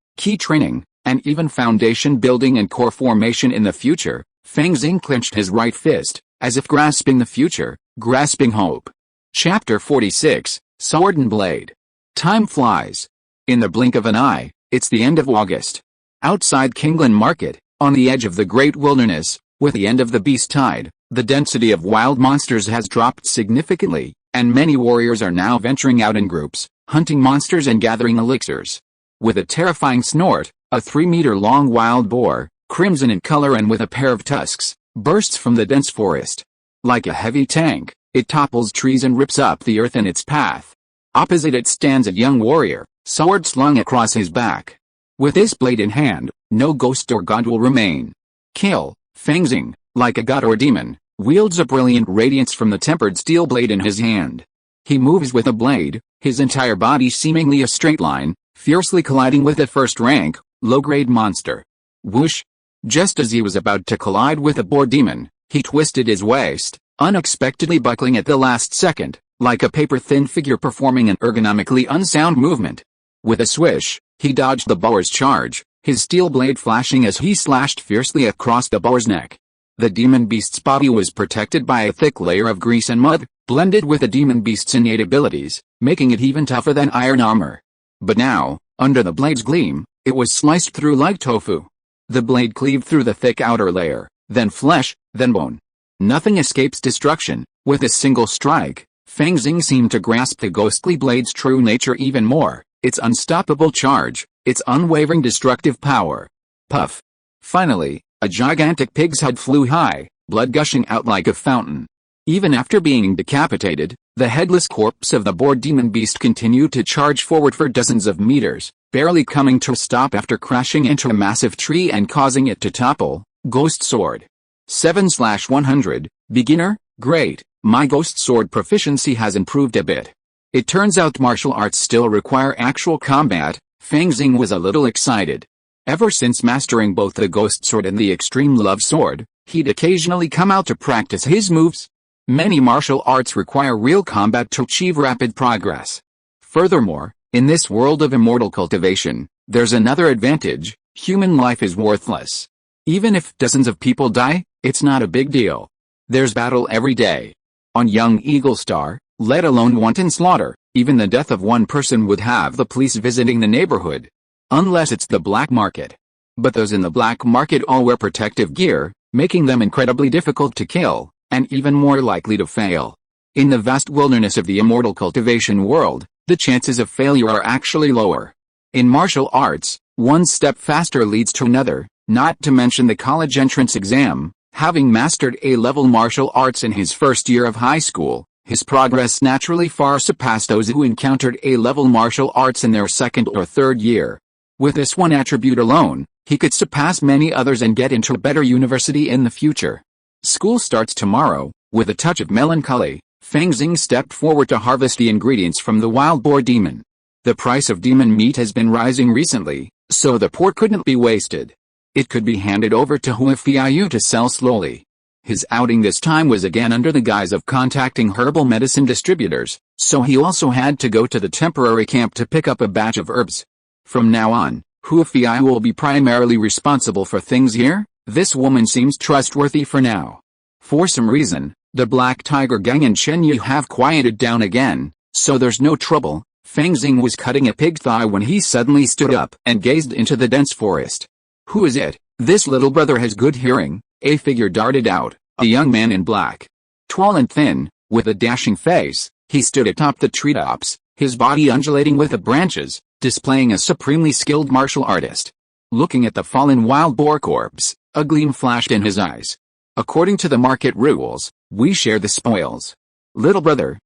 and even foundation building and core formation in the future. Fang Xing clenched his right fist, as if grasping the future, grasping hope. Chapter 46, Sword and Blade. Time flies. In the blink of an eye, it's the end of August. Outside Kingland Market, on the edge of the Great Wilderness, with the end of the beast tide, the density of wild monsters has dropped significantly, and many warriors are now venturing out in groups, hunting monsters and gathering elixirs. With a terrifying snort, a 3-meter-long wild boar, crimson in color and with a pair of tusks, bursts from the dense forest. Like a heavy tank, it topples trees and rips up the earth in its path. Opposite it stands a young warrior, sword slung across his back. With this blade in hand, no ghost or god will remain. Kill. Fang Xing, like a god or demon, wields a brilliant radiance from the tempered steel blade in his hand. He moves with a blade, his entire body seemingly a straight line, fiercely colliding with a first-rank, low-grade monster. Whoosh! Just as he was about to collide with a boar demon, he twisted his waist, unexpectedly buckling at the last second, like a paper-thin figure performing an ergonomically unsound movement. With a swish, he dodged the boar's charge, his steel blade flashing as he slashed fiercely across the boar's neck. The demon beast's body was protected by a thick layer of grease and mud, blended with the demon beast's innate abilities, making it even tougher than iron armor. But now, under the blade's gleam, it was sliced through like tofu. The blade cleaved through the thick outer layer, then flesh, then bone. Nothing escapes destruction. With a single strike, Fang Xing seemed to grasp the ghostly blade's true nature even more, its unstoppable charge, its unwavering destructive power. Puff! Finally, a gigantic pig's head flew high, blood gushing out like a fountain. Even after being decapitated, the headless corpse of the boar demon beast continued to charge forward for dozens of meters, barely coming to a stop after crashing into a massive tree and causing it to topple. Ghost Sword. 7/100, Beginner, Great, my Ghost Sword proficiency has improved a bit. It turns out martial arts still require actual combat. Fang Xing was a little excited. Ever since mastering both the Ghost Sword and the Extreme Love Sword, he'd occasionally come out to practice his moves. Many martial arts require real combat to achieve rapid progress. Furthermore, in this world of immortal cultivation, there's another advantage: human life is worthless. Even if dozens of people die, it's not a big deal. There's battle every day. On young Eagle Star, let alone wanton slaughter, even the death of one person would have the police visiting the neighborhood. Unless it's the black market. But those in the black market all wear protective gear, making them incredibly difficult to kill, and even more likely to fail. In the vast wilderness of the immortal cultivation world, the chances of failure are actually lower. In martial arts, one step faster leads to another, not to mention the college entrance exam. Having mastered A-level martial arts in his first year of high school, his progress naturally far surpassed those who encountered A-level martial arts in their second or third year. With this one attribute alone, he could surpass many others and get into a better university in the future. School starts tomorrow. With a touch of melancholy, Fang Xing stepped forward to harvest the ingredients from the wild boar demon. The price of demon meat has been rising recently, so the pork couldn't be wasted. It could be handed over to Huafiayu to sell slowly. His outing this time was again under the guise of contacting herbal medicine distributors, so he also had to go to the temporary camp to pick up a batch of herbs. From now on, Huafiayu will be primarily responsible for things here. This woman seems trustworthy for now. For some reason, the Black Tiger Gang and Chen Yu have quieted down again, so there's no trouble. Fang Xing was cutting a pig thigh when he suddenly stood up and gazed into the dense forest. Who is it? This little brother has good hearing. A figure darted out, a young man in black. Tall and thin, with a dashing face, he stood atop the treetops, his body undulating with the branches, displaying a supremely skilled martial artist. Looking at the fallen wild boar corpse, a gleam flashed in his eyes. According to the market rules, we share the spoils. Little brother,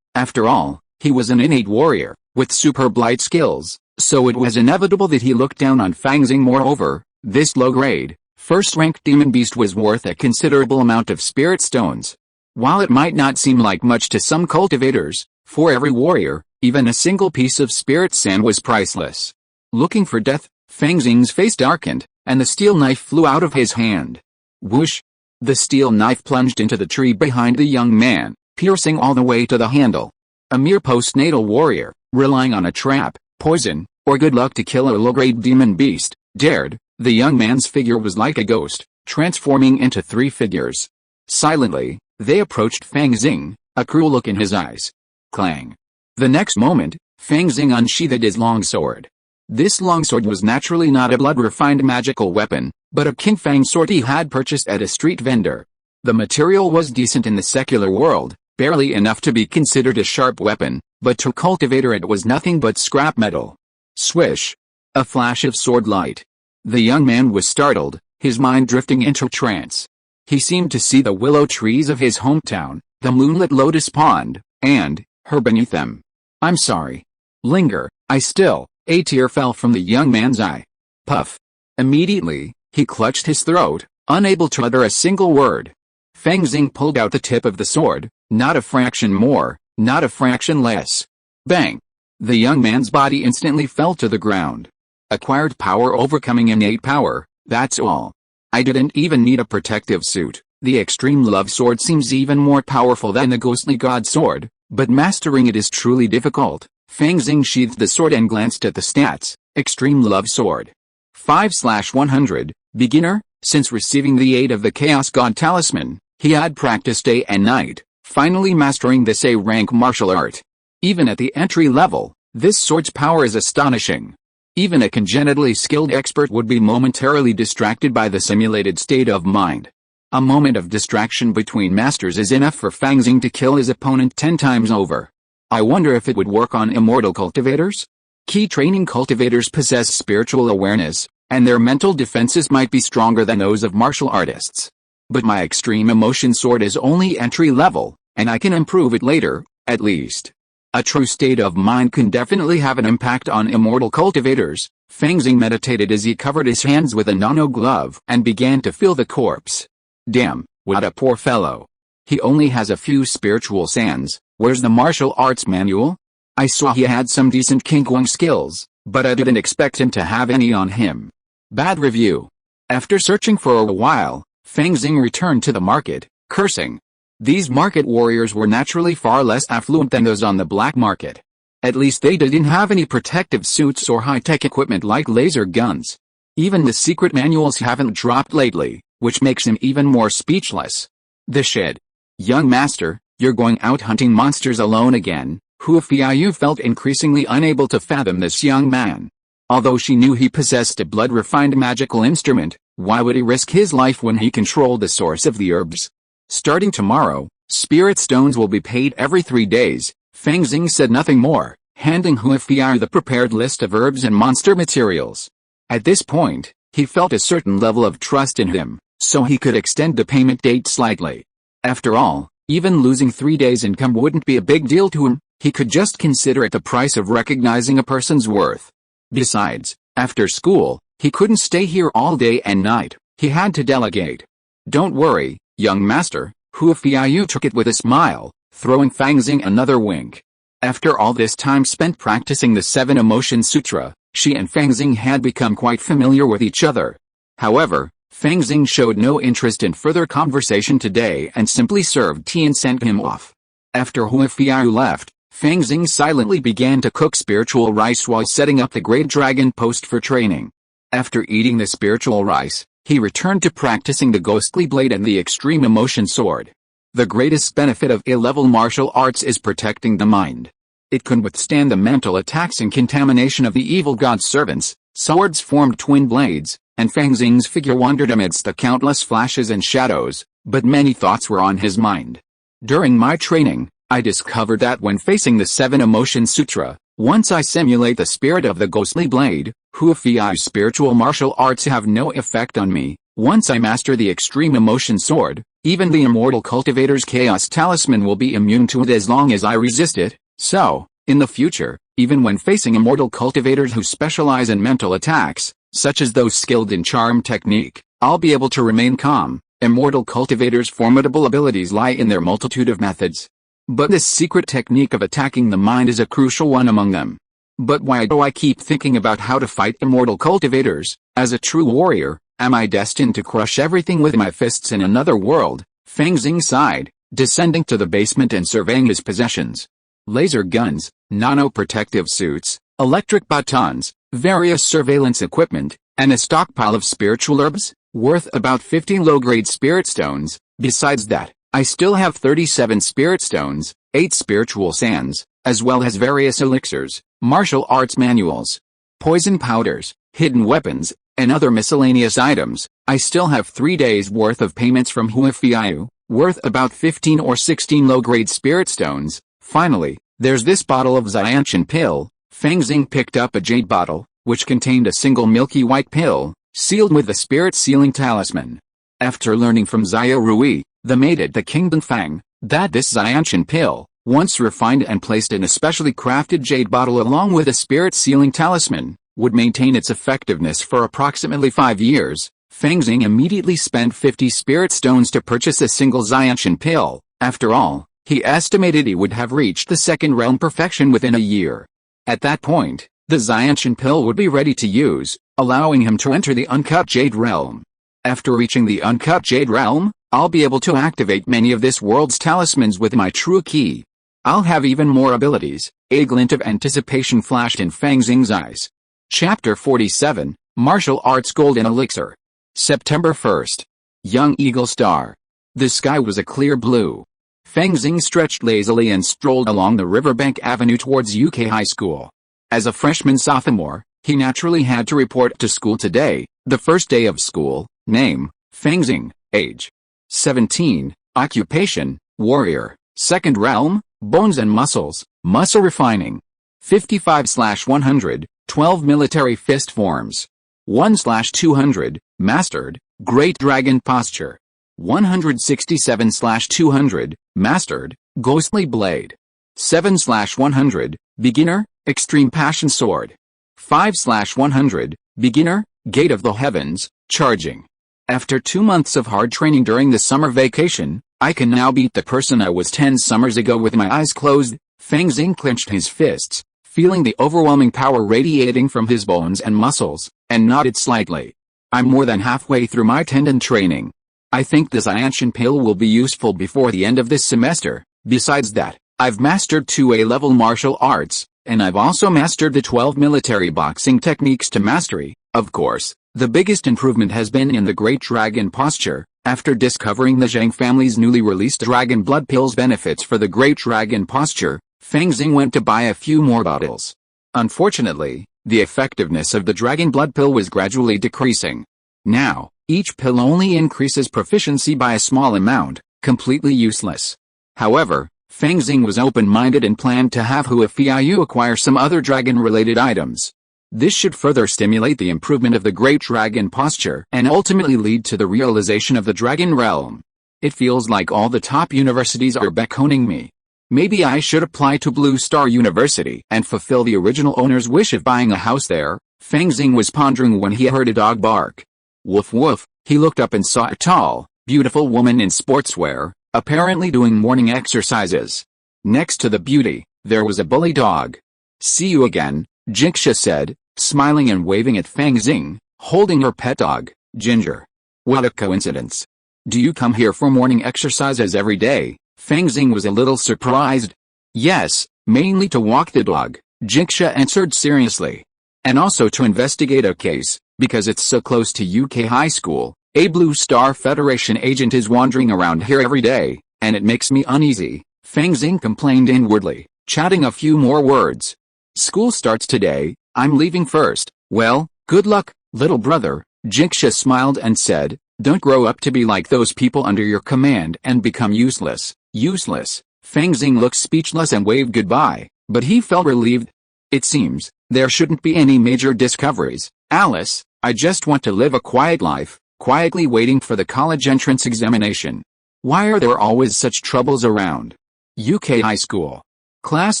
after all, he was an innate warrior, with superb light skills, so it was inevitable that he looked down on Fang Xing. Moreover, this low-grade, first-rank demon beast was worth a considerable amount of spirit stones. While it might not seem like much to some cultivators, for every warrior, even a single piece of spirit sand was priceless. Looking for death, Fang Xing's face darkened, and the steel knife flew out of his hand. Whoosh! The steel knife plunged into the tree behind the young man, piercing all the way to the handle. A mere postnatal warrior, relying on a trap, poison, or good luck to kill a low-grade demon beast, dared. The young man's figure was like a ghost, transforming into three figures. Silently, they approached Fang Xing, a cruel look in his eyes. Clang! The next moment, Fang Xing unsheathed his longsword. This longsword was naturally not a blood-refined magical weapon, but a King Fang sword he had purchased at a street vendor. The material was decent in the secular world, barely enough to be considered a sharp weapon, but to a cultivator it was nothing but scrap metal. Swish! A flash of sword light. The young man was startled, his mind drifting into trance. He seemed to see the willow trees of his hometown, the moonlit lotus pond, and her beneath them. I'm sorry. Linger, a tear fell from the young man's eye. Puff. Immediately, he clutched his throat, unable to utter a single word. Fang Xing pulled out the tip of the sword, not a fraction more, not a fraction less. Bang! The young man's body instantly fell to the ground. Acquired power overcoming innate power, that's all. I didn't even need a protective suit. The extreme love sword seems even more powerful than the ghostly god sword, but mastering it is truly difficult. Fang Xing sheathed the sword and glanced at the stats. Extreme love sword. 5/100, beginner. Since receiving the aid of the Chaos God Talisman, he had practiced day and night, finally mastering this A-rank martial art. Even at the entry level, this sword's power is astonishing. Even a congenitally skilled expert would be momentarily distracted by the simulated state of mind. A moment of distraction between masters is enough for Fang Xing to kill his opponent 10 times over. I wonder if it would work on immortal cultivators? Key training cultivators possess spiritual awareness, and their mental defenses might be stronger than those of martial artists. But my extreme emotion sword is only entry level, and I can improve it later, at least. A true state of mind can definitely have an impact on immortal cultivators. Fang Xing meditated as he covered his hands with a nano glove and began to feel the corpse. Damn, what a poor fellow. He only has a few spiritual sands. Where's the martial arts manual? I saw he had some decent Kingguang skills, but I didn't expect him to have any on him. Bad review. After searching for a while, Fang Xing returned to the market, cursing. These market warriors were naturally far less affluent than those on the black market. At least they didn't have any protective suits or high-tech equipment like laser guns. Even the secret manuals haven't dropped lately, which makes him even more speechless. The shit. Young master, you're going out hunting monsters alone again. Hua Fiayu felt increasingly unable to fathom this young man. Although she knew he possessed a blood-refined magical instrument, why would he risk his life when he controlled the source of the herbs? Starting tomorrow, spirit stones will be paid every 3 days. Fang Xing said nothing more, handing Hua Fiayu the prepared list of herbs and monster materials. At this point, he felt a certain level of trust in him, so he could extend the payment date slightly. After all, even losing 3 days' income wouldn't be a big deal to him. He could just consider it the price of recognizing a person's worth. Besides, after school, he couldn't stay here all day and night. He had to delegate. Don't worry, young master. Hua Fiayu took it with a smile, throwing Fang Xing another wink. After all this time spent practicing the 7 Emotion Sutra, she and Fang Xing had become quite familiar with each other. However, Fang Xing showed no interest in further conversation today and simply served tea and sent him off. After Hua Fiayu left, Fang Xing silently began to cook spiritual rice while setting up the Great Dragon post for training. After eating the spiritual rice, he returned to practicing the ghostly blade and the extreme emotion sword. The greatest benefit of A-level martial arts is protecting the mind. It can withstand the mental attacks and contamination of the evil god's servants. Swords formed twin blades, and Fang Xing's figure wandered amidst the countless flashes and shadows, but many thoughts were on his mind. During my training, I discovered that when facing the 7 Emotion Sutra, once I simulate the spirit of the ghostly blade, Hua Fiayu's spiritual martial arts have no effect on me. Once I master the extreme emotion sword, even the immortal cultivator's chaos talisman will be immune to it as long as I resist it. So, in the future, even when facing immortal cultivators who specialize in mental attacks, such as those skilled in charm technique, I'll be able to remain calm. Immortal cultivators' formidable abilities lie in their multitude of methods. But this secret technique of attacking the mind is a crucial one among them. But why do I keep thinking about how to fight immortal cultivators? As a true warrior, am I destined to crush everything with my fists in another world? Fang Xing sighed, descending to the basement and surveying his possessions. Laser guns, nano-protective suits, electric batons, various surveillance equipment, and a stockpile of spiritual herbs, worth about 50 low-grade spirit stones. Besides that, I still have 37 spirit stones, 8 spiritual sands, as well as various elixirs, martial arts manuals, poison powders, hidden weapons, and other miscellaneous items. I still have 3 days' worth of payments from Hua Fiayu, worth about 15 or 16 low-grade spirit stones. Finally, there's this bottle of Xianshan pill. Fang Xing picked up a jade bottle, which contained a single milky white pill, sealed with the spirit sealing talisman. After learning from Xia Rui, the maid at the Kingdom Fang, that this Xiantian pill, once refined and placed in a specially crafted jade bottle along with a spirit sealing talisman, would maintain its effectiveness for approximately 5 years, Fang Xing immediately spent 50 spirit stones to purchase a single Xiantian pill. After all, he estimated he would have reached the second realm perfection within a year. At that point, the Xiantian pill would be ready to use, allowing him to enter the uncut jade realm. After reaching the uncut jade realm, I'll be able to activate many of this world's talismans with my true key. I'll have even more abilities. A glint of anticipation flashed in Fang Xing's eyes. Chapter 47, Martial Arts Golden Elixir. September 1st. Young Eagle Star. The sky was a clear blue. Fang Xing stretched lazily and strolled along the riverbank avenue towards Yucai High School. As a freshman sophomore, he naturally had to report to school today, the first day of school. Name, Fang Xing. Age, 17. Occupation, warrior. Second realm, bones and muscles, muscle refining. 55/100, 12 military fist forms. 1/200, mastered, great dragon posture. 167/200, mastered, ghostly blade. 7/100, beginner, extreme passion sword. 5/100, beginner, gate of the heavens, charging. After 2 months of hard training during the summer vacation, I can now beat the person I was 10 summers ago with my eyes closed. Fang Xing clenched his fists, feeling the overwhelming power radiating from his bones and muscles, and nodded slightly. I'm more than halfway through my tendon training. I think this Xiantian pill will be useful before the end of this semester. Besides that, I've mastered 2 A-level martial arts, and I've also mastered the 12 military boxing techniques to mastery. Of course, the biggest improvement has been in the Great Dragon posture. After discovering the Zhang family's newly released Dragon Blood Pill's benefits for the Great Dragon posture, Fang Xing went to buy a few more bottles. Unfortunately, the effectiveness of the Dragon Blood Pill was gradually decreasing. Now, each pill only increases proficiency by a small amount, completely useless. However, Fang Xing was open-minded and planned to have Huafiayu acquire some other dragon-related items. This should further stimulate the improvement of the Great Dragon posture and ultimately lead to the realization of the Dragon Realm. It feels like all the top universities are beckoning me. Maybe I should apply to Blue Star University and fulfill the original owner's wish of buying a house there. Fang Xing was pondering when he heard a dog bark. Woof woof, he looked up and saw a tall, beautiful woman in sportswear, apparently doing morning exercises. Next to the beauty, there was a bully dog. See you again, Jinxia said, smiling and waving at Fang Xing, holding her pet dog, Ginger. What a coincidence. Do you come here for morning exercises every day? Fang Xing was a little surprised. Yes, mainly to walk the dog, Jinxia answered seriously. And also to investigate a case, because it's so close to Yucai High School. A Blue Star Federation agent is wandering around here every day, and it makes me uneasy, Fang Xing complained inwardly, chatting a few more words. School starts today, I'm leaving first. Well, good luck, little brother, Jinxia smiled and said, don't grow up to be like those people under your command and become useless. Useless. Fang Xing looked speechless and waved goodbye, but he felt relieved. It seems, there shouldn't be any major discoveries, Alice, I just want to live a quiet life, quietly waiting for the college entrance examination. Why are there always such troubles around? Yucai High School. Class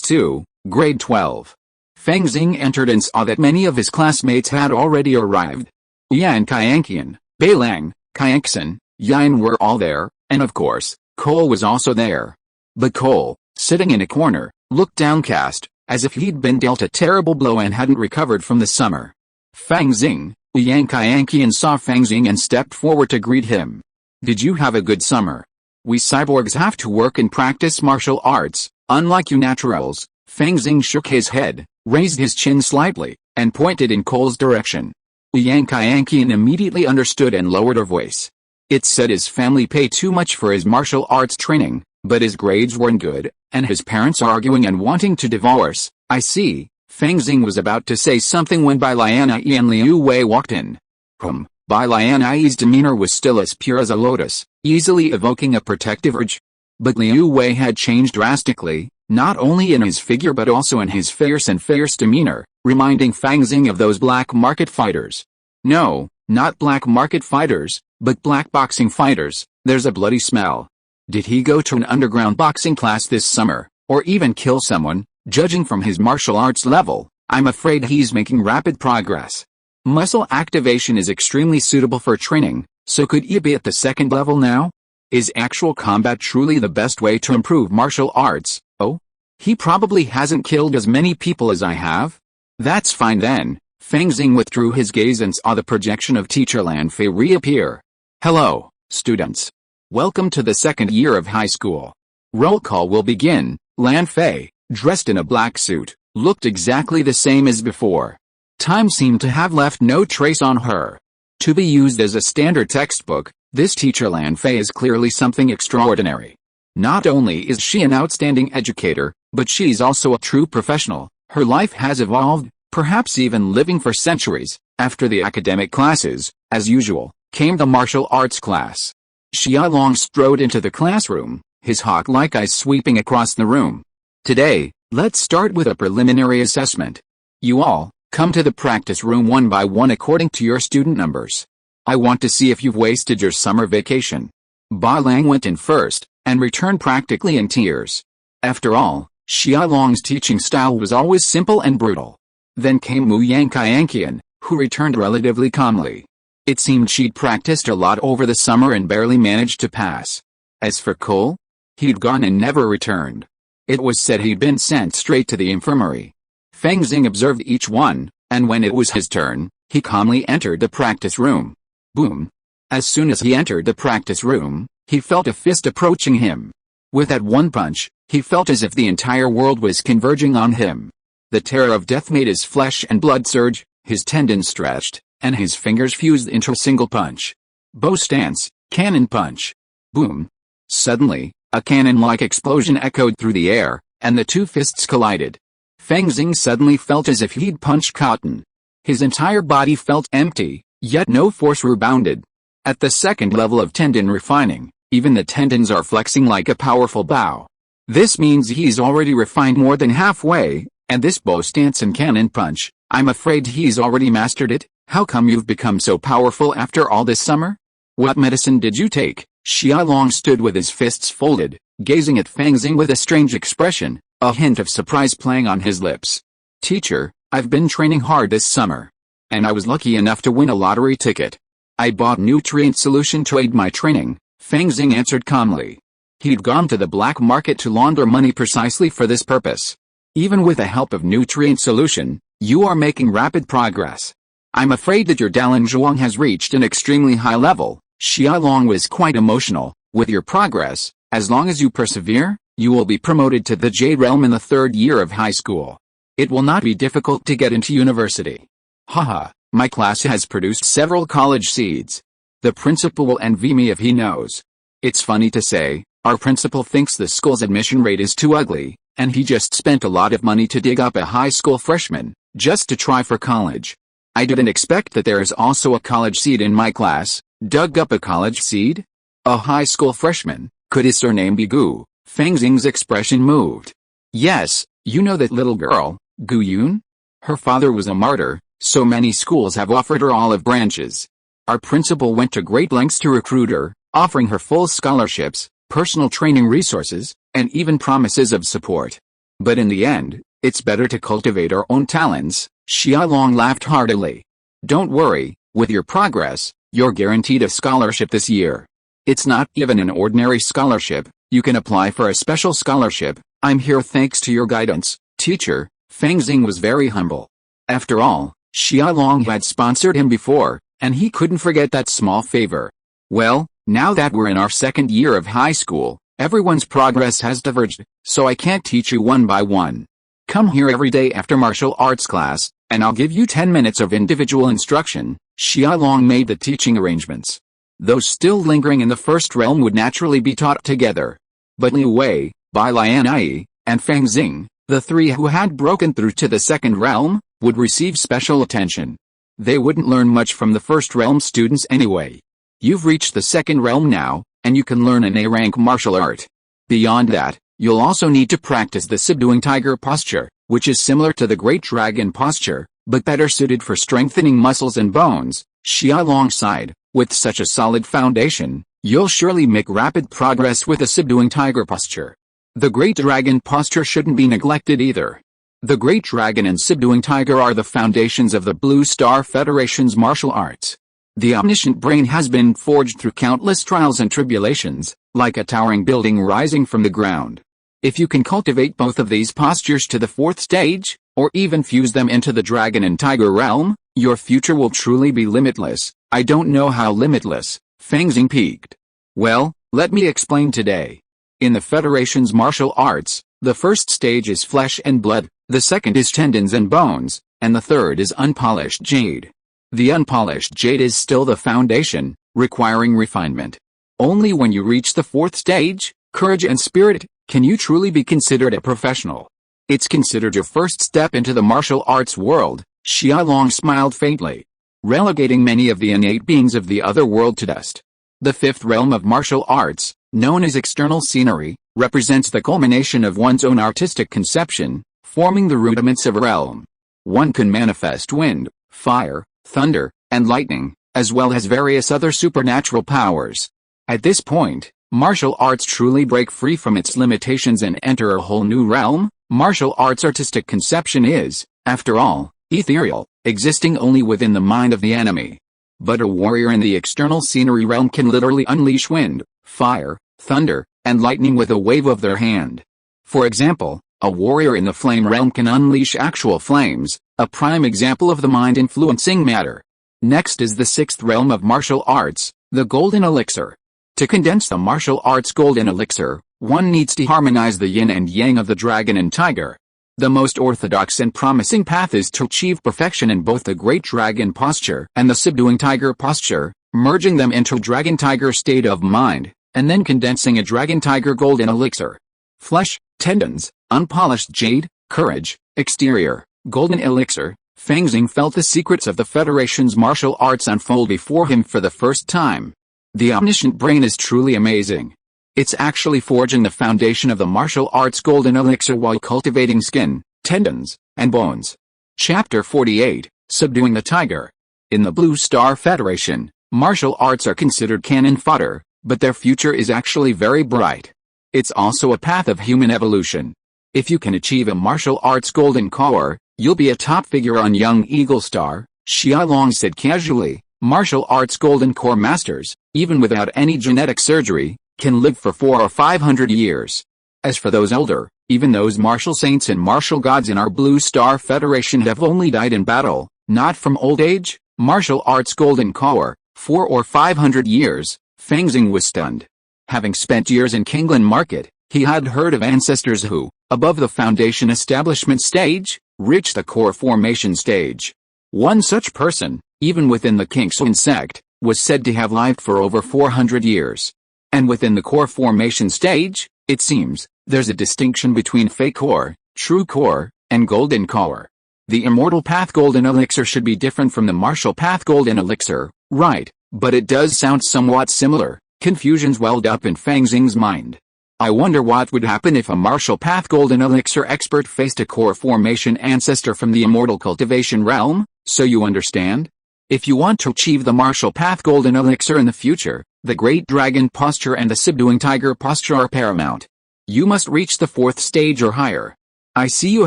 2, Grade 12. Fang Xing entered and saw that many of his classmates had already arrived. Yan Kaianqian, Beilang, Kaianxin, Yan were all there, and of course, Cole was also there. But Cole, sitting in a corner, looked downcast, as if he'd been dealt a terrible blow and hadn't recovered from the summer. Fang Xing, Yan Kaianqian saw Fang Xing and stepped forward to greet him. Did you have a good summer? We cyborgs have to work and practice martial arts, unlike you naturals. Fang Xing shook his head, raised his chin slightly, and pointed in Cole's direction. Yang Kaianqian immediately understood and lowered her voice. It said his family paid too much for his martial arts training, but his grades weren't good, and his parents arguing and wanting to divorce. I see. Fang Xing was about to say something when Bai Lianai and Liu Wei walked in. Bai Lianai's demeanor was still as pure as a lotus, easily evoking a protective urge. But Liu Wei had changed drastically, not only in his figure but also in his fierce demeanor, reminding Fang Xing of those black market fighters. No, not black market fighters, But black boxing fighters, there's a bloody smell. Did he go to an underground boxing class this summer, or even kill someone? Judging from his martial arts level, I'm afraid he's making rapid progress. Muscle activation is extremely suitable for training, so could he be at the second level now? Is actual combat truly the best way to improve martial arts? Oh? He probably hasn't killed as many people as I have? That's fine then. Fang Xing withdrew his gaze and saw the projection of teacher Lan Fei reappear. Hello, students. Welcome to the second year of high school. Roll call will begin. Lan Fei, dressed in a black suit, looked exactly the same as before. Time seemed to have left no trace on her. To be used as a standard textbook, this teacher Lan Fei is clearly something extraordinary. Not only is she an outstanding educator, but she's also a true professional. Her life has evolved, perhaps even living for centuries. After the academic classes, as usual, came the martial arts class. Xia Long strode into the classroom, his hawk-like eyes sweeping across the room. Today, let's start with a preliminary assessment. You all, come to the practice room one by one according to your student numbers. I want to see if you've wasted your summer vacation. Ba Lang went in first, and returned practically in tears. After all, Xia Long's teaching style was always simple and brutal. Then came Mu Yanqian, who returned relatively calmly. It seemed she'd practiced a lot over the summer and barely managed to pass. As for Cole, he'd gone and never returned. It was said he'd been sent straight to the infirmary. Fang Xing observed each one, and when it was his turn, he calmly entered the practice room. Boom. As soon as he entered the practice room, he felt a fist approaching him. With that one punch, he felt as if the entire world was converging on him. The terror of death made his flesh and blood surge, his tendons stretched, and his fingers fused into a single punch. Bow stance, cannon punch. Boom. Suddenly, a cannon-like explosion echoed through the air, and the two fists collided. Fang Xing suddenly felt as if he'd punched cotton. His entire body felt empty, yet no force rebounded. At the second level of tendon refining, even the tendons are flexing like a powerful bow. This means he's already refined more than halfway, and this bow stance and cannon punch, I'm afraid he's already mastered it. How come you've become so powerful after all this summer? What medicine did you take? Xia Long stood with his fists folded, gazing at Fang Xing with a strange expression, a hint of surprise playing on his lips. Teacher, I've been training hard this summer. And I was lucky enough to win a lottery ticket. I bought nutrient solution to aid my training, Fang Xing answered calmly. He'd gone to the black market to launder money precisely for this purpose. Even with the help of nutrient solution, you are making rapid progress. I'm afraid that your Dalan Zhuang has reached an extremely high level. Xia Long was quite emotional. With your progress, as long as you persevere, you will be promoted to the Jade Realm in the third year of high school. It will not be difficult to get into university. Haha, my class has produced several college seeds. The principal will envy me if he knows. It's funny to say, our principal thinks the school's admission rate is too ugly, and he just spent a lot of money to dig up a high school freshman, just to try for college. I didn't expect that there is also a college seed in my class. Dug up a college seed? A high school freshman, could his surname be Gu? Fang Xing's expression moved. Yes, you know that little girl, Gu Yun? Her father was a martyr, so many schools have offered her olive branches. Our principal went to great lengths to recruit her, offering her full scholarships, personal training resources, and even promises of support. But in the end, it's better to cultivate our own talents. Xia Long laughed heartily. Don't worry, with your progress, you're guaranteed a scholarship this year. It's not even an ordinary scholarship, you can apply for a special scholarship. I'm here thanks to your guidance, teacher. Fang Xing was very humble. After all, Xia Long had sponsored him before, and he couldn't forget that small favor. Well, now that we're in our second year of high school, everyone's progress has diverged, so I can't teach you one by one. Come here every day after martial arts class, and I'll give you 10 minutes of individual instruction. Xia Long made the teaching arrangements. Those still lingering in the first realm would naturally be taught together. But Liu Wei, Bai Lianai, and Fang Xing, the three who had broken through to the second realm, would receive special attention. They wouldn't learn much from the first realm students anyway. You've reached the second realm now, and you can learn an A-rank martial art. Beyond that, you'll also need to practice the subduing tiger posture, which is similar to the great dragon posture, but better suited for strengthening muscles and bones. Xia Long sighed. With such a solid foundation, you'll surely make rapid progress with the subduing tiger posture. The great dragon posture shouldn't be neglected either. The great dragon and subduing tiger are the foundations of the Blue Star Federation's martial arts. The omniscient brain has been forged through countless trials and tribulations, like a towering building rising from the ground. If you can cultivate both of these postures to the 4th stage, or even fuse them into the dragon and tiger realm, your future will truly be limitless. I don't know how limitless, Fang Xing peaked. Well, let me explain today. In the Federation's martial arts, the 1st stage is flesh and blood, the 2nd is tendons and bones, and the 3rd is unpolished jade. The unpolished jade is still the foundation, requiring refinement. Only when you reach the 4th stage, courage and spirit, can you truly be considered a professional. It's considered your first step into the martial arts world. Xia Long smiled faintly, relegating many of the innate beings of the other world to dust. The 5th realm of martial arts, known as external scenery, represents the culmination of one's own artistic conception, forming the rudiments of a realm. One can manifest wind, fire, thunder, and lightning, as well as various other supernatural powers. At this point, martial arts truly break free from its limitations and enter a whole new realm. Martial arts artistic conception is, after all, ethereal, existing only within the mind of the enemy. But a warrior in the external scenery realm can literally unleash wind, fire, thunder, and lightning with a wave of their hand. For example, a warrior in the flame realm can unleash actual flames, a prime example of the mind influencing matter. Next is the 6th realm of martial arts, the golden elixir. To condense the martial arts golden elixir, one needs to harmonize the yin and yang of the dragon and tiger. The most orthodox and promising path is to achieve perfection in both the great dragon posture and the subduing tiger posture, merging them into a dragon-tiger state of mind, and then condensing a dragon-tiger golden elixir. Flesh, tendons, unpolished jade, courage, exterior, golden elixir. Fang Xing felt the secrets of the Federation's martial arts unfold before him for the first time. The omniscient brain is truly amazing. It's actually forging the foundation of the martial arts golden elixir while cultivating skin, tendons, and bones. Chapter 48, Subduing the Tiger. In the Blue Star Federation, martial arts are considered cannon fodder, but their future is actually very bright. It's also a path of human evolution. If you can achieve a martial arts golden core, you'll be a top figure on Young Eagle Star, Xia Long said casually. Martial arts golden core masters, even without any genetic surgery, can live for 400 or 500 years. As for those older, even those martial saints and martial gods in our Blue Star Federation have only died in battle, not from old age. Martial arts golden core, 400 or 500 years, Fang Xing was stunned. Having spent years in Kingland Market, he had heard of ancestors who, above the foundation establishment stage, reached the core formation stage. One such person, even within the Kingxun sect, was said to have lived for over 400 years. And within the core formation stage, it seems, there's a distinction between fake core, true core, and golden core. The immortal path golden elixir should be different from the martial path golden elixir, right, but it does sound somewhat similar. Confusions welled up in Fang Xing's mind. I wonder what would happen if a martial path golden elixir expert faced a core formation ancestor from the immortal cultivation realm, so you understand? If you want to achieve the martial path golden elixir in the future, the great dragon posture and the subduing tiger posture are paramount. You must reach the 4th stage or higher. I see you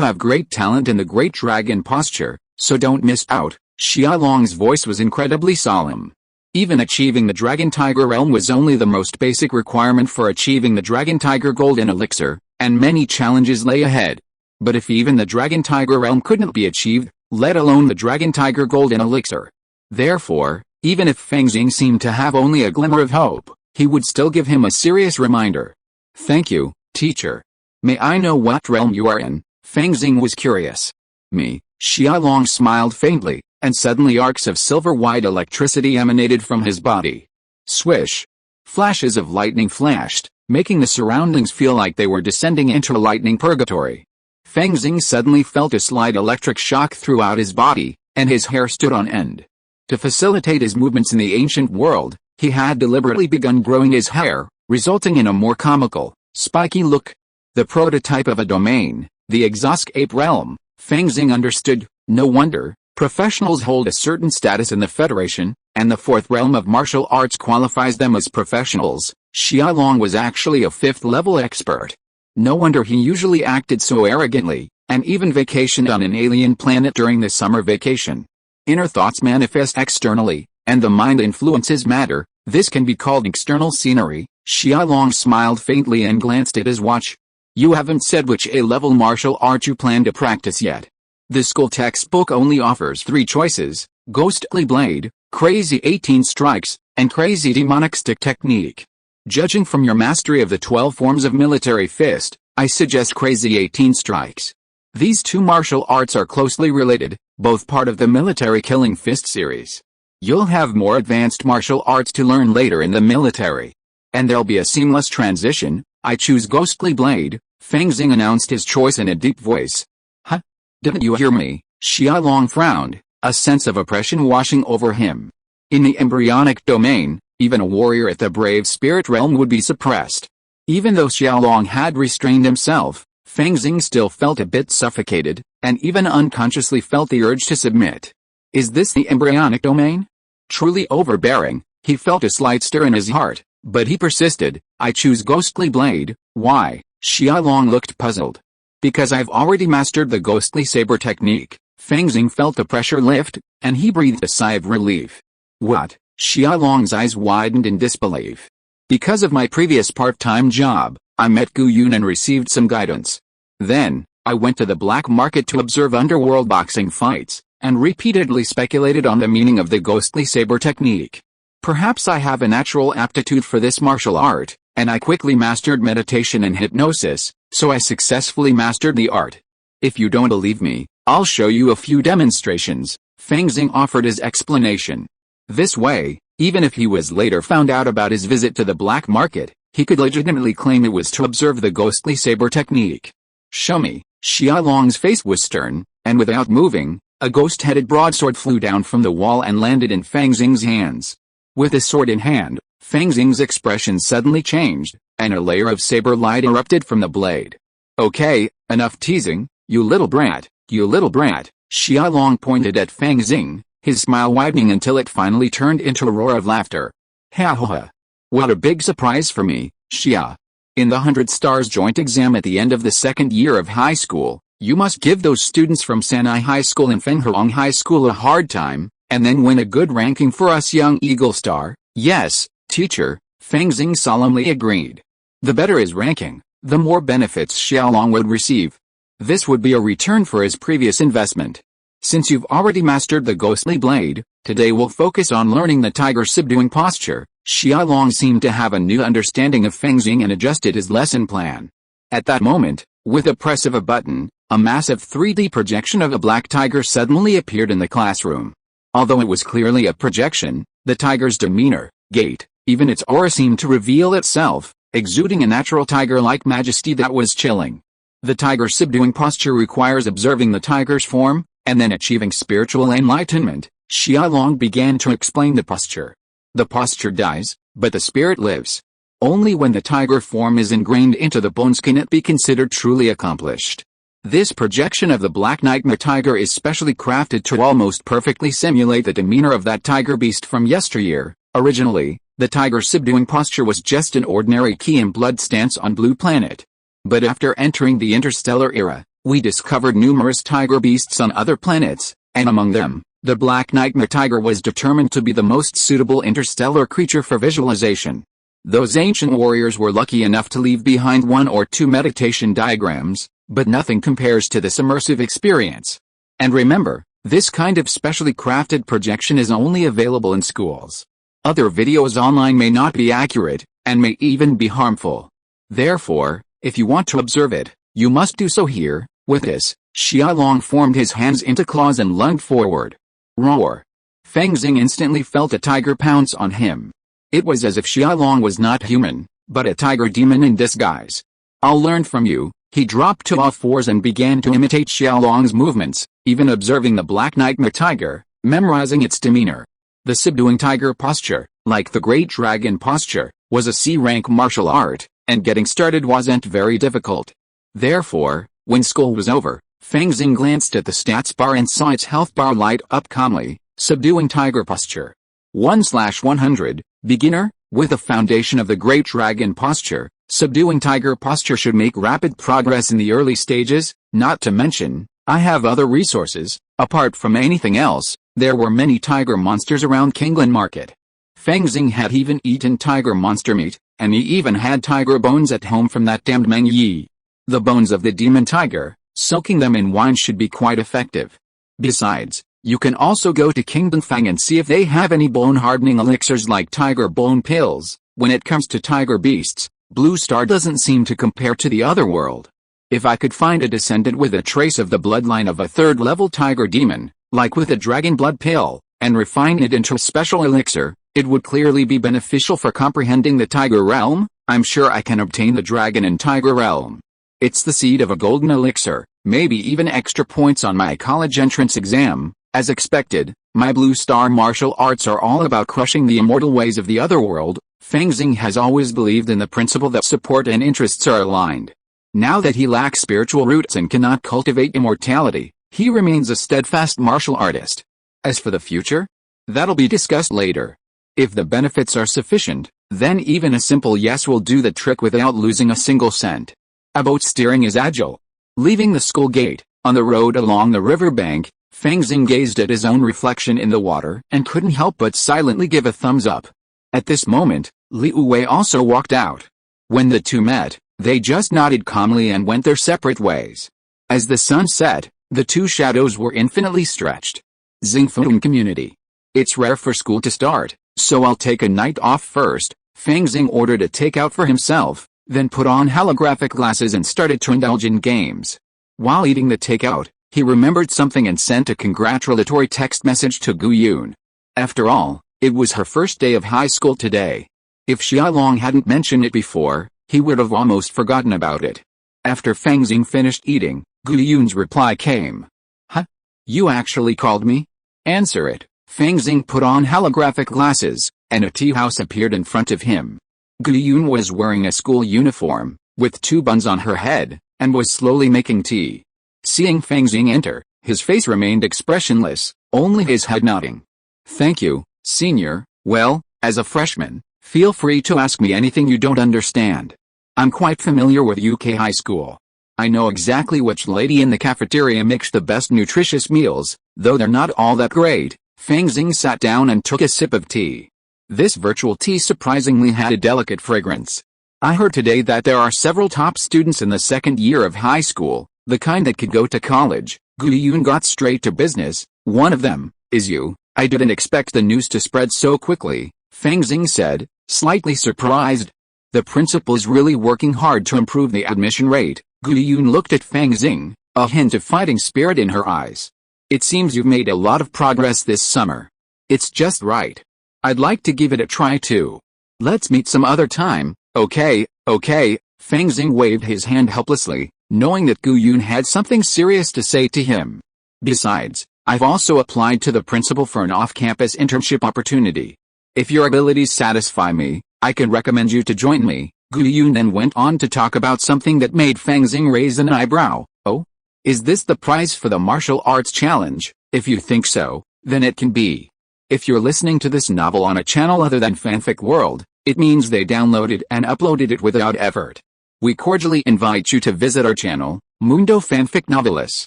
have great talent in the great dragon posture, so don't miss out. Xia Long's voice was incredibly solemn. Even achieving the dragon tiger realm was only the most basic requirement for achieving the dragon tiger golden elixir, and many challenges lay ahead. But if even the dragon tiger realm couldn't be achieved, let alone the dragon tiger golden elixir. Therefore, even if Fang Xing seemed to have only a glimmer of hope, he would still give him a serious reminder. Thank you, teacher. May I know what realm you are in? Fang Xing was curious. Me, Xia Long smiled faintly, and suddenly arcs of silver-white electricity emanated from his body. Swish! Flashes of lightning flashed, making the surroundings feel like they were descending into a lightning purgatory. Fang Xing suddenly felt a slight electric shock throughout his body, and his hair stood on end. To facilitate his movements in the ancient world, he had deliberately begun growing his hair, resulting in a more comical, spiky look. The prototype of a domain, the exoscape realm, Fang Xing understood. No wonder, professionals hold a certain status in the Federation. and the fourth realm of martial arts qualifies them as professionals, Xiaolong was actually a fifth-level expert. No wonder he usually acted so arrogantly, and even vacationed on an alien planet during the summer vacation. Inner thoughts manifest externally, and the mind influences matter. This can be called external scenery. Xiaolong smiled faintly and glanced at his watch. You haven't said which A-level martial art you plan to practice yet. The school textbook only offers 3 choices: Ghostly Blade, Crazy 18 Strikes, and Crazy Demonic Stick Technique. Judging from your mastery of the 12 forms of military fist, I suggest Crazy 18 Strikes. These two martial arts are closely related, both part of the military Killing Fist series. You'll have more advanced martial arts to learn later in the military. And there'll be a seamless transition. I choose Ghostly Blade, Fang Xing announced his choice in a deep voice. Huh? Didn't you hear me? Xiaolong frowned, a sense of oppression washing over him. In the embryonic domain, even a warrior at the brave spirit realm would be suppressed. Even though Xiaolong had restrained himself, Fang Xing still felt a bit suffocated, and even unconsciously felt the urge to submit. Is this the embryonic domain? Truly overbearing, he felt a slight stir in his heart, but he persisted. I choose Ghostly Blade. Why? Xiaolong looked puzzled. Because I've already mastered the Ghostly Saber technique. Fang Xing felt the pressure lift, and he breathed a sigh of relief. What? Xiaolong's eyes widened in disbelief. Because of my previous part-time job, I met Gu Yun and received some guidance. Then, I went to the black market to observe underworld boxing fights, and repeatedly speculated on the meaning of the Ghostly Saber technique. Perhaps I have a natural aptitude for this martial art, and I quickly mastered meditation and hypnosis, so I successfully mastered the art. If you don't believe me, I'll show you a few demonstrations, Fang Xing offered his explanation. This way, even if he was later found out about his visit to the black market, he could legitimately claim it was to observe the Ghostly Saber technique. Show me. Xiaolong's face was stern, and without moving, a ghost-headed broadsword flew down from the wall and landed in Fang Xing's hands. With the sword in hand, Fang Xing's expression suddenly changed, and a layer of saber light erupted from the blade. Okay, enough teasing, you little brat, you little brat. Xiaolong pointed at Fang Xing, his smile widening until it finally turned into a roar of laughter. Ha ha ha. What a big surprise for me, Xia. In the 100 stars joint exam at the end of the second year of high school, you must give those students from Starry High School and Fang Xing High School a hard time, and then win a good ranking for us young Eagle Star. Yes, teacher, Fang Xing solemnly agreed. The better his ranking, the more benefits Xiaolong would receive. This would be a return for his previous investment. Since you've already mastered the Ghostly Blade, today we'll focus on learning the tiger subduing posture. Xiaolong seemed to have a new understanding of Fang Xing and adjusted his lesson plan. At that moment, with a press of a button, a massive 3D projection of a black tiger suddenly appeared in the classroom. Although it was clearly a projection, the tiger's demeanor, gait, even its aura seemed to reveal itself, exuding a natural tiger-like majesty that was chilling. The tiger subduing posture requires observing the tiger's form, and then achieving spiritual enlightenment. Xiaolong began to explain the posture. The posture dies, but the spirit lives. Only when the tiger form is ingrained into the bones can it be considered truly accomplished. This projection of the Black Nightmare Tiger is specially crafted to almost perfectly simulate the demeanor of that tiger beast from yesteryear. Originally, the tiger subduing posture was just an ordinary key and blood stance on Blue Planet. But after entering the interstellar era, we discovered numerous tiger beasts on other planets, and among them, the Black Nightmare Tiger was determined to be the most suitable interstellar creature for visualization. Those ancient warriors were lucky enough to leave behind 1 or 2 meditation diagrams, but nothing compares to this immersive experience. And remember, this kind of specially crafted projection is only available in schools. Other videos online may not be accurate, and may even be harmful. Therefore, if you want to observe it, you must do so here. With this, Xiaolong formed his hands into claws and lunged forward. Roar! Fang Xing instantly felt a tiger pounce on him. It was as if Xiaolong was not human, but a tiger demon in disguise. I'll learn from you. He dropped to all fours and began to imitate Xiaolong's movements, even observing the Black Nightmare Tiger, memorizing its demeanor. The subduing tiger posture, like the Great Dragon posture, was a C-rank martial art, and getting started wasn't very difficult. Therefore, when school was over, Fang Xing glanced at the stats bar and saw its health bar light up calmly. Subduing tiger posture. 1/100, beginner, with a foundation of the Great Dragon posture, subduing tiger posture should make rapid progress in the early stages, not to mention, I have other resources. Apart from anything else, there were many tiger monsters around Kingland Market. Fang Xing had even eaten tiger monster meat, and he even had tiger bones at home from that damned Meng Yi. The bones of the demon tiger, soaking them in wine should be quite effective. Besides, you can also go to Kingdom Fang and see if they have any bone-hardening elixirs like tiger bone pills. When it comes to tiger beasts, Blue Star doesn't seem to compare to the other world. If I could find a descendant with a trace of the bloodline of a third-level tiger demon, like with a dragon blood pill, and refine it into a special elixir, it would clearly be beneficial for comprehending the tiger realm. I'm sure I can obtain the dragon and tiger realm. It's the seed of a golden elixir, maybe even extra points on my college entrance exam. As expected, my Blue Star martial arts are all about crushing the immortal ways of the other world. Fang Xing has always believed in the principle that support and interests are aligned. Now that he lacks spiritual roots and cannot cultivate immortality, he remains a steadfast martial artist. As for the future, that'll be discussed later. If the benefits are sufficient, then even a simple yes will do the trick without losing a single cent. About steering is agile. Leaving the school gate, on the road along the riverbank, Fang Xing gazed at his own reflection in the water and couldn't help but silently give a thumbs up. At this moment, Liu Wei also walked out. When the two met, they just nodded calmly and went their separate ways. As the sun set, the two shadows were infinitely stretched. Xingfeng community. It's rare for school to start, so I'll take a night off first. Fang Xing ordered a takeout for himself, then put on holographic glasses and started to indulge in games. While eating the takeout, he remembered something and sent a congratulatory text message to Gu Yun. After all, it was her first day of high school today. If Xiaolong hadn't mentioned it before, he would have almost forgotten about it. After Fang Xing finished eating, Gu Yun's reply came. Huh? You actually called me? Answer it. Fang Xing put on holographic glasses, and a tea house appeared in front of him. Gu Yun was wearing a school uniform, with two buns on her head, and was slowly making tea. Seeing Fang Xing enter, his face remained expressionless, only his head nodding. Thank you, senior. Well, as a freshman, feel free to ask me anything you don't understand. I'm quite familiar with Yucai High School. I know exactly which lady in the cafeteria makes the best nutritious meals, though they're not all that great. Fang Xing sat down and took a sip of tea. This virtual tea surprisingly had a delicate fragrance. I heard today that there are several top students in the second year of high school, the kind that could go to college. Gu Yun got straight to business. One of them is you. I didn't expect the news to spread so quickly, Fang Xing said, slightly surprised. The principal's really working hard to improve the admission rate. Gu Yun looked at Fang Xing, a hint of fighting spirit in her eyes. It seems you've made a lot of progress this summer. It's just right. I'd like to give it a try too. Let's meet some other time. Okay. Fang Xing waved his hand helplessly, knowing that Gu Yun had something serious to say to him. Besides, I've also applied to the principal for an off-campus internship opportunity. If your abilities satisfy me, I can recommend you to join me. Gu Yun then went on to talk about something that made Fang Xing raise an eyebrow. Oh? Is this the prize for the martial arts challenge? If you think so, then it can be. If you're listening to this novel on a channel other than Fanfic World, it means they downloaded and uploaded it without effort. We cordially invite you to visit our channel, Mundo Fanfic Novelis.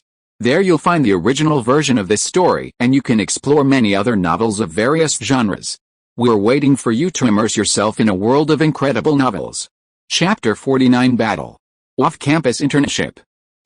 There you'll find the original version of this story and you can explore many other novels of various genres. We're waiting for you to immerse yourself in a world of incredible novels. Chapter 49 Battle. Off-campus internship.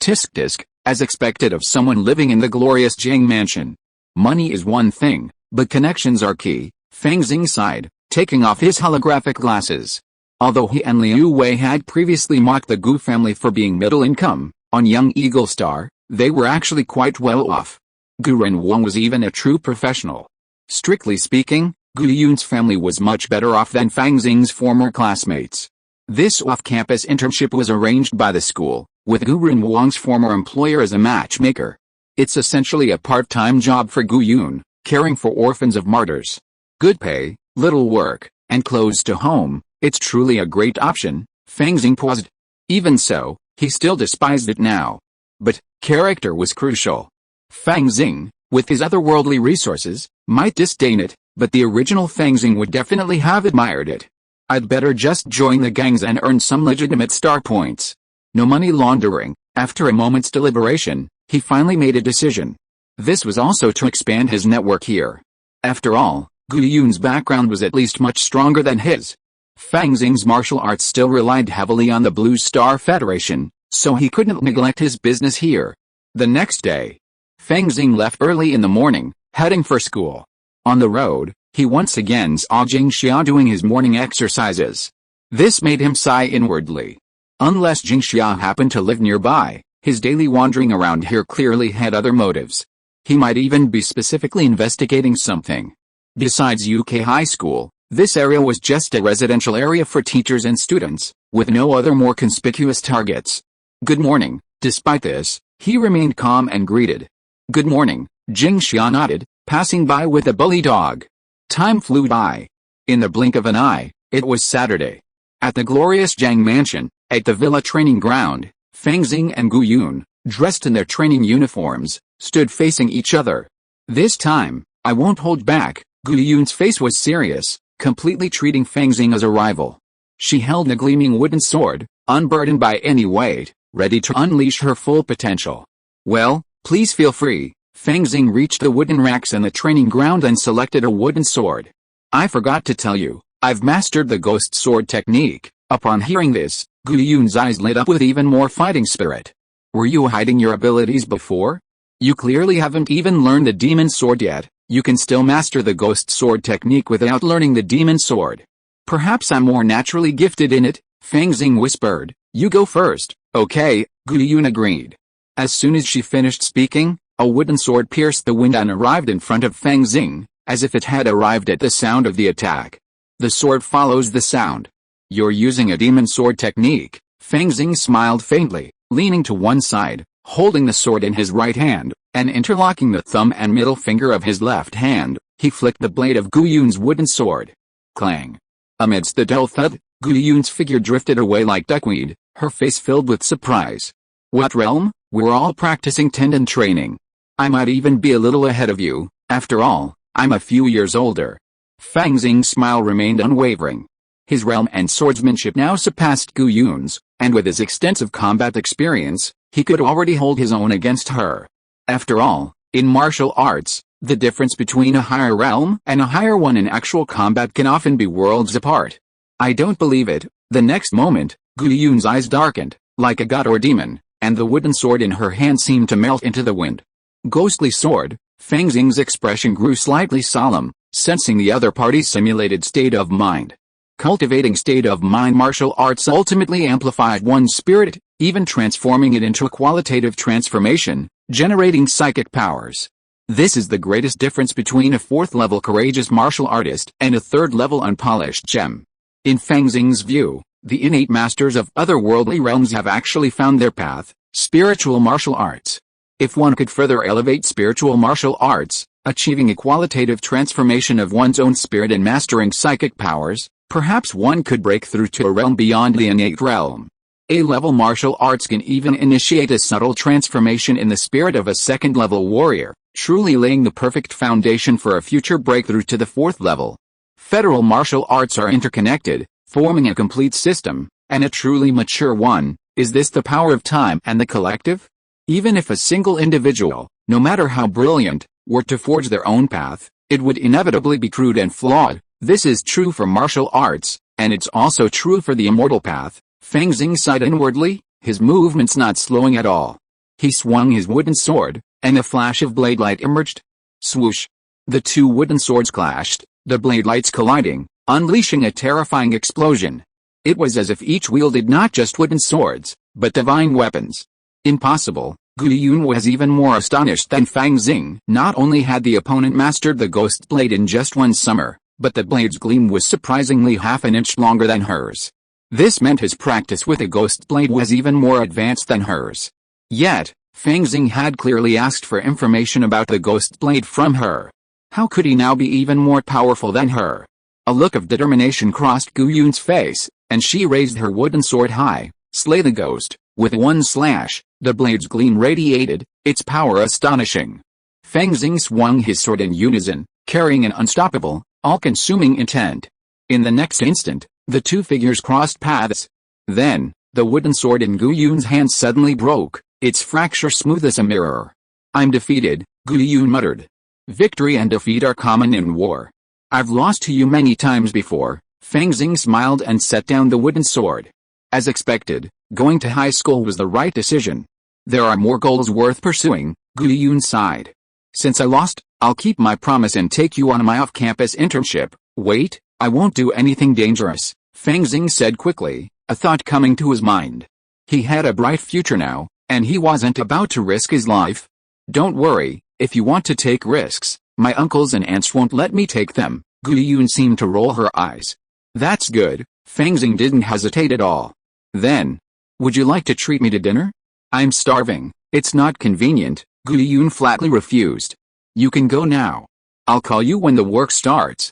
Tisk, as expected of someone living in the glorious Jiang mansion. Money is one thing, but connections are key, Fang Xing sighed, taking off his holographic glasses. Although he and Liu Wei had previously mocked the Gu family for being middle income, on Young Eagle Star, they were actually quite well off. Gu Renwang was even a true professional. Strictly speaking, Gu Yun's family was much better off than Fang Xing's former classmates. This off-campus internship was arranged by the school, with Gu Renwang's former employer as a matchmaker. It's essentially a part-time job for Gu Yun, caring for orphans of martyrs. Good pay, little work, and close to home. It's truly a great option. Fang Xing paused. Even so, he still despised it now. But character was crucial. Fang Xing, with his otherworldly resources, might disdain it, but the original Fang Xing would definitely have admired it. I'd better just join the gangs and earn some legitimate star points. No money laundering. After a moment's deliberation, he finally made a decision. This was also to expand his network here. After all, Gu Yun's background was at least much stronger than his. Fang Xing's martial arts still relied heavily on the Blue Star Federation, so he couldn't neglect his business here. The next day, Fang Xing left early in the morning, heading for school. On the road, he once again saw Jingxia doing his morning exercises. This made him sigh inwardly. Unless Jingxia happened to live nearby, his daily wandering around here clearly had other motives. He might even be specifically investigating something. Besides Yucai High School, this area was just a residential area for teachers and students, with no other more conspicuous targets. Good morning. Despite this, he remained calm and greeted. Good morning, Jingxia nodded, passing by with a bully dog. Time flew by. In the blink of an eye, it was Saturday. At the glorious Jiang Mansion, at the villa training ground, Fang Xing and Gu Yun, dressed in their training uniforms, stood facing each other. This time, I won't hold back. Gu Yun's face was serious, completely treating Fang Xing as a rival. She held a gleaming wooden sword, unburdened by any weight, ready to unleash her full potential. Well, please feel free. Fang Xing reached the wooden racks in the training ground and selected a wooden sword. I forgot to tell you, I've mastered the ghost sword technique. Upon hearing this, Gu Yun's eyes lit up with even more fighting spirit. Were you hiding your abilities before? You clearly haven't even learned the demon sword yet. You can still master the ghost sword technique without learning the demon sword. Perhaps I'm more naturally gifted in it, Fang Xing whispered. You go first. Okay, Gu Yun agreed. As soon as she finished speaking, a wooden sword pierced the wind and arrived in front of Fang Xing, as if it had arrived at the sound of the attack. The sword follows the sound. You're using a demon sword technique. Fang Xing smiled faintly, leaning to one side, holding the sword in his right hand, and interlocking the thumb and middle finger of his left hand, he flicked the blade of Gu Yun's wooden sword. Clang. Amidst the dull thud, Gu Yun's figure drifted away like duckweed, her face filled with surprise. What realm? We're all practicing tendon training. I might even be a little ahead of you. After all, I'm a few years older. Fang Xing's smile remained unwavering. His realm and swordsmanship now surpassed Gu Yun's, and with his extensive combat experience, he could already hold his own against her. After all, in martial arts, the difference between a higher realm and a higher one in actual combat can often be worlds apart. I don't believe it. The next moment, Gu Yun's eyes darkened, like a god or demon, and the wooden sword in her hand seemed to melt into the wind. Ghostly sword. Fang Xing's expression grew slightly solemn, sensing the other party's simulated state of mind. Cultivating state of mind martial arts ultimately amplified one's spirit, even transforming it into a qualitative transformation, generating psychic powers. This is the greatest difference between a fourth-level courageous martial artist and a third-level unpolished gem. In Fang Xing's view, the innate masters of otherworldly realms have actually found their path, spiritual martial arts. If one could further elevate spiritual martial arts, achieving a qualitative transformation of one's own spirit and mastering psychic powers, perhaps one could break through to a realm beyond the innate realm. A-level martial arts can even initiate a subtle transformation in the spirit of a second-level warrior, truly laying the perfect foundation for a future breakthrough to the fourth level. Federal martial arts are interconnected, forming a complete system, and a truly mature one. Is this the power of time and the collective? Even if a single individual, no matter how brilliant, were to forge their own path, it would inevitably be crude and flawed. This is true for martial arts, and it's also true for the immortal path. Fang Xing sighed inwardly, his movements not slowing at all. He swung his wooden sword, and a flash of blade light emerged. Swoosh! The two wooden swords clashed, the blade lights colliding, unleashing a terrifying explosion. It was as if each wielded not just wooden swords, but divine weapons. Impossible. Gu Yun was even more astonished than Fang Xing. Not only had the opponent mastered the ghost blade in just one summer, but the blade's gleam was surprisingly half an inch longer than hers. This meant his practice with a ghost blade was even more advanced than hers. Yet, Fang Xing had clearly asked for information about the ghost blade from her. How could he now be even more powerful than her? A look of determination crossed Gu Yun's face, and she raised her wooden sword high. Slay the ghost. With one slash, the blade's gleam radiated, its power astonishing. Fang Xing swung his sword in unison, carrying an unstoppable, all-consuming intent. In the next instant, the two figures crossed paths. Then, the wooden sword in Gu Yun's hand suddenly broke, its fracture smooth as a mirror. "I'm defeated," Gu Yun muttered. "Victory and defeat are common in war. I've lost to you many times before." Fang Xing smiled and set down the wooden sword. As expected, going to high school was the right decision. There are more goals worth pursuing, Gu Yun sighed. "Since I lost, I'll keep my promise and take you on my off-campus internship." "Wait, I won't do anything dangerous," Fang Xing said quickly, a thought coming to his mind. He had a bright future now, and he wasn't about to risk his life. "Don't worry, if you want to take risks, my uncles and aunts won't let me take them." Gu Yun seemed to roll her eyes. "That's good." Fang Xing didn't hesitate at all. "Then, would you like to treat me to dinner?" "I'm starving." "It's not convenient," Gu Yun flatly refused. "You can go now. I'll call you when the work starts."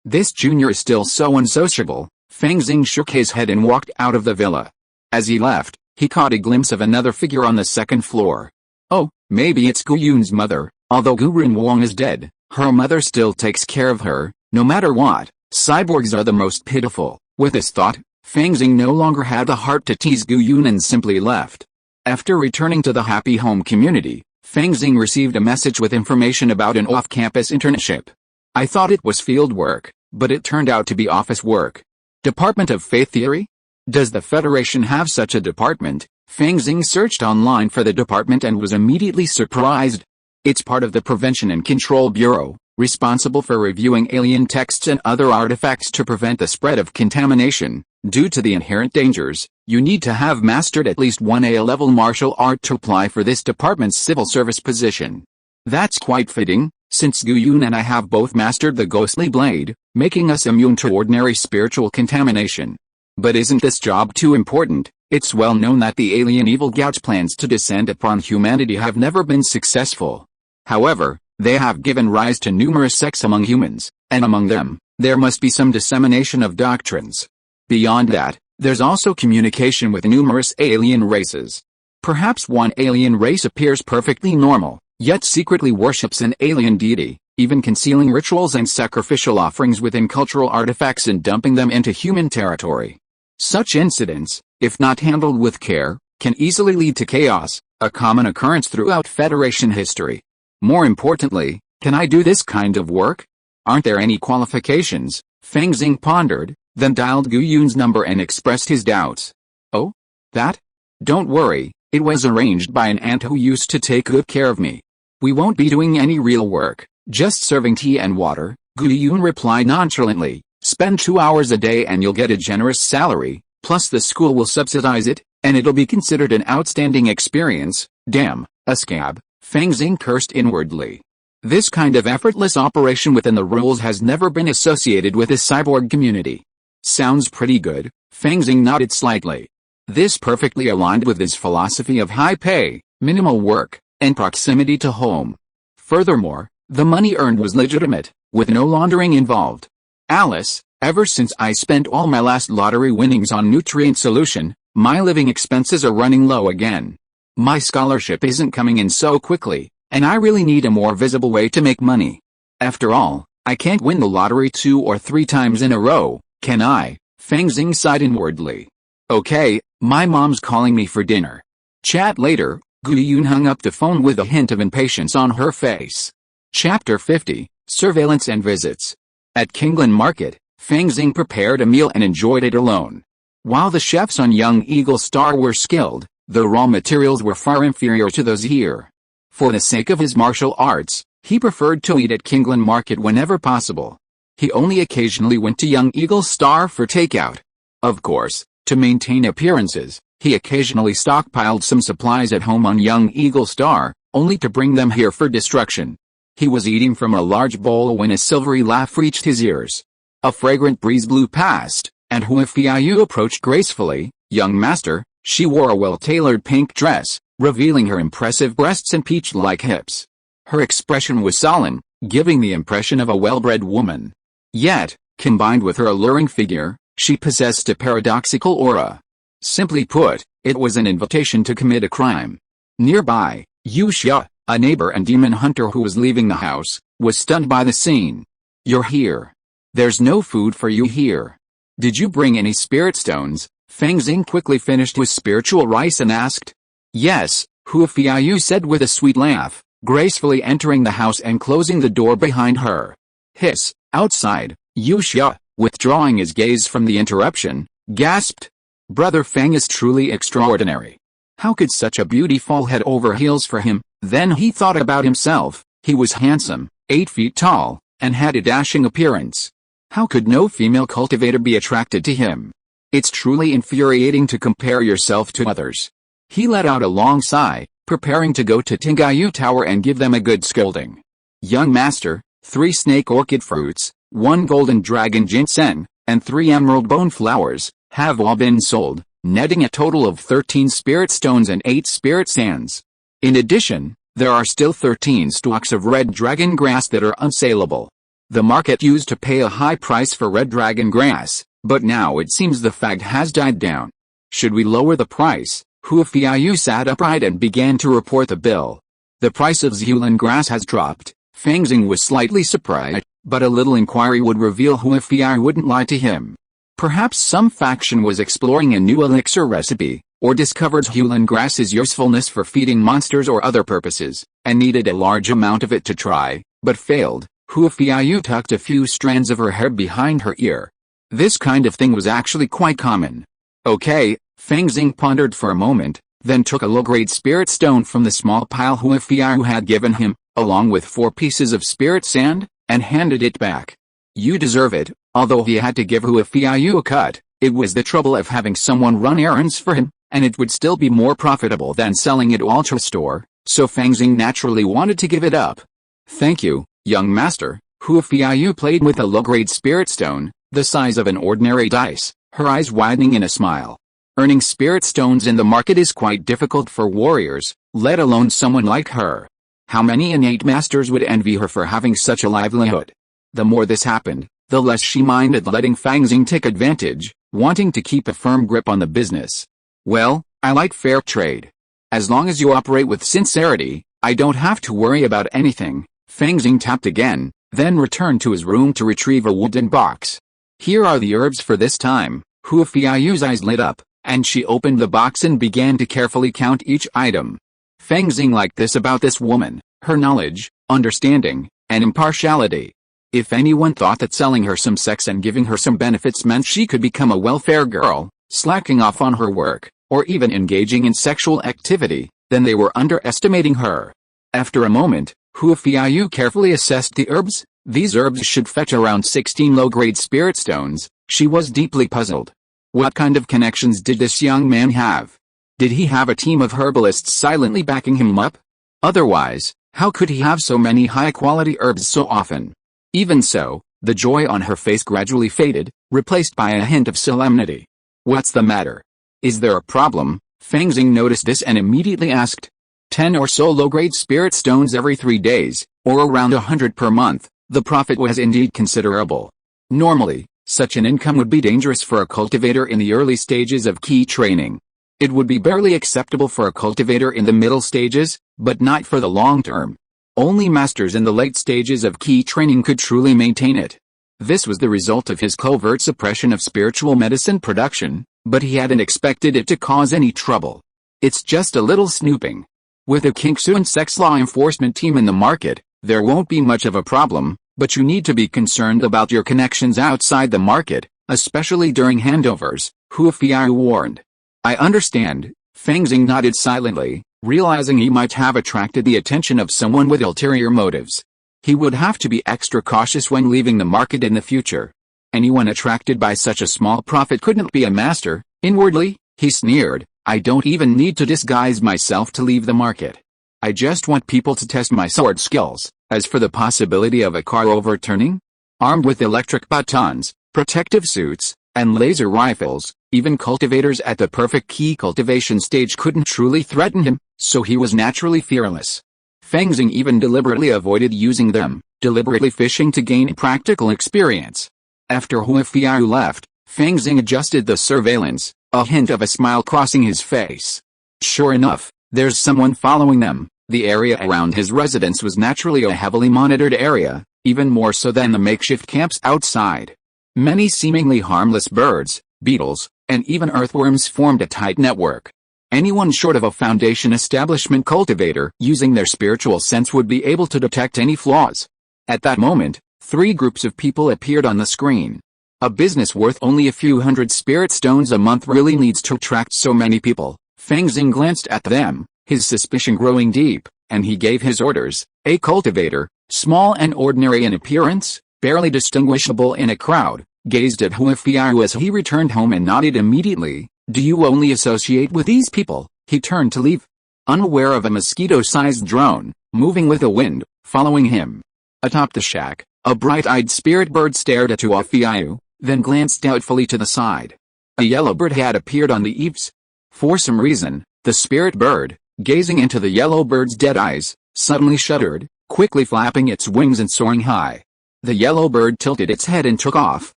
This junior is still so unsociable." Fang Xing shook his head and walked out of the villa. As he left, he caught a glimpse of another figure on the second floor. Oh, maybe it's Gu Yun's mother. Although Gu Runwang is dead, her mother still takes care of her, no matter what. Cyborgs are the most pitiful. With this thought, Fang Xing no longer had the heart to tease Gu Yun and simply left. After returning to the happy home community, Fang Xing received a message with information about an off-campus internship. I thought it was field work, but it turned out to be office work. Department of Faith Theory? Does the Federation have such a department? Fang Xing searched online for the department and was immediately surprised. It's part of the Prevention and Control Bureau, responsible for reviewing alien texts and other artifacts to prevent the spread of contamination. Due to the inherent dangers, you need to have mastered at least one A-level martial art to apply for this department's civil service position. That's quite fitting, since Gu Yun and I have both mastered the ghostly blade, making us immune to ordinary spiritual contamination. But isn't this job too important? It's well known that the alien evil gods' plans to descend upon humanity have never been successful. However, they have given rise to numerous sects among humans, and among them, there must be some dissemination of doctrines. Beyond that, there's also communication with numerous alien races. Perhaps one alien race appears perfectly normal, yet secretly worships an alien deity, even concealing rituals and sacrificial offerings within cultural artifacts and dumping them into human territory. Such incidents, if not handled with care, can easily lead to chaos, a common occurrence throughout Federation history. More importantly, can I do this kind of work? Aren't there any qualifications? Fang Xing pondered, then dialed Gu Yun's number and expressed his doubts. Oh? That? Don't worry, it was arranged by an aunt who used to take good care of me. We won't be doing any real work, just serving tea and water, Gu Yun replied nonchalantly. Spend 2 hours a day and you'll get a generous salary, plus the school will subsidize it, and it'll be considered an outstanding experience. Damn, a scab, Fang Xing cursed inwardly. This kind of effortless operation within the rules has never been associated with the cyborg community. Sounds pretty good, Fang Xing nodded slightly. This perfectly aligned with his philosophy of high pay, minimal work, and proximity to home. Furthermore, the money earned was legitimate, with no laundering involved. Alice, ever since I spent all my last lottery winnings on nutrient solution, my living expenses are running low again. My scholarship isn't coming in so quickly, and I really need a more visible way to make money. After all, I can't win the lottery 2 or 3 times in a row, can I? Fang Xing sighed inwardly. Okay, my mom's calling me for dinner. Chat later. Gu Yun hung up the phone with a hint of impatience on her face. Chapter 50, Surveillance and Visits. At Kingland Market, Fang Xing prepared a meal and enjoyed it alone. While the chefs on Young Eagle Star were skilled, the raw materials were far inferior to those here. For the sake of his martial arts, he preferred to eat at Kingland Market whenever possible. He only occasionally went to Young Eagle Star for takeout. Of course, to maintain appearances, he occasionally stockpiled some supplies at home on Young Eagle Star, only to bring them here for destruction. He was eating from a large bowl when a silvery laugh reached his ears. A fragrant breeze blew past, and Hua Fiayu approached gracefully. Young master, she wore a well-tailored pink dress, revealing her impressive breasts and peach-like hips. Her expression was solemn, giving the impression of a well-bred woman. Yet, combined with her alluring figure, she possessed a paradoxical aura. Simply put, it was an invitation to commit a crime. Nearby, Yu Xia, A neighbor and demon hunter who was leaving the house was stunned by the scene. "You're here. There's no food for you here. Did you bring any spirit stones?" Fang Xing quickly finished his spiritual rice and asked. "Yes," Huafiayu said with a sweet laugh, gracefully entering the house and closing the door behind her. Hiss, outside, Yu Xia, withdrawing his gaze from the interruption, gasped. Brother Fang is truly extraordinary. How could such a beauty fall head over heels for him? Then he thought about himself. He was handsome, 8 feet tall, and had a dashing appearance. How could no female cultivator be attracted to him? It's truly infuriating to compare yourself to others. He let out a long sigh, preparing to go to Tingayu Tower and give them a good scolding. Young master, 3 snake orchid fruits, 1 golden dragon ginseng, and 3 emerald bone flowers, have all been sold, netting a total of 13 spirit stones and 8 spirit sands. In addition, there are still 13 stalks of red dragon grass that are unsaleable. The market used to pay a high price for red dragon grass, but now it seems the fact has died down. Should we lower the price? Huafiayu sat upright and began to report the bill. The price of Xulan grass has dropped. Fang Xing was slightly surprised, but a little inquiry would reveal Huafiayu wouldn't lie to him. Perhaps some faction was exploring a new elixir recipe, or discovered Xulan grass's usefulness for feeding monsters or other purposes, and needed a large amount of it to try, but failed. Huafiayu tucked a few strands of her hair behind her ear. This kind of thing was actually quite common. Okay, Fang Xing pondered for a moment, then took a low-grade spirit stone from the small pile Huafiayu had given him, along with 4 pieces of spirit sand, and handed it back. You deserve it. Although he had to give Huafiayu a cut, it was the trouble of having someone run errands for him, and it would still be more profitable than selling it all to a store, so Fang Xing naturally wanted to give it up. Thank you, young master. Huafiayu played with a low-grade spirit stone, the size of an ordinary dice, her eyes widening in a smile. Earning spirit stones in the market is quite difficult for warriors, let alone someone like her. How many innate masters would envy her for having such a livelihood? The more this happened, the less she minded letting Fang Xing take advantage, wanting to keep a firm grip on the business. Well, I like fair trade. As long as you operate with sincerity, I don't have to worry about anything. Fang Xing tapped again, then returned to his room to retrieve a wooden box. Here are the herbs for this time. Huafiayu's eyes lit up, and she opened the box and began to carefully count each item. Fang Xing liked this about this woman, her knowledge, understanding, and impartiality. If anyone thought that selling her some sex and giving her some benefits meant she could become a welfare girl, slacking off on her work, or even engaging in sexual activity, then they were underestimating her. After a moment, Huafiayu carefully assessed the herbs. These herbs should fetch around 16 low-grade spirit stones. She was deeply puzzled. What kind of connections did this young man have? Did he have a team of herbalists silently backing him up? Otherwise, how could he have so many high-quality herbs so often? Even so, the joy on her face gradually faded, replaced by a hint of solemnity. What's the matter? Is there a problem? Fang Xing noticed this and immediately asked. 10 or so low-grade spirit stones every 3 days, or around 100 per month. The profit was indeed considerable. Normally, such an income would be dangerous for a cultivator in the early stages of key training. It would be barely acceptable for a cultivator in the middle stages, but not for the long term. Only masters in the late stages of key training could truly maintain it. This was the result of his covert suppression of spiritual medicine production, but he hadn't expected it to cause any trouble. It's just a little snooping. With a Kingsuan sex law enforcement team in the market, there won't be much of a problem, but you need to be concerned about your connections outside the market, especially during handovers, Huafiayu warned. I understand. Fang Xing nodded silently, realizing he might have attracted the attention of someone with ulterior motives. He would have to be extra cautious when leaving the market in the future. Anyone attracted by such a small profit couldn't be a master. Inwardly, he sneered, I don't even need to disguise myself to leave the market. I just want people to test my sword skills. As for the possibility of a car overturning, armed with electric batons, protective suits, and laser rifles, even cultivators at the perfect key cultivation stage couldn't truly threaten him, so he was naturally fearless. Fang Xing even deliberately avoided using them, deliberately fishing to gain practical experience. After Huafiayu left, Fang Xing adjusted the surveillance, a hint of a smile crossing his face. Sure enough, there's someone following them. The area around his residence was naturally a heavily monitored area, even more so than the makeshift camps outside. Many seemingly harmless birds, beetles, and even earthworms formed a tight network. Anyone short of a Foundation establishment cultivator using their spiritual sense would be able to detect any flaws. At that moment, 3 groups of people appeared on the screen. A business worth only a few hundred spirit stones a month really needs to attract so many people. Fang Xing glanced at them, his suspicion growing deep, and he gave his orders. A cultivator, small and ordinary in appearance, barely distinguishable in a crowd, gazed at Huafiao as he returned home and nodded immediately. Do you only associate with these people? He turned to leave, unaware of a mosquito-sized drone, moving with the wind, following him. Atop the shack, a bright-eyed spirit bird stared at Huafiao, then glanced doubtfully to the side. A yellow bird had appeared on the eaves. For some reason, the spirit bird, gazing into the yellow bird's dead eyes, suddenly shuddered, quickly flapping its wings and soaring high. The yellow bird tilted its head and took off,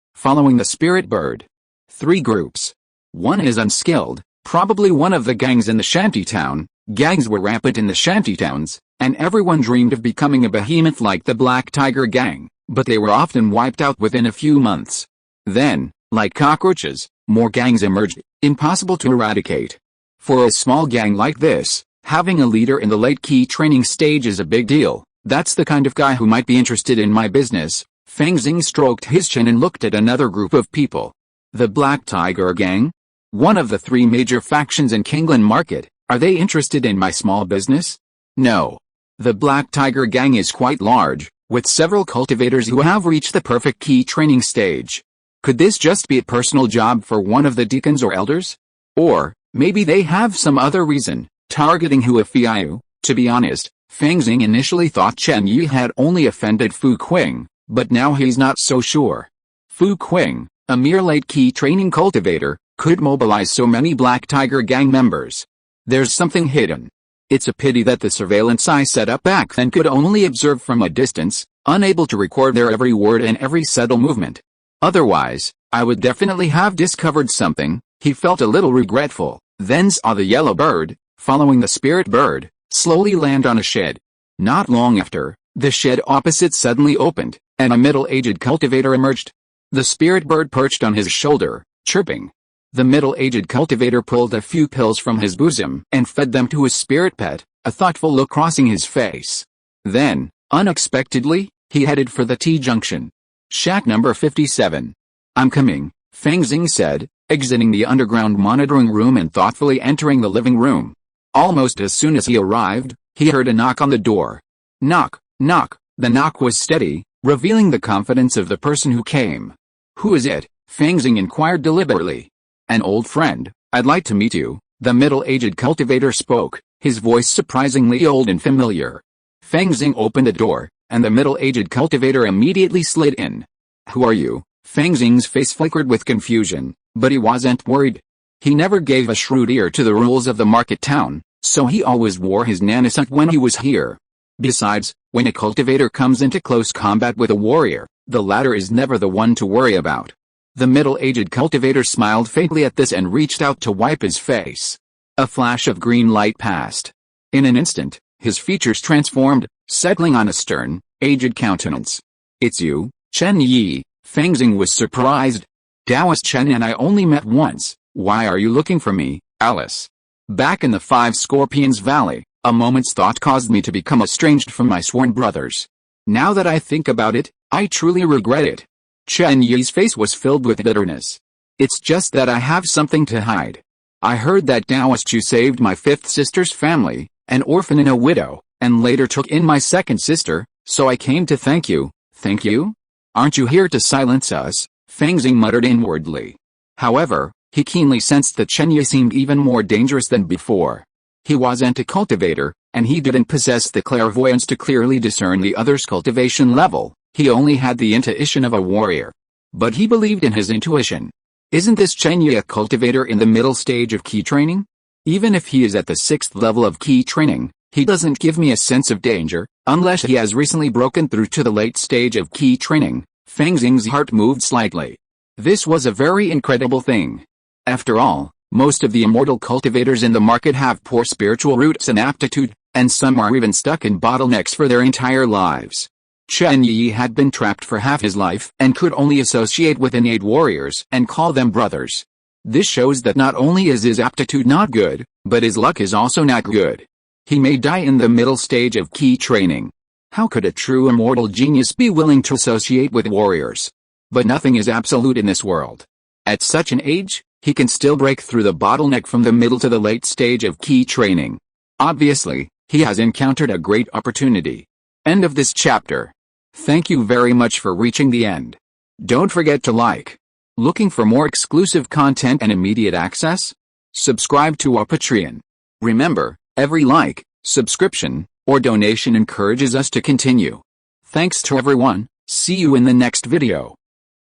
following the spirit bird. 3 groups. 1 is unskilled, probably one of the gangs in the shantytown. Gangs were rampant in the shantytowns, and everyone dreamed of becoming a behemoth like the Black Tiger Gang, but they were often wiped out within a few months. Then, like cockroaches, more gangs emerged, impossible to eradicate. For a small gang like this, having a leader in the late key training stage is a big deal. That's the kind of guy who might be interested in my business. Fang Xing stroked his chin and looked at another group of people. The Black Tiger Gang? One of the 3 major factions in Kingland Market. Are they interested in my small business? No. The Black Tiger Gang is quite large, with several cultivators who have reached the perfect key training stage. Could this just be a personal job for one of the deacons or elders? Or, maybe they have some other reason, targeting Huafiao. To be honest, Fang Xing initially thought Chen Yi had only offended Fu Qing, but now he's not so sure. Fu Qing, a mere late key training cultivator, could mobilize so many Black Tiger Gang members. There's something hidden. It's a pity that the surveillance I set up back then could only observe from a distance, unable to record their every word and every subtle movement. Otherwise, I would definitely have discovered something. He felt a little regretful, then saw the yellow bird, following the spirit bird, slowly land on a shed. Not long after, the shed opposite suddenly opened, and a middle-aged cultivator emerged. The spirit bird perched on his shoulder, chirping. The middle-aged cultivator pulled a few pills from his bosom and fed them to his spirit pet, a thoughtful look crossing his face. Then, unexpectedly, he headed for the T-junction. Shack number 57. I'm coming, Fang Xing said, exiting the underground monitoring room and thoughtfully entering the living room. Almost as soon as he arrived, he heard a knock on the door. Knock, knock. The knock was steady, revealing the confidence of the person who came. Who is it? Fang Xing inquired deliberately. An old friend. I'd like to meet you, the middle-aged cultivator spoke, his voice surprisingly old and familiar. Fang Xing opened the door, and the middle-aged cultivator immediately slid in. Who are you? Fang Xing's face flickered with confusion, but he wasn't worried. He never gave a shrewd ear to the rules of the market town, so he always wore his nanasuit when he was here. Besides, when a cultivator comes into close combat with a warrior, the latter is never the one to worry about. The middle-aged cultivator smiled faintly at this and reached out to wipe his face. A flash of green light passed. In an instant, his features transformed, settling on a stern, aged countenance. It's you, Chen Yi. Fang Xing was surprised. Taoist Chen and I only met once. Why are you looking for me, Alice? Back in the 5 Scorpions Valley, a moment's thought caused me to become estranged from my sworn brothers. Now that I think about it, I truly regret it. Chen Yi's face was filled with bitterness. It's just that I have something to hide. I heard that Taoist you saved my 5th sister's family, an orphan and a widow, and later took in my 2nd sister, so I came to thank you. Thank you? Aren't you here to silence us? Fang Xing muttered inwardly. However, he keenly sensed that Chen Yi seemed even more dangerous than before. He wasn't a cultivator, and he didn't possess the clairvoyance to clearly discern the other's cultivation level. He only had the intuition of a warrior. But he believed in his intuition. Isn't this Chen Yi a cultivator in the middle stage of key training? Even if he is at the 6th level of key training, he doesn't give me a sense of danger, unless he has recently broken through to the late stage of key training. Fang Xing's heart moved slightly. This was a very incredible thing. After all, most of the immortal cultivators in the market have poor spiritual roots and aptitude, and some are even stuck in bottlenecks for their entire lives. Chen Yi had been trapped for half his life and could only associate with innate warriors and call them brothers. This shows that not only is his aptitude not good, but his luck is also not good. He may die in the middle stage of key training. How could a true immortal genius be willing to associate with warriors? But nothing is absolute in this world. At such an age, he can still break through the bottleneck from the middle to the late stage of key training. Obviously, he has encountered a great opportunity. End of this chapter. Thank you very much for reaching the end. Don't forget to like. Looking for more exclusive content and immediate access? Subscribe to our Patreon. Remember, every like, subscription, or donation encourages us to continue. Thanks to everyone. See you in the next video.